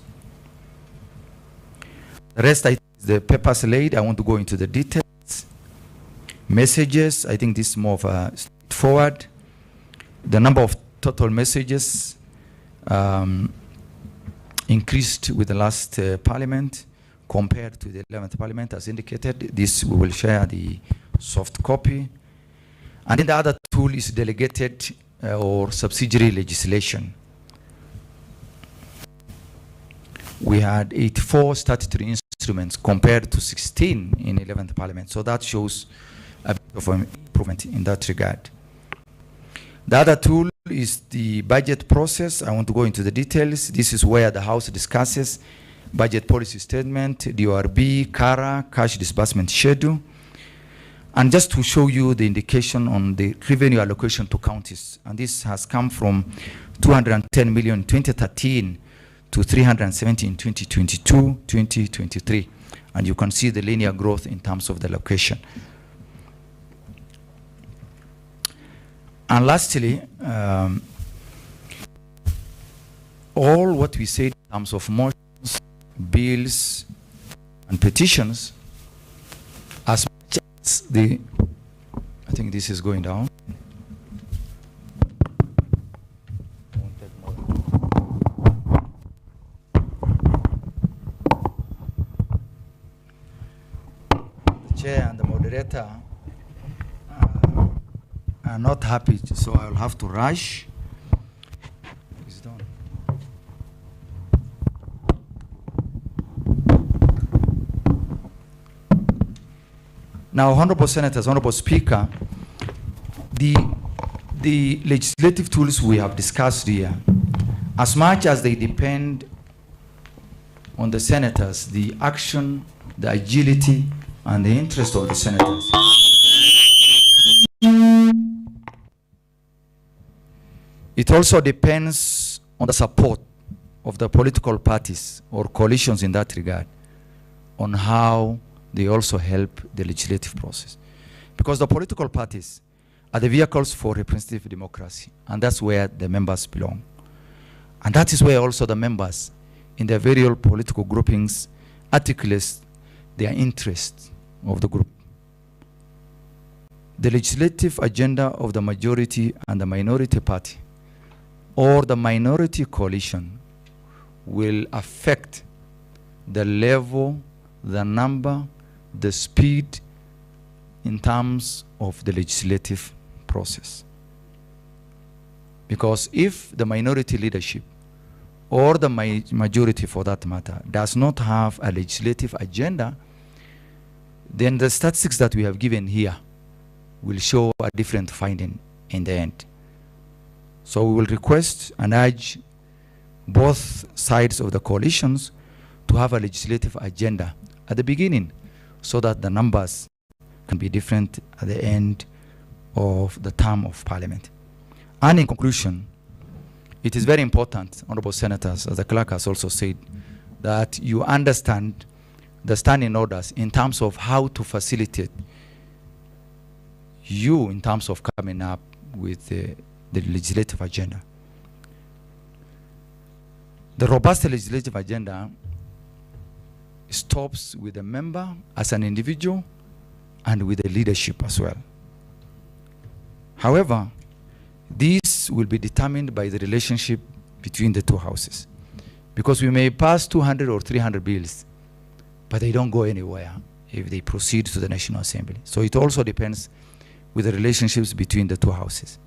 S6: The rest, I think, is the papers laid. I want to go into the details. Messages, I think this is more of a straightforward. The number of total messages increased with the last Parliament compared to the 11th Parliament, as indicated. This we will share the soft copy. And then the other tool is delegated or subsidiary legislation. We had 84 statutory instruments compared to 16 in 11th Parliament. So that shows a bit of an improvement in that regard. The other tool is the budget process. I want to go into the details. This is where the House discusses budget policy statement, DORB, CARA, cash disbursement schedule. And just to show you the indication on the revenue allocation to counties. And this has come from 210 million in 2013 to 370 in 2022, 2023. And you can see the linear growth in terms of the allocation. And lastly, all what we said in terms of motions, bills, and petitions, as much as the, I think this is going down. The chair and the moderator are not happy, so I'll have to rush. It's done. Now, honorable senators, honorable speaker, the legislative tools we have discussed here, as much as they depend on the senators, the action, the agility, and the interest of the senators, it also depends on the support of the political parties or coalitions in that regard, on how they also help the legislative process. Because the political parties are the vehicles for representative democracy, and that's where the members belong. And that is where also the members in their various political groupings articulate their interests of the group. The legislative agenda of the majority and the minority party or the minority coalition will affect the level, the number, the speed in terms of the legislative process. Because if the minority leadership or the majority for that matter does not have a legislative agenda, then the statistics that we have given here will show a different finding in the end. So we will request and urge both sides of the coalitions to have a legislative agenda at the beginning so that the numbers can be different at the end of the term of Parliament. And in conclusion, it is very important, honorable senators, as the clerk has also said, that you understand the standing orders in terms of how to facilitate you in terms of coming up with the legislative agenda. The robust legislative agenda stops with the member as an individual and with the leadership as well. However, this will be determined by the relationship between the two houses, because we may pass 200 or 300 bills, but they don't go anywhere if they proceed to the National Assembly. So it also depends with the relationships between the two houses.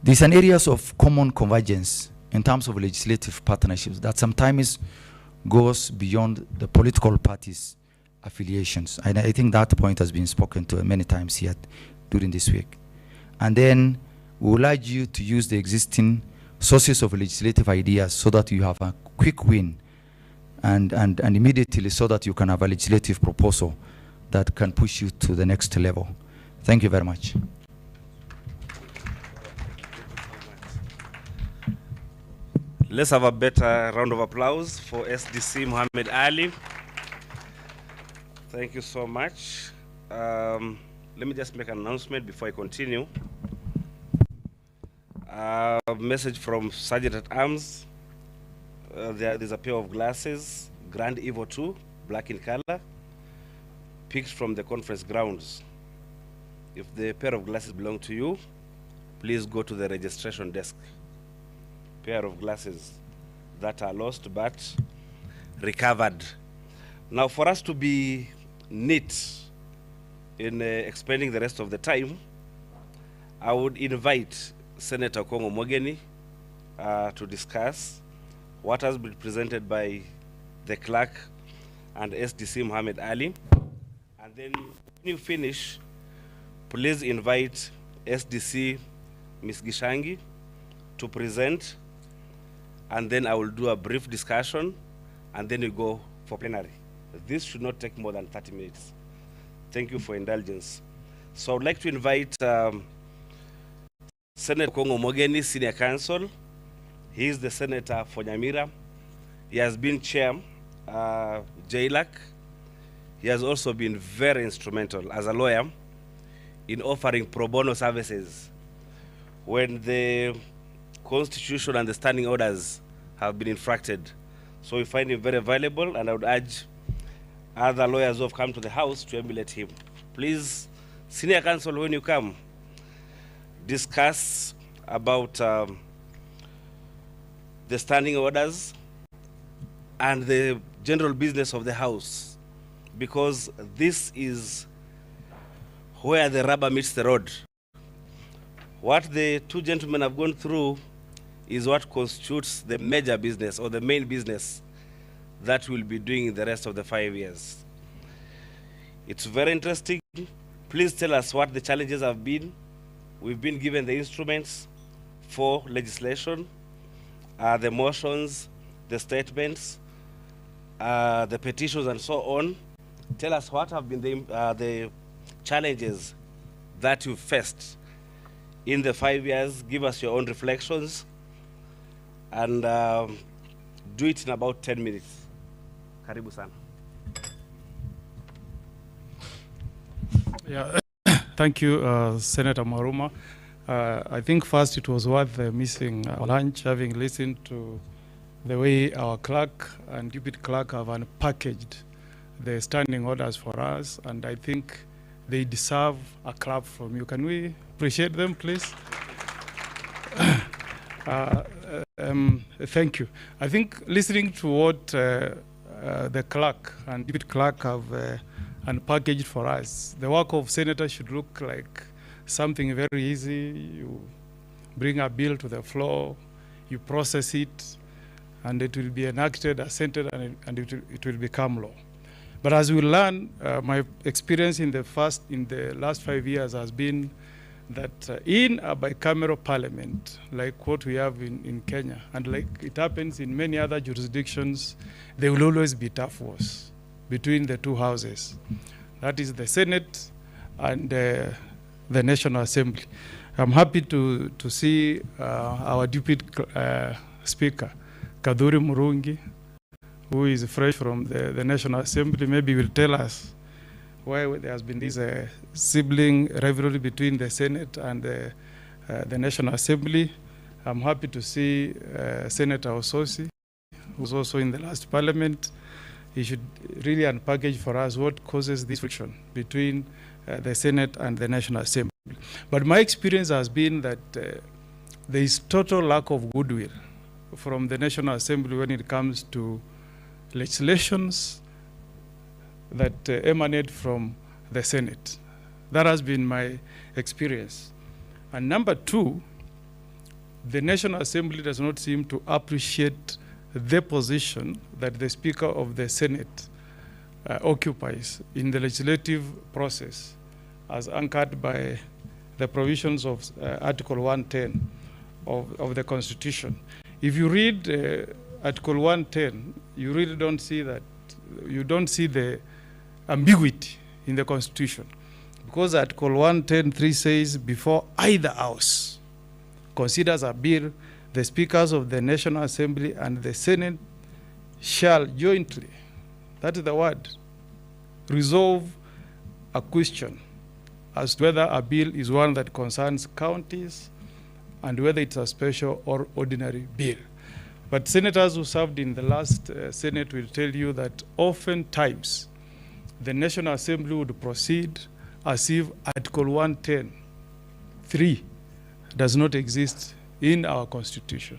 S6: These are areas of common convergence in terms of legislative partnerships that sometimes goes beyond the political parties' affiliations. And I think that point has been spoken to many times here during this week. And then we would urge you to use the existing sources of legislative ideas so that you have a quick win and immediately, so that you can have a legislative proposal that can push you to the next level. Thank you very much.
S4: Let's have a better round of applause for SDC Mohammed Ali. Thank you so much. Let me just make an announcement before I continue. A message from Sergeant at Arms. There's a pair of glasses, Grand Evo 2, black in color, picked from the conference grounds. If the pair of glasses belong to you, please go to the registration desk. Pair of glasses that are lost but recovered. Now, for us to be neat in expending the rest of the time, I would invite Senator Okongo Omogeni to discuss what has been presented by the clerk and SDC Mohammed Ali. And then when you finish, please invite SDC Ms. Gishangi to present, and then I will do a brief discussion, and then we go for plenary. This should not take more than 30 minutes. Thank you for indulgence. So I would like to invite Senator Okongo Omogeni, Senior Counsel. He is the senator for Nyamira. He has been chair, JLAC. He has also been very instrumental as a lawyer in offering pro bono services when the Constitution and the standing orders have been infracted. So we find him very valuable, and I would urge other lawyers who have come to the House to emulate him. Please, Senior Counsel, when you come, discuss about the standing orders and the general business of the House, because this is where the rubber meets the road. What the two gentlemen have gone through is what constitutes the major business or the main business that we'll be doing in the rest of the 5 years. It's very interesting. Please tell us what the challenges have been. We've been given the instruments for legislation, the motions, the statements, the petitions, and so on. Tell us what have been the challenges that you've faced in the 5 years. Give us your own reflections, and do it in about 10 minutes. Karibu sana.
S5: Yeah, thank you, Senator Maruma. I think first it was worth missing lunch, having listened to the way our clerk and deputy clerk have unpackaged the standing orders for us, and I think they deserve a clap from you. Can we appreciate them, please? Thank you. I think listening to what the clerk and deputy clerk have unpackaged for us, the work of senator should look like something very easy. You bring a bill to the floor, you process it, and it will be enacted, assented, and it will become law. But as we learn, my experience in the last 5 years has been that in a bicameral parliament, like what we have in Kenya, and like it happens in many other jurisdictions, there will always be tough wars between the two houses. That is the Senate and the National Assembly. I'm happy to see our deputy speaker Kaduri Murungi, who is fresh from the National Assembly, maybe will tell us why there has been this sibling rivalry between the Senate and the National Assembly. I'm happy to see Senator Ososi, who's also in the last parliament. He should really unpackage for us what causes this friction between the Senate and the National Assembly. But my experience has been that there is total lack of goodwill from the National Assembly when it comes to legislations that emanate from the Senate. That has been my experience. And number two, the National Assembly does not seem to appreciate the position that the Speaker of the Senate occupies in the legislative process as anchored by the provisions of Article 110 of the Constitution. If you read Article 110, you really don't see that, you don't see the ambiguity in the Constitution. Because Article 110(3) says, before either house considers a bill, the speakers of the National Assembly and the Senate shall jointly, that is the word, resolve a question as to whether a bill is one that concerns counties and whether it's a special or ordinary bill. But senators who served in the last Senate will tell you that oftentimes the National Assembly would proceed as if Article 110(3) does not exist in our Constitution.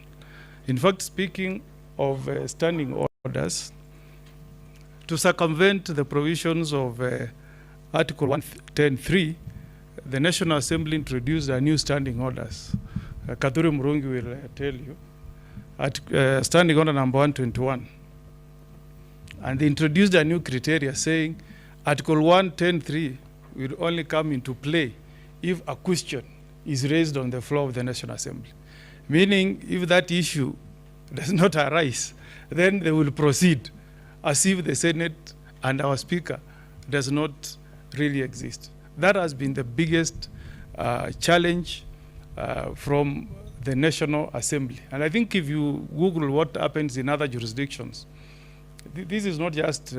S5: In fact, speaking of standing orders, to circumvent the provisions of Article 110(3), the National Assembly introduced a new standing orders. Kaduri Murungi will tell you. Standing order number 121. And they introduced a new criteria saying Article 110(3) will only come into play if a question is raised on the floor of the National Assembly. Meaning, if that issue does not arise, then they will proceed as if the Senate and our Speaker does not really exist. That has been the biggest challenge from the National Assembly. And I think if you Google what happens in other jurisdictions, this is not just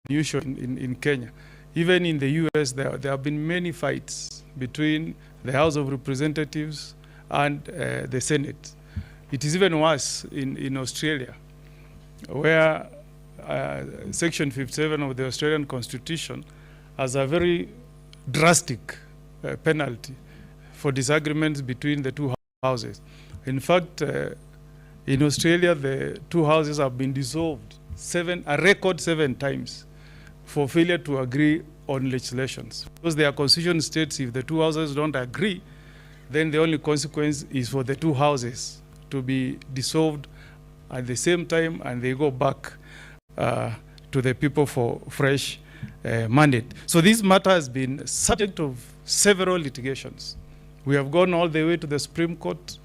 S5: unusual in Kenya. Even in the US, there have been many fights between the House of Representatives and the Senate. It is even worse in Australia, where Section 57 of the Australian Constitution has a very drastic penalty for disagreements between the two houses. In fact, in Australia, the two houses have been dissolved a record 7 times for failure to agree on legislations. Because their constitution states if the two houses don't agree, then the only consequence is for the two houses to be dissolved at the same time, and they go back to the people for fresh mandate. So this matter has been subject of several litigations. We have gone all the way to the Supreme Court.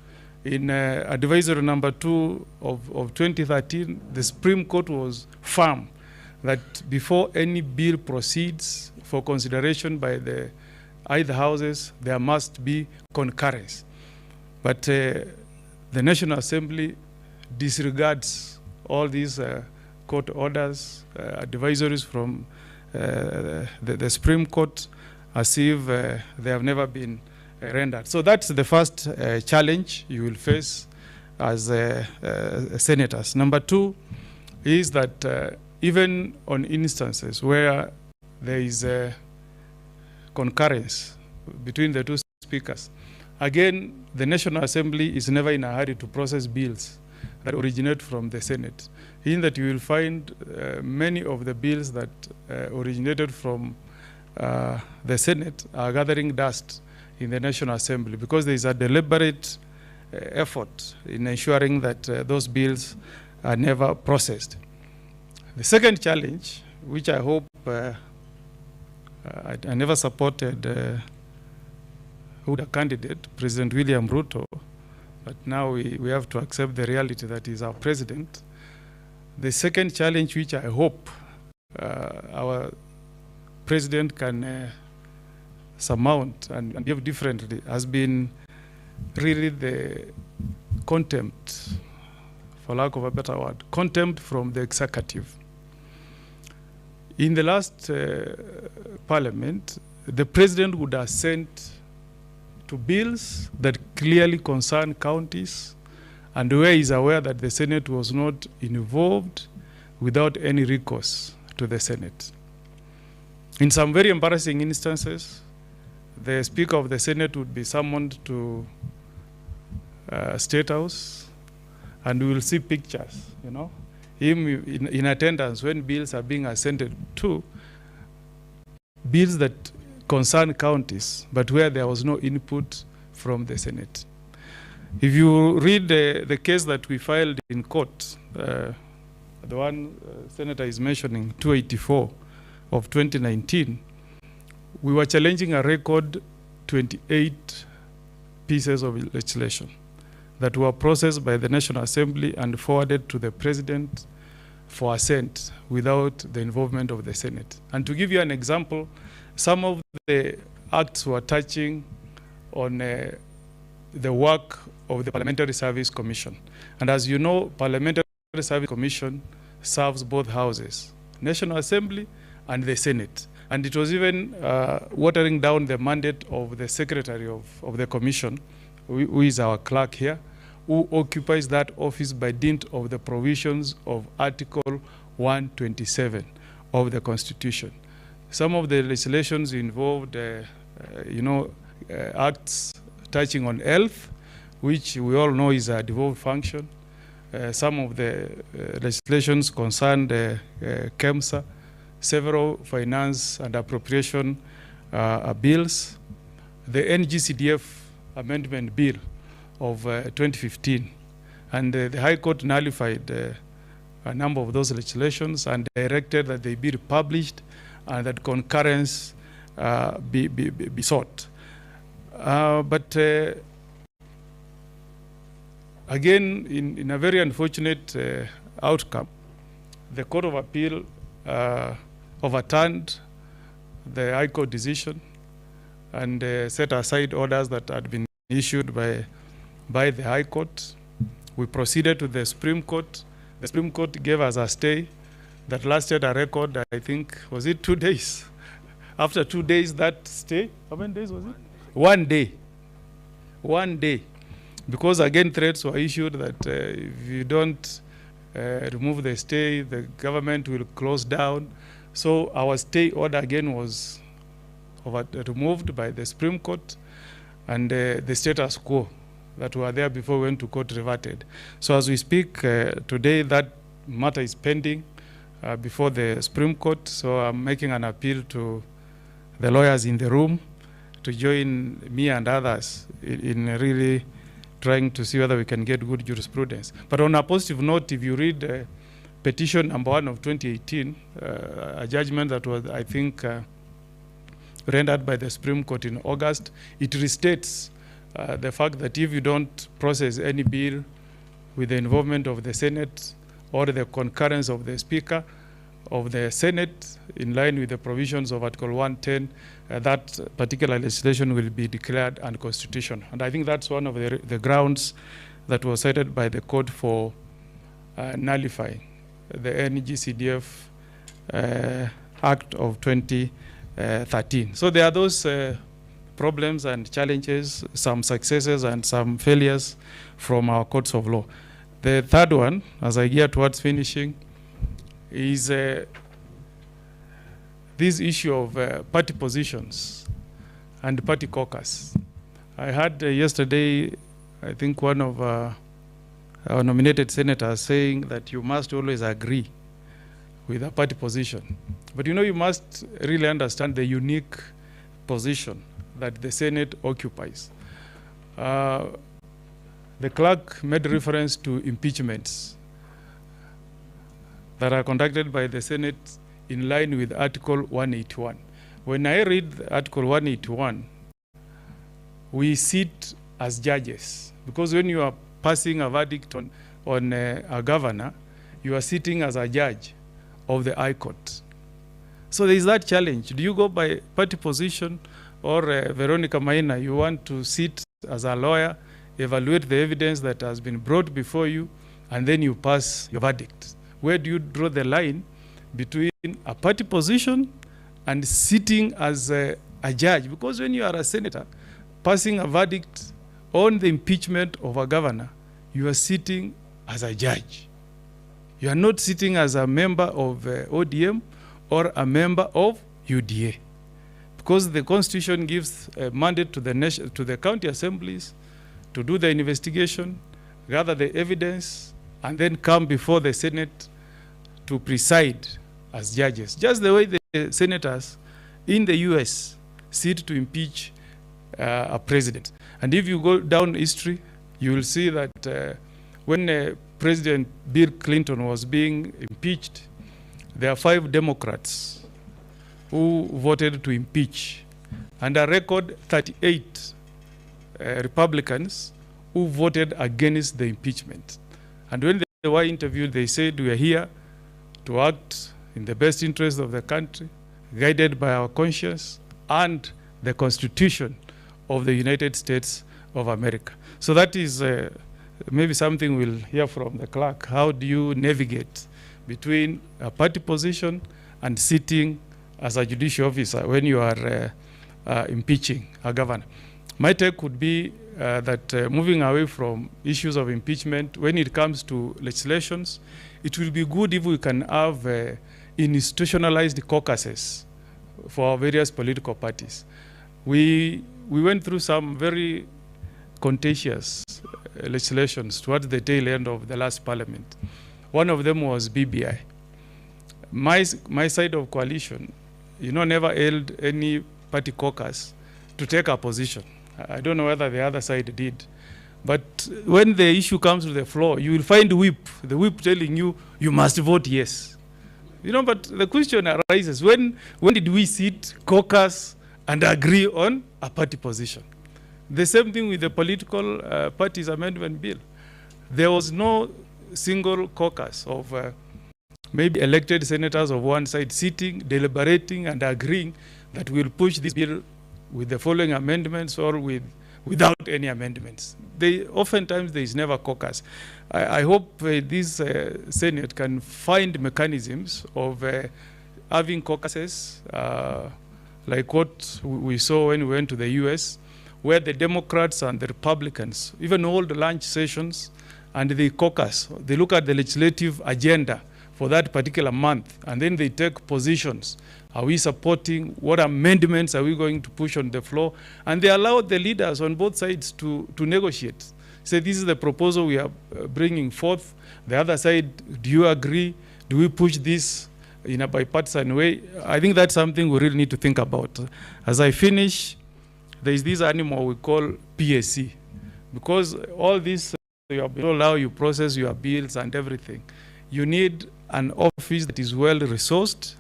S5: In advisory number 2 of 2013, the Supreme Court was firm that before any bill proceeds for consideration by either houses, there must be concurrence. But the National Assembly disregards all these court orders, advisories from the Supreme Court, as if they have never been rendered. So that's the first challenge you will face as senators. Number 2 is that even on instances where there is a concurrence between the two speakers, again, the National Assembly is never in a hurry to process bills that originate from the Senate. In that you will find many of the bills that originated from the Senate are gathering dust in the National Assembly because there is a deliberate effort in ensuring that those bills are never processed. The second challenge, which I hope I never supported the candidate, President William Ruto, but now we have to accept the reality that he's our president. The second challenge, which I hope our president can surmount and give differently, has been really the contempt for lack of a better word, contempt from the executive. In the last parliament, the president would assent to bills that clearly concern counties, and where he is aware that the Senate was not involved, without any recourse to the Senate. In some very embarrassing instances, the Speaker of the Senate would be summoned to State House, and we will see pictures, you know, him in attendance when bills are being assented to, bills that concern counties, but where there was no input from the Senate. If you read the case that we filed in court, the one Senator is mentioning, 284 of 2019, we were challenging a record 28 pieces of legislation that were processed by the National Assembly and forwarded to the President for assent without the involvement of the Senate. And to give you an example, some of the acts were touching on the work of the Parliamentary Service Commission. And as you know, Parliamentary Service Commission serves both houses, National Assembly and the Senate. And it was even watering down the mandate of the Secretary of the Commission, who is our clerk here, who occupies that office by dint of the provisions of Article 127 of the Constitution. Some of the legislations involved, acts touching on health, which we all know is a devolved function. Some of the legislations concerned KEMSA, several finance and appropriation bills. The NGCDF Amendment Bill of 2015, and the High Court nullified a number of those legislations and directed that they be republished and that concurrence be sought. But again, in a very unfortunate outcome, the Court of Appeal overturned the High Court decision and set aside orders that had been issued by the High Court. We proceeded to the Supreme Court. The Supreme Court gave us a stay that lasted a record, I think, was it 2 days? After 2 days, that stay, how many days was it? 1 day. 1 day. Because again, threats were issued that if you don't remove the stay, the government will close down. So our stay order again was removed by the Supreme Court, and the status quo that were there before we went to court reverted. So as we speak today, that matter is pending before the Supreme Court. So I'm making an appeal to the lawyers in the room to join me and others in really trying to see whether we can get good jurisprudence. But on a positive note, if you read petition number 1 of 2018, a judgment that was, I think, rendered by the Supreme Court in August, it restates the fact that if you don't process any bill with the involvement of the Senate or the concurrence of the Speaker of the Senate in line with the provisions of Article 110, that particular legislation will be declared unconstitutional. And I think that's one of the grounds that was cited by the court for nullifying the NGCDF Act of 2013. So there are those problems and challenges, some successes and some failures from our courts of law. The third one, as I gear towards finishing, is this issue of party positions and party caucus. I heard yesterday, I think one of our nominated senators saying that you must always agree with a party position. But you know, you must really understand the unique position that the Senate occupies. The clerk made reference to impeachments that are conducted by the Senate in line with Article 181. When I read Article 181, we sit as judges, because when you are passing a verdict on a governor, you are sitting as a judge of the High Court. So there is that challenge. Do you go by party position, or Veronica Maina, you want to sit as a lawyer, evaluate the evidence that has been brought before you, and then you pass your verdict. Where do you draw the line between a party position and sitting as a judge? Because when you are a senator, passing a verdict on the impeachment of a governor, you are sitting as a judge. You are not sitting as a member of ODM or a member of UDA. Because the Constitution gives a mandate to the county assemblies to do the investigation, gather the evidence, and then come before the Senate to preside as judges. Just the way the senators in the US sit to impeach a president. And if you go down history, you will see that when President Bill Clinton was being impeached, there are 5 Democrats who voted to impeach, and a record 38 Republicans who voted against the impeachment. And when they were interviewed, they said, we are here to act in the best interest of the country, guided by our conscience and the Constitution of the United States of America. So that is maybe something we'll hear from the clerk. How do you navigate between a party position and sitting as a judicial officer when you are impeaching a governor? My take would be that moving away from issues of impeachment, when it comes to legislations, it will be good if we can have institutionalized caucuses for various political parties. We went through some very contentious legislations towards the tail end of the last parliament. One of them was BBI. My side of coalition, never held any party caucus to take a position. I don't know whether the other side did. But when the issue comes to the floor, you will find the whip telling you, you must vote yes. But the question arises, when did we sit, caucus, and agree on a party position? The same thing with the political parties amendment bill. There was no single caucus of maybe elected senators of one side sitting, deliberating, and agreeing that we'll push this bill with the following amendments or without any amendments. Oftentimes there is never caucus. I hope this Senate can find mechanisms of having caucuses like what we saw when we went to the US, where the Democrats and the Republicans even hold lunch sessions and they caucus. They look at the legislative agenda for that particular month, and then they take positions. Are we supporting? What amendments are we going to push on the floor? And they allow the leaders on both sides to negotiate. Say, this is the proposal we are bringing forth. The other side, do you agree? Do we push this in a bipartisan way? I think that's something we really need to think about. As I finish, there is this animal we call PSC. Because all this, you allow you process your bills and everything. You need an office that is well resourced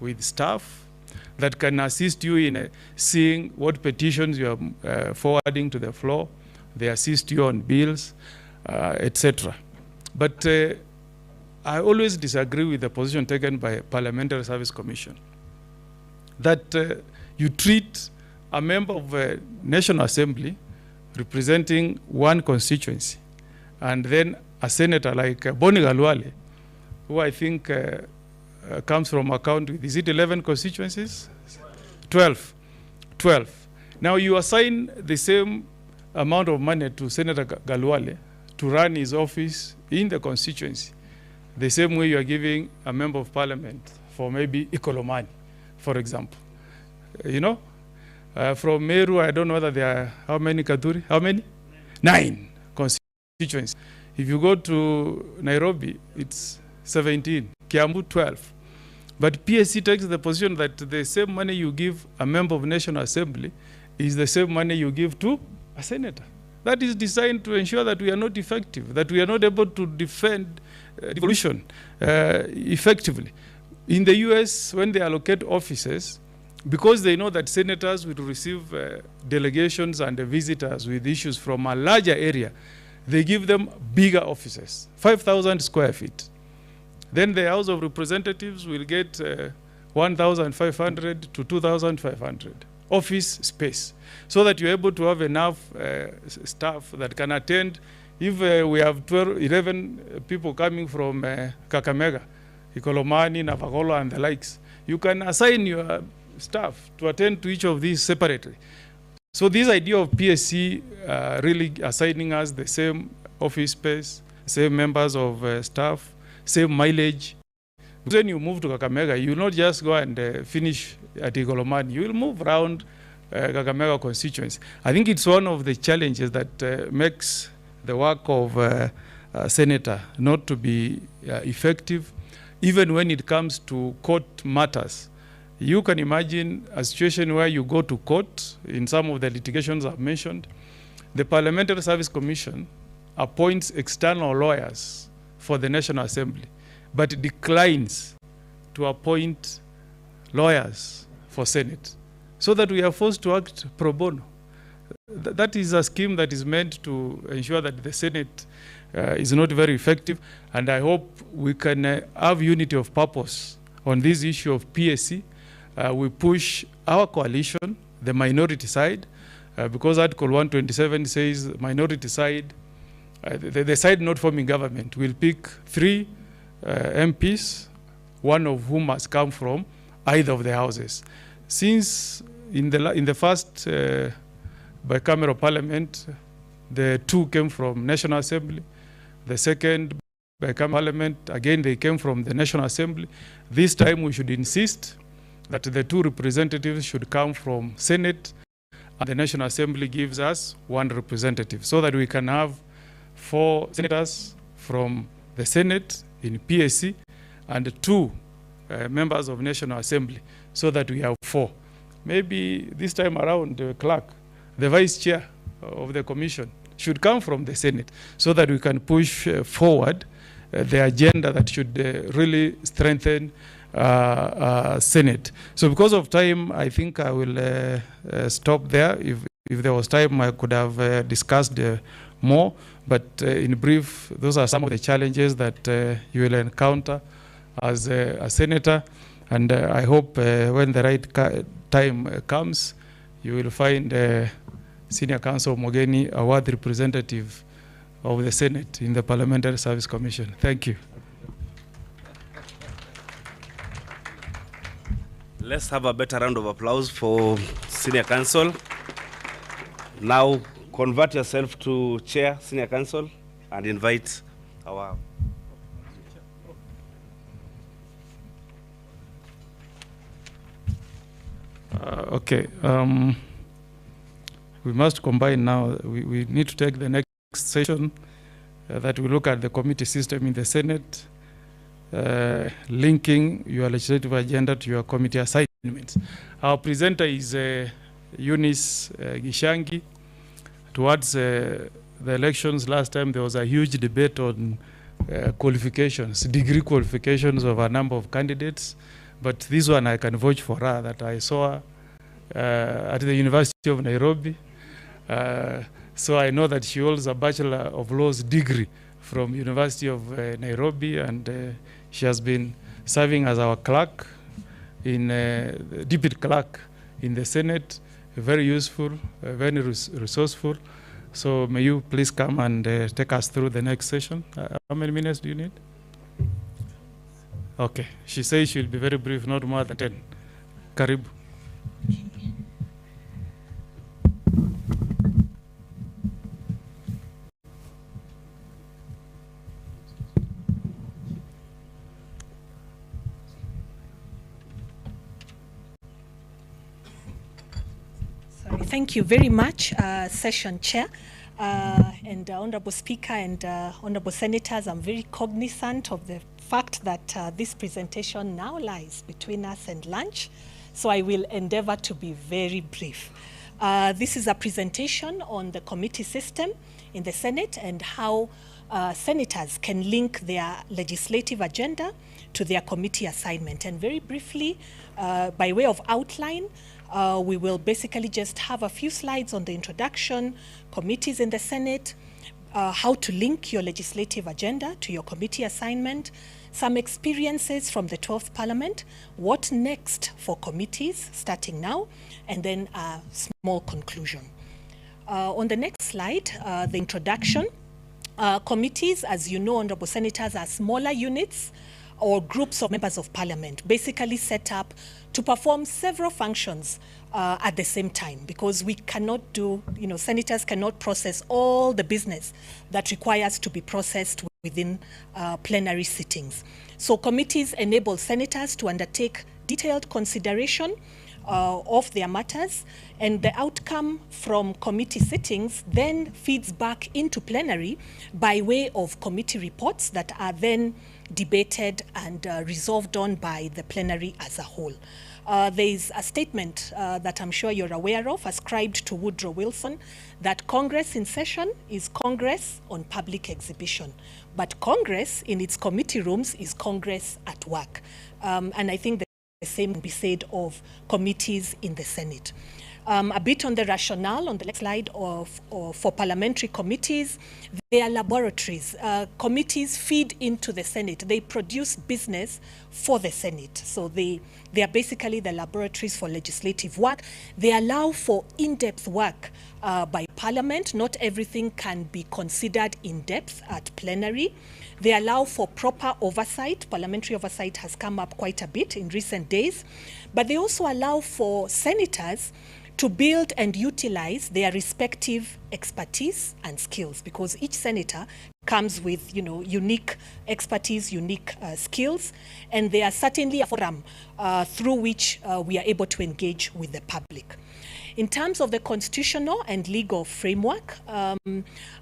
S5: with staff that can assist you in seeing what petitions you are forwarding to the floor. They assist you on bills, etc. But I always disagree with the position taken by Parliamentary Service Commission that you treat a member of a National Assembly representing one constituency and then a senator like Boni Galwale, who I think comes from a county, is it 11 constituencies? 12. Now you assign the same amount of money to Senator Galwale to run his office in the constituency, the same way you are giving a member of parliament for maybe Ikolomani, for example. From Meru, I don't know whether there are, how many Kaduri? How many? 9 constituencies. If you go to Nairobi, it's 17, Kiambu 12. But PSC takes the position that the same money you give a member of National Assembly is the same money you give to a senator. That is designed to ensure that we are not effective, that we are not able to defend devolution effectively. In the US, when they allocate offices, because they know that senators will receive delegations and visitors with issues from a larger area, they give them bigger offices, 5,000 square feet. Then the House of Representatives will get 1,500 to 2,500 office space, so that you're able to have enough staff that can attend If we have 11 people coming from Kakamega, Ikolomani, Navagolo, and the likes, you can assign your staff to attend to each of these separately. So this idea of PSC really assigning us the same office space, same members of staff, same mileage. Because when you move to Kakamega, you will not just go and finish at Igolomani. You will move around Kakamega constituency. I think it's one of the challenges that makes the work of senator not to be effective, even when it comes to court matters. You can imagine a situation where you go to court in some of the litigations I've mentioned. The Parliamentary Service Commission appoints external lawyers for the National Assembly, but declines to appoint lawyers for Senate, so that we are forced to act pro bono. That is a scheme that is meant to ensure that the Senate is not very effective, and I hope we can have unity of purpose on this issue of PSC. We push our coalition, the minority side, because Article 127 says minority side, the side not forming government will pick 3 MPs, one of whom has come from either of the houses. Since in the first bicameral parliament, the 2 came from National Assembly. The second bicameral parliament, again, they came from the National Assembly. This time we should insist that the 2 representatives should come from Senate, and the National Assembly gives us 1 representative, so that we can have 4 senators from the Senate in PSC and 2 members of National Assembly, so that we have 4. Maybe this time around, the clerk, the vice chair of the commission, should come from the Senate, so that we can push forward the agenda that should really strengthen Senate. So because of time, I think I will stop there. If there was time, I could have discussed more. But in brief, those are some of the challenges that you will encounter as a senator. And I hope when the right time comes, you will find Senior Counsel Mogeni a worthy representative of the Senate in the Parliamentary Service Commission. Thank you.
S4: Let's have a better round of applause for Senior Counsel. Now convert yourself to Chair, Senior Counsel, and invite our...
S5: Okay. We must combine now. We need to take the next session that we look at the committee system in the Senate, linking your legislative agenda to your committee assignments. Our presenter is Eunice Gishangi. Towards the elections last time, there was a huge debate on qualifications, degree qualifications of a number of candidates. But this one I can vouch for her, that I saw her at the University of Nairobi. So I know that she holds a Bachelor of Laws degree from University of Nairobi, and she has been serving as our clerk, deputy clerk in the Senate. Very useful, very resourceful. So may you please come and take us through the next session. How many minutes do you need? Okay. She says she'll be very brief, not more than 10. Karibu.
S7: Thank you very much, Session Chair, and Honorable Speaker and Honorable Senators. I'm very cognizant of the fact that this presentation now lies between us and lunch, so I will endeavor to be very brief. This is a presentation on the committee system in the Senate and how senators can link their legislative agenda to their committee assignment. And very briefly, by way of outline, we will basically just have a few slides on the introduction, committees in the Senate, how to link your legislative agenda to your committee assignment, some experiences from the 12th Parliament, what next for committees starting now, and then a small conclusion. On the next slide, the introduction. Committees, as you know, Honorable Senators, are smaller units or groups of members of parliament, basically set up to perform several functions at the same time, because we cannot do, senators cannot process all the business that requires to be processed within plenary sittings. So committees enable senators to undertake detailed consideration of their matters, and the outcome from committee sittings then feeds back into plenary by way of committee reports that are then debated and resolved on by the plenary as a whole. There is a statement that I'm sure you're aware of, ascribed to Woodrow Wilson, that Congress in session is Congress on public exhibition, but Congress in its committee rooms is Congress at work. And I think the same can be said of committees in the Senate. A bit on the rationale on the next slide for parliamentary committees. They are laboratories. Committees feed into the Senate. They produce business for the Senate. So they are basically the laboratories for legislative work. They allow for in-depth work by Parliament. Not everything can be considered in depth at plenary. They allow for proper oversight. Parliamentary oversight has come up quite a bit in recent days. But they also allow for senators to build and utilize their respective expertise and skills, because each senator comes with, unique expertise, unique skills, and they are certainly a forum through which we are able to engage with the public. In terms of the constitutional and legal framework,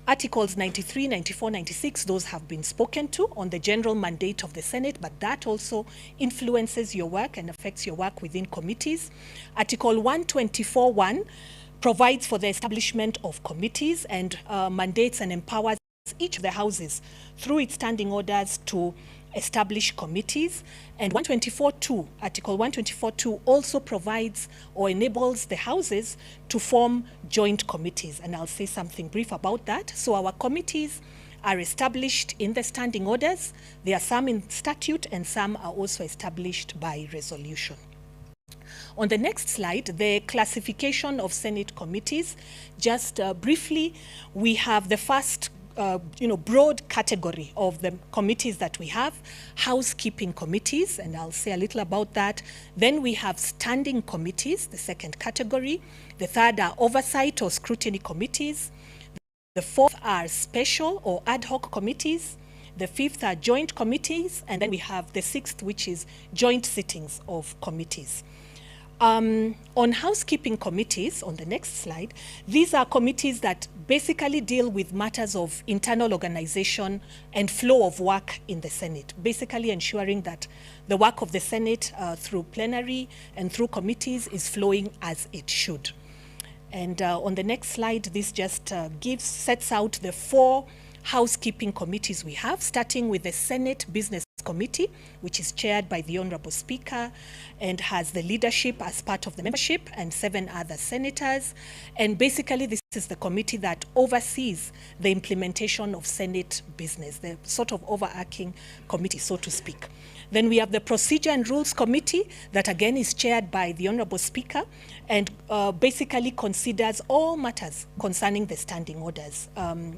S7: Articles 93, 94, 96, those have been spoken to on the general mandate of the Senate, but that also influences your work and affects your work within committees. Article 124.1 provides for the establishment of committees and mandates and empowers each of the houses through its standing orders to establish committees. And 124.2, Article 124.2 also provides or enables the houses to form joint committees. And I'll say something brief about that. So our committees are established in the standing orders. There are some in statute and some are also established by resolution. On the next slide, the classification of Senate committees. Just briefly, we have the first broad category of the committees that we have: housekeeping committees, and I'll say a little about that. Then we have standing committees, the second category. The third are oversight or scrutiny committees. The fourth are special or ad hoc committees. The fifth are joint committees, and then we have the sixth, which is joint sittings of committees. On housekeeping committees, on the next slide, these are committees that basically deal with matters of internal organization and flow of work in the Senate, basically ensuring that the work of the Senate through plenary and through committees is flowing as it should. And on the next slide, this just sets out the four housekeeping committees we have, starting with the Senate Business Committee, which is chaired by the Honorable Speaker and has the leadership as part of the membership and 7 other senators. And basically, this is the committee that oversees the implementation of Senate business, the sort of overarching committee, so to speak. Then we have the Procedure and Rules Committee that again is chaired by the Honorable Speaker and basically considers all matters concerning the standing orders.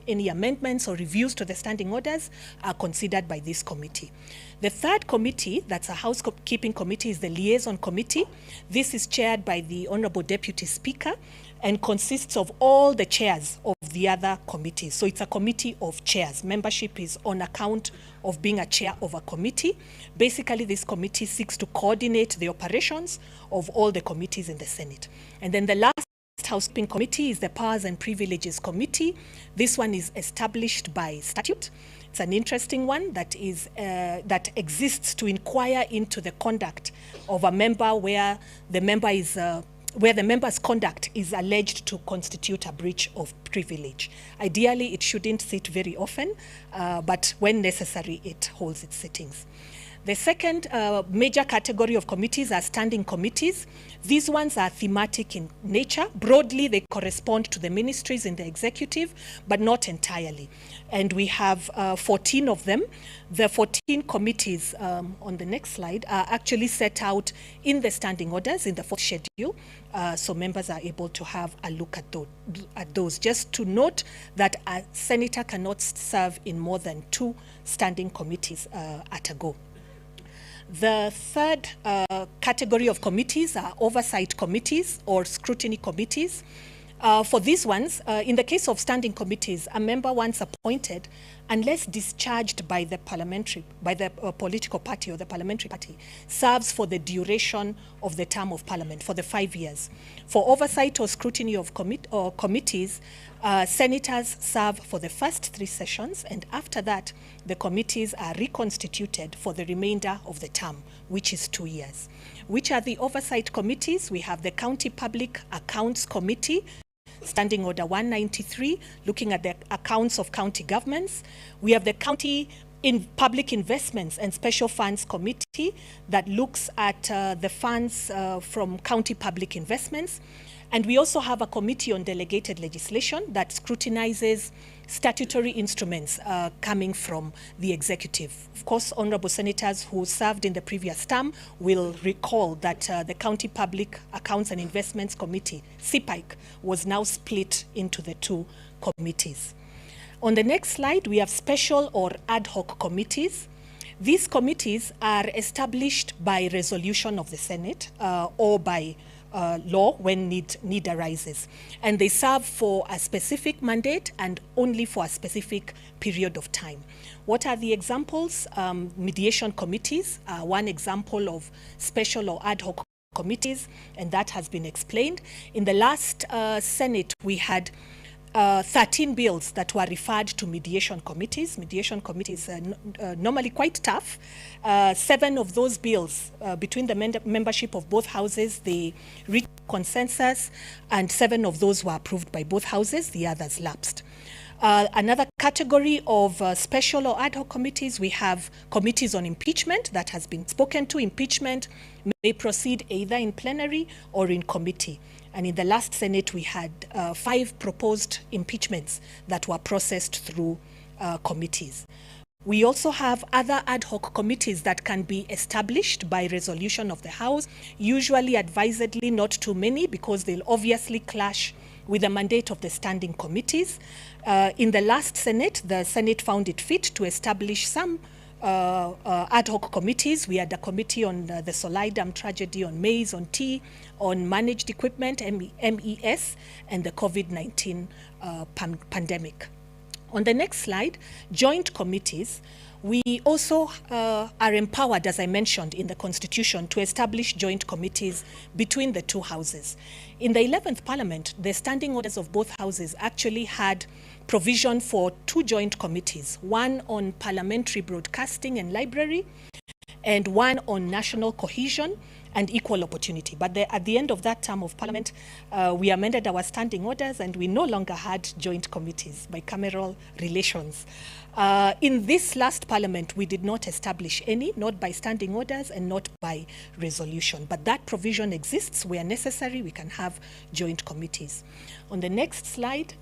S7: Any amendments or reviews to the standing orders are considered by this committee. The third committee, that's a housekeeping committee, is the Liaison Committee. This is chaired by the Honorable Deputy Speaker and consists of all the chairs of the other committees. So it's a committee of chairs. Membership is on account of being a chair of a committee. Basically, this committee seeks to coordinate the operations of all the committees in the Senate. And then the last housekeeping committee is the Powers and Privileges Committee. This one is established by statute. It's an interesting one that that exists to inquire into the conduct of a member where the member's conduct is alleged to constitute a breach of privilege. Ideally, it shouldn't sit very often, but when necessary, it holds its sittings. The second major category of committees are standing committees. These ones are thematic in nature. Broadly, they correspond to the ministries in the executive, but not entirely. And we have 14 of them. The 14 committees on the next slide are actually set out in the standing orders in the fourth schedule, so members are able to have a look at those. Just to note that a senator cannot serve in more than 2 standing committees at a go. The third category of committees are oversight committees or scrutiny committees. For these ones, in the case of standing committees, a member once appointed, unless discharged by the political party or the parliamentary party, serves for the duration of the term of parliament, for the 5 years. For oversight or scrutiny of committees, senators serve for the first 3 sessions, and after that, the committees are reconstituted for the remainder of the term, which is 2 years. Which are the oversight committees? We have the County Public Accounts Committee, Standing Order 193, looking at the accounts of county governments. We have the County Public Investments and Special Funds Committee that looks at the funds from county public investments. And we also have a committee on delegated legislation that scrutinizes statutory instruments coming from the executive. Of course, honorable senators who served in the previous term will recall that the County Public Accounts and Investments Committee, CPIC, was now split into the 2 committees. On the next slide, we have special or ad hoc committees. These committees are established by resolution of the Senate or by law when need arises. And they serve for a specific mandate and only for a specific period of time. What are the examples? Mediation committees are one example of special or ad hoc committees, and that has been explained. In the last Senate, we had 13 bills that were referred to mediation committees. Mediation committees are normally quite tough. 7 of those bills, between the membership of both houses, they reached consensus, and 7 of those were approved by both houses. The others lapsed. Another category of special or ad hoc committees, we have committees on impeachment that has been spoken to. Impeachment may proceed either in plenary or in committee. And in the last Senate, we had 5 proposed impeachments that were processed through committees. We also have other ad hoc committees that can be established by resolution of the House, usually advisedly not too many because they'll obviously clash with the mandate of the standing committees. In the last Senate, the Senate found it fit to establish some ad hoc committees. We had a committee on the Solai Dam tragedy, on maize, on tea, on managed equipment, MES, and the COVID-19 pandemic. On the next slide, joint committees. We also are empowered, as I mentioned, in the Constitution to establish joint committees between the 2 houses. In the 11th Parliament, the standing orders of both houses actually had provision for 2 joint committees, one on parliamentary broadcasting and library, and one on national cohesion and equal opportunity. But at the end of that term of Parliament, we amended our standing orders and we no longer had joint committees, bicameral relations. In this last Parliament, we did not establish any, not by standing orders and not by resolution. But that provision exists. Where necessary, we can have joint committees. On the next slide,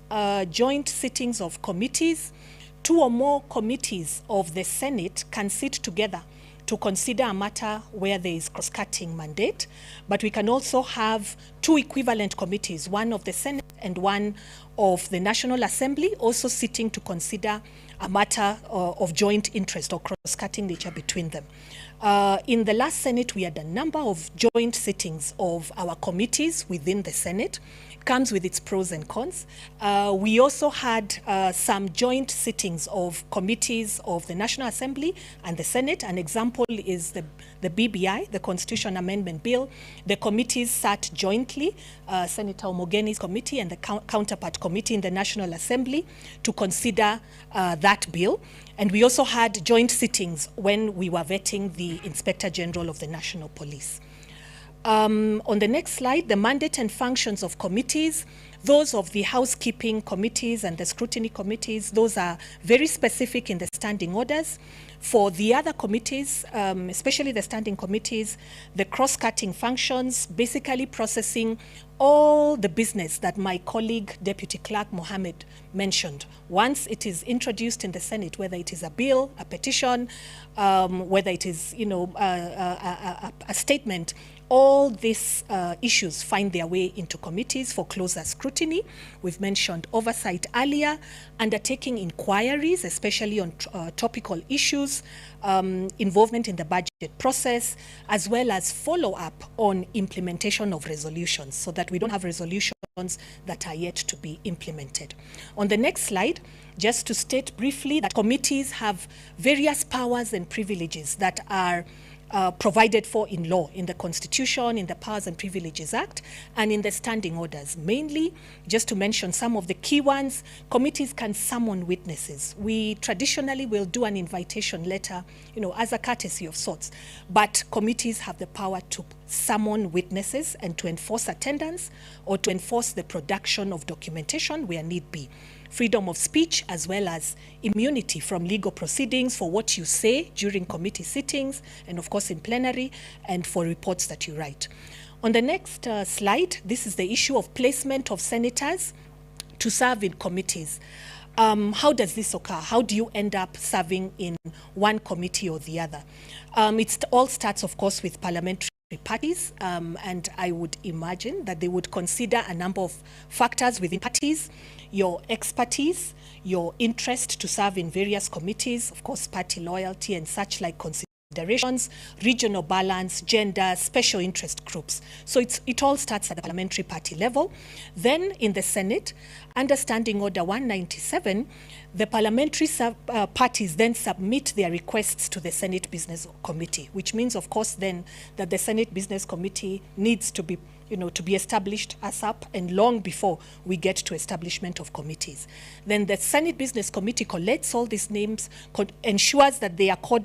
S7: joint sittings of committees. 2 or more committees of the Senate can sit together to consider a matter where there is cross-cutting mandate, but we can also have 2 equivalent committees, one of the Senate and one of the National Assembly, also sitting to consider a matter of joint interest or cross-cutting nature between them. In the last Senate, we had a number of joint sittings of our committees within the Senate. It comes with its pros and cons. We also had some joint sittings of committees of the National Assembly and the Senate. An example is the BBI, the Constitution Amendment Bill. The committees sat jointly, Senator Omogeni's committee and the counterpart committee in the National Assembly, to consider that bill. And we also had joint sittings when we were vetting the Inspector General of the National Police. On the next slide, the mandate and functions of committees. Those of the housekeeping committees and the scrutiny committees, those are very specific in the standing orders. For the other committees, especially the standing committees, the cross-cutting functions, basically processing all the business that my colleague, Deputy Clerk Mohammed, mentioned. Once it is introduced in the Senate, whether it is a bill, a petition, whether it is, you know, a statement, all these issues find their way into committees for closer scrutiny. We've mentioned oversight earlier, undertaking inquiries, especially on topical issues, involvement in the budget process, as well as follow-up on implementation of resolutions, so that we don't have resolutions that are yet to be implemented. On the next slide, just to state briefly that committees have various powers and privileges that are provided for in law, in the Constitution, in the Powers and Privileges Act, and in the standing orders. Mainly, just to mention some of the key ones, committees can summon witnesses. We traditionally will do an invitation letter, you know, as a courtesy of sorts, but committees have the power to summon witnesses and to enforce attendance or to enforce the production of documentation where need be. Freedom of speech, as well as immunity from legal proceedings for what you say during committee sittings, and of course in plenary, and for reports that you write. On the next slide, this is the issue of placement of senators to serve in committees. How does this occur? How do you end up serving in one committee or the other? It all starts, of course, with parliamentary parties, and I would imagine that they would consider a number of factors within parties: your expertise, your interest to serve in various committees, of course, party loyalty and such like considerations, regional balance, gender, special interest groups. So it all starts at the parliamentary party level. Then in the Senate, under Standing Order 197, the parliamentary parties then submit their requests to the Senate Business Committee, which means, of course, then that the Senate Business Committee needs to be, you know, to be established ASAP and long before we get to establishment of committees. Then the Senate Business Committee collects all these names, ensures that they accord